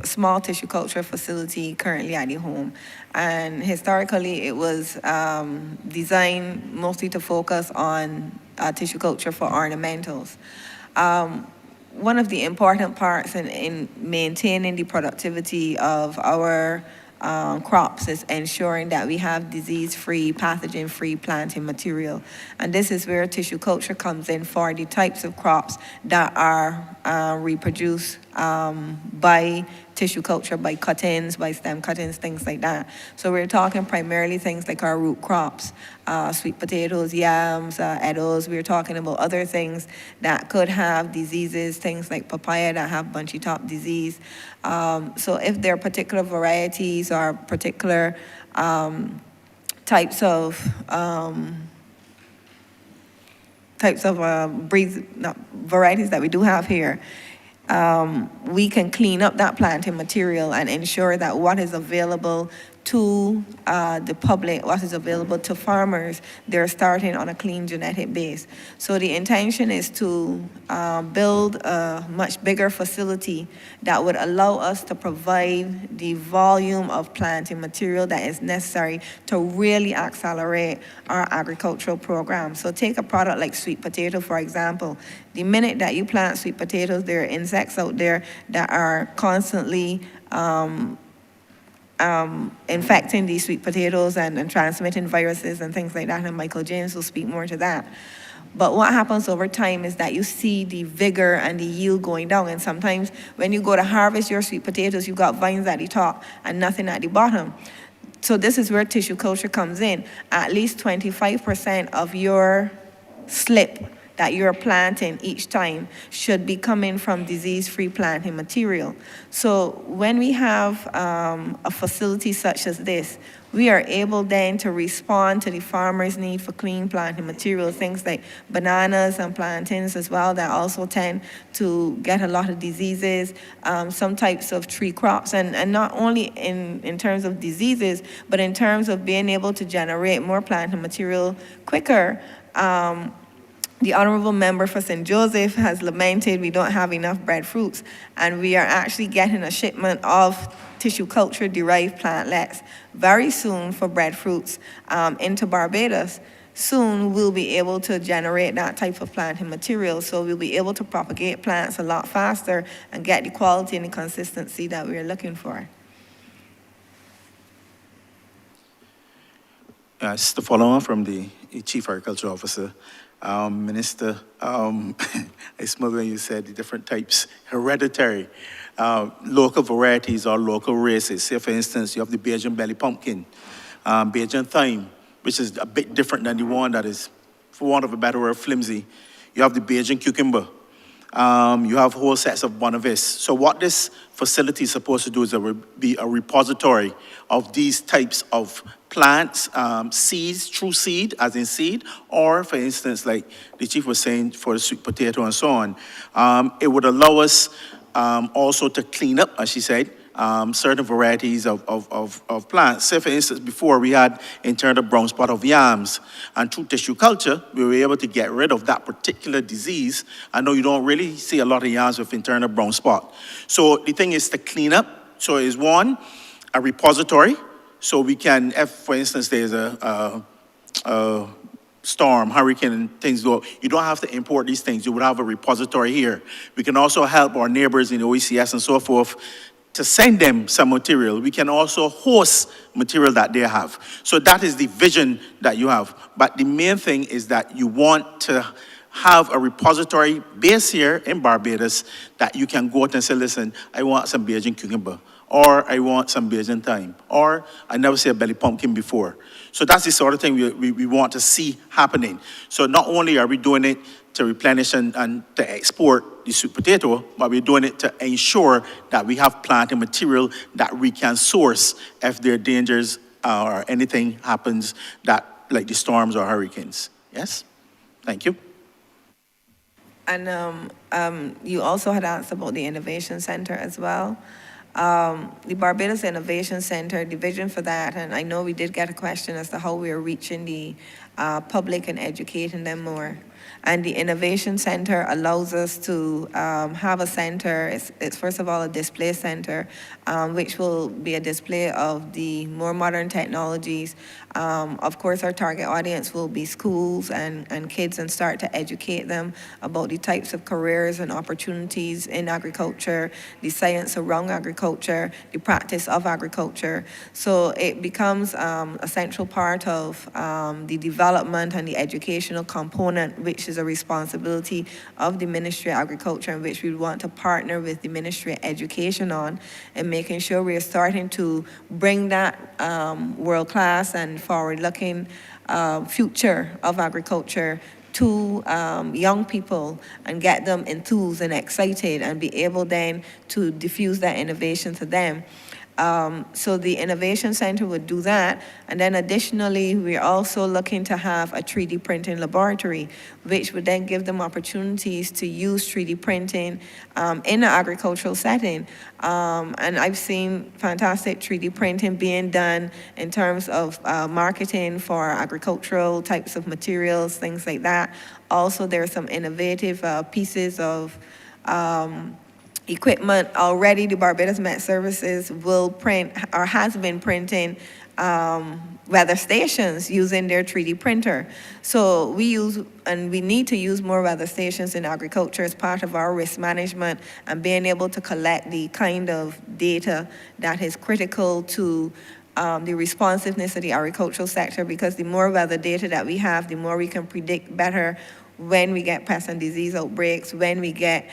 Speaker 6: small tissue culture facility currently at the home. And historically, it was designed mostly to focus on tissue culture for ornamentals. One of the important parts in maintaining the productivity of our crops is ensuring that we have disease-free, pathogen-free planting material. And this is where tissue culture comes in for the types of crops that are reproduced by tissue culture, by cuttings, by stem cuttings, things like that. So we're talking primarily things like our root crops, sweet potatoes, yams, edibles. We're talking about other things that could have diseases, things like papaya that have bunchy top disease. So if there are particular varieties or particular types of breeds, varieties that we do have here, we can clean up that planting material and ensure that what is available to the public, what is available to farmers, they're starting on a clean genetic base. So the intention is to build a much bigger facility that would allow us to provide the volume of planting material that is necessary to really accelerate our agricultural program. So take a product like sweet potato, for example. The minute that you plant sweet potatoes, there are insects out there that are constantly infecting these sweet potatoes and transmitting viruses and things like that, and Michael James will speak more to that. But what happens over time is that you see the vigor and the yield going down, and sometimes when you go to harvest your sweet potatoes, you've got vines at the top and nothing at the bottom. So this is where tissue culture comes in. At least 25% of your slip that you're planting each time should be coming from disease-free planting material. So when we have a facility such as this, we are able then to respond to the farmer's need for clean planting material, things like bananas and plantains as well that also tend to get a lot of diseases, some types of tree crops, and not only in terms of diseases, but in terms of being able to generate more planting material quicker. The Honourable Member for St. Joseph has lamented we don't have enough breadfruits, and we are actually getting a shipment of tissue culture derived plantlets very soon for breadfruits into Barbados. Soon we'll be able to generate that type of planting material, so we'll be able to propagate plants a lot faster and get the quality and the consistency that we're looking for.
Speaker 2: It's the follow-on from the Chief Agricultural Officer. Minister, I smelled when you said the different types, hereditary, local varieties or local races. Say, for instance, you have the Bajan belly pumpkin, Bajan thyme, which is a bit different than the one that is, for want of a better word, flimsy. You have the Bajan cucumber. You have whole sets of Bonavis. So what this facility is supposed to do is be a repository of these types of plants, seeds, true seed, as in seed, or for instance, like the chief was saying, for the sweet potato and so on. It would allow us also to clean up, as she said, certain varieties of plants. Say, for instance, before we had internal brown spot of yams, and through tissue culture, we were able to get rid of that particular disease. I know you don't really see a lot of yams with internal brown spot. So the thing is to clean up. So is one, a repository, so we can, if, for instance, there's a storm, hurricane, and things go, you don't have to import these things. You would have a repository here. We can also help our neighbors in the OECS and so forth to send them some material. We can also host material that they have. So that is the vision that you have. But the main thing is that you want to have a repository base here in Barbados that you can go out and say, listen, I want some Bajan cucumber, or I want some Bajan thyme, or I never see a belly pumpkin before. So that's the sort of thing we want to see happening. So not only are we doing it to replenish and to export the sweet potato, but we're doing it to ensure that we have planting material that we can source if there are dangers or anything happens that, like the storms or hurricanes. Yes? Thank you.
Speaker 6: And you also had asked about the Innovation Center as well. The Barbados Innovation Center, the vision for that, and I know we did get a question as to how we are reaching the public and educating them more. And the Innovation Center allows us to have a center. It's first of all a display center, which will be a display of the more modern technologies. Of course, our target audience will be schools and kids, and start to educate them about the types of careers and opportunities in agriculture, the science around agriculture, the practice of agriculture. So it becomes a central part of the development and the educational component, which is a responsibility of the Ministry of Agriculture, and which we want to partner with the Ministry of Education on, and making sure we are starting to bring that world-class and forward-looking future of agriculture to young people and get them enthused and excited, and be able then to diffuse that innovation to them. So the Innovation Center would do that. And then additionally, we're also looking to have a 3D printing laboratory, which would then give them opportunities to use 3D printing in an agricultural setting. And I've seen fantastic 3D printing being done in terms of marketing for agricultural types of materials, things like that. Also, there are some innovative pieces of equipment. Already the Barbados Met Services will print, or has been printing, weather stations using their 3D printer. So we use, and we need to use more weather stations in agriculture as part of our risk management, and being able to collect the kind of data that is critical to the responsiveness of the agricultural sector, because the more weather data that we have, the more we can predict better when we get pest and disease outbreaks, when we get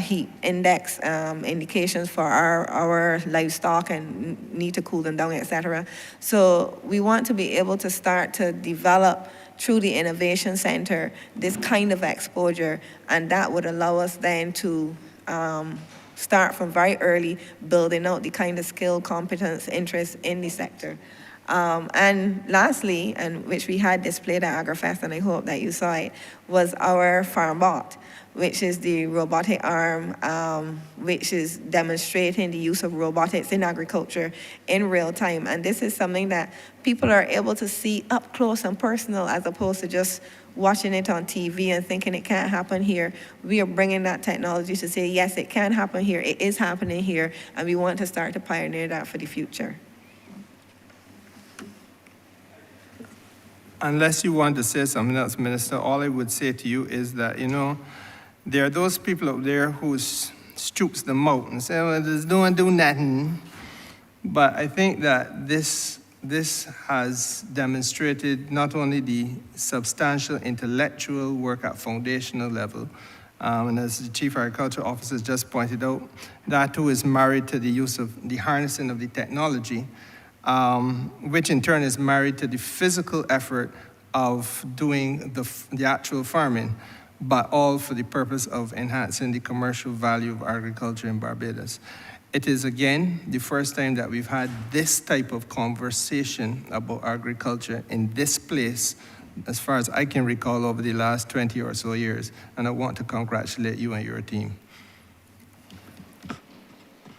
Speaker 6: heat index indications for our livestock and need to cool them down, etc. So we want to be able to start to develop through the Innovation Center this kind of exposure, and that would allow us then to start from very early, building out the kind of skill, competence, interest in the sector. And lastly, and which we had displayed at AgriFest, and I hope that you saw it, was our FarmBot, which is the robotic arm, which is demonstrating the use of robotics in agriculture in real time. And this is something that people are able to see up close and personal, as opposed to just watching it on TV and thinking it can't happen here. We are bringing that technology to say, yes, it can happen here, it is happening here, and we want to start to pioneer that for the future.
Speaker 9: Unless you want to say something else, Minister, all I would say to you is that, you know, there are those people out there who stoops them out and say, well, just don't do nothing. But I think that this has demonstrated not only the substantial intellectual work at foundational level, and as the Chief Agriculture Officer just pointed out, that too is married to the use of the harnessing of the technology, which in turn is married to the physical effort of doing the actual farming, but all for the purpose of enhancing the commercial value of agriculture in Barbados. It is, again, the first time that we've had this type of conversation about agriculture in this place, as far as I can recall, over the last 20 or so years, and I want to congratulate you and your team.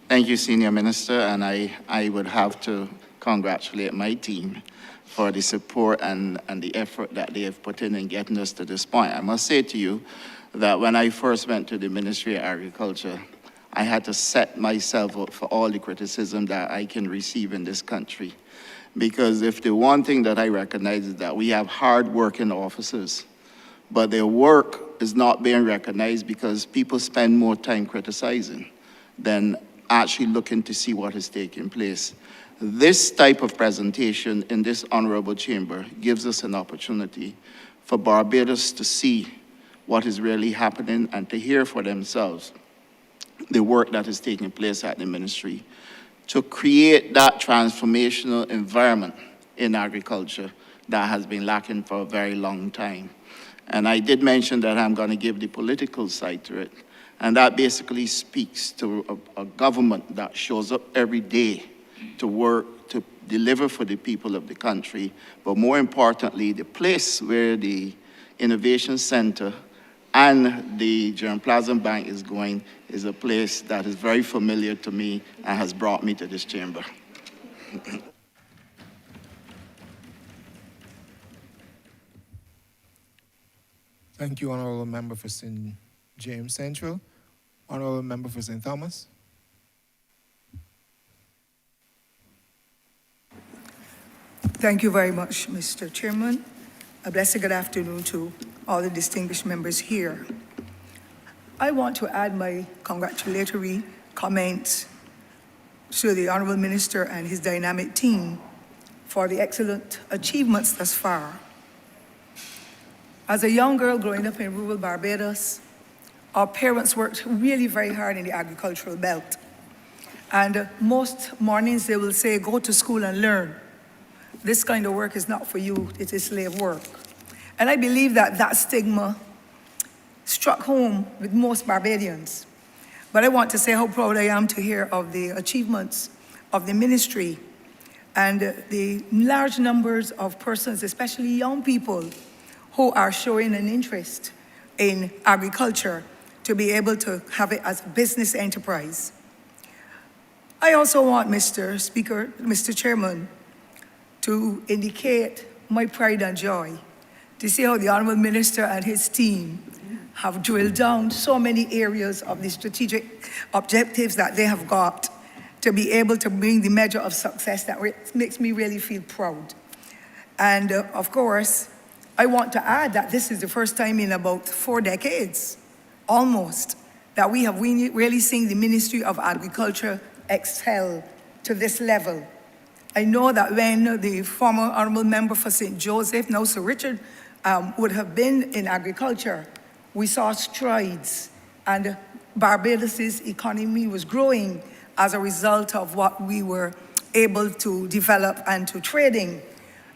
Speaker 3: Thank you, Senior Minister, and I would have to congratulate my team for the support and the effort that they have put in getting us to this point. I must say to you that when I first went to the Ministry of Agriculture, I had to set myself up for all the criticism that I can receive in this country. Because if the one thing that I recognize is that we have hard-working officers, but their work is not being recognized because people spend more time criticizing than actually looking to see what is taking place. This type of presentation in this honorable chamber gives us an opportunity for Barbados to see what is really happening and to hear for themselves the work that is taking place at the ministry to create that transformational environment in agriculture that has been lacking for a very long time. And I did mention that I'm going to give the political side to it. And that basically speaks to a government that shows up every day to work, to deliver for the people of the country, but more importantly, the place where the Innovation Center and the germplasm bank is going is a place that is very familiar to me and has brought me to this chamber.
Speaker 1: Thank you, Honourable Member for St. James Central. Honourable Member for St. Thomas.
Speaker 12: Thank you very much, Mr. Chairman. A blessed good afternoon to all the distinguished members here. I want to add my congratulatory comments to the Honourable Minister and his dynamic team for the excellent achievements thus far. As a young girl growing up in rural Barbados, our parents worked really very hard in the agricultural belt. And most mornings they will say, go to school and learn. This kind of work is not for you, it is slave work. And I believe that that stigma struck home with most Barbadians. But I want to say how proud I am to hear of the achievements of the ministry and the large numbers of persons, especially young people, who are showing an interest in agriculture to be able to have it as a business enterprise. I also want, Mr. Speaker, Mr. Chairman, to indicate my pride and joy to see how the Honourable Minister and his team have drilled down so many areas of the strategic objectives that they have got to be able to bring the measure of success that makes me really feel proud. And of course, I want to add that this is the first time in about 4 decades, almost, that we have really seen the Ministry of Agriculture excel to this level. I know that when the former Honourable Member for St. Joseph, now Sir Richard, would have been in agriculture, we saw strides, and Barbados' economy was growing as a result of what we were able to develop and to trading.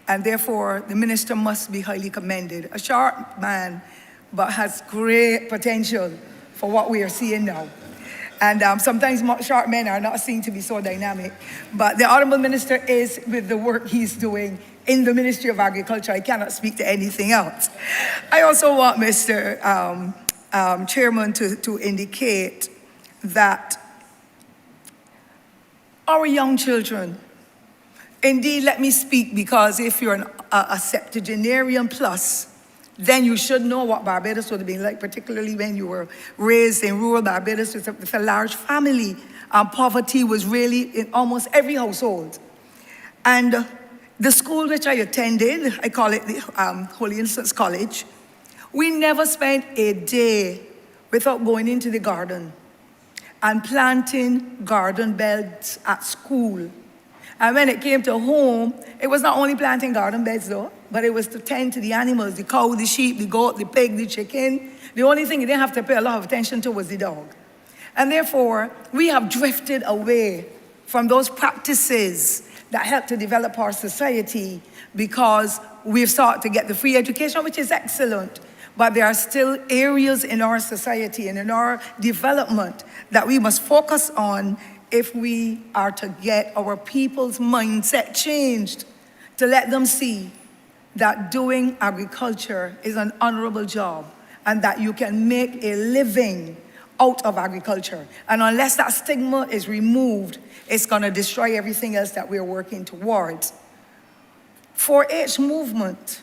Speaker 12: And therefore, the minister must be highly commended. A sharp man, but has great potential for what we are seeing now. And sometimes sharp men are not seen to be so dynamic. But the Honourable Minister is with the work he's doing in the Ministry of Agriculture. I cannot speak to anything else. I also want Mr. Chairman to indicate that our young children, indeed, let me speak, because if you're a septuagenarian plus, then you should know what Barbados would have been like, particularly when you were raised in rural Barbados with a large family. Poverty was really in almost every household. And the school which I attended, I call it the Holy Innocents College, we never spent a day without going into the garden and planting garden beds at school. And when it came to home, it was not only planting garden beds though, but it was to tend to the animals, the cow, the sheep, the goat, the pig, the chicken. The only thing you didn't have to pay a lot of attention to was the dog. And therefore, we have drifted away from those practices that help to develop our society because we've sought to get the free education, which is excellent. But there are still areas in our society and in our development that we must focus on if we are to get our people's mindset changed, to let them see that doing agriculture is an honorable job and that you can make a living out of agriculture. And unless that stigma is removed, it's going to destroy everything else that we're working towards. 4-H movement,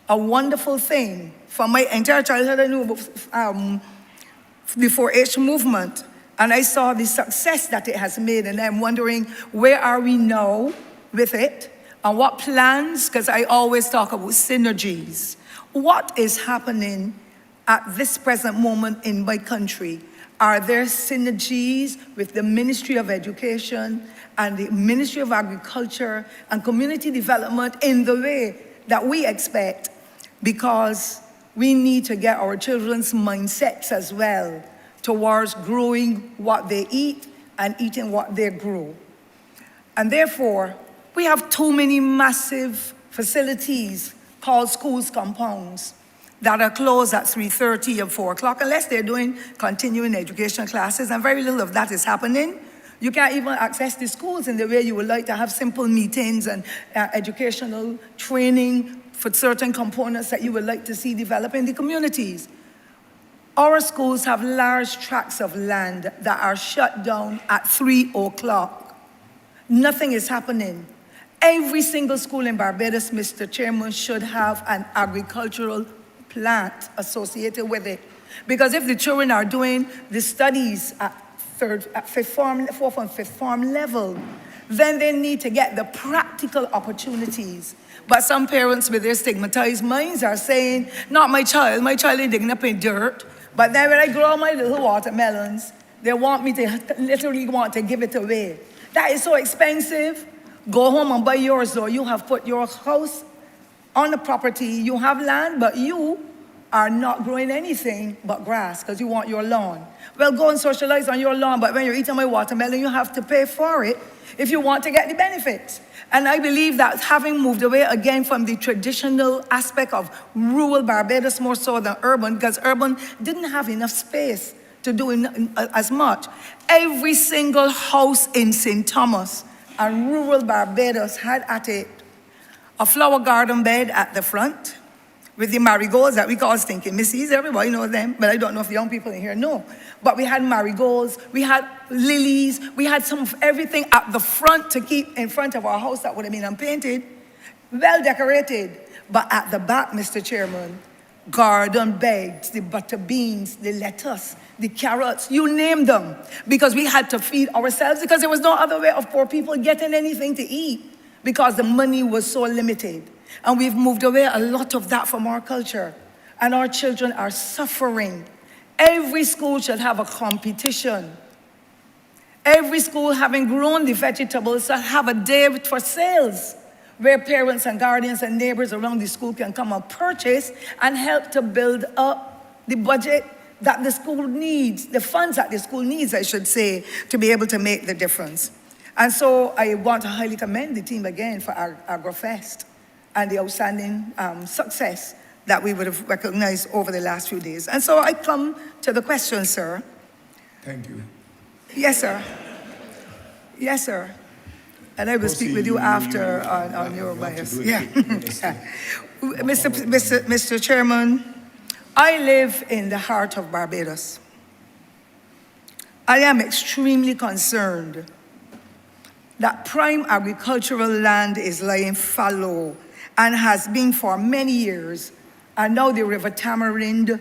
Speaker 12: a wonderful thing. From my entire childhood, I knew about the 4-H movement. And I saw the success that it has made, and I'm wondering, where are we now with it? And what plans, because I always talk about synergies. What is happening at this present moment in my country? Are there synergies with the Ministry of Education and the Ministry of Agriculture and Community Development in the way that we expect? Because we need to get our children's mindsets as well towards growing what they eat and eating what they grow. And therefore, we have too many massive facilities called schools compounds that are closed at 3:30 and 4 o'clock, unless they're doing continuing education classes, and very little of that is happening. You can't even access the schools in the way you would like to have simple meetings and educational training for certain components that you would like to see develop in the communities. Our schools have large tracts of land that are shut down at 3 o'clock. Nothing is happening. Every single school in Barbados, Mr. Chairman, should have an agricultural plant associated with it. Because if the children are doing the studies at fourth and fifth form level, then they need to get the practical opportunities. But some parents with their stigmatized minds are saying, not my child is digging up in dirt. But then when I grow my little watermelons, they want me to literally want to give it away. That is so expensive. Go home and buy yours, though. You have put your house on the property, you have land, but you are not growing anything but grass because you want your lawn. Well, go and socialize on your lawn, but when you're eating my watermelon, you have to pay for it if you want to get the benefits. And I believe that having moved away again from the traditional aspect of rural Barbados more so than urban, because urban didn't have enough space to do as much. Every single house in St. Thomas and rural Barbados had at it a flower garden bed at the front with the marigolds that we call stinking missies. Everybody knows them, but I don't know if the young people in here know. But we had marigolds, we had lilies, we had some of everything at the front to keep in front of our house that would have been unpainted, well decorated. But at the back, Mr. Chairman, garden beds, the butter beans, the lettuce, the carrots, you name them, because we had to feed ourselves because there was no other way of poor people getting anything to eat because the money was so limited. And we've moved away a lot of that from our culture. And our children are suffering. Every school should have a competition. Every school, having grown the vegetables, should have a day for sales where parents and guardians and neighbors around the school can come and purchase and help to build up the budget that the school needs, the funds that the school needs, I should say, to be able to make the difference. And so I want to highly commend the team again for our AgroFest and the outstanding success that we would have recognized over the last few days. And so I come to the question, sir.
Speaker 1: Thank you.
Speaker 12: Yes, sir. Yes, sir. And I will speak with you after on your bias. Yeah. Mr. Chairman, I live in the heart of Barbados. I am extremely concerned that prime agricultural land is lying fallow and has been for many years, and now the River Tamarind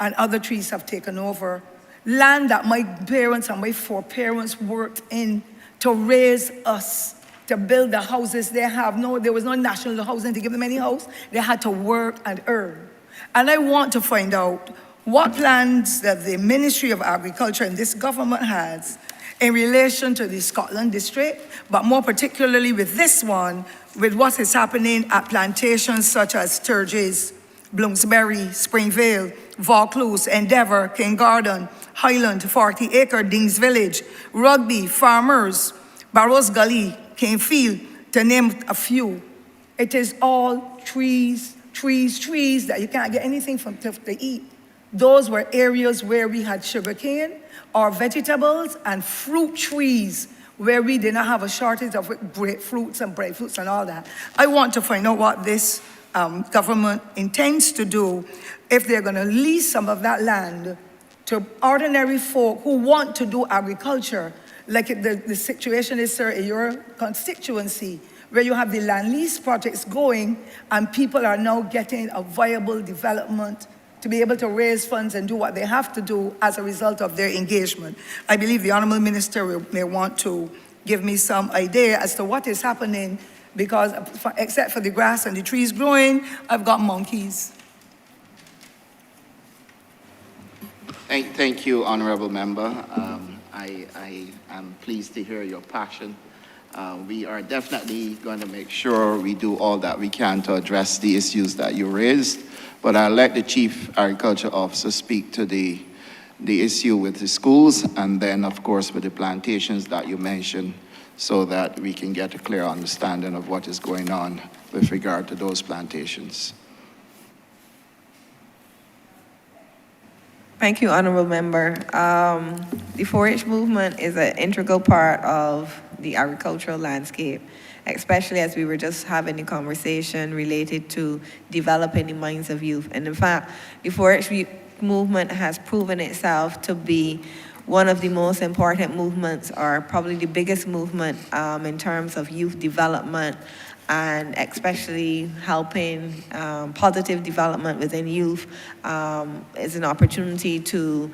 Speaker 12: and other trees have taken over. Land that my parents and my foreparents worked in to raise us, to build the houses they have. No, there was no national housing to give them any house. They had to work and earn. And I want to find out what plans that the Ministry of Agriculture and this government has in relation to the Scotland district, but more particularly with this one, with what is happening at plantations such as Sturgis, Bloomsbury, Springvale, Vaucluse, Endeavour, King Garden, Highland, 40-acre Deans Village, Rugby, Farmers, Barrows Gully, Canefield, to name a few. It is all trees, trees, trees that you can't get anything from to eat. Those were areas where we had sugarcane or vegetables and fruit trees where we did not have a shortage of grapefruits and breadfruits and all that. I want to find out what this government intends to do if they're going to lease some of that land to ordinary folk who want to do agriculture, like the situation is, sir, in your constituency, where you have the land lease projects going and people are now getting a viable development to be able to raise funds and do what they have to do as a result of their engagement. I believe the Honourable Minister may want to give me some idea as to what is happening, because except for the grass and the trees growing, I've got monkeys.
Speaker 3: Thank you, Honourable Member. I am pleased to hear your passion. We are definitely going to make sure we do all that we can to address the issues that you raised. But I'll let the Chief Agriculture Officer speak to the issue with the schools and then, of course, with the plantations that you mentioned, so that we can get a clear understanding of what is going on with regard to those plantations.
Speaker 6: Thank you, Honourable Member. The 4-H movement is an integral part of the agricultural landscape, especially as we were just having a conversation related to developing the minds of youth. And in fact, the 4-H movement has proven itself to be one of the most important movements, or probably the biggest movement in terms of youth development, and especially helping positive development within youth is an opportunity to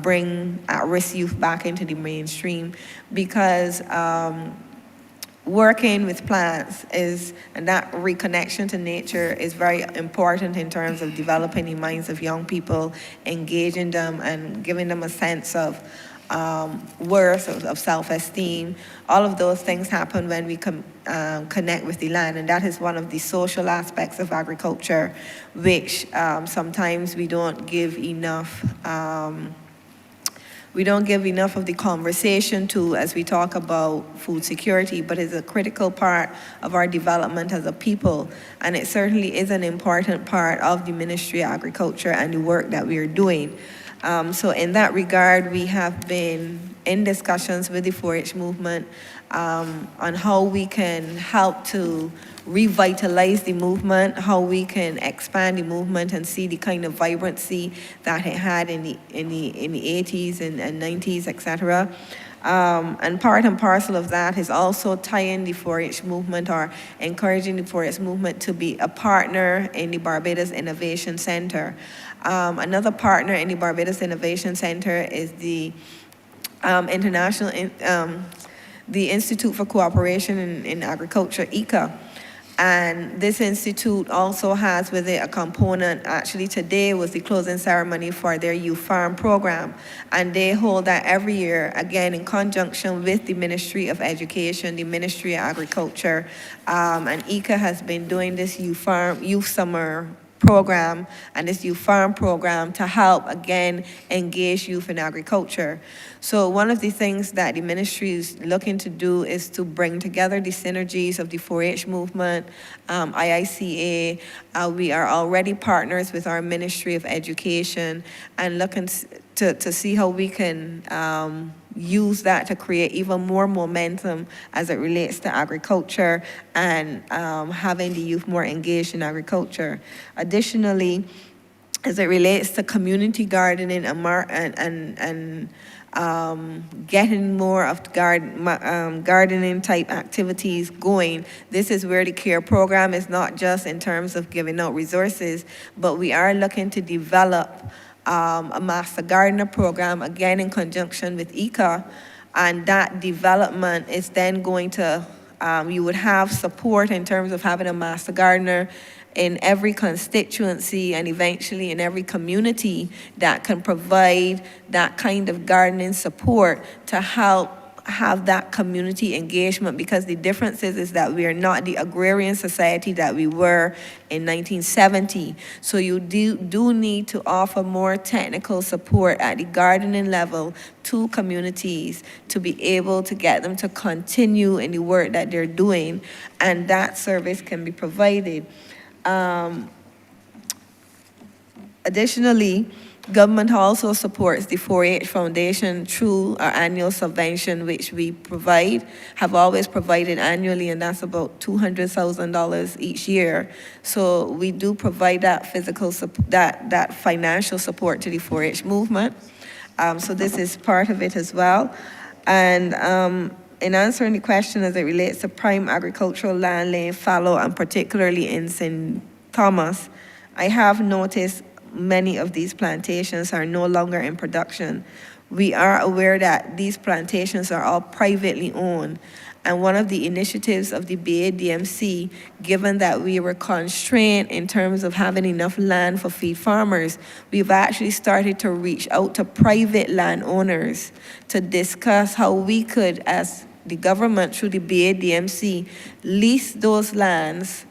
Speaker 6: bring at-risk youth back into the mainstream, because working with plants and that reconnection to nature is very important in terms of developing the minds of young people, engaging them and giving them a sense of worth, of self-esteem. All of those things happen when we connect with the land, and that is one of the social aspects of agriculture, which sometimes we don't give enough of the conversation to as we talk about food security, but it's a critical part of our development as a people. And it certainly is an important part of the Ministry of Agriculture and the work that we are doing. So in that regard, we have been in discussions with the 4-H movement on how we can help to revitalize the movement, how we can expand the movement and see the kind of vibrancy that it had in the 80s and 90s, etc. And part and parcel of that is also tying the 4-H movement, or encouraging the 4-H movement to be a partner in the Barbados Innovation Center. Another partner in the Barbados Innovation Center is the the Institute for Cooperation in Agriculture, ICA. And this institute also has with it a component. Actually, today was the closing ceremony for their youth farm program. And they hold that every year, again, in conjunction with the Ministry of Education, the Ministry of Agriculture. And ICA has been doing this youth summer program and this youth farm program to help, again, engage youth in agriculture. So one of the things that the ministry is looking to do is to bring together the synergies of the 4-H movement, IICA. We are already partners with our Ministry of Education and looking to see how we can use that to create even more momentum as it relates to agriculture and having the youth more engaged in agriculture. Additionally, as it relates to community gardening and getting more of gardening type activities going, this is where the CARE program is not just in terms of giving out resources, but we are looking to develop a Master Gardener program, again in conjunction with ICA, and that development is then going to, you would have support in terms of having a Master Gardener in every constituency and eventually in every community that can provide that kind of gardening support to help have that community engagement, because the difference is that we are not the agrarian society that we were in 1970. So you do need to offer more technical support at the gardening level to communities to be able to get them to continue in the work that they're doing, and that service can be provided. Additionally, government also supports the 4-H Foundation through our annual subvention, which we have always provided annually, and that's about $200,000 each year. So we do provide that that financial support to the 4-H movement. So this is part of it as well. And in answering the question as it relates to prime agricultural land laying fallow, and particularly in St. Thomas, I have noticed many of these plantations are no longer in production. We are aware that these plantations are all privately owned. And one of the initiatives of the BADMC, given that we were constrained in terms of having enough land for feed farmers, we've actually started to reach out to private landowners to discuss how we could, as the government through the BADMC, lease those lands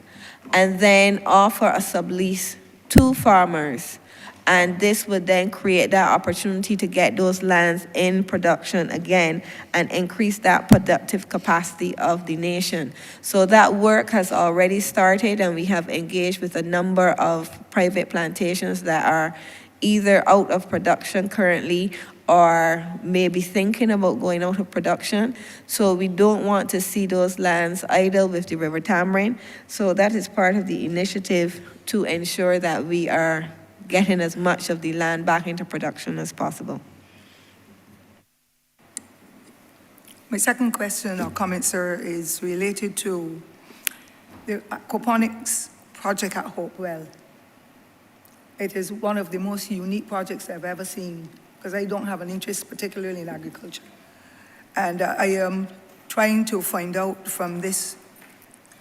Speaker 6: and then offer a sublease to farmers. And this would then create that opportunity to get those lands in production again and increase that productive capacity of the nation. So that work has already started, and we have engaged with a number of private plantations that are either out of production currently or maybe thinking about going out of production. So we don't want to see those lands idle with the River Tamarind. So that is part of the initiative to ensure that we are getting as much of the land back into production as possible.
Speaker 12: My second question or comment, sir, is related to the aquaponics project at Hopewell. It is one of the most unique projects I've ever seen, because I don't have an interest particularly in agriculture. And I am trying to find out from this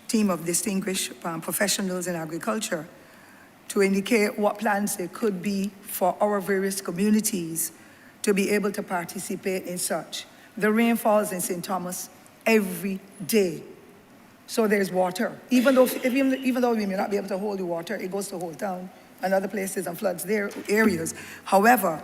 Speaker 12: team of distinguished professionals in agriculture to indicate what plans there could be for our various communities to be able to participate in such. The rain falls in St. Thomas every day. So there's water. Even though we may not be able to hold the water, it goes to the whole town and other places and floods their areas. However,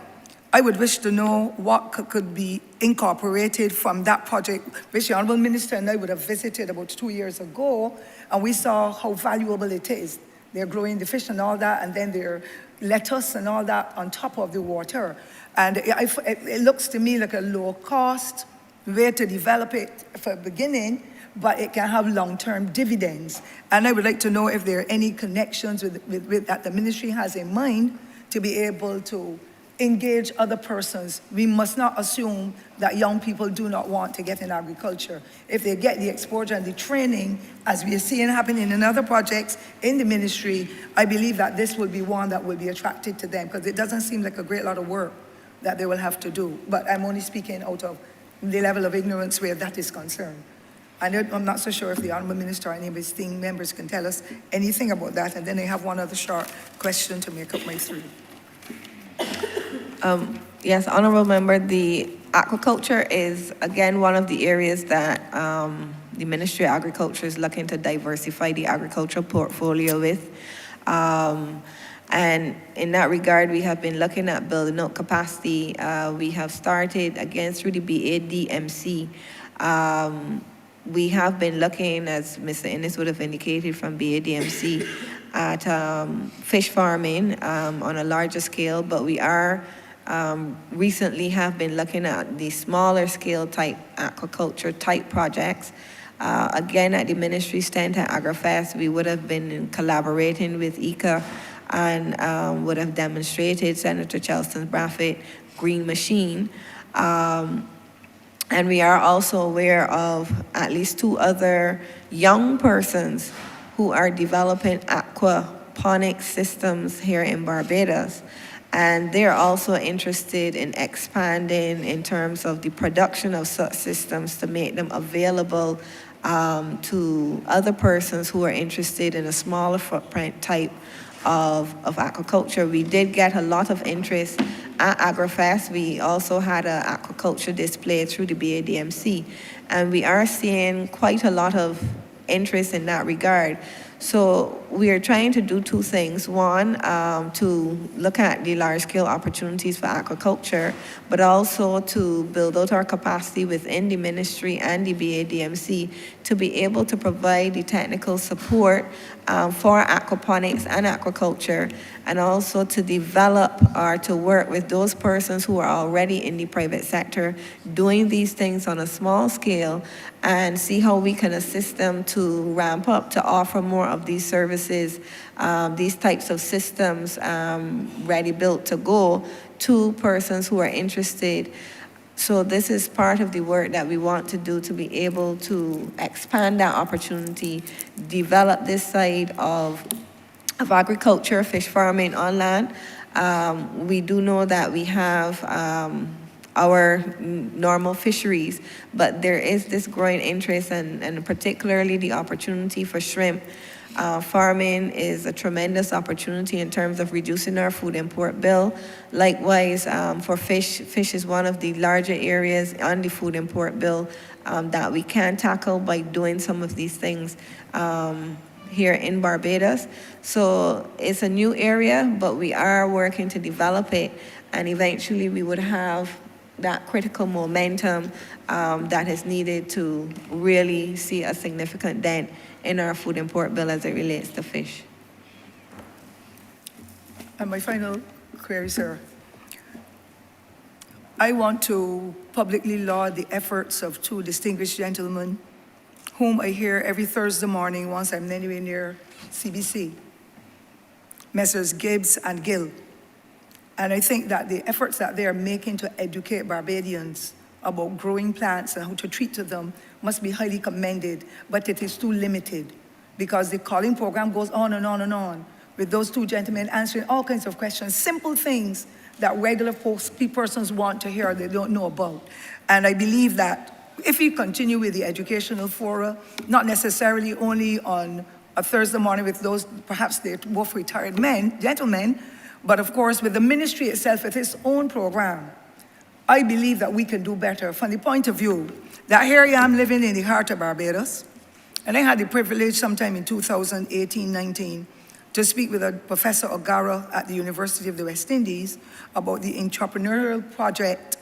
Speaker 12: I would wish to know what could be incorporated from that project, which the Honourable Minister and I would have visited about 2 years ago, and we saw how valuable it is. They're growing the fish and all that, and then their lettuce and all that on top of the water. And it looks to me like a low-cost way to develop it for the beginning, but it can have long-term dividends. And I would like to know if there are any connections that the ministry has in mind to be able to engage other persons. We must not assume that young people do not want to get in agriculture. If they get the exposure and the training, as we are seeing happening in other projects in the ministry, I believe that this will be one that will be attracted to them, because it doesn't seem like a great lot of work that they will have to do. But I'm only speaking out of the level of ignorance where that is concerned. I'm not so sure if the Honourable Minister or any of his team members can tell us anything about that. And then I have one other short question to make up my three.
Speaker 6: Yes, Honourable Member, the aquaculture is, again, one of the areas that the Ministry of Agriculture is looking to diversify the agricultural portfolio with. And in that regard, we have been looking at building up capacity. We have started, again, through the BADMC. We have been looking, as Mr. Innes would have indicated from BADMC, at fish farming on a larger scale, but we are recently have been looking at the smaller scale type aquaculture type projects. Again, at the ministry's stand at AgriFest, we would have been collaborating with ICA and would have demonstrated Senator Chelston Braffett green machine. And we are also aware of at least 2 other young persons who are developing aquaponic systems here in Barbados. And they're also interested in expanding in terms of the production of such systems to make them available to other persons who are interested in a smaller footprint type of aquaculture. We did get a lot of interest at AgriFest. We also had an aquaculture display through the BADMC, and we are seeing quite a lot of interest in that regard. So we are trying to do 2 things. One, to look at the large-scale opportunities for aquaculture, but also to build out our capacity within the ministry and the BADMC to be able to provide the technical support for aquaponics and aquaculture, and also to develop or to work with those persons who are already in the private sector doing these things on a small scale, and see how we can assist them to ramp up to offer more of these services, these types of systems ready built to go to persons who are interested. So this is part of the work that we want to do to be able to expand that opportunity, develop this side of agriculture, fish farming on land. We do know that we have our normal fisheries, but there is this growing interest and particularly the opportunity for shrimp. Farming is a tremendous opportunity in terms of reducing our food import bill. Likewise, for fish is one of the larger areas on the food import bill that we can tackle by doing some of these things here in Barbados. So it's a new area, but we are working to develop it, and eventually we would have that critical momentum that is needed to really see a significant dent in our food import bill as it relates to fish.
Speaker 12: And my final query, sir. I want to publicly laud the efforts of 2 distinguished gentlemen whom I hear every Thursday morning once I'm anywhere near CBC, Messrs. Gibbs and Gill. And I think that the efforts that they are making to educate Barbadians about growing plants and how to treat to them must be highly commended, but it is too limited because the calling program goes on and on and on with those two gentlemen answering all kinds of questions, simple things that regular persons want to hear they don't know about. And I believe that if we continue with the educational fora, not necessarily only on a Thursday morning with those, perhaps they're both retired gentlemen, but of course with the ministry itself with its own program, I believe that we can do better from the point of view that here I am living in the heart of Barbados, and I had the privilege sometime in 2018-19 to speak with a Professor O'Gara at the University of the West Indies about the entrepreneurial project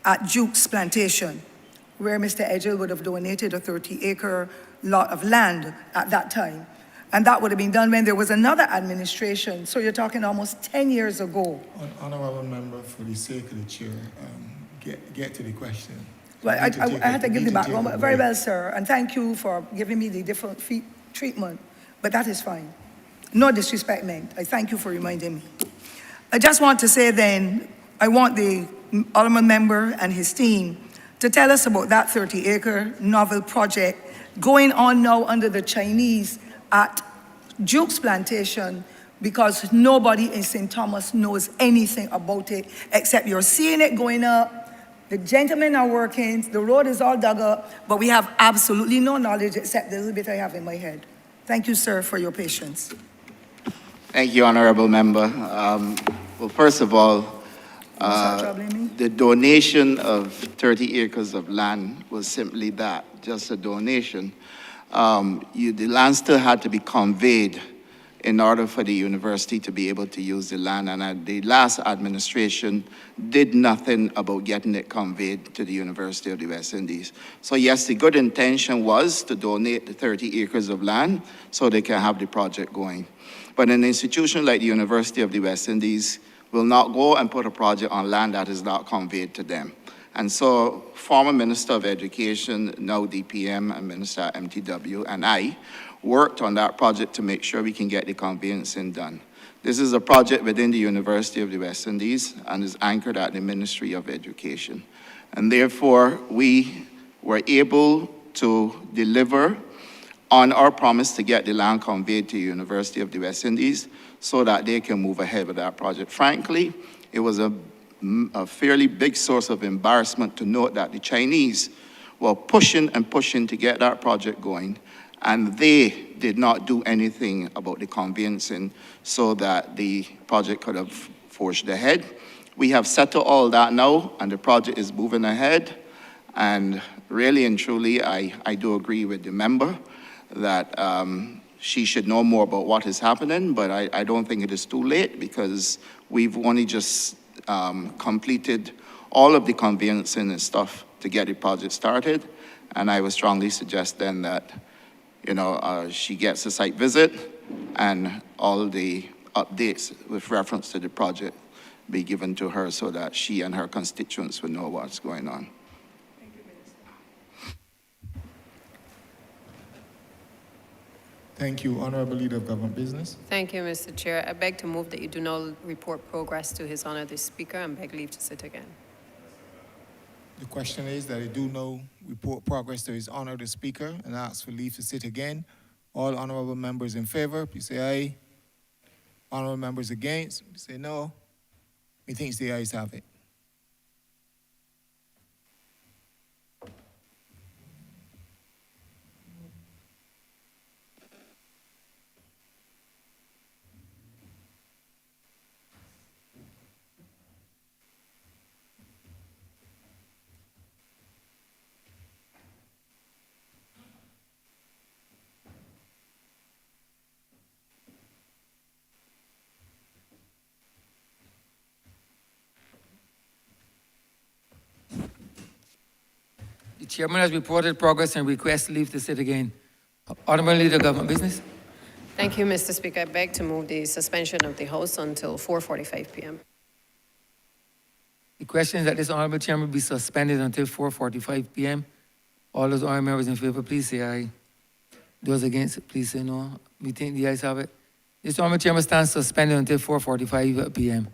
Speaker 12: at Duke's Plantation, where Mr. Edgell would have donated a 30-acre lot of land at that time. And that would have been done when there was another administration. So you're talking almost 10 years ago.
Speaker 1: Honourable member, for the sake of the chair, get to the question.
Speaker 12: Well, I had to give the background, but very well, sir. And thank you for giving me the different treatment. But that is fine. No disrespect meant. I thank you for reminding me. I just want to say then, I want the Honourable member and his team to tell us about that 30-acre novel project going on now under the Chinese at Duke's Plantation, because nobody in St. Thomas knows anything about it except you're seeing it going up, the gentlemen are working, the road is all dug up, but we have absolutely no knowledge except the little bit I have in my head. Thank you, sir, for your patience.
Speaker 3: Thank you, Honourable Member. Well, first of all, the donation of 30 acres of land was simply that, just a donation. The land still had to be conveyed in order for the university to be able to use the land, and the last administration did nothing about getting it conveyed to the University of the West Indies. So yes, the good intention was to donate the 30 acres of land so they can have the project going. But an institution like the University of the West Indies will not go and put a project on land that is not conveyed to them. And so former Minister of Education, now DPM, and Minister at MTW, and I worked on that project to make sure we can get the conveyancing done. This is a project within the University of the West Indies and is anchored at the Ministry of Education. And therefore, we were able to deliver on our promise to get the land conveyed to the University of the West Indies so that they can move ahead with that project. Frankly, it was a fairly big source of embarrassment to note that the Chinese were pushing and pushing to get that project going, and they did not do anything about the conveyancing so that the project could have forged ahead. We have settled all that now, and the project is moving ahead, and really and truly, I do agree with the member that she should know more about what is happening, but I don't think it is too late because we've only just completed all of the conveyancing and stuff to get the project started. And I would strongly suggest then that, she gets a site visit and all the updates with reference to the project be given to her so that she and her constituents would know what's going on.
Speaker 1: Thank you. Honourable Leader of Government Business.
Speaker 16: Thank you, Mr. Chair. I beg to move that you do not report progress to His Honour the Speaker and beg leave to sit again.
Speaker 1: The question is that I do now report progress to His Honour the Speaker and ask for leave to sit again. All honourable members in favour, please say aye. Honourable members against, please say no. Methinks the ayes have it.
Speaker 17: The chairman has reported progress and requests leave to sit again. Honourable Leader of Government Business.
Speaker 16: Thank you, Mr. Speaker. I beg to move the suspension of the House until 4:45 p.m.
Speaker 17: The question is that this honourable chairman be suspended until 4:45 p.m. All those honourable members in favour, please say aye. Those against, please say no. We think the ayes have it. This honourable chairman stands suspended until 4:45 p.m.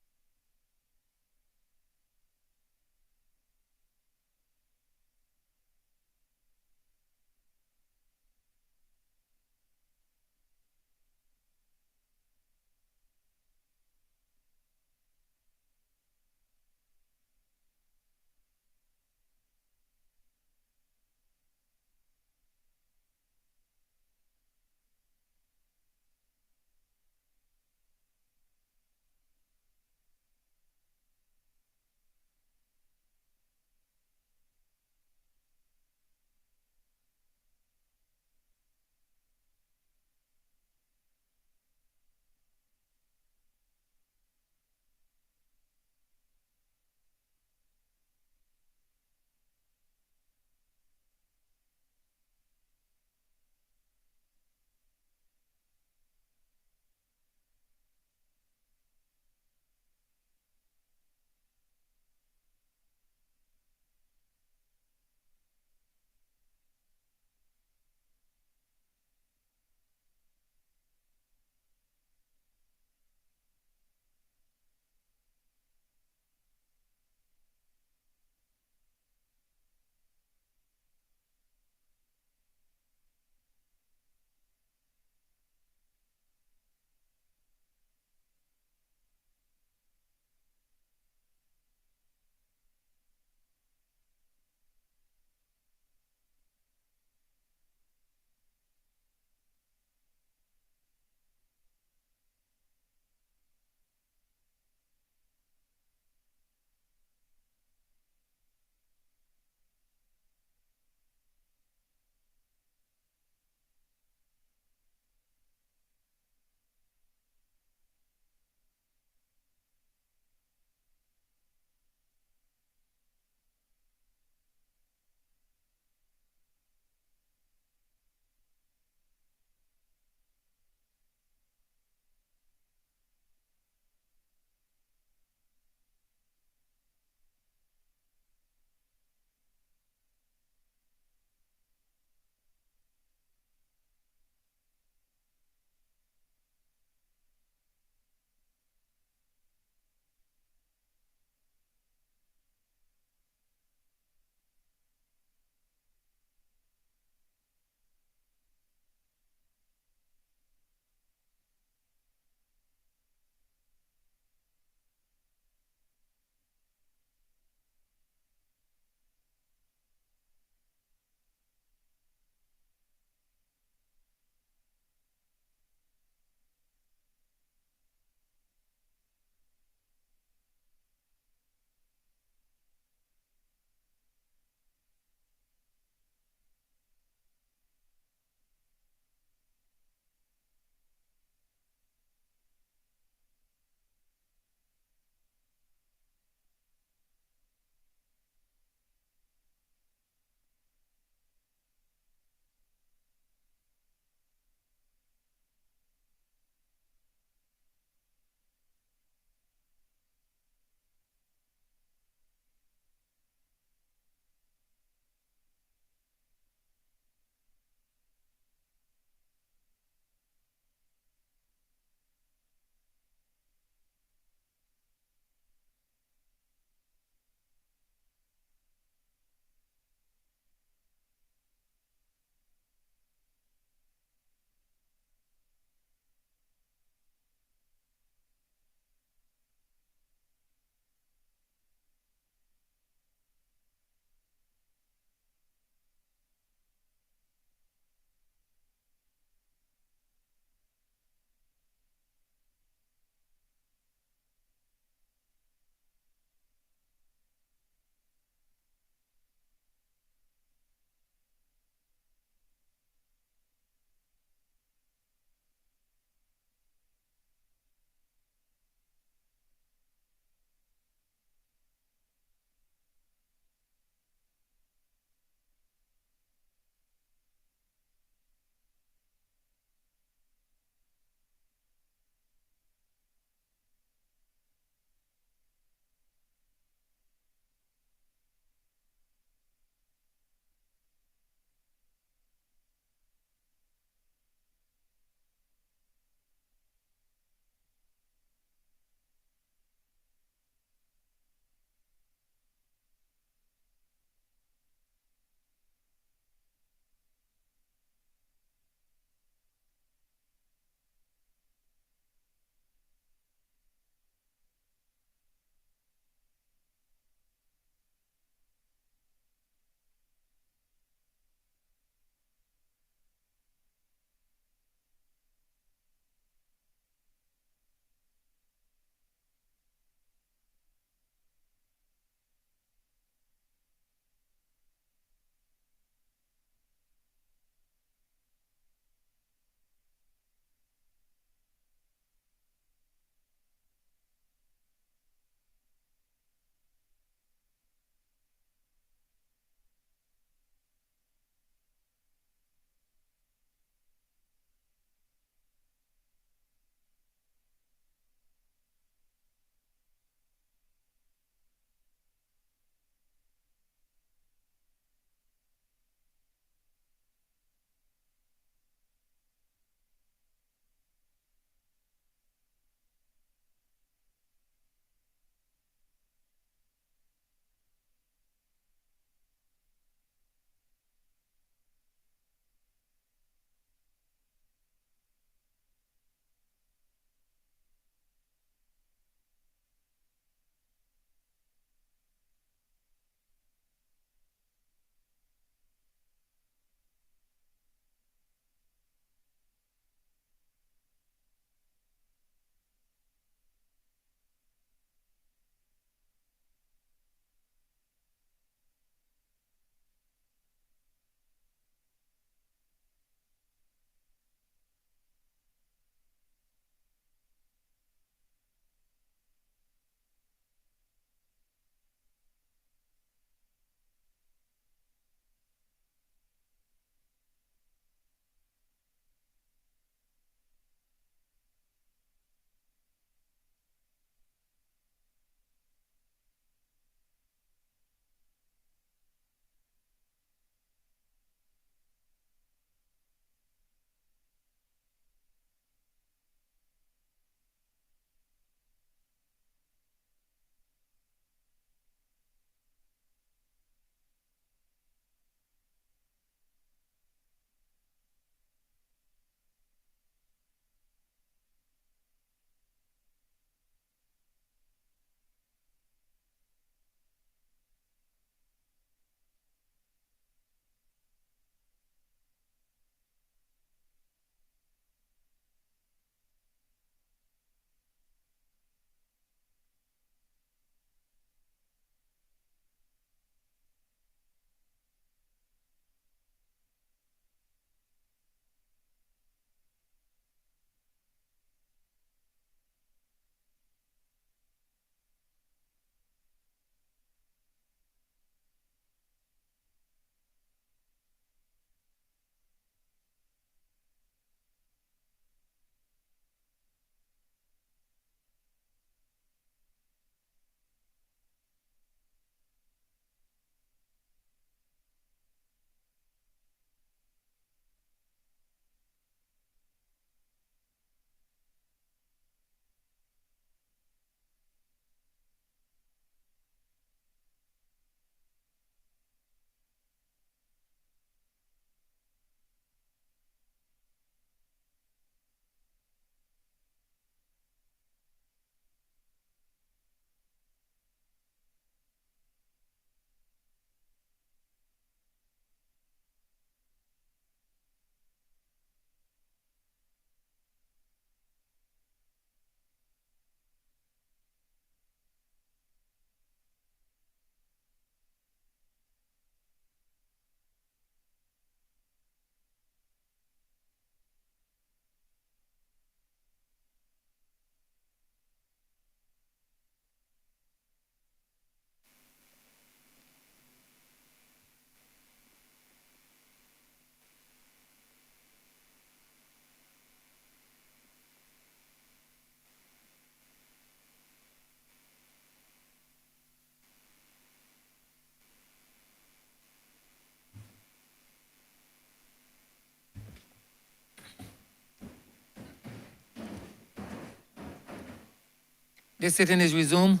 Speaker 17: This sitting is resumed.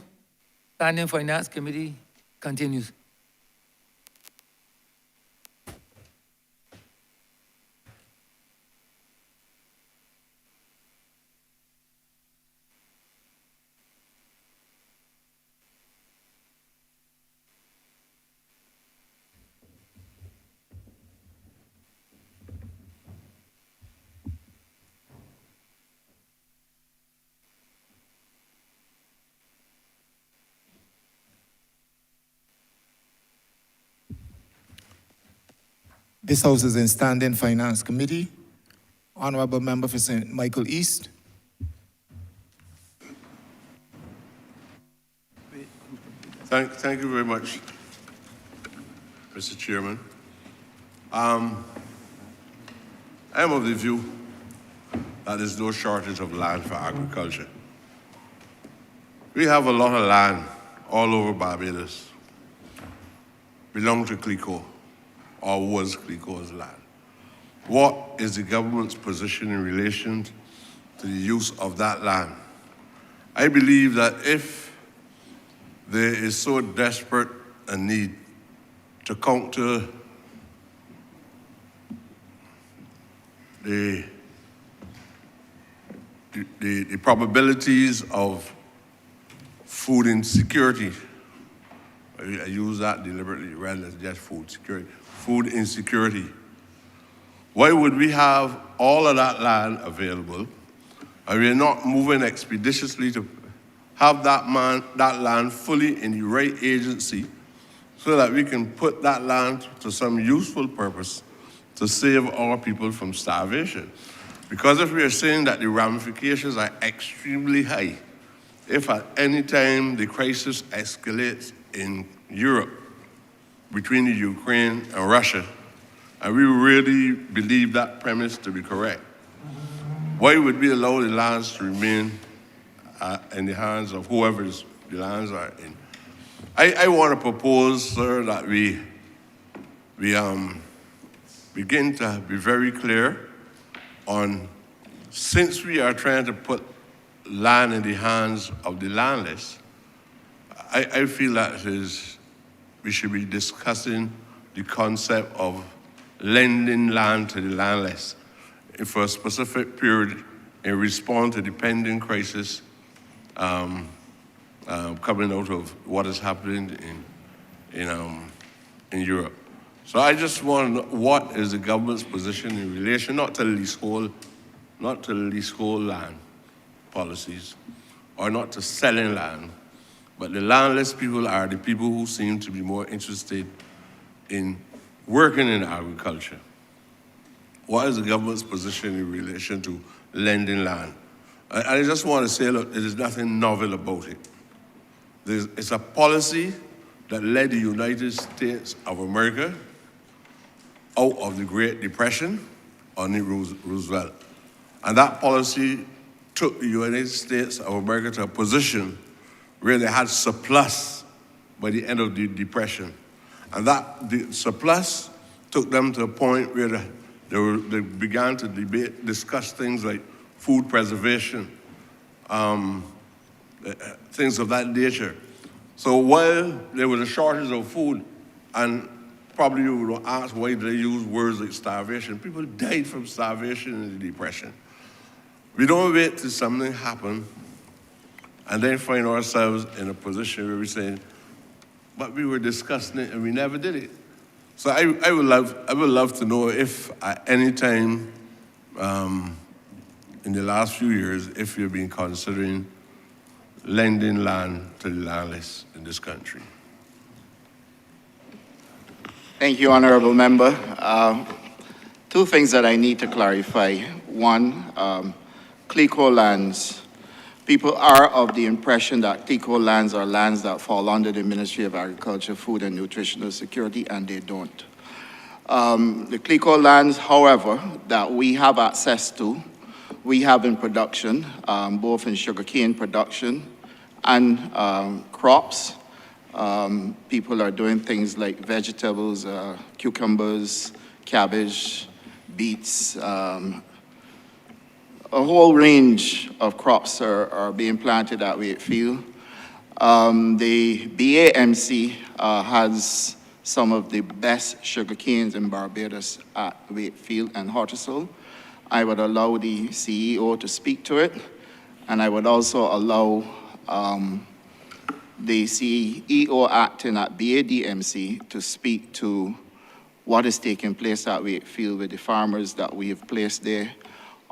Speaker 17: Standing Finance Committee continues.
Speaker 1: This House is in Standing Finance Committee. Honourable Member for St. Michael East.
Speaker 14: Thank you very much, Mr. Chairman. I am of the view that there's no shortage of land for agriculture. We have a lot of land all over Barbados, belong to CLICO, or was CLICO's land. What is the government's position in relation to the use of that land? I believe that if there is so desperate a need to counter the probabilities of food insecurity, I use that deliberately rather than just food security, food insecurity. Why would we have all of that land available and we're not moving expeditiously to have that land fully in the right agency so that we can put that land to some useful purpose to save our people from starvation? Because if we are saying that the ramifications are extremely high, if at any time the crisis escalates in Europe between the Ukraine and Russia, and we really believe that premise to be correct, why would we allow the lands to remain in the hands of whoever the lands are in? I want to propose, sir, that we begin to be very clear on, since we are trying to put land in the hands of the landless, I feel that we should be discussing the concept of lending land to the landless for a specific period in response to the pending crisis coming out of what is happening in Europe. So I just want to know, what is the government's position in relation not to leasehold land policies, or not to selling land, but the landless people are the people who seem to be more interested in working in agriculture. What is the government's position in relation to lending land? I just want to say, look, there is nothing novel about it. It's a policy that led the United States of America out of the Great Depression under Roosevelt. And that policy took the United States of America to a position where they had surplus by the end of the Depression. And the surplus took them to a point where they began to discuss things like food preservation, things of that nature. So while there was a shortage of food, and probably you would ask why they use words like starvation, people died from starvation in the Depression. We don't wait till something happens and then find ourselves in a position where we're saying, but we were discussing it and we never did it. So I would love to know if at any time in the last few years, if you've been considering lending land to the landless in this country.
Speaker 3: Thank you, Honourable Member. Two things that I need to clarify. One, CLICO lands. People are of the impression that CLICO lands are lands that fall under the Ministry of Agriculture, Food and Nutritional Security, and they don't. The CLICO lands, however, that we have access to, we have in production, both in sugarcane production and crops. People are doing things like vegetables, cucumbers, cabbage, beets, a whole range of crops are being planted at Wakefield. The BAMC has some of the best sugar canes in Barbados at Wakefield and Honourable. I would allow the CEO to speak to it, and I would also allow the CEO acting at BADMC to speak to what is taking place at Wakefield with the farmers that we have placed there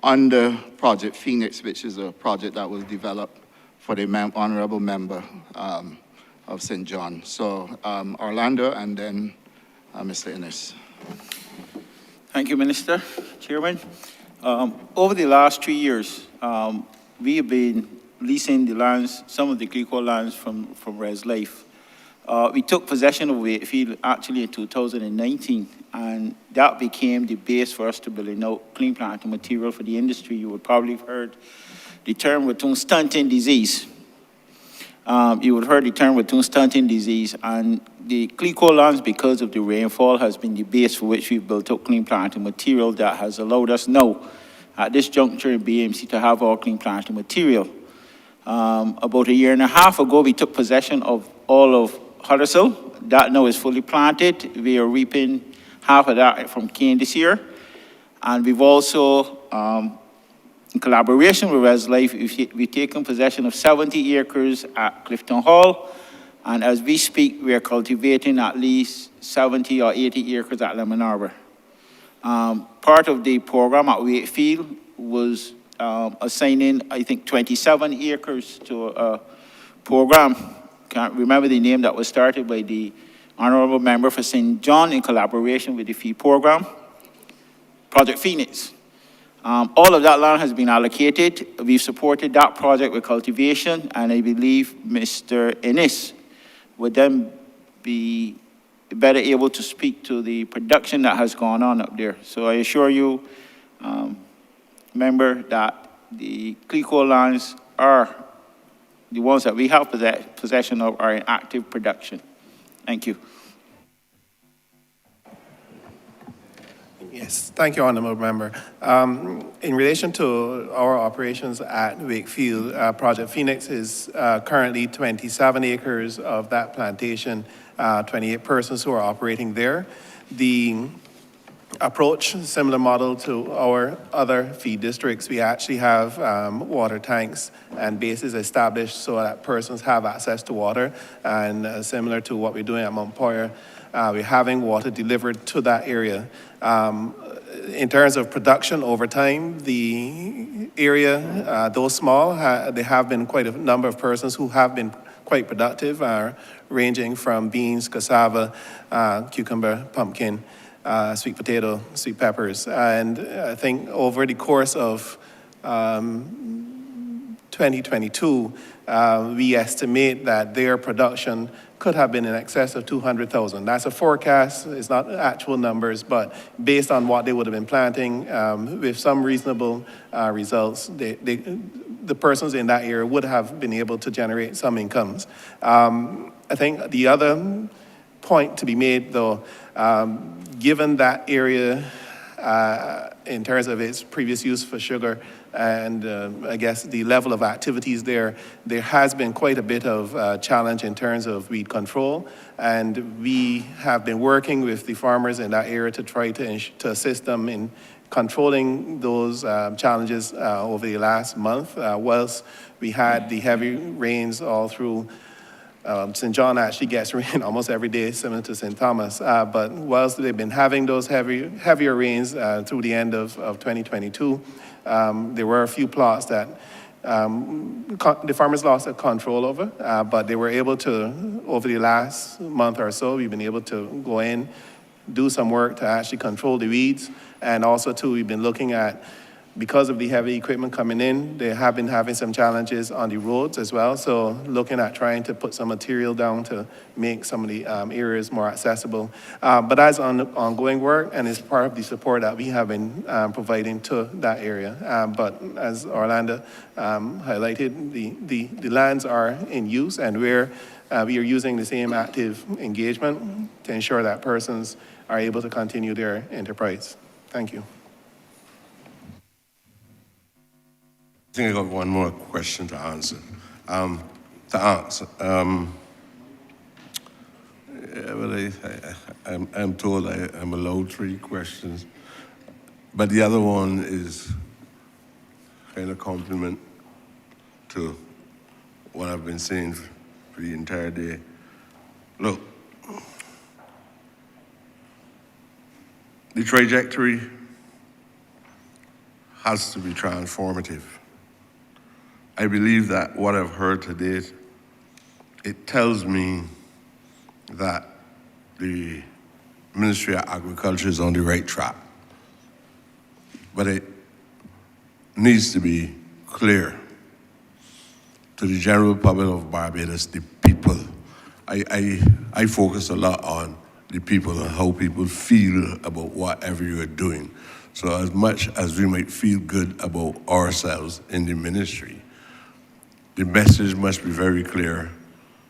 Speaker 3: under Project Phoenix, which is a project that was developed for the honourable member of St. John. So Orlando and then Mr. Innes.
Speaker 15: Thank you, Minister. Chairman. Over the last 3 years, we have been leasing the lands, some of the Glico lands from Res Life. We took possession of Wakefield actually in 2019, and that became the base for us to build out clean planting material for the industry. You would probably have heard the term ratoon stunting disease. You would have heard the term ratoon stunting disease, and the Glico lands, because of the rainfall, has been the base for which we've built up clean planting material that has allowed us now, at this juncture in BMC, to have our clean planting material. About 1.5 years ago, we took possession of all of Honourable. That now is fully planted. We are reaping half of that from cane this year. And we've also, in collaboration with Res Life, we've taken possession of 70 acres at Clifton Hall. And as we speak, we are cultivating at least 70 or 80 acres at Lemon Arbor. Part of the program at Wakefield was assigning, I think, 27 acres to a program. Can't remember the name, that was started by the honourable member for St. John in collaboration with the FEED program, Project Phoenix. All of that land has been allocated. We've supported that project with cultivation, and I believe Mr. Innes would then be better able to speak to the production that has gone on up there. So I assure you, member, that the Glico lands are the ones that we have possession of are in active production. Thank you.
Speaker 8: Yes, thank you, Honourable Member. In relation to our operations at Wakefield, Project Phoenix is currently 27 acres of that plantation, 28 persons who are operating there. The approach, similar model to our other feed districts, we actually have water tanks and bases established so that persons have access to water, and similar to what we're doing at Mount Poyer, we're having water delivered to that area. In terms of production over time, the area, though small, there have been quite a number of persons who have been quite productive, ranging from beans, cassava, cucumber, pumpkin, sweet potato, sweet peppers. And I think over the course of 2022, we estimate that their production could have been in excess of 200,000. That's a forecast, it's not actual numbers, but based on what they would have been planting, with some reasonable results, the persons in that area would have been able to generate some incomes. I think the other point to be made, though, given that area in terms of its previous use for sugar and I guess the level of activities there has been quite a bit of challenge in terms of weed control. And we have been working with the farmers in that area to try to assist them in controlling those challenges over the last month. Whilst we had the heavy rains all through St. John actually gets rain almost every day, similar to St. Thomas. But whilst they've been having those heavier rains through the end of 2022, there were a few plots that the farmers lost control over, but they were able to, over the last month or so, we've been able to go in, do some work to actually control the weeds. And also, too, we've been looking at, because of the heavy equipment coming in, they have been having some challenges on the roads as well. So looking at trying to put some material down to make some of the areas more accessible. But as ongoing work, and it's part of the support that we have been providing to that area. But as Orlando highlighted, the lands are in use, and we are using the same active engagement to ensure that persons are able to continue their enterprise. Thank you.
Speaker 14: think I got one more question to answer. Yeah, well, I'm told I'm allowed 3 questions, but the other one is kind of compliment to what I've been saying for the entire day. Look, the trajectory has to be transformative. I believe that what I've heard to date, it tells me that the Ministry of Agriculture is on the right track. But it needs to be clear to the general public of Barbados, the people. I focus a lot on the people and how people feel about whatever you're doing. So as much as we might feel good about ourselves in the ministry, the message must be very clear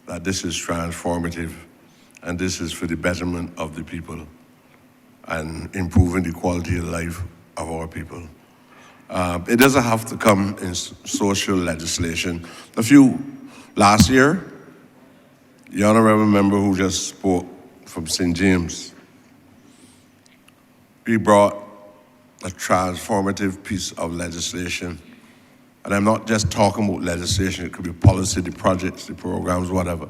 Speaker 14: that this is transformative and this is for the betterment of the people and improving the quality of life of our people. It doesn't have to come in social legislation. Last year, the honorable member who just spoke from St. James, he brought a transformative piece of legislation. And I'm not just talking about legislation, it could be policy, the projects, the programs, whatever.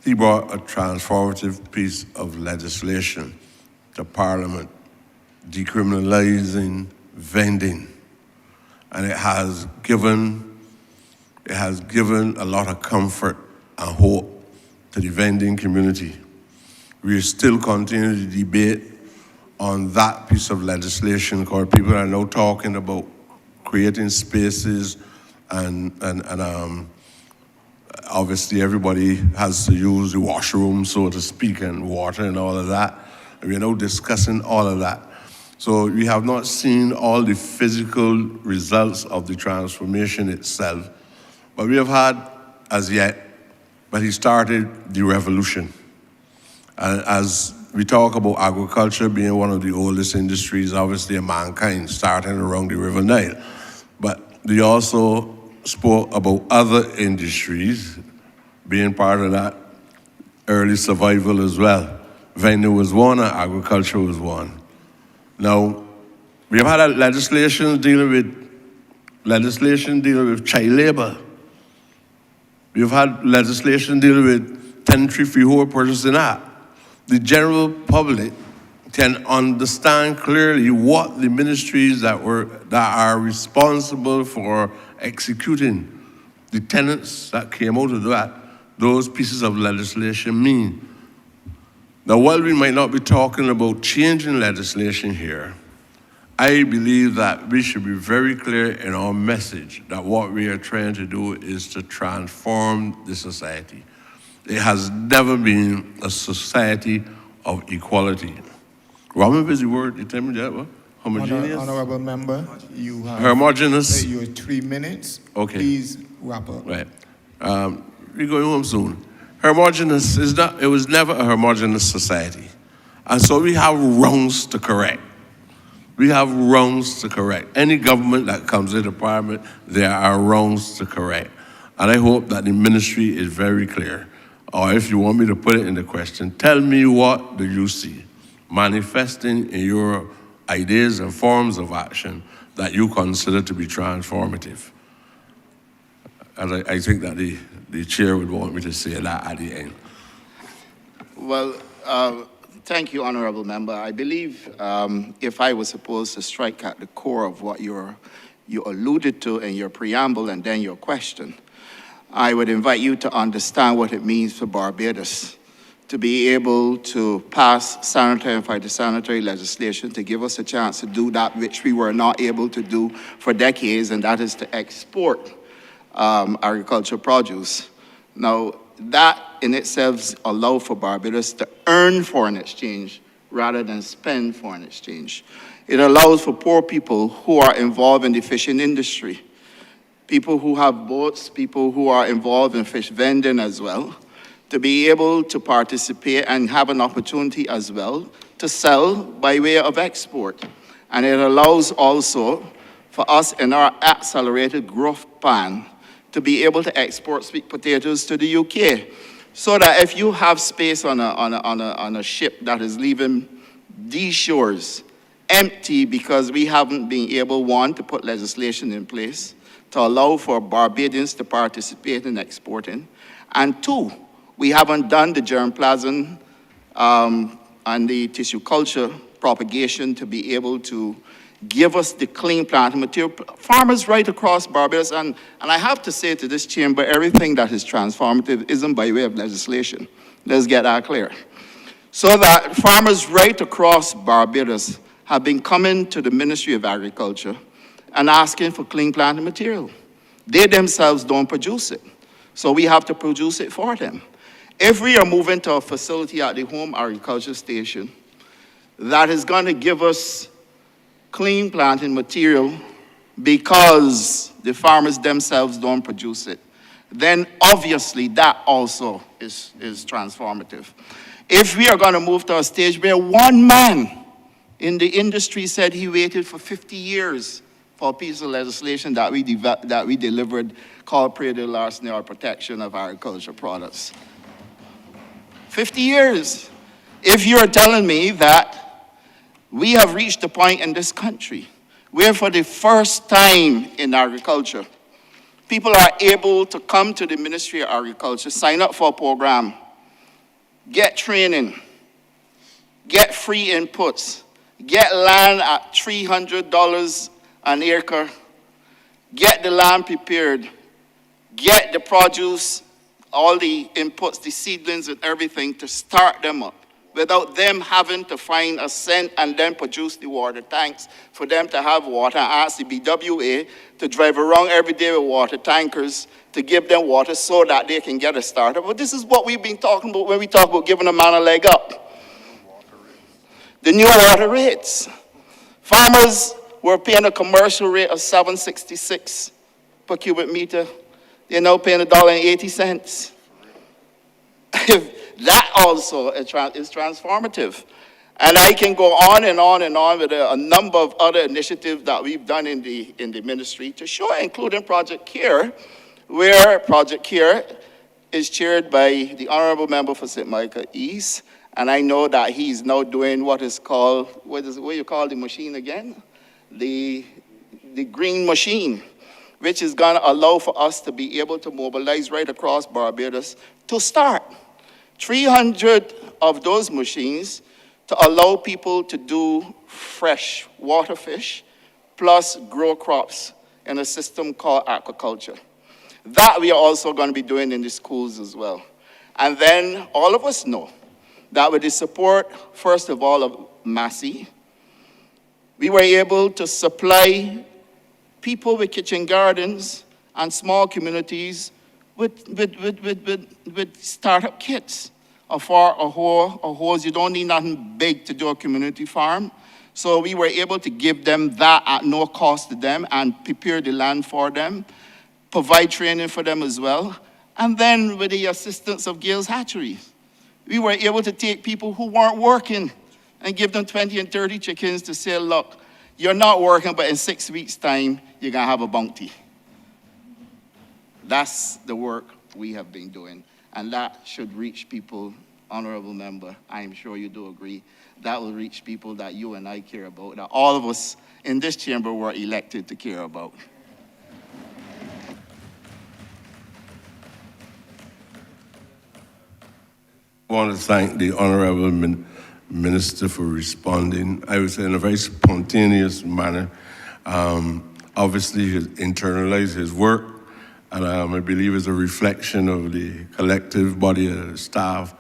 Speaker 14: He brought a transformative piece of legislation to Parliament, decriminalizing vending. And it has given a lot of comfort and hope to the vending community. We still continue to debate on that piece of legislation because people are now talking about creating spaces and obviously everybody has to use the washroom, so to speak, and water and all of that. And we're now discussing all of that. So we have not seen all the physical results of the transformation itself, but we have had as yet, but he started the revolution. And as we talk about agriculture being one of the oldest industries, obviously, of mankind, starting around the River Nile. But we also spoke about other industries being part of that early survival as well. Vending was one and agriculture was one. Now, we have had legislation dealing with child labor. We've had legislation dealing with tenantry freehold purchasing act. The general public can understand clearly what the ministries that are responsible for executing the tenets that came out of that, those pieces of legislation mean. Now, while we might not be talking about changing legislation here, I believe that we should be very clear in our message that what we are trying to do is to transform the society. It has never been a society of equality. Remember the word, you tell me that, what? Homogeneous?
Speaker 1: Honourable member, you have
Speaker 14: homogeneous.
Speaker 1: Your 3 minutes.
Speaker 14: Okay.
Speaker 1: Please wrap up.
Speaker 14: Right. We're going home soon. Homogeneous is not, it was never a homogeneous society. And so we have wrongs to correct. We have wrongs to correct. Any government that comes into Parliament, there are wrongs to correct. And I hope that the ministry is very clear. Or if you want me to put it in the question, tell me what do you see manifesting in your ideas and forms of action that you consider to be transformative. And I think that the chair would want me to say that at the end.
Speaker 3: Well, thank you, Honourable Member. I believe if I was supposed to strike at the core of what you alluded to in your preamble and then your question, I would invite you to understand what it means for Barbados to be able to pass sanitary and phytosanitary legislation to give us a chance to do that which we were not able to do for decades, and that is to export agricultural produce. Now, that in itself allows for Barbados to earn foreign exchange rather than spend foreign exchange. It allows for poor people who are involved in the fishing industry, people who have boats, people who are involved in fish vending as well, to be able to participate and have an opportunity as well to sell by way of export. And it allows also for us in our accelerated growth plan to be able to export sweet potatoes to the UK. So that if you have space on a ship that is leaving these shores empty because we haven't been able, one, to put legislation in place to allow for Barbadians to participate in exporting, and two, we haven't done the germplasm and the tissue culture propagation to be able to give us the clean planting material. Farmers right across Barbados, and I have to say to this chamber, everything that is transformative isn't by way of legislation. Let's get that clear. So that farmers right across Barbados have been coming to the Ministry of Agriculture and asking for clean planting material. They themselves don't produce it, so we have to produce it for them. If we are moving to a facility at the home agriculture station that is going to give us clean planting material because the farmers themselves don't produce it, then obviously that also is transformative. If we are going to move to a stage where one man in the industry said he waited for 50 years for a piece of legislation that we delivered called Prix de Larceny or Protection of Agricultural Products. 50 years. If you're telling me that we have reached a point in this country where for the first time in agriculture, people are able to come to the Ministry of Agriculture, sign up for a program, get training, get free inputs, get land at $300 an acre, get the land prepared, get the produce, all the inputs, the seedlings and everything to start them up, without them having to find a cent and then produce the water tanks for them to have water and ask the BWA to drive around every day with water tankers to give them water so that they can get a starter. But this is what we've been talking about when we talk about giving a man a leg up. The new water rates. Farmers were paying a commercial rate of $7.66 per cubic meter. They're now paying $1.80. That also is transformative. And I can go on and on and on with a number of other initiatives that we've done in the ministry to show, including Project CARE, where Project CARE is chaired by the Honourable Member for St. Michael East. And I know that he's now doing what is called, what you call the machine again? The green machine, which is going to allow for us to be able to mobilize right across Barbados to start 300 of those machines to allow people to do fresh water fish plus grow crops in a system called aquaculture. That we are also going to be doing in the schools as well. And then all of us know that with the support, first of all, of Massey, we were able to supply people with kitchen gardens and small communities with startup kits. For a hose, you don't need nothing big to do a community farm. So we were able to give them that at no cost to them and prepare the land for them, provide training for them as well. And then with the assistance of Gales Hatchery, we were able to take people who weren't working and give them 20 and 30 chickens to say, look, you're not working, but in 6 weeks' time, you're going to have a bounty. That's the work we have been doing. And that should reach people, Honourable Member, I'm sure you do agree, that will reach people that you and I care about, that all of us in this chamber were elected to care about.
Speaker 14: I want to thank the Honourable Minister for responding, I would say in a very spontaneous manner. Obviously, he internalized his work, and I believe it's a reflection of the collective body of staff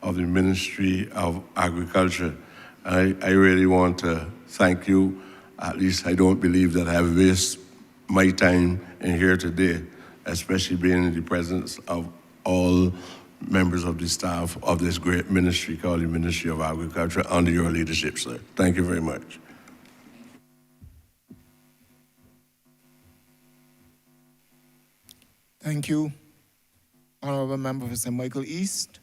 Speaker 14: of the Ministry of Agriculture. I really want to thank you. At least I don't believe that I have wasted my time in here today, especially being in the presence of all members of the staff of this great ministry called the Ministry of Agriculture under your leadership, sir. Thank you very much.
Speaker 1: Thank you, Honourable Member for St. Michael East.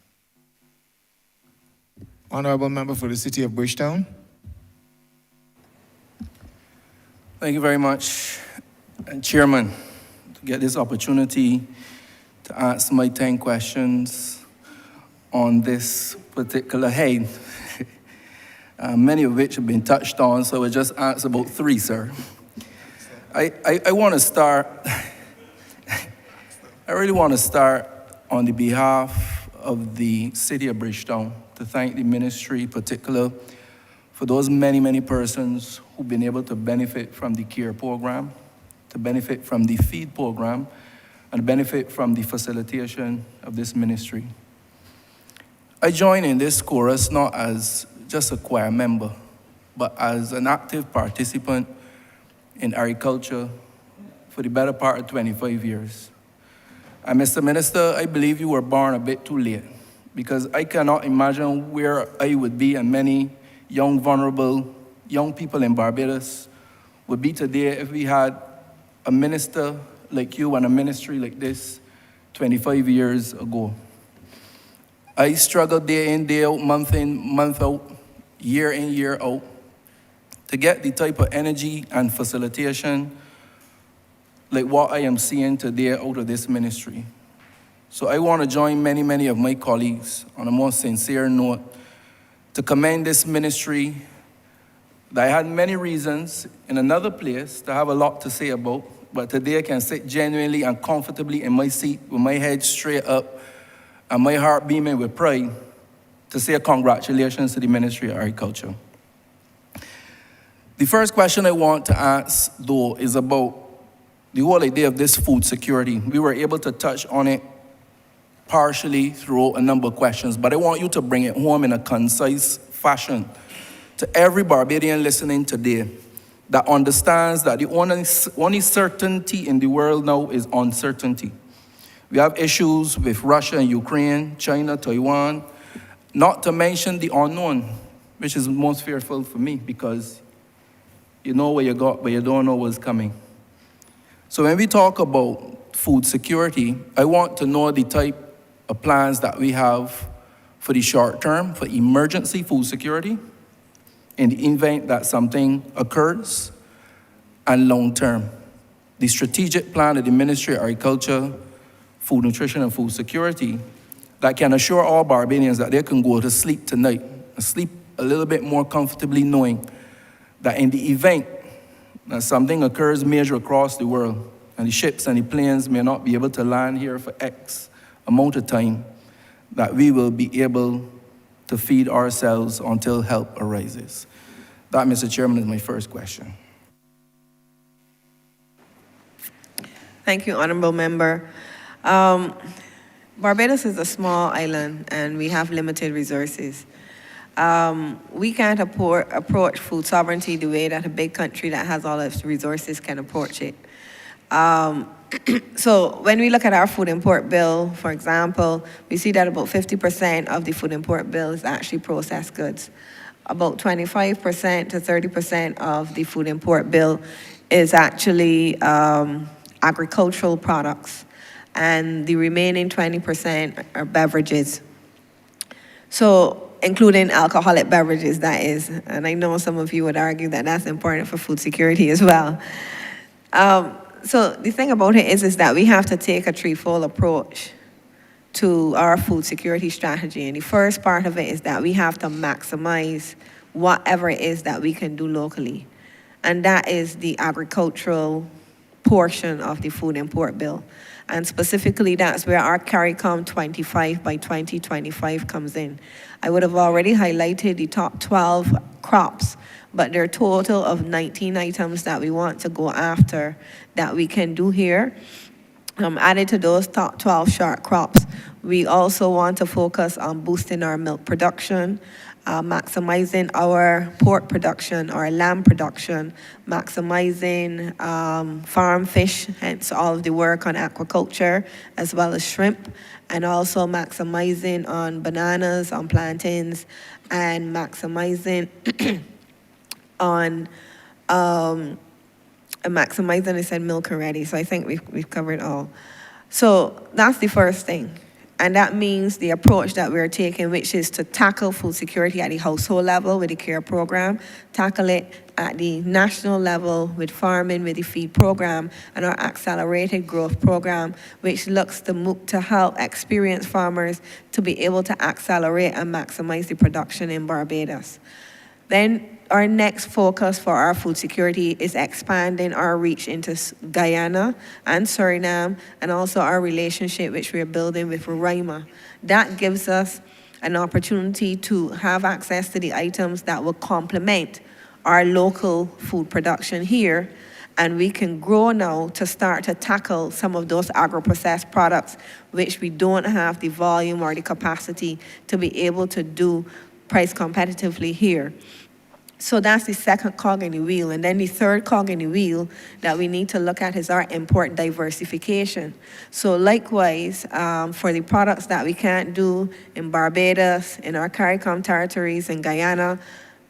Speaker 1: Honourable Member for the City of Bridgetown.
Speaker 9: Thank you very much, Chairman, to get this opportunity to answer my 10 questions on this particular head, many of which have been touched on, so I will just answer about 3, sir. I want to start, I really want to start on the behalf of the City of Bridgetown to thank the ministry in particular for those many, many persons who've been able to benefit from the CARE program, to benefit from the FEED program, and benefit from the facilitation of this ministry. I join in this chorus not as just a choir member, but as an active participant in agriculture for the better part of 25 years. And Mr. Minister, I believe you were born a bit too late, because I cannot imagine where I would be and many young, vulnerable, young people in Barbados would be today if we had a minister like you and a ministry like this 25 years ago. I struggled day in, day out, month in, month out, year in, year out, to get the type of energy and facilitation like what I am seeing today out of this ministry. So I want to join many, many of my colleagues on a more sincere note to commend this ministry that I had many reasons in another place to have a lot to say about, but today I can sit genuinely and comfortably in my seat with my head straight up and my heart beaming with pride to say congratulations to the Ministry of Agriculture. The first question I want to ask, though, is about the whole idea of this food security. We were able to touch on it partially through a number of questions, but I want you to bring it home in a concise fashion to every Barbadian listening today that understands that the only certainty in the world now is uncertainty. We have issues with Russia and Ukraine, China, Taiwan, not to mention the unknown, which is most fearful for me because you know what you got, but you don't know what's coming. So when we talk about food security, I want to know the type of plans that we have for the short term, for emergency food security, in the event that something occurs, and long term. The strategic plan of the Ministry of Agriculture, Food Nutrition and Food Security that can assure all Barbadians that they can go to sleep tonight and sleep a little bit more comfortably knowing that in the event that something occurs major across the world and the ships and the planes may not be able to land here for X amount of time, that we will be able to feed ourselves until help arises. That, Mr. Chairman, is my first question.
Speaker 6: Thank you, Honourable Member. Barbados is a small island and we have limited resources. We can't approach food sovereignty the way that a big country that has all its resources can approach it. So when we look at our food import bill, for example, we see that about 50% of the food import bill is actually processed goods. About 25% to 30% of the food import bill is actually agricultural products, and the remaining 20% are beverages. So, including alcoholic beverages, that is. And I know some of you would argue that that's important for food security as well. So the thing about it is that we have to take a threefold approach to our food security strategy. And the first part of it is that we have to maximize whatever it is that we can do locally. And that is the agricultural portion of the food import bill. And specifically, that's where our CARICOM 25 by 2025 comes in. I would have already highlighted the top 12 crops, but there are a total of 19 items that we want to go after that we can do here. Added to those top 12 short crops, we also want to focus on boosting our milk production, maximizing our pork production, our lamb production, maximizing farm fish, hence all of the work on aquaculture, as well as shrimp, and also maximizing on bananas, on plantains, and maximizing on maximizing, I said milk already, so I think we've covered all. So that's the first thing. And that means the approach that we're taking, which is to tackle food security at the household level with the CARE program, tackle it at the national level with farming with the feed program, and our accelerated growth program, which looks to help experienced farmers to be able to accelerate and maximize the production in Barbados. Then our next focus for our food security is expanding our reach into Guyana and Suriname, and also our relationship which we're building with Roraima. That gives us an opportunity to have access to the items that will complement our local food production here, and we can grow now to start to tackle some of those agro-processed products which we don't have the volume or the capacity to be able to do price competitively here. So that's the second cog in the wheel. And then the third cog in the wheel that we need to look at is our import diversification. So likewise, for the products that we can't do in Barbados, in our CARICOM territories, in Guyana,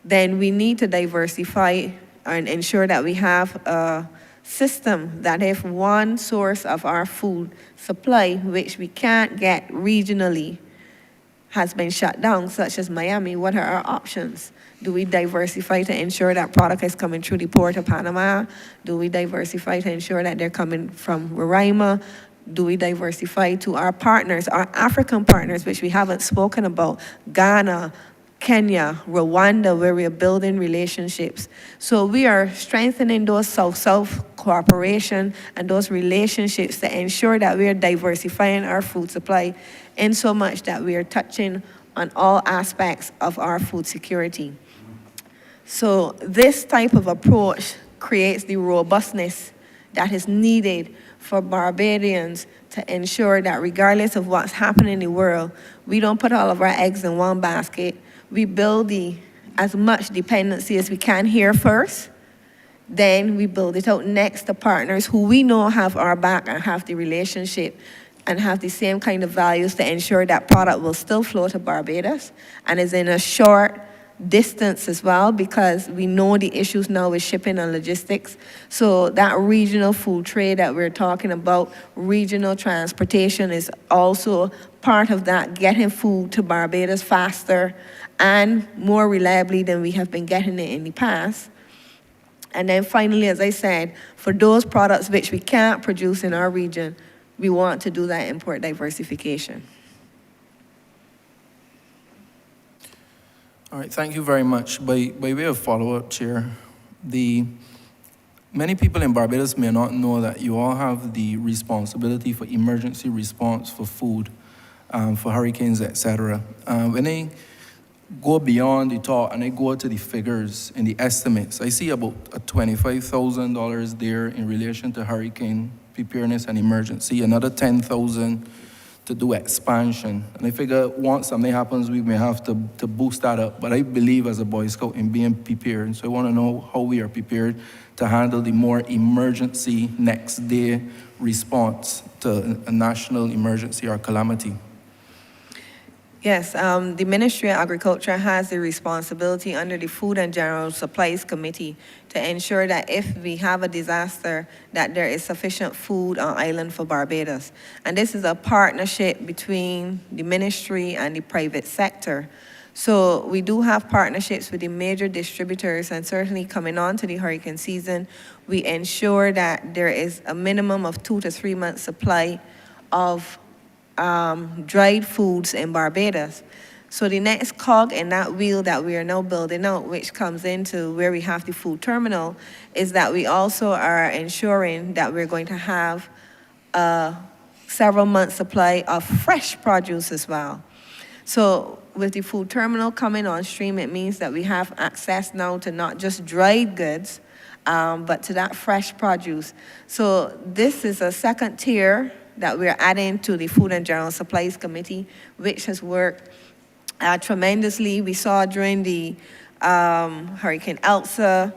Speaker 6: then we need to diversify and ensure that we have a system that if one source of our food supply, which we can't get regionally, has been shut down, such as Miami, what are our options? Do we diversify to ensure that product is coming through the port of Panama? Do we diversify to ensure that they're coming from Roraima? Do we diversify to our partners, our African partners, which we haven't spoken about, Ghana, Kenya, Rwanda, where we are building relationships. So we are strengthening those South-South cooperation and those relationships to ensure that we are diversifying our food supply in so much that we are touching on all aspects of our food security. So this type of approach creates the robustness that is needed for Barbadians to ensure that regardless of what's happening in the world, we don't put all of our eggs in one basket. We build as much dependency as we can here first. Then we build it out next to partners who we know have our back and have the relationship and have the same kind of values to ensure that product will still flow to Barbados and is in a short distance as well, because we know the issues now with shipping and logistics. So that regional food trade that we're talking about, regional transportation is also part of that, getting food to Barbados faster and more reliably than we have been getting it in the past. And then finally, as I said, for those products which we can't produce in our region, we want to do that import diversification.
Speaker 10: All right, thank you very much. By way of follow-up, Chair, many people in Barbados may not know that you all have the responsibility for emergency response for food, for hurricanes, etc. When they go beyond the talk and they go to the figures and the estimates, I see about $25,000 there in relation to hurricane preparedness and emergency, another $10,000 to do expansion. And I figure once something happens, we may have to boost that up. But I believe as a Boy Scout in being prepared. So I want to know how we are prepared to handle the more emergency next day response to a national emergency or calamity.
Speaker 6: Yes, the Ministry of Agriculture has the responsibility under the Food and General Supplies Committee to ensure that if we have a disaster, that there is sufficient food on island for Barbados. And this is a partnership between the ministry and the private sector. So we do have partnerships with the major distributors, and certainly coming on to the hurricane season, we ensure that there is a minimum of 2 to 3 months supply of dried foods in Barbados. So the next cog in that wheel that we are now building out, which comes into where we have the food terminal, is that we also are ensuring that we're going to have a several months supply of fresh produce as well. So with the food terminal coming on stream, it means that we have access now to not just dried goods, but to that fresh produce. So this is a second tier that we're adding to the Food and General Supplies Committee, which has worked tremendously. We saw during the Hurricane Elsa,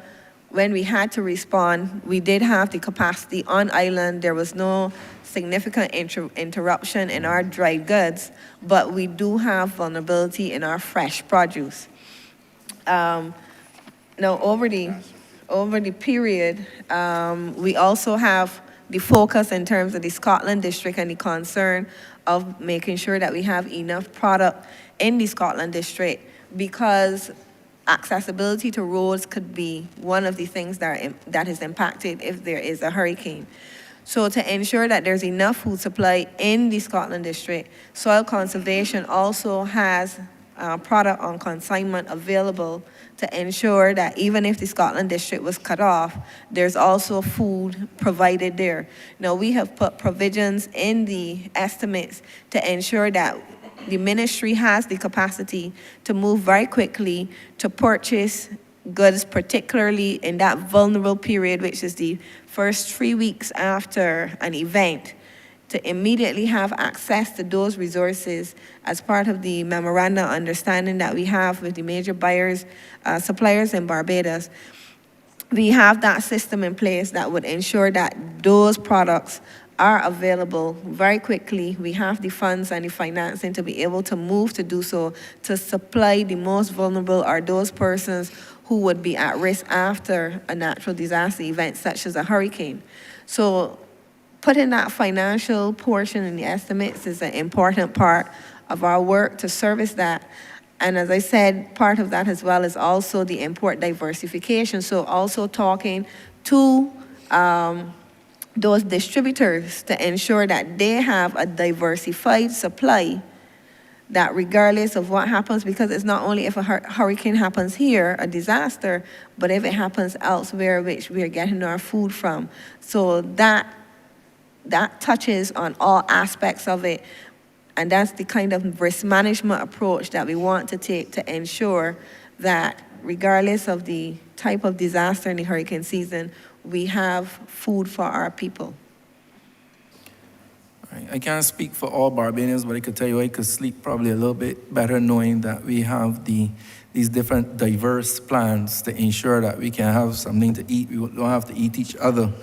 Speaker 6: when we had to respond, we did have the capacity on island. There was no significant interruption in our dried goods, but we do have vulnerability in our fresh produce. Now, over the period, we also have the focus in terms of the Scotland district and the concern of making sure that we have enough product in the Scotland district, because accessibility to roads could be one of the things that is impacted if there is a hurricane. So to ensure that there's enough food supply in the Scotland district, Soil Conservation also has product on consignment available to ensure that even if the Scotland district was cut off, there's also food provided there. Now, we have put provisions in the estimates to ensure that the ministry has the capacity to move very quickly to purchase goods, particularly in that vulnerable period, which is the first 3 weeks after an event, to immediately have access to those resources as part of the memorandum of understanding that we have with the major buyers, suppliers in Barbados. We have that system in place that would ensure that those products are available very quickly. We have the funds and the financing to be able to move to do so, to supply the most vulnerable or those persons who would be at risk after a natural disaster event such as a hurricane. So putting that financial portion in the estimates is an important part of our work to service that. And as I said, part of that as well is also the import diversification. So also talking to those distributors to ensure that they have a diversified supply, that regardless of what happens, because it's not only if a hurricane happens here, a disaster, but if it happens elsewhere, which we are getting our food from. So that touches on all aspects of it. And that's the kind of risk management approach that we want to take to ensure that regardless of the type of disaster in the hurricane season, we have food for our people.
Speaker 10: I can't speak for all Barbadians, but I could tell you I could sleep probably a little bit better knowing that we have these different diverse plans to ensure that we can have something to eat. We don't have to eat each other.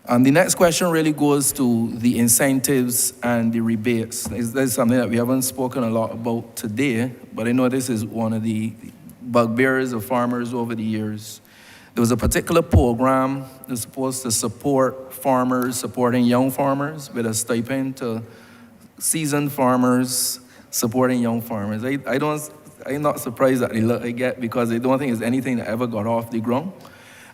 Speaker 10: The next question really goes to the incentives and the rebates. This is something that we haven't spoken a lot about today, but I know this is one of the bugbears of farmers over the years. There was a particular program that was supposed to support farmers, supporting young farmers with a stipend to seasoned farmers, supporting young farmers. I'm not surprised at the look I get because I don't think it's anything that ever got off the ground.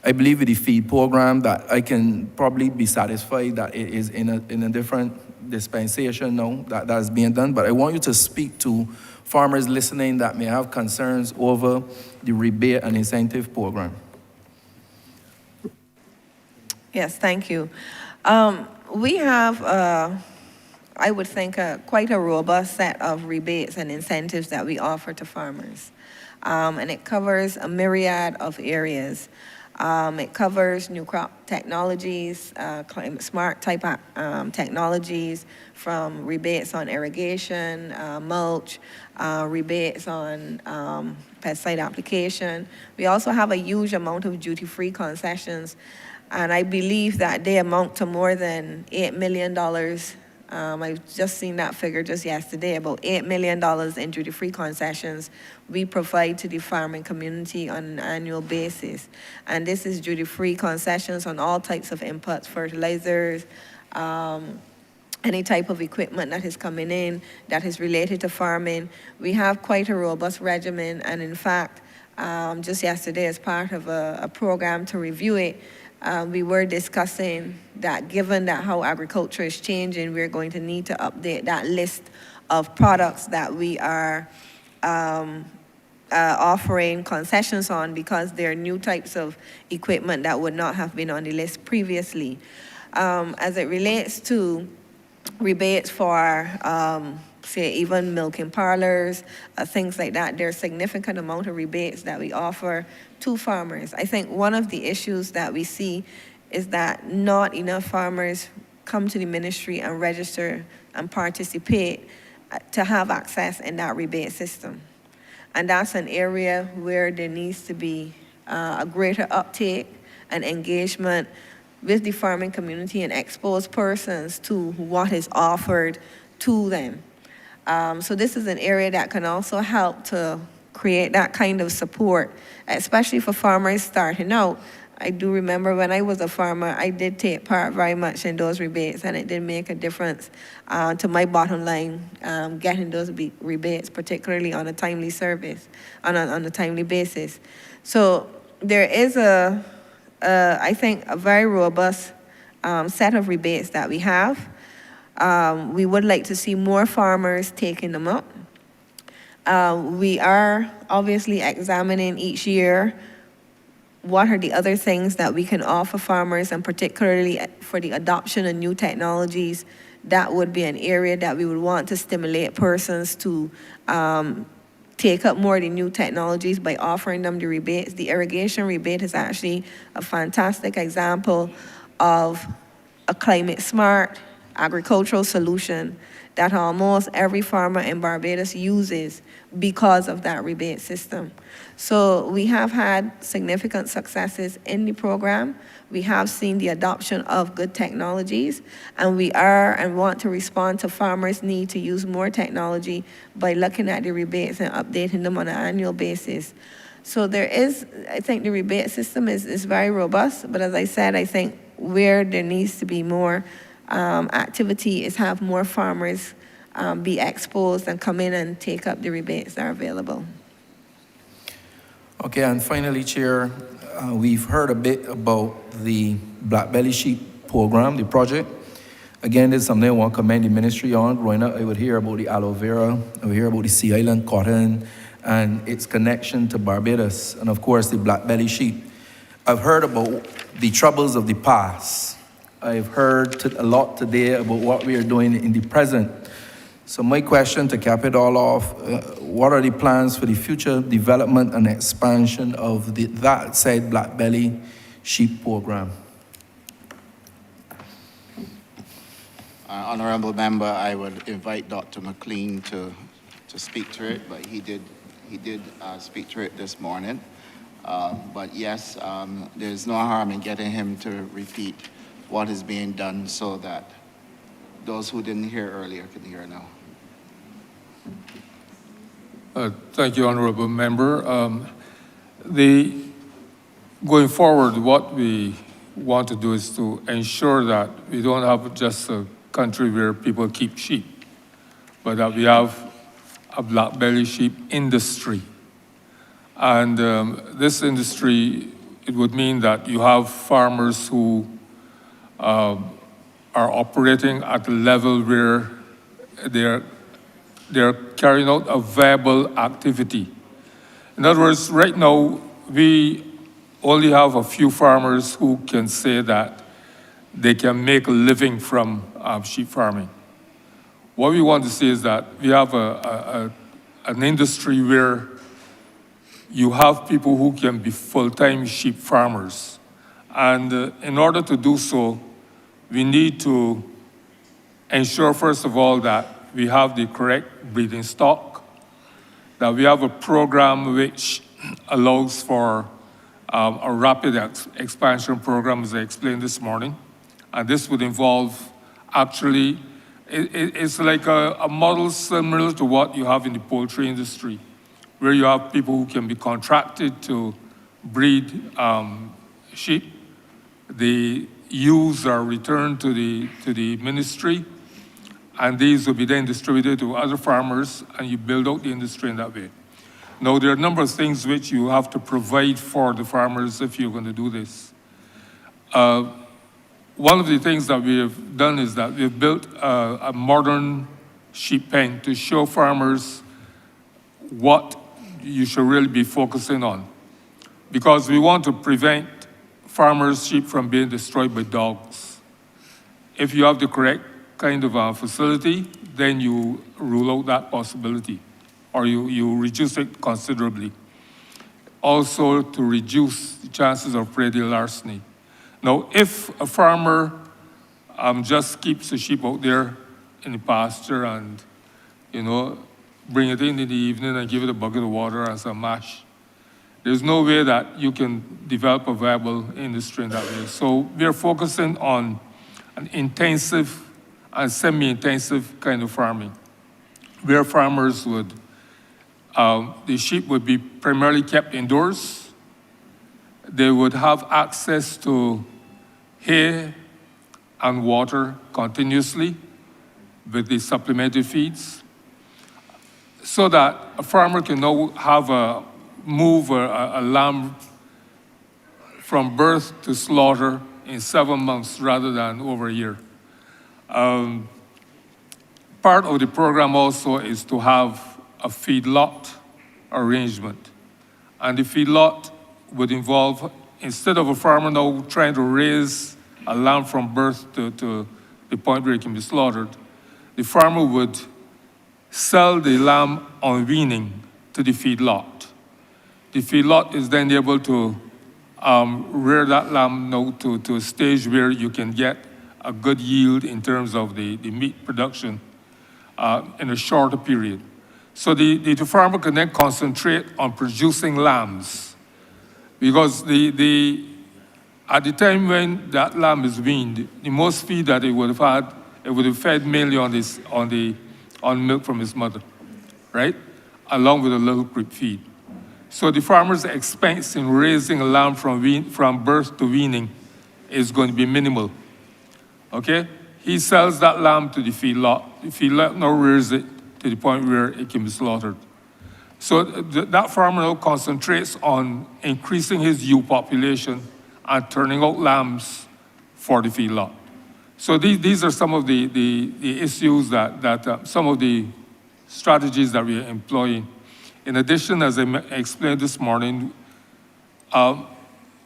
Speaker 10: I believe with the feed program that I can probably be satisfied that it is in a different dispensation now that is being done. But I want you to speak to farmers listening that may have concerns over the rebate and incentive program.
Speaker 6: Yes, thank you. We have, I would think, quite a robust set of rebates and incentives that we offer to farmers. And it covers a myriad of areas. It covers new crop technologies, climate smart type technologies, from rebates on irrigation, mulch, rebates on pesticide application. We also have a huge amount of duty-free concessions, and I believe that they amount to more than $8 million. I've just seen that figure just yesterday, about $8 million in duty-free concessions we provide to the farming community on an annual basis. And this is duty-free concessions on all types of inputs, fertilizers, any type of equipment that is coming in that is related to farming. We have quite a robust regimen, and in fact, just yesterday as part of a program to review it, we were discussing that given that how agriculture is changing, we're going to need to update that list of products that we are offering concessions on, because there are new types of equipment that would not have been on the list previously. As it relates to rebates for, say, even milking parlors, things like that, there's a significant amount of rebates that we offer to farmers. I think one of the issues that we see is that not enough farmers come to the ministry and register and participate to have access in that rebate system. And that's an area where there needs to be a greater uptake and engagement with the farming community and expose persons to what is offered to them. So this is an area that can also help to create that kind of support, especially for farmers starting out. I do remember when I was a farmer, I did take part very much in those rebates, and it did make a difference to my bottom line, getting those rebates, particularly on a timely service, on a timely basis. So there is I think, a very robust set of rebates that we have. We would like to see more farmers taking them up. We are obviously examining each year what are the other things that we can offer farmers, and particularly for the adoption of new technologies. That would be an area that we would want to stimulate persons to take up more of the new technologies by offering them the rebates. The irrigation rebate is actually a fantastic example of a climate smart agricultural solution that almost every farmer in Barbados uses because of that rebate system. So we have had significant successes in the program. We have seen the adoption of good technologies, and we are and want to respond to farmers' need to use more technology by looking at the rebates and updating them on an annual basis. So there is, I think the rebate system is very robust, but as I said, I think where there needs to be more activity is have more farmers be exposed and come in and take up the rebates that are available.
Speaker 10: Okay, and finally, Chair, we've heard a bit about the Black Belly Sheep program, the project. Again, this is something I want to commend the ministry on. Growing up, I would hear about the aloe vera, I would hear about the Sea Island cotton, and its connection to Barbados, and of course, the Black Belly Sheep. I've heard about the troubles of the past. I've heard a lot today about what we are doing in the present. So my question to cap it all off, what are the plans for the future development and expansion of that said Black Belly Sheep program?
Speaker 3: Honourable Member, I would invite Dr. McLean to speak to it, but he did speak to it this morning. But yes, there's no harm in getting him to repeat what is being done so that those who didn't hear earlier can hear now.
Speaker 7: Thank you, Honourable Member. Going forward, what we want to do is to ensure that we don't have just a country where people keep sheep, but that we have a black belly sheep industry. And this industry, it would mean that you have farmers who are operating at a level where they're carrying out a viable activity. In other words, right now, we only have a few farmers who can say that they can make a living from sheep farming. What we want to say is that we have an industry where you have people who can be full-time sheep farmers. And in order to do so, we need to ensure, first of all, that we have the correct breeding stock, that we have a program which allows for a rapid expansion program, as I explained this morning. And this would involve, actually, it's like a model similar to what you have in the poultry industry, where you have people who can be contracted to breed sheep. The ewes are returned to the ministry, and these will be then distributed to other farmers, and you build out the industry in that way. Now, there are a number of things which you have to provide for the farmers if you're going to do this. One of the things that we have done is that we've built a modern sheep pen to show farmers what you should really be focusing on. Because we want to prevent farmers' sheep from being destroyed by dogs. If you have the correct kind of facility, then you rule out that possibility, or you reduce it considerably. Also, to reduce the chances of prairie larceny. Now, if a farmer just keeps the sheep out there in the pasture and, bring it in the evening and give it a bucket of water and some mash, there's no way that you can develop a viable industry in that way. So we're focusing on an intensive and semi-intensive kind of farming, where farmers would, the sheep would be primarily kept indoors, they would have access to hay and water continuously with the supplementary feeds, so that a farmer can now have move a lamb from birth to slaughter in 7 months rather than over a year. Part of the program also is to have a feedlot arrangement. And the feedlot would involve, instead of a farmer now trying to raise a lamb from birth to the point where it can be slaughtered, the farmer would sell the lamb on weaning to the feedlot. The feedlot is then able to rear that lamb now to a stage where you can get a good yield in terms of the meat production in a shorter period. So the farmer can then concentrate on producing lambs, because at the time when that lamb is weaned, the most feed that it would have had, it would have fed mainly on milk from his mother, right? Along with a little creep feed. So the farmer's expense in raising a lamb from birth to weaning is going to be minimal, okay? He sells that lamb to the feedlot. The feedlot now rears it to the point where it can be slaughtered. So that farmer now concentrates on increasing his ewe population and turning out lambs for the feedlot. So these are some of the issues that some of the strategies that we are employing. In addition, as I explained this morning,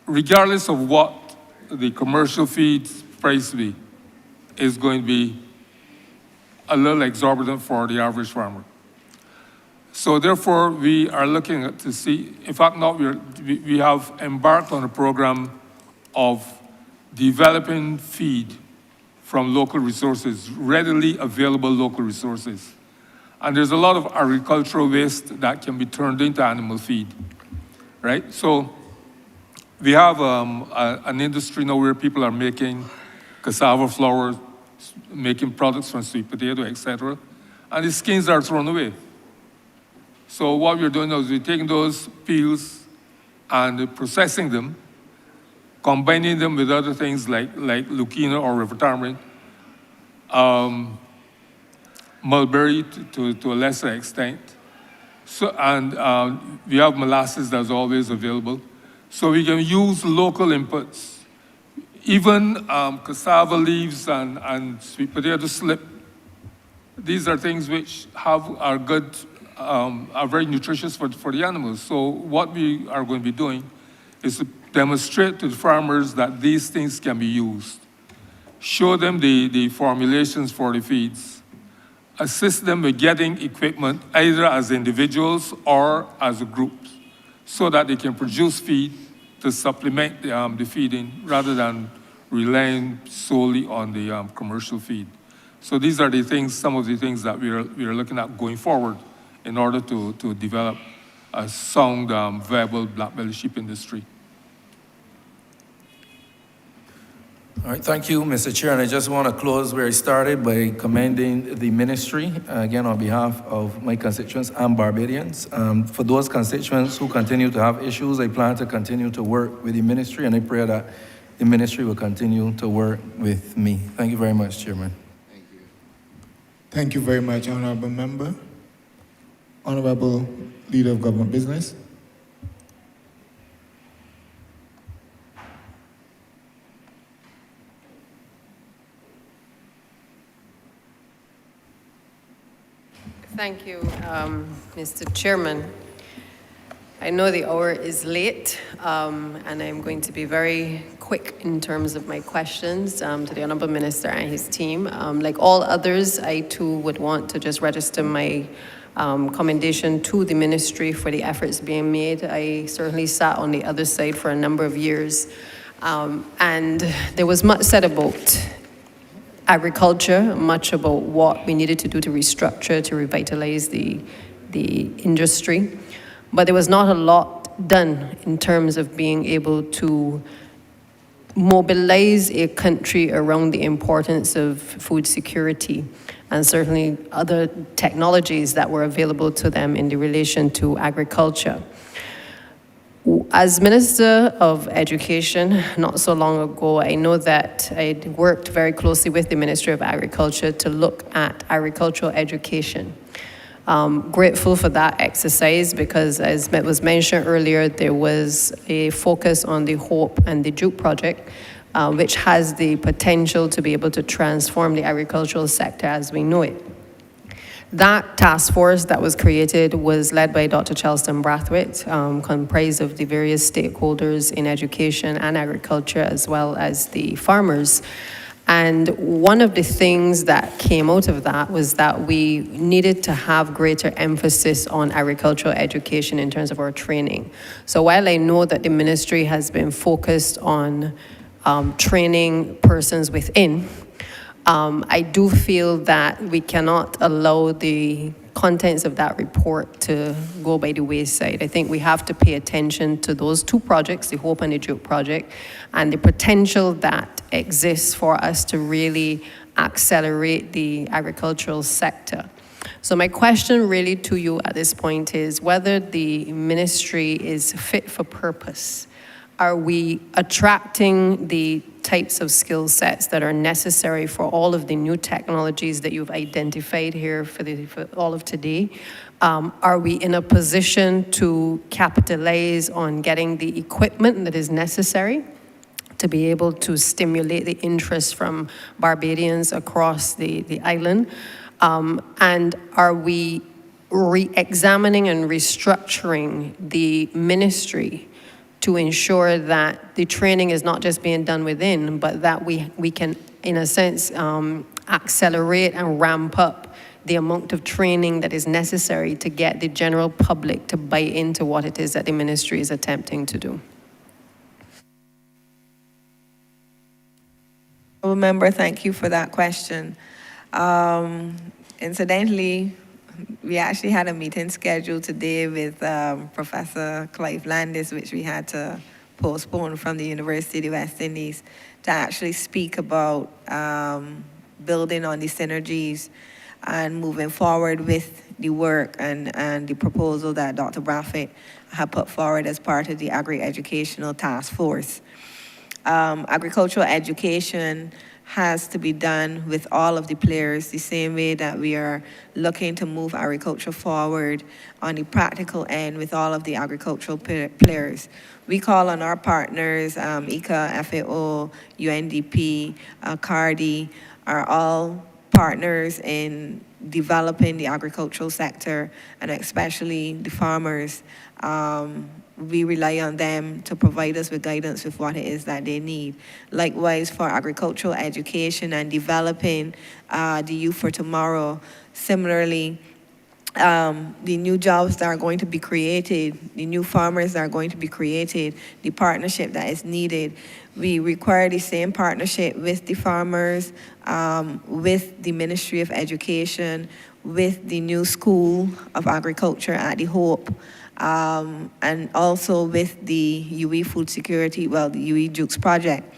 Speaker 7: regardless of what the commercial feed price be, is going to be a little exorbitant for the average farmer. So therefore, we are looking to see, in fact, now we have embarked on a program of developing feed from local resources, readily available local resources. And there's a lot of agricultural waste that can be turned into animal feed, right? So we have an industry now where people are making cassava flour, making products from sweet potato, etc. And the skins are thrown away. So what we're doing now is we're taking those peels and processing them, combining them with other things like lucina or river tamarind, mulberry to a lesser extent. So, and we have molasses that's always available. So we can use local inputs. Even cassava leaves and sweet potato slip, these are things which are good, are very nutritious for the animals. So what we are going to be doing is to demonstrate to the farmers that these things can be used. Show them the formulations for the feeds. Assist them with getting equipment, either as individuals or as a group, so that they can produce feed to supplement the feeding rather than relying solely on the commercial feed. So these are the things, some of the things that we are looking at going forward in order to develop a sound, viable black belly sheep industry.
Speaker 10: All right, thank you, Mr. Chair. And I just want to close where I started by commending the ministry, again, on behalf of my constituents and Barbadians. For those constituents who continue to have issues, I plan to continue to work with the ministry, and I pray that the ministry will continue to work with me. Thank you very much, Chairman.
Speaker 1: Thank you. Thank you very much, Honourable Member. Honourable Leader of Government Business.
Speaker 16: Thank you, Mr. Chairman. I know the hour is late, and I'm going to be very quick in terms of my questions to the Honourable Minister and his team. Like all others, I too would want to just register my commendation to the ministry for the efforts being made. I certainly sat on the other side for a number of years, and there was much said about agriculture, much about what we needed to do to restructure, to revitalize the industry. But there was not a lot done in terms of being able to mobilize a country around the importance of food security and certainly other technologies that were available to them in the relation to agriculture. As Minister of Education, not so long ago, I know that I worked very closely with the Ministry of Agriculture to look at agricultural education. Grateful for that exercise because, as was mentioned earlier, there was a focus on the HOPE and the Juke project, which has the potential to be able to transform the agricultural sector as we know it. That task force that was created was led by Dr. Charleston Brathwaite, comprised of the various stakeholders in education and agriculture, as well as the farmers. And one of the things that came out of that was that we needed to have greater emphasis on agricultural education in terms of our training. So while I know that the ministry has been focused on training persons within, I do feel that we cannot allow the contents of that report to go by the wayside. I think we have to pay attention to those two projects, the HOPE and the Juke project, and the potential that exists for us to really accelerate the agricultural sector. So my question really to you at this point is whether the ministry is fit for purpose. Are we attracting the types of skill sets that are necessary for all of the new technologies that you've identified here for all of today? Are we in a position to capitalize on getting the equipment that is necessary to be able to stimulate the interest from Barbadians across the island? And are we re-examining and restructuring the ministry to ensure that the training is not just being done within, but that we can, in a sense, accelerate and ramp up the amount of training that is necessary to get the general public to buy into what it is that the ministry is attempting to do?
Speaker 6: Member, thank you for that question. Incidentally, we actually had a meeting scheduled today with Professor Clive Landis, which we had to postpone from the University of the West Indies, to actually speak about building on the synergies and moving forward with the work and the proposal that Dr. Brathwaite had put forward as part of the Agri-Educational Task Force. Agricultural education has to be done with all of the players, the same way that we are looking to move agriculture forward on the practical end with all of the agricultural players. We call on our partners, ICA, FAO, UNDP, CARDI, are all partners in developing the agricultural sector, and especially the farmers. We rely on them to provide us with guidance with what it is that they need. Likewise, for agricultural education and developing the youth for tomorrow, similarly, the new jobs that are going to be created, the new farmers that are going to be created, the partnership that is needed. We require the same partnership with the farmers, with the Ministry of Education, with the new School of Agriculture at the HOPE, and also with the UE Food Security, well, the UE Jukes project.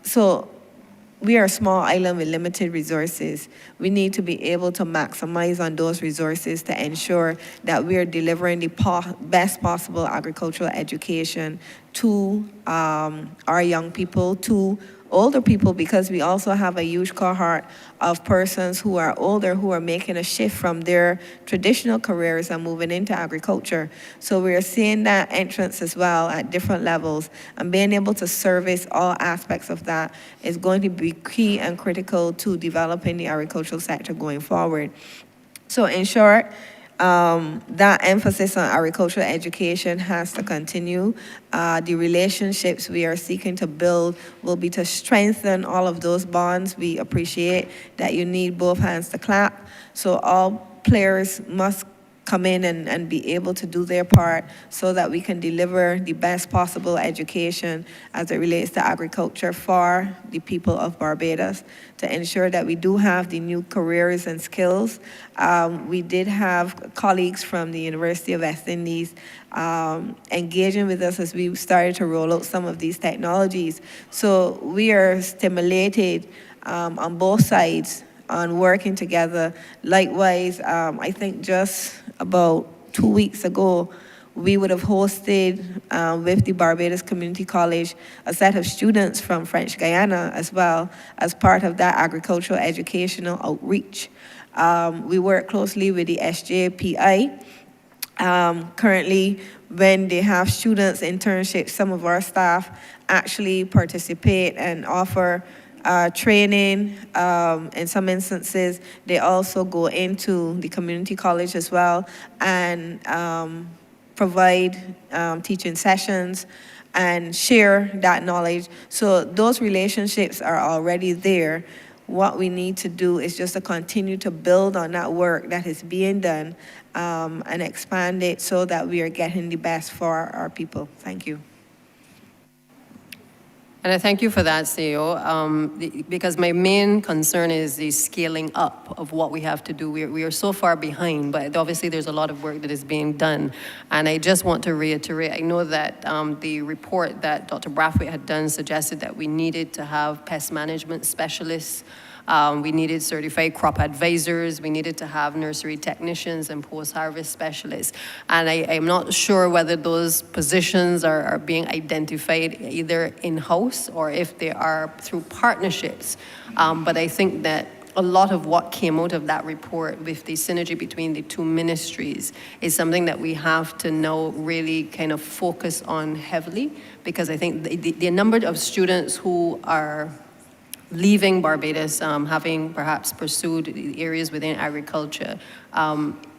Speaker 6: So we are a small island with limited resources. We need to be able to maximize on those resources to ensure that we are delivering the best possible agricultural education to our young people, to older people, because we also have a huge cohort of persons who are older who are making a shift from their traditional careers and moving into agriculture. So we're seeing that entrance as well at different levels, and being able to service all aspects of that is going to be key and critical to developing the agricultural sector going forward. So in short, that emphasis on agricultural education has to continue. The relationships we are seeking to build will be to strengthen all of those bonds. We appreciate that you need both hands to clap. So all players must come in and be able to do their part so that we can deliver the best possible education as it relates to agriculture for the people of Barbados, to ensure that we do have the new careers and skills. We did have colleagues from the University of West Indies engaging with us as we started to roll out some of these technologies. So we are stimulated on both sides on working together. Likewise, I think just about 2 weeks ago, we would have hosted with the Barbados Community College a set of students from French Guiana as well as part of that agricultural educational outreach. We work closely with the SJPI. Currently, when they have students internships, some of our staff actually participate and offer training. In some instances, they also go into the community college as well and provide teaching sessions and share that knowledge. So those relationships are already there. What we need to do is just to continue to build on that work that is being done and expand it so that we are getting the best for our people. Thank you.
Speaker 16: And I thank you for that, CEO, because my main concern is the scaling up of what we have to do. We are so far behind, but obviously there's a lot of work that is being done. And I just want to reiterate, I know that the report that Dr. Brathwaite had done suggested that we needed to have pest management specialists. We needed certified crop advisors. We needed to have nursery technicians and post-harvest specialists. And I am not sure whether those positions are being identified either in-house or if they are through partnerships. But I think that a lot of what came out of that report with the synergy between the two ministries is something that we have to now really kind of focus on heavily, because I think the number of students who are leaving Barbados, having perhaps pursued the areas within agriculture,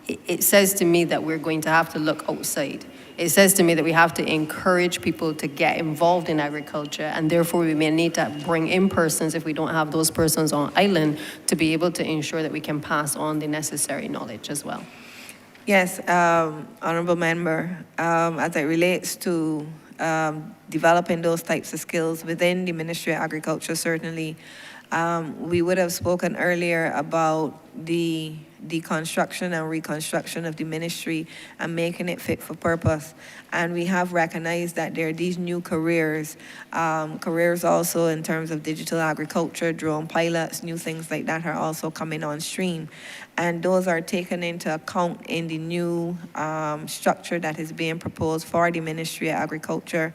Speaker 16: it says to me that we're going to have to look outside. It says to me that we have to encourage people to get involved in agriculture, and therefore we may need to bring in persons, if we don't have those persons on island, to be able to ensure that we can pass on the necessary knowledge as well.
Speaker 6: Yes, Honourable Member, as it relates to developing those types of skills within the Ministry of Agriculture, certainly. We would have spoken earlier about the deconstruction and reconstruction of the ministry and making it fit for purpose. And we have recognized that there are these new careers, careers also in terms of digital agriculture, drone pilots, new things like that are also coming on stream. And those are taken into account in the new structure that is being proposed for the Ministry of Agriculture.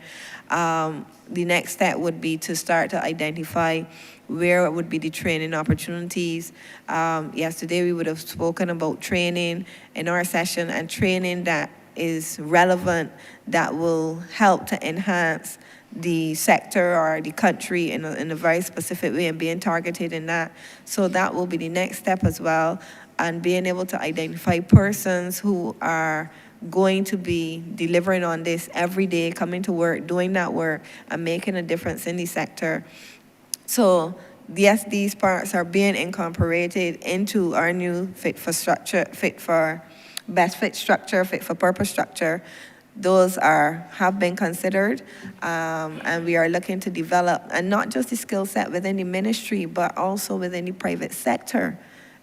Speaker 6: The next step would be to start to identify where would be the training opportunities. Yesterday we would have spoken about training in our session, and training that is relevant, that will help to enhance the sector or the country in a very specific way and being targeted in that. So that will be the next step as well, and being able to identify persons who are going to be delivering on this every day, coming to work, doing that work, and making a difference in the sector. So yes, these parts are being incorporated into our new fit for purpose structure. Those have been considered, and we are looking to develop, and not just the skill set within the ministry, but also within the private sector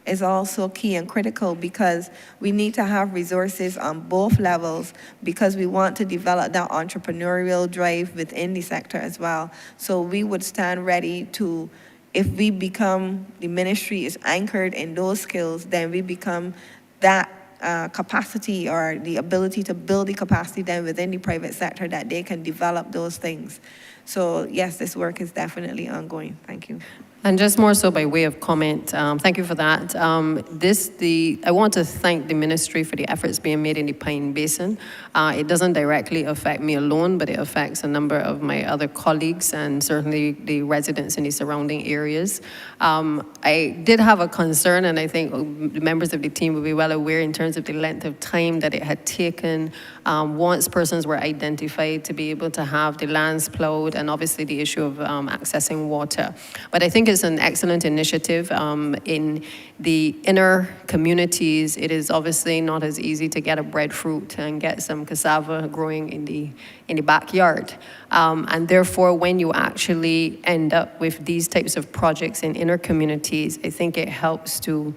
Speaker 6: is also key and critical, because we need to have resources on both levels, because we want to develop that entrepreneurial drive within the sector as well. So we would stand ready to, if we become, the ministry is anchored in those skills, then we become that capacity or the ability to build the capacity then within the private sector that they can develop those things. So yes, this work is definitely ongoing. Thank you.
Speaker 16: And just more so by way of comment, thank you for that. I want to thank the ministry for the efforts being made in the Pine Basin. It doesn't directly affect me alone, but it affects a number of my other colleagues and certainly the residents in the surrounding areas. I did have a concern, and I think the members of the team will be well aware in terms of the length of time that it had taken once persons were identified to be able to have the lands plowed, and obviously the issue of accessing water. But I think it's an excellent initiative. In the inner communities, it is obviously not as easy to get a breadfruit and get some cassava growing in the backyard. And therefore, when you actually end up with these types of projects in inner communities, I think it helps to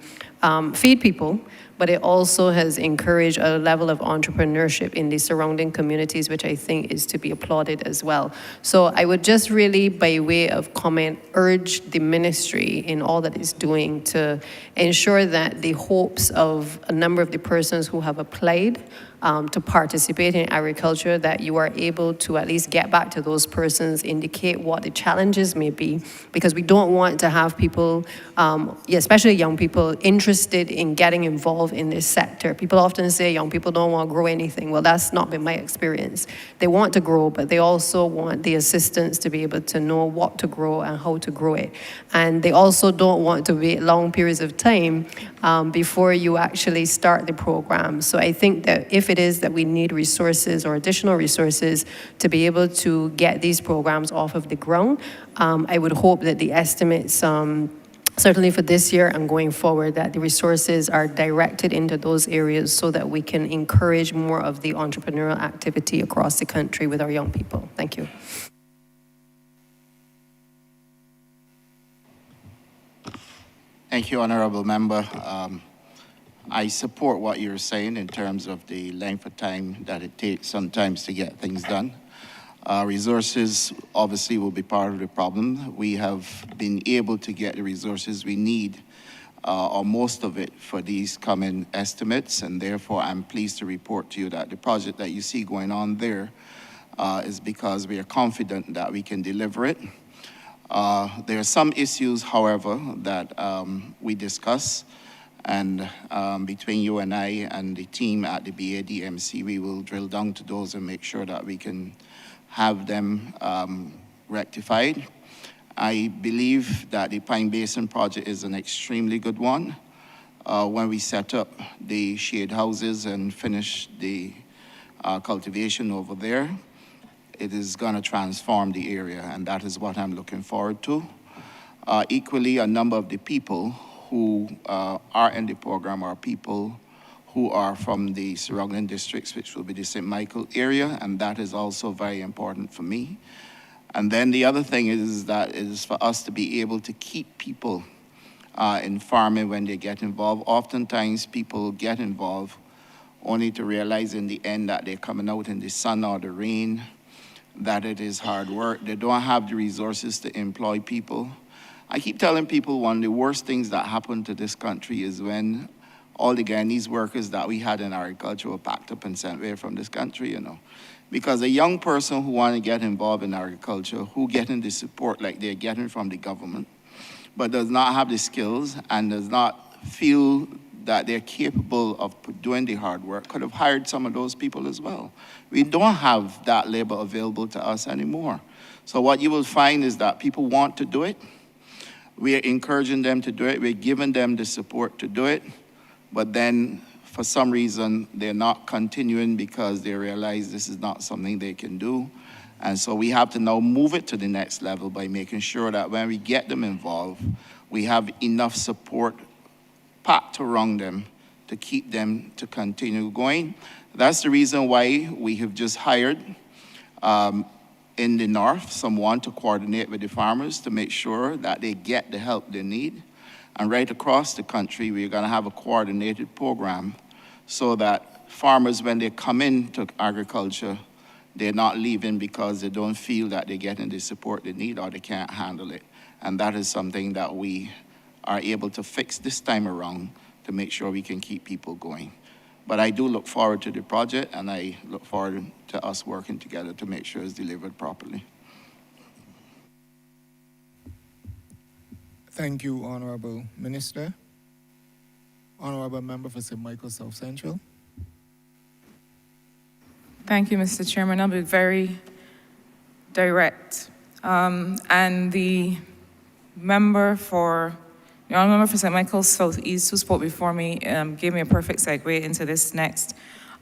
Speaker 16: feed people, but it also has encouraged a level of entrepreneurship in the surrounding communities, which I think is to be applauded as well. So I would just really, by way of comment, urge the ministry in all that it's doing to ensure that the hopes of a number of the persons who have applied to participate in agriculture, that you are able to at least get back to those persons, indicate what the challenges may be, because we don't want to have people, especially young people, interested in getting involved in this sector. People often say young people don't want to grow anything. Well, that's not been my experience. They want to grow, but they also want the assistance to be able to know what to grow and how to grow it. And they also don't want to wait long periods of time before you actually start the program. So I think that if it is that we need resources or additional resources to be able to get these programs off of the ground, I would hope that the estimates, certainly for this year and going forward, that the resources are directed into those areas so that we can encourage more of the entrepreneurial activity across the country with our young people. Thank you.
Speaker 3: Thank you, Honourable Member. I support what you're saying in terms of the length of time that it takes sometimes to get things done. Resources obviously will be part of the problem. We have been able to get the resources we need, or most of it, for these coming estimates, and therefore I'm pleased to report to you that the project that you see going on there is because we are confident that we can deliver it. There are some issues, however, that we discuss, and between you and I and the team at the BADMC, we will drill down to those and make sure that we can have them rectified. I believe that the Pine Basin project is an extremely good one. When we set up the shade houses and finish the cultivation over there, it is going to transform the area, and that is what I'm looking forward to. Equally, a number of the people who are in the program are people who are from the surrounding districts, which will be the St. Michael area, and that is also very important for me. And then the other thing is that it is for us to be able to keep people in farming when they get involved. Oftentimes, people get involved only to realize in the end that they're coming out in the sun or the rain, that it is hard work. They don't have the resources to employ people. I keep telling people one of the worst things that happened to this country is when all the Guyanese workers that we had in agriculture were packed up and sent away from this country, you know. Because a young person who want to get involved in agriculture, who getting the support like they're getting from the government, but does not have the skills and does not feel that they're capable of doing the hard work, could have hired some of those people as well. We don't have that labor available to us anymore. So what you will find is that people want to do it. We are encouraging them to do it. We're giving them the support to do it. But then, for some reason, they're not continuing because they realize this is not something they can do. And so we have to now move it to the next level by making sure that when we get them involved, we have enough support packed around them to keep them to continue going. That's the reason why we have just hired in the north someone to coordinate with the farmers to make sure that they get the help they need. And right across the country, we're going to have a coordinated program so that farmers, when they come into agriculture, they're not leaving because they don't feel that they're getting the support they need or they can't handle it. And that is something that we are able to fix this time around to make sure we can keep people going. But I do look forward to the project, and I look forward to us working together to make sure it's delivered properly.
Speaker 1: Thank you, Honourable Minister. Honourable Member for St. Michael South Central.
Speaker 18: Thank you, Mr. Chairman. I'll be very direct. And the honourable member for St. Michael Southeast, who spoke before me, gave me a perfect segue into this next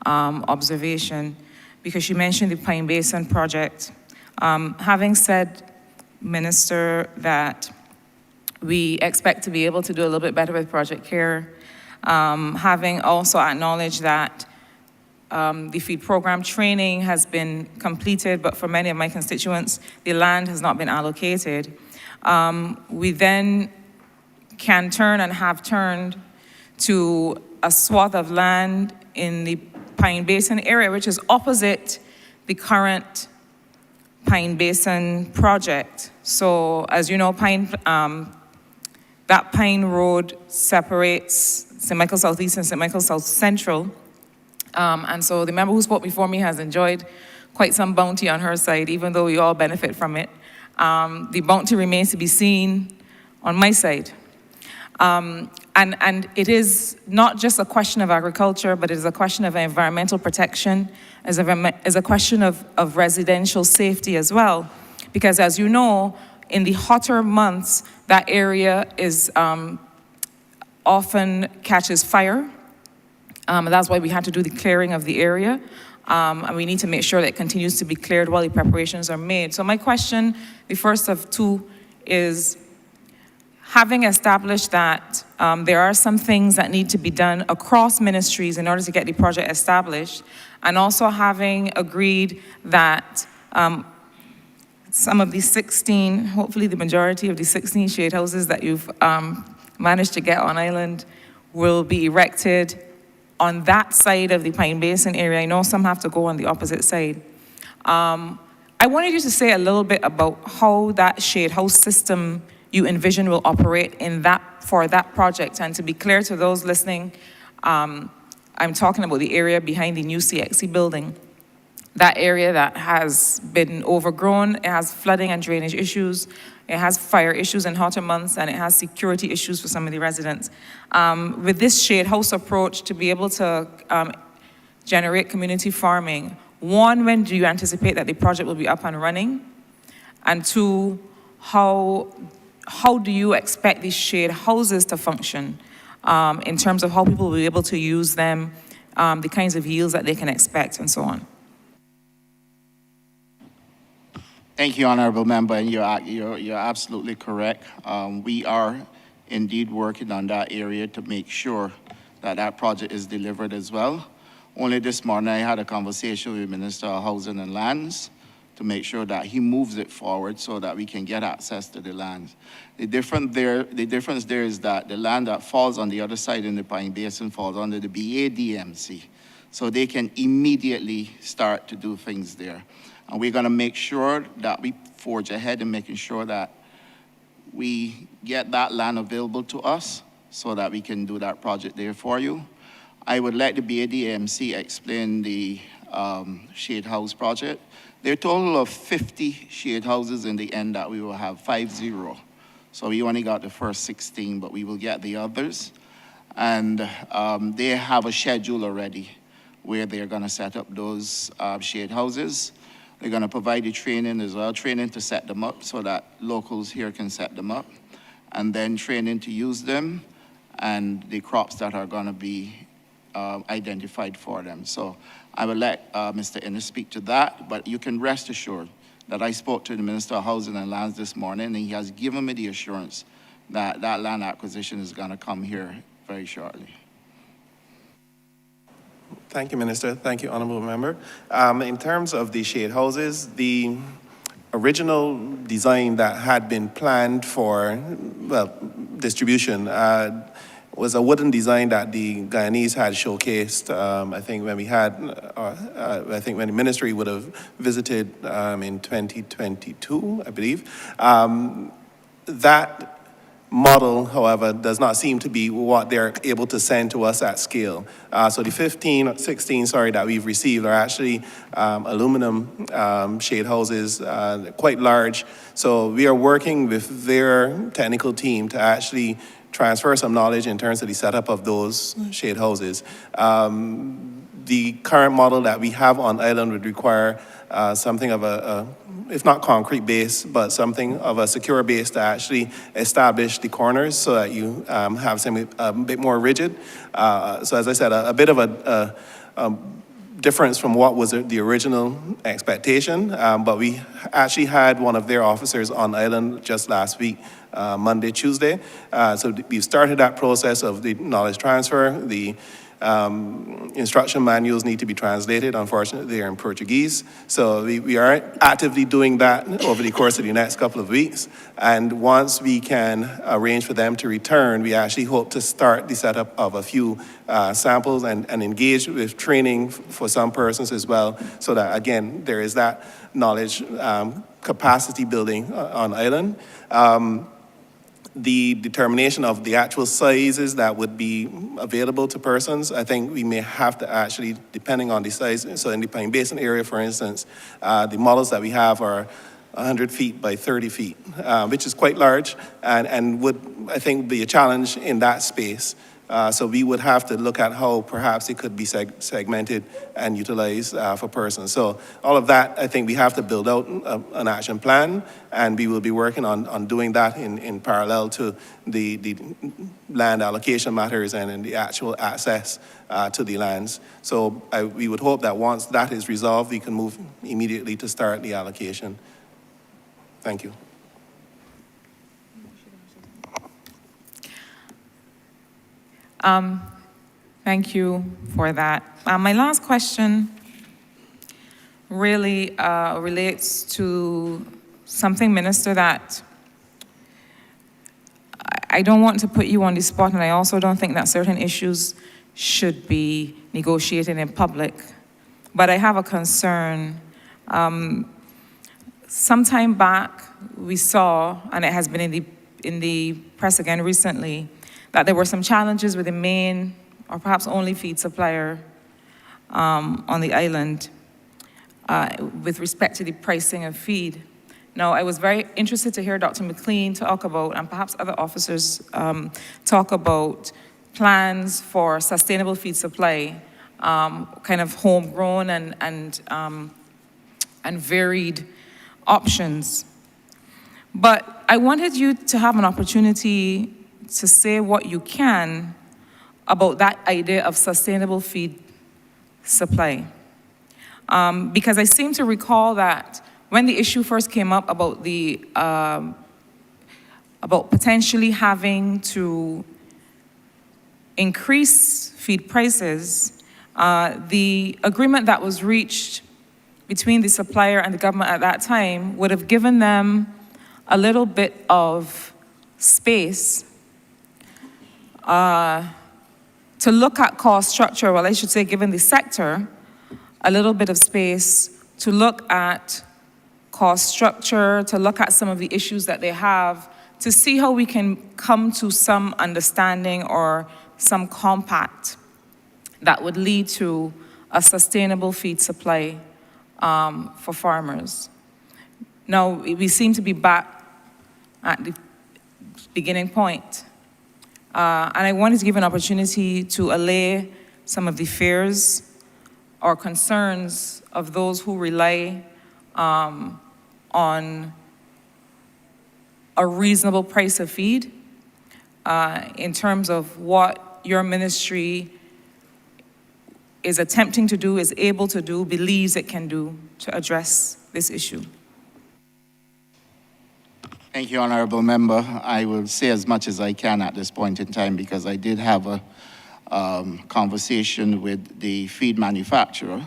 Speaker 18: observation, because she mentioned the Pine Basin project. Having said, Minister, that we expect to be able to do a little bit better with Project CARE, having also acknowledged that the feed program training has been completed, but for many of my constituents, the land has not been allocated. We then can turn and have turned to a swath of land in the Pine Basin area, which is opposite the current Pine Basin project. So, as you know, that Pine Road separates St. Michael Southeast and St. Michael South Central. And so the member who spoke before me has enjoyed quite some bounty on her side, even though we all benefit from it. The bounty remains to be seen on my side. And it is not just a question of agriculture, but it is a question of environmental protection, is a question of residential safety as well. Because as you know, in the hotter months, that area is often catches fire. And that's why we had to do the clearing of the area. And we need to make sure that it continues to be cleared while the preparations are made. So my question, the first of two, is having established that there are some things that need to be done across ministries in order to get the project established, and also having agreed that some of these 16, hopefully the majority of the 16 shade houses that you've managed to get on island will be erected on that side of the Pine Basin area. I know some have to go on the opposite side. I wanted you to say a little bit about how that shade house system you envision will operate in for that project. And to be clear to those listening, I'm talking about the area behind the new CXC building. That area that has been overgrown, it has flooding and drainage issues, it has fire issues in hotter months, and it has security issues for some of the residents. With this shade house approach, to be able to generate community farming, one, when do you anticipate that the project will be up and running? And two, how do you expect these shade houses to function in terms of how people will be able to use them, the kinds of yields that they can expect, and so on?
Speaker 3: Thank you, Honourable Member, and you're absolutely correct. We are indeed working on that area to make sure that that project is delivered as well. Only this morning I had a conversation with Minister of Housing and Lands to make sure that he moves it forward so that we can get access to the land. The difference there is that the land that falls on the other side in the Pine Basin falls under the BADMC, so they can immediately start to do things there. And we're going to make sure that we forge ahead in making sure that we get that land available to us so that we can do that project there for you. I would let the BADMC explain the shade house project. There are a total of 50 shade houses in the end that we will have, 50. So we only got the first 16, but we will get the others. And they have a schedule already where they're going to set up those shade houses. They're going to provide the training as well, training to set them up so that locals here can set them up, and then training to use them and the crops that are going to be identified for them. So I will let Mr. Innes speak to that, but you can rest assured that I spoke to the Minister of Housing and Lands this morning, and he has given me the assurance that that land acquisition is going to come here very shortly.
Speaker 8: Thank you, Minister. Thank you, Honourable Member. In terms of the shade houses, the original design that had been planned for, well, distribution was a wooden design that the Guyanese had showcased. I think when the ministry would have visited in 2022, I believe. That model, however, does not seem to be what they're able to send to us at scale. So the 16, that we've received are actually aluminum shade houses, quite large. So we are working with their technical team to actually transfer some knowledge in terms of the setup of those shade houses. The current model that we have on island would require something of a, if not concrete base, but something of a secure base to actually establish the corners so that you have something a bit more rigid. So as I said, a bit of a difference from what was the original expectation, but we actually had one of their officers on island just last week, Monday, Tuesday. So we've started that process of the knowledge transfer. The instruction manuals need to be translated. Unfortunately, they're in Portuguese. So we are actively doing that over the course of the next couple of weeks. And once we can arrange for them to return, we actually hope to start the setup of a few samples and engage with training for some persons as well, so that, again, there is that knowledge capacity building on island.
Speaker 13: the determination of the actual sizes that would be available to persons, I think we may have to actually, depending on the size, so in the Pine Basin area, for instance, the models that we have are 100 feet by 30 feet, which is quite large and would, I think, be a challenge in that space. So we would have to look at how perhaps it could be segmented and utilized for persons. So all of that, I think we have to build out an action plan, and we will be working on doing that in parallel to the land allocation matters and in the actual access to the lands. So we would hope that once that is resolved, we can move immediately to start the allocation. Thank you.
Speaker 18: Thank you for that. My last question really relates to something, Minister, that I don't want to put you on the spot, and I also don't think that certain issues should be negotiated in public. But I have a concern. Some time back, we saw, and it has been in the press again recently, that there were some challenges with the main or perhaps only feed supplier on the island with respect to the pricing of feed. Now, I was very interested to hear Dr. McLean talk about, and perhaps other officers talk about plans for sustainable feed supply, kind of homegrown and varied options. But I wanted you to have an opportunity to say what you can about that idea of sustainable feed supply. Because I seem to recall that when the issue first came up about about potentially having to increase feed prices, the agreement that was reached between the supplier and the government at that time would have given them a little bit of space to look at cost structure, well, I should say, given the sector, a little bit of space to look at cost structure, to look at some of the issues that they have, to see how we can come to some understanding or some compact that would lead to a sustainable feed supply for farmers. Now, we seem to be back at the beginning point. And I wanted to give an opportunity to allay some of the fears or concerns of those who rely on a reasonable price of feed in terms of what your ministry is attempting to do, is able to do, believes it can do to address this issue.
Speaker 3: Thank you, Honourable Member. I will say as much as I can at this point in time because I did have a conversation with the feed manufacturer,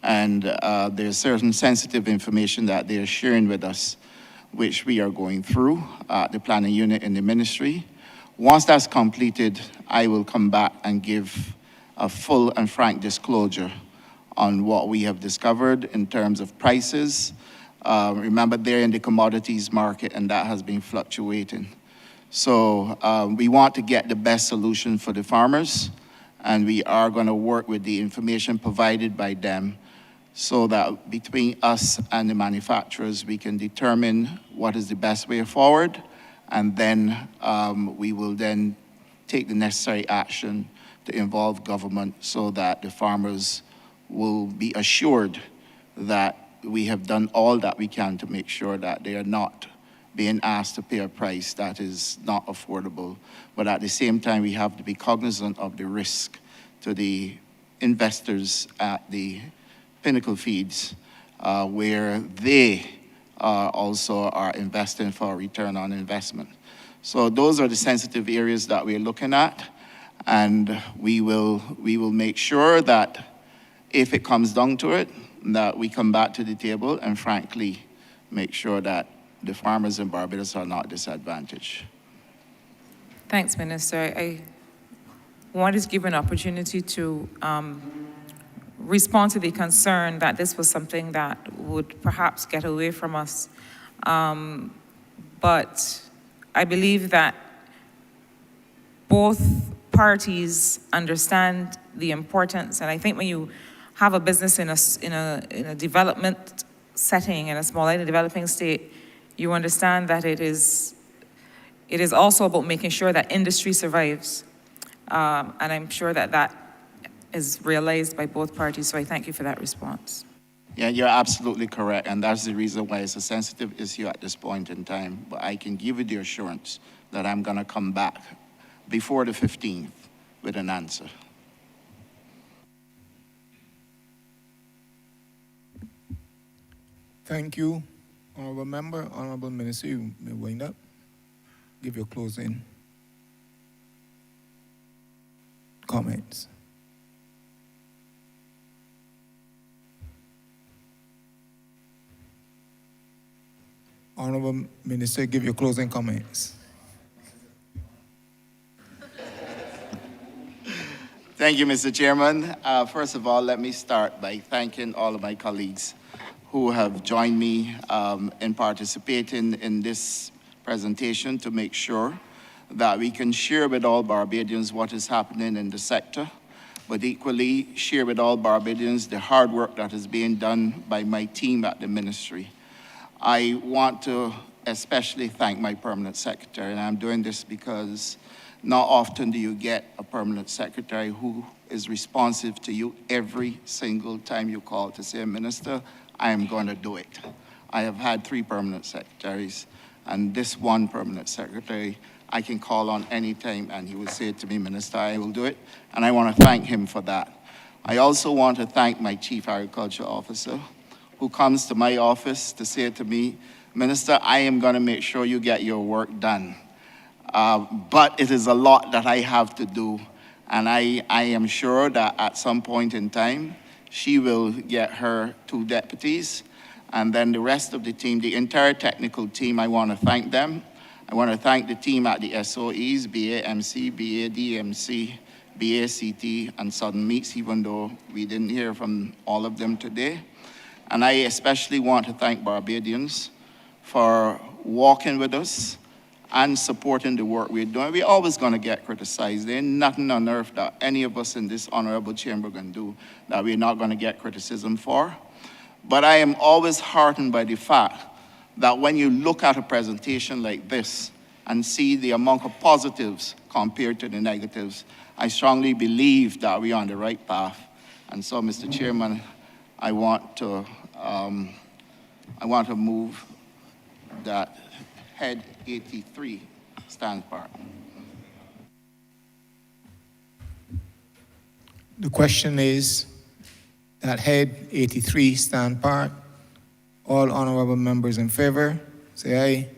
Speaker 3: and there's certain sensitive information that they're sharing with us, which we are going through the planning unit in the ministry. Once that's completed, I will come back and give a full and frank disclosure on what we have discovered in terms of prices. Remember, they're in the commodities market, and that has been fluctuating. So we want to get the best solution for the farmers, and we are going to work with the information provided by them so that between us and the manufacturers, we can determine what is the best way forward, and then we will then take the necessary action to involve government so that the farmers will be assured that we have done all that we can to make sure that they are not being asked to pay a price that is not affordable. But at the same time, we have to be cognizant of the risk to the investors at the Pinnacle Feeds, where they also are investing for a return on investment. So those are the sensitive areas that we're looking at, and we will make sure that if it comes down to it, that we come back to the table and frankly make sure that the farmers in Barbados are not disadvantaged.
Speaker 18: Thanks, Minister. I wanted to give an opportunity to respond to the concern that this was something that would perhaps get away from us. But I believe that both parties understand the importance, and I think when you have a business in a development setting, in a small island developing state, you understand that it is also about making sure that industry survives. And I'm sure that that is realized by both parties, so I thank you for that response.
Speaker 3: Yeah, you're absolutely correct, and that's the reason why it's a sensitive issue at this point in time. But I can give you the assurance that I'm going to come back before the 15th with an answer.
Speaker 1: Thank you, Honourable Member. Honourable Minister, you may wind up. Give your closing comments. Honourable Minister, give your closing comments.
Speaker 3: Thank you, Mr. Chairman. First of all, let me start by thanking all of my colleagues who have joined me in participating in this presentation to make sure that we can share with all Barbadians what is happening in the sector, but equally share with all Barbadians the hard work that is being done by my team at the ministry. I want to especially thank my permanent secretary, and I'm doing this because not often do you get a permanent secretary who is responsive to you every single time you call to say, Minister, I am going to do it. I have had 3 permanent secretaries, and this one permanent secretary I can call on any time, and he will say to me, Minister, I will do it, and I want to thank him for that. I also want to thank my Chief Agriculture Officer, who comes to my office to say to me, Minister, I am going to make sure you get your work done. But it is a lot that I have to do, and I am sure that at some point in time, she will get her 2 deputies, and then the rest of the team, the entire technical team, I want to thank them. I want to thank the team at the SOEs, BAMC, BADMC, BACT, and Southern Meats, even though we didn't hear from all of them today. And I especially want to thank Barbadians for walking with us and supporting the work we're doing. We're always going to get criticized. There ain't nothing on earth that any of us in this honorable chamber can do that we're not going to get criticism for. But I am always heartened by the fact that when you look at a presentation like this and see the amount of positives compared to the negatives, I strongly believe that we're on the right path. And so, Mr. Chairman, I want to move that Head 83 stand part.
Speaker 1: The question is that Head 83 stand part. All honourable members in favor, say aye.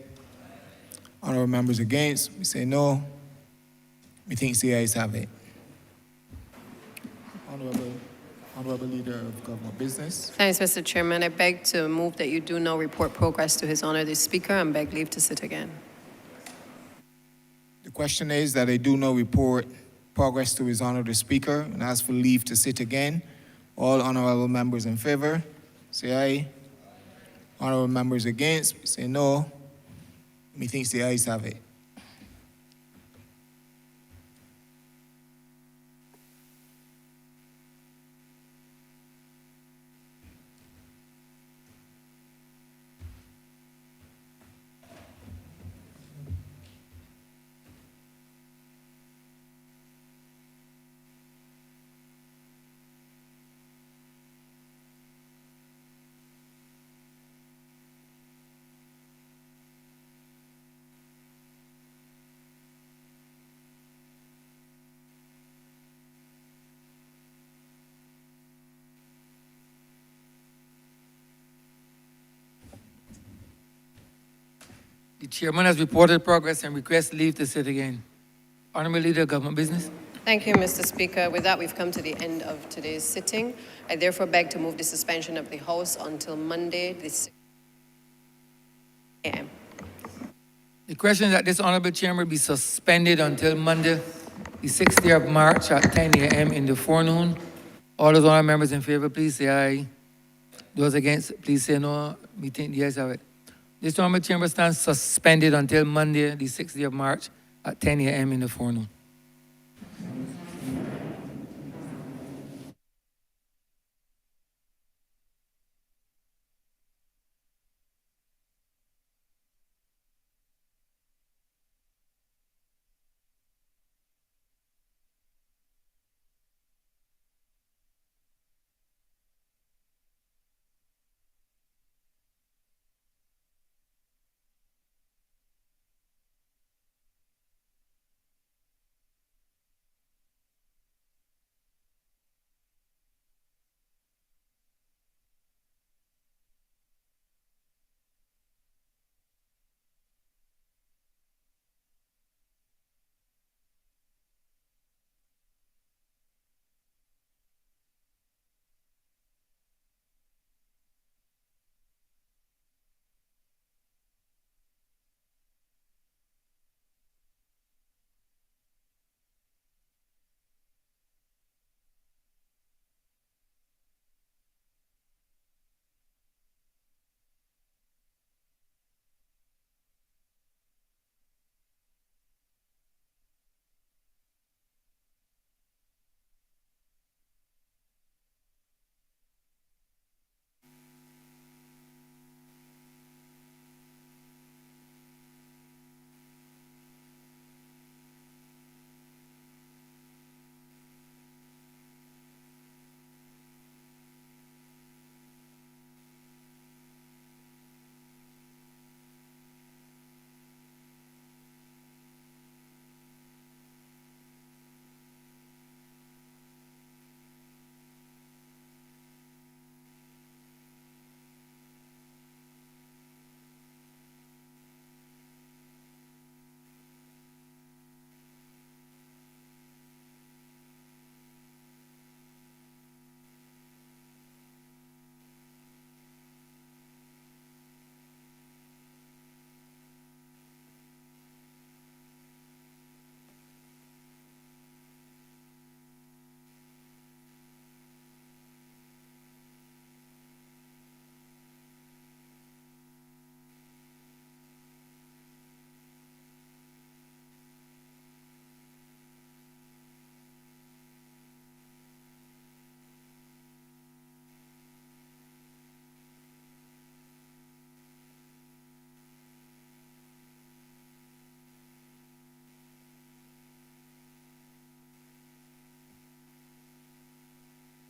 Speaker 1: Honourable members against, we say no. We think the ayes have it. Honourable Leader of Government Business.
Speaker 16: Thanks, Mr. Chairman. I beg to move that you do now report progress to His Honour the Speaker and beg leave to sit again.
Speaker 1: The question is that I do now report progress to His Honour the Speaker and ask for leave to sit again. All honourable members in favor, say aye. Honourable members against, we say no. Methinks the ayes have it.
Speaker 17: The chairman has reported progress and requests leave to sit again. Honourable Leader of Government Business.
Speaker 16: Thank you, Mr. Speaker. With that, we've come to the end of today's sitting. I therefore beg to move the suspension of the House until Monday, the 6th a.m.
Speaker 17: The question is that this honourable chamber be suspended until Monday, the 6th day of March at 10 a.m. in the forenoon. All those honourable members in favour, please say aye. Those against, please say no. We think the ayes have it. This honorable chamber stands suspended until Monday, the 6th day of March at 10 a.m. in the forenoon.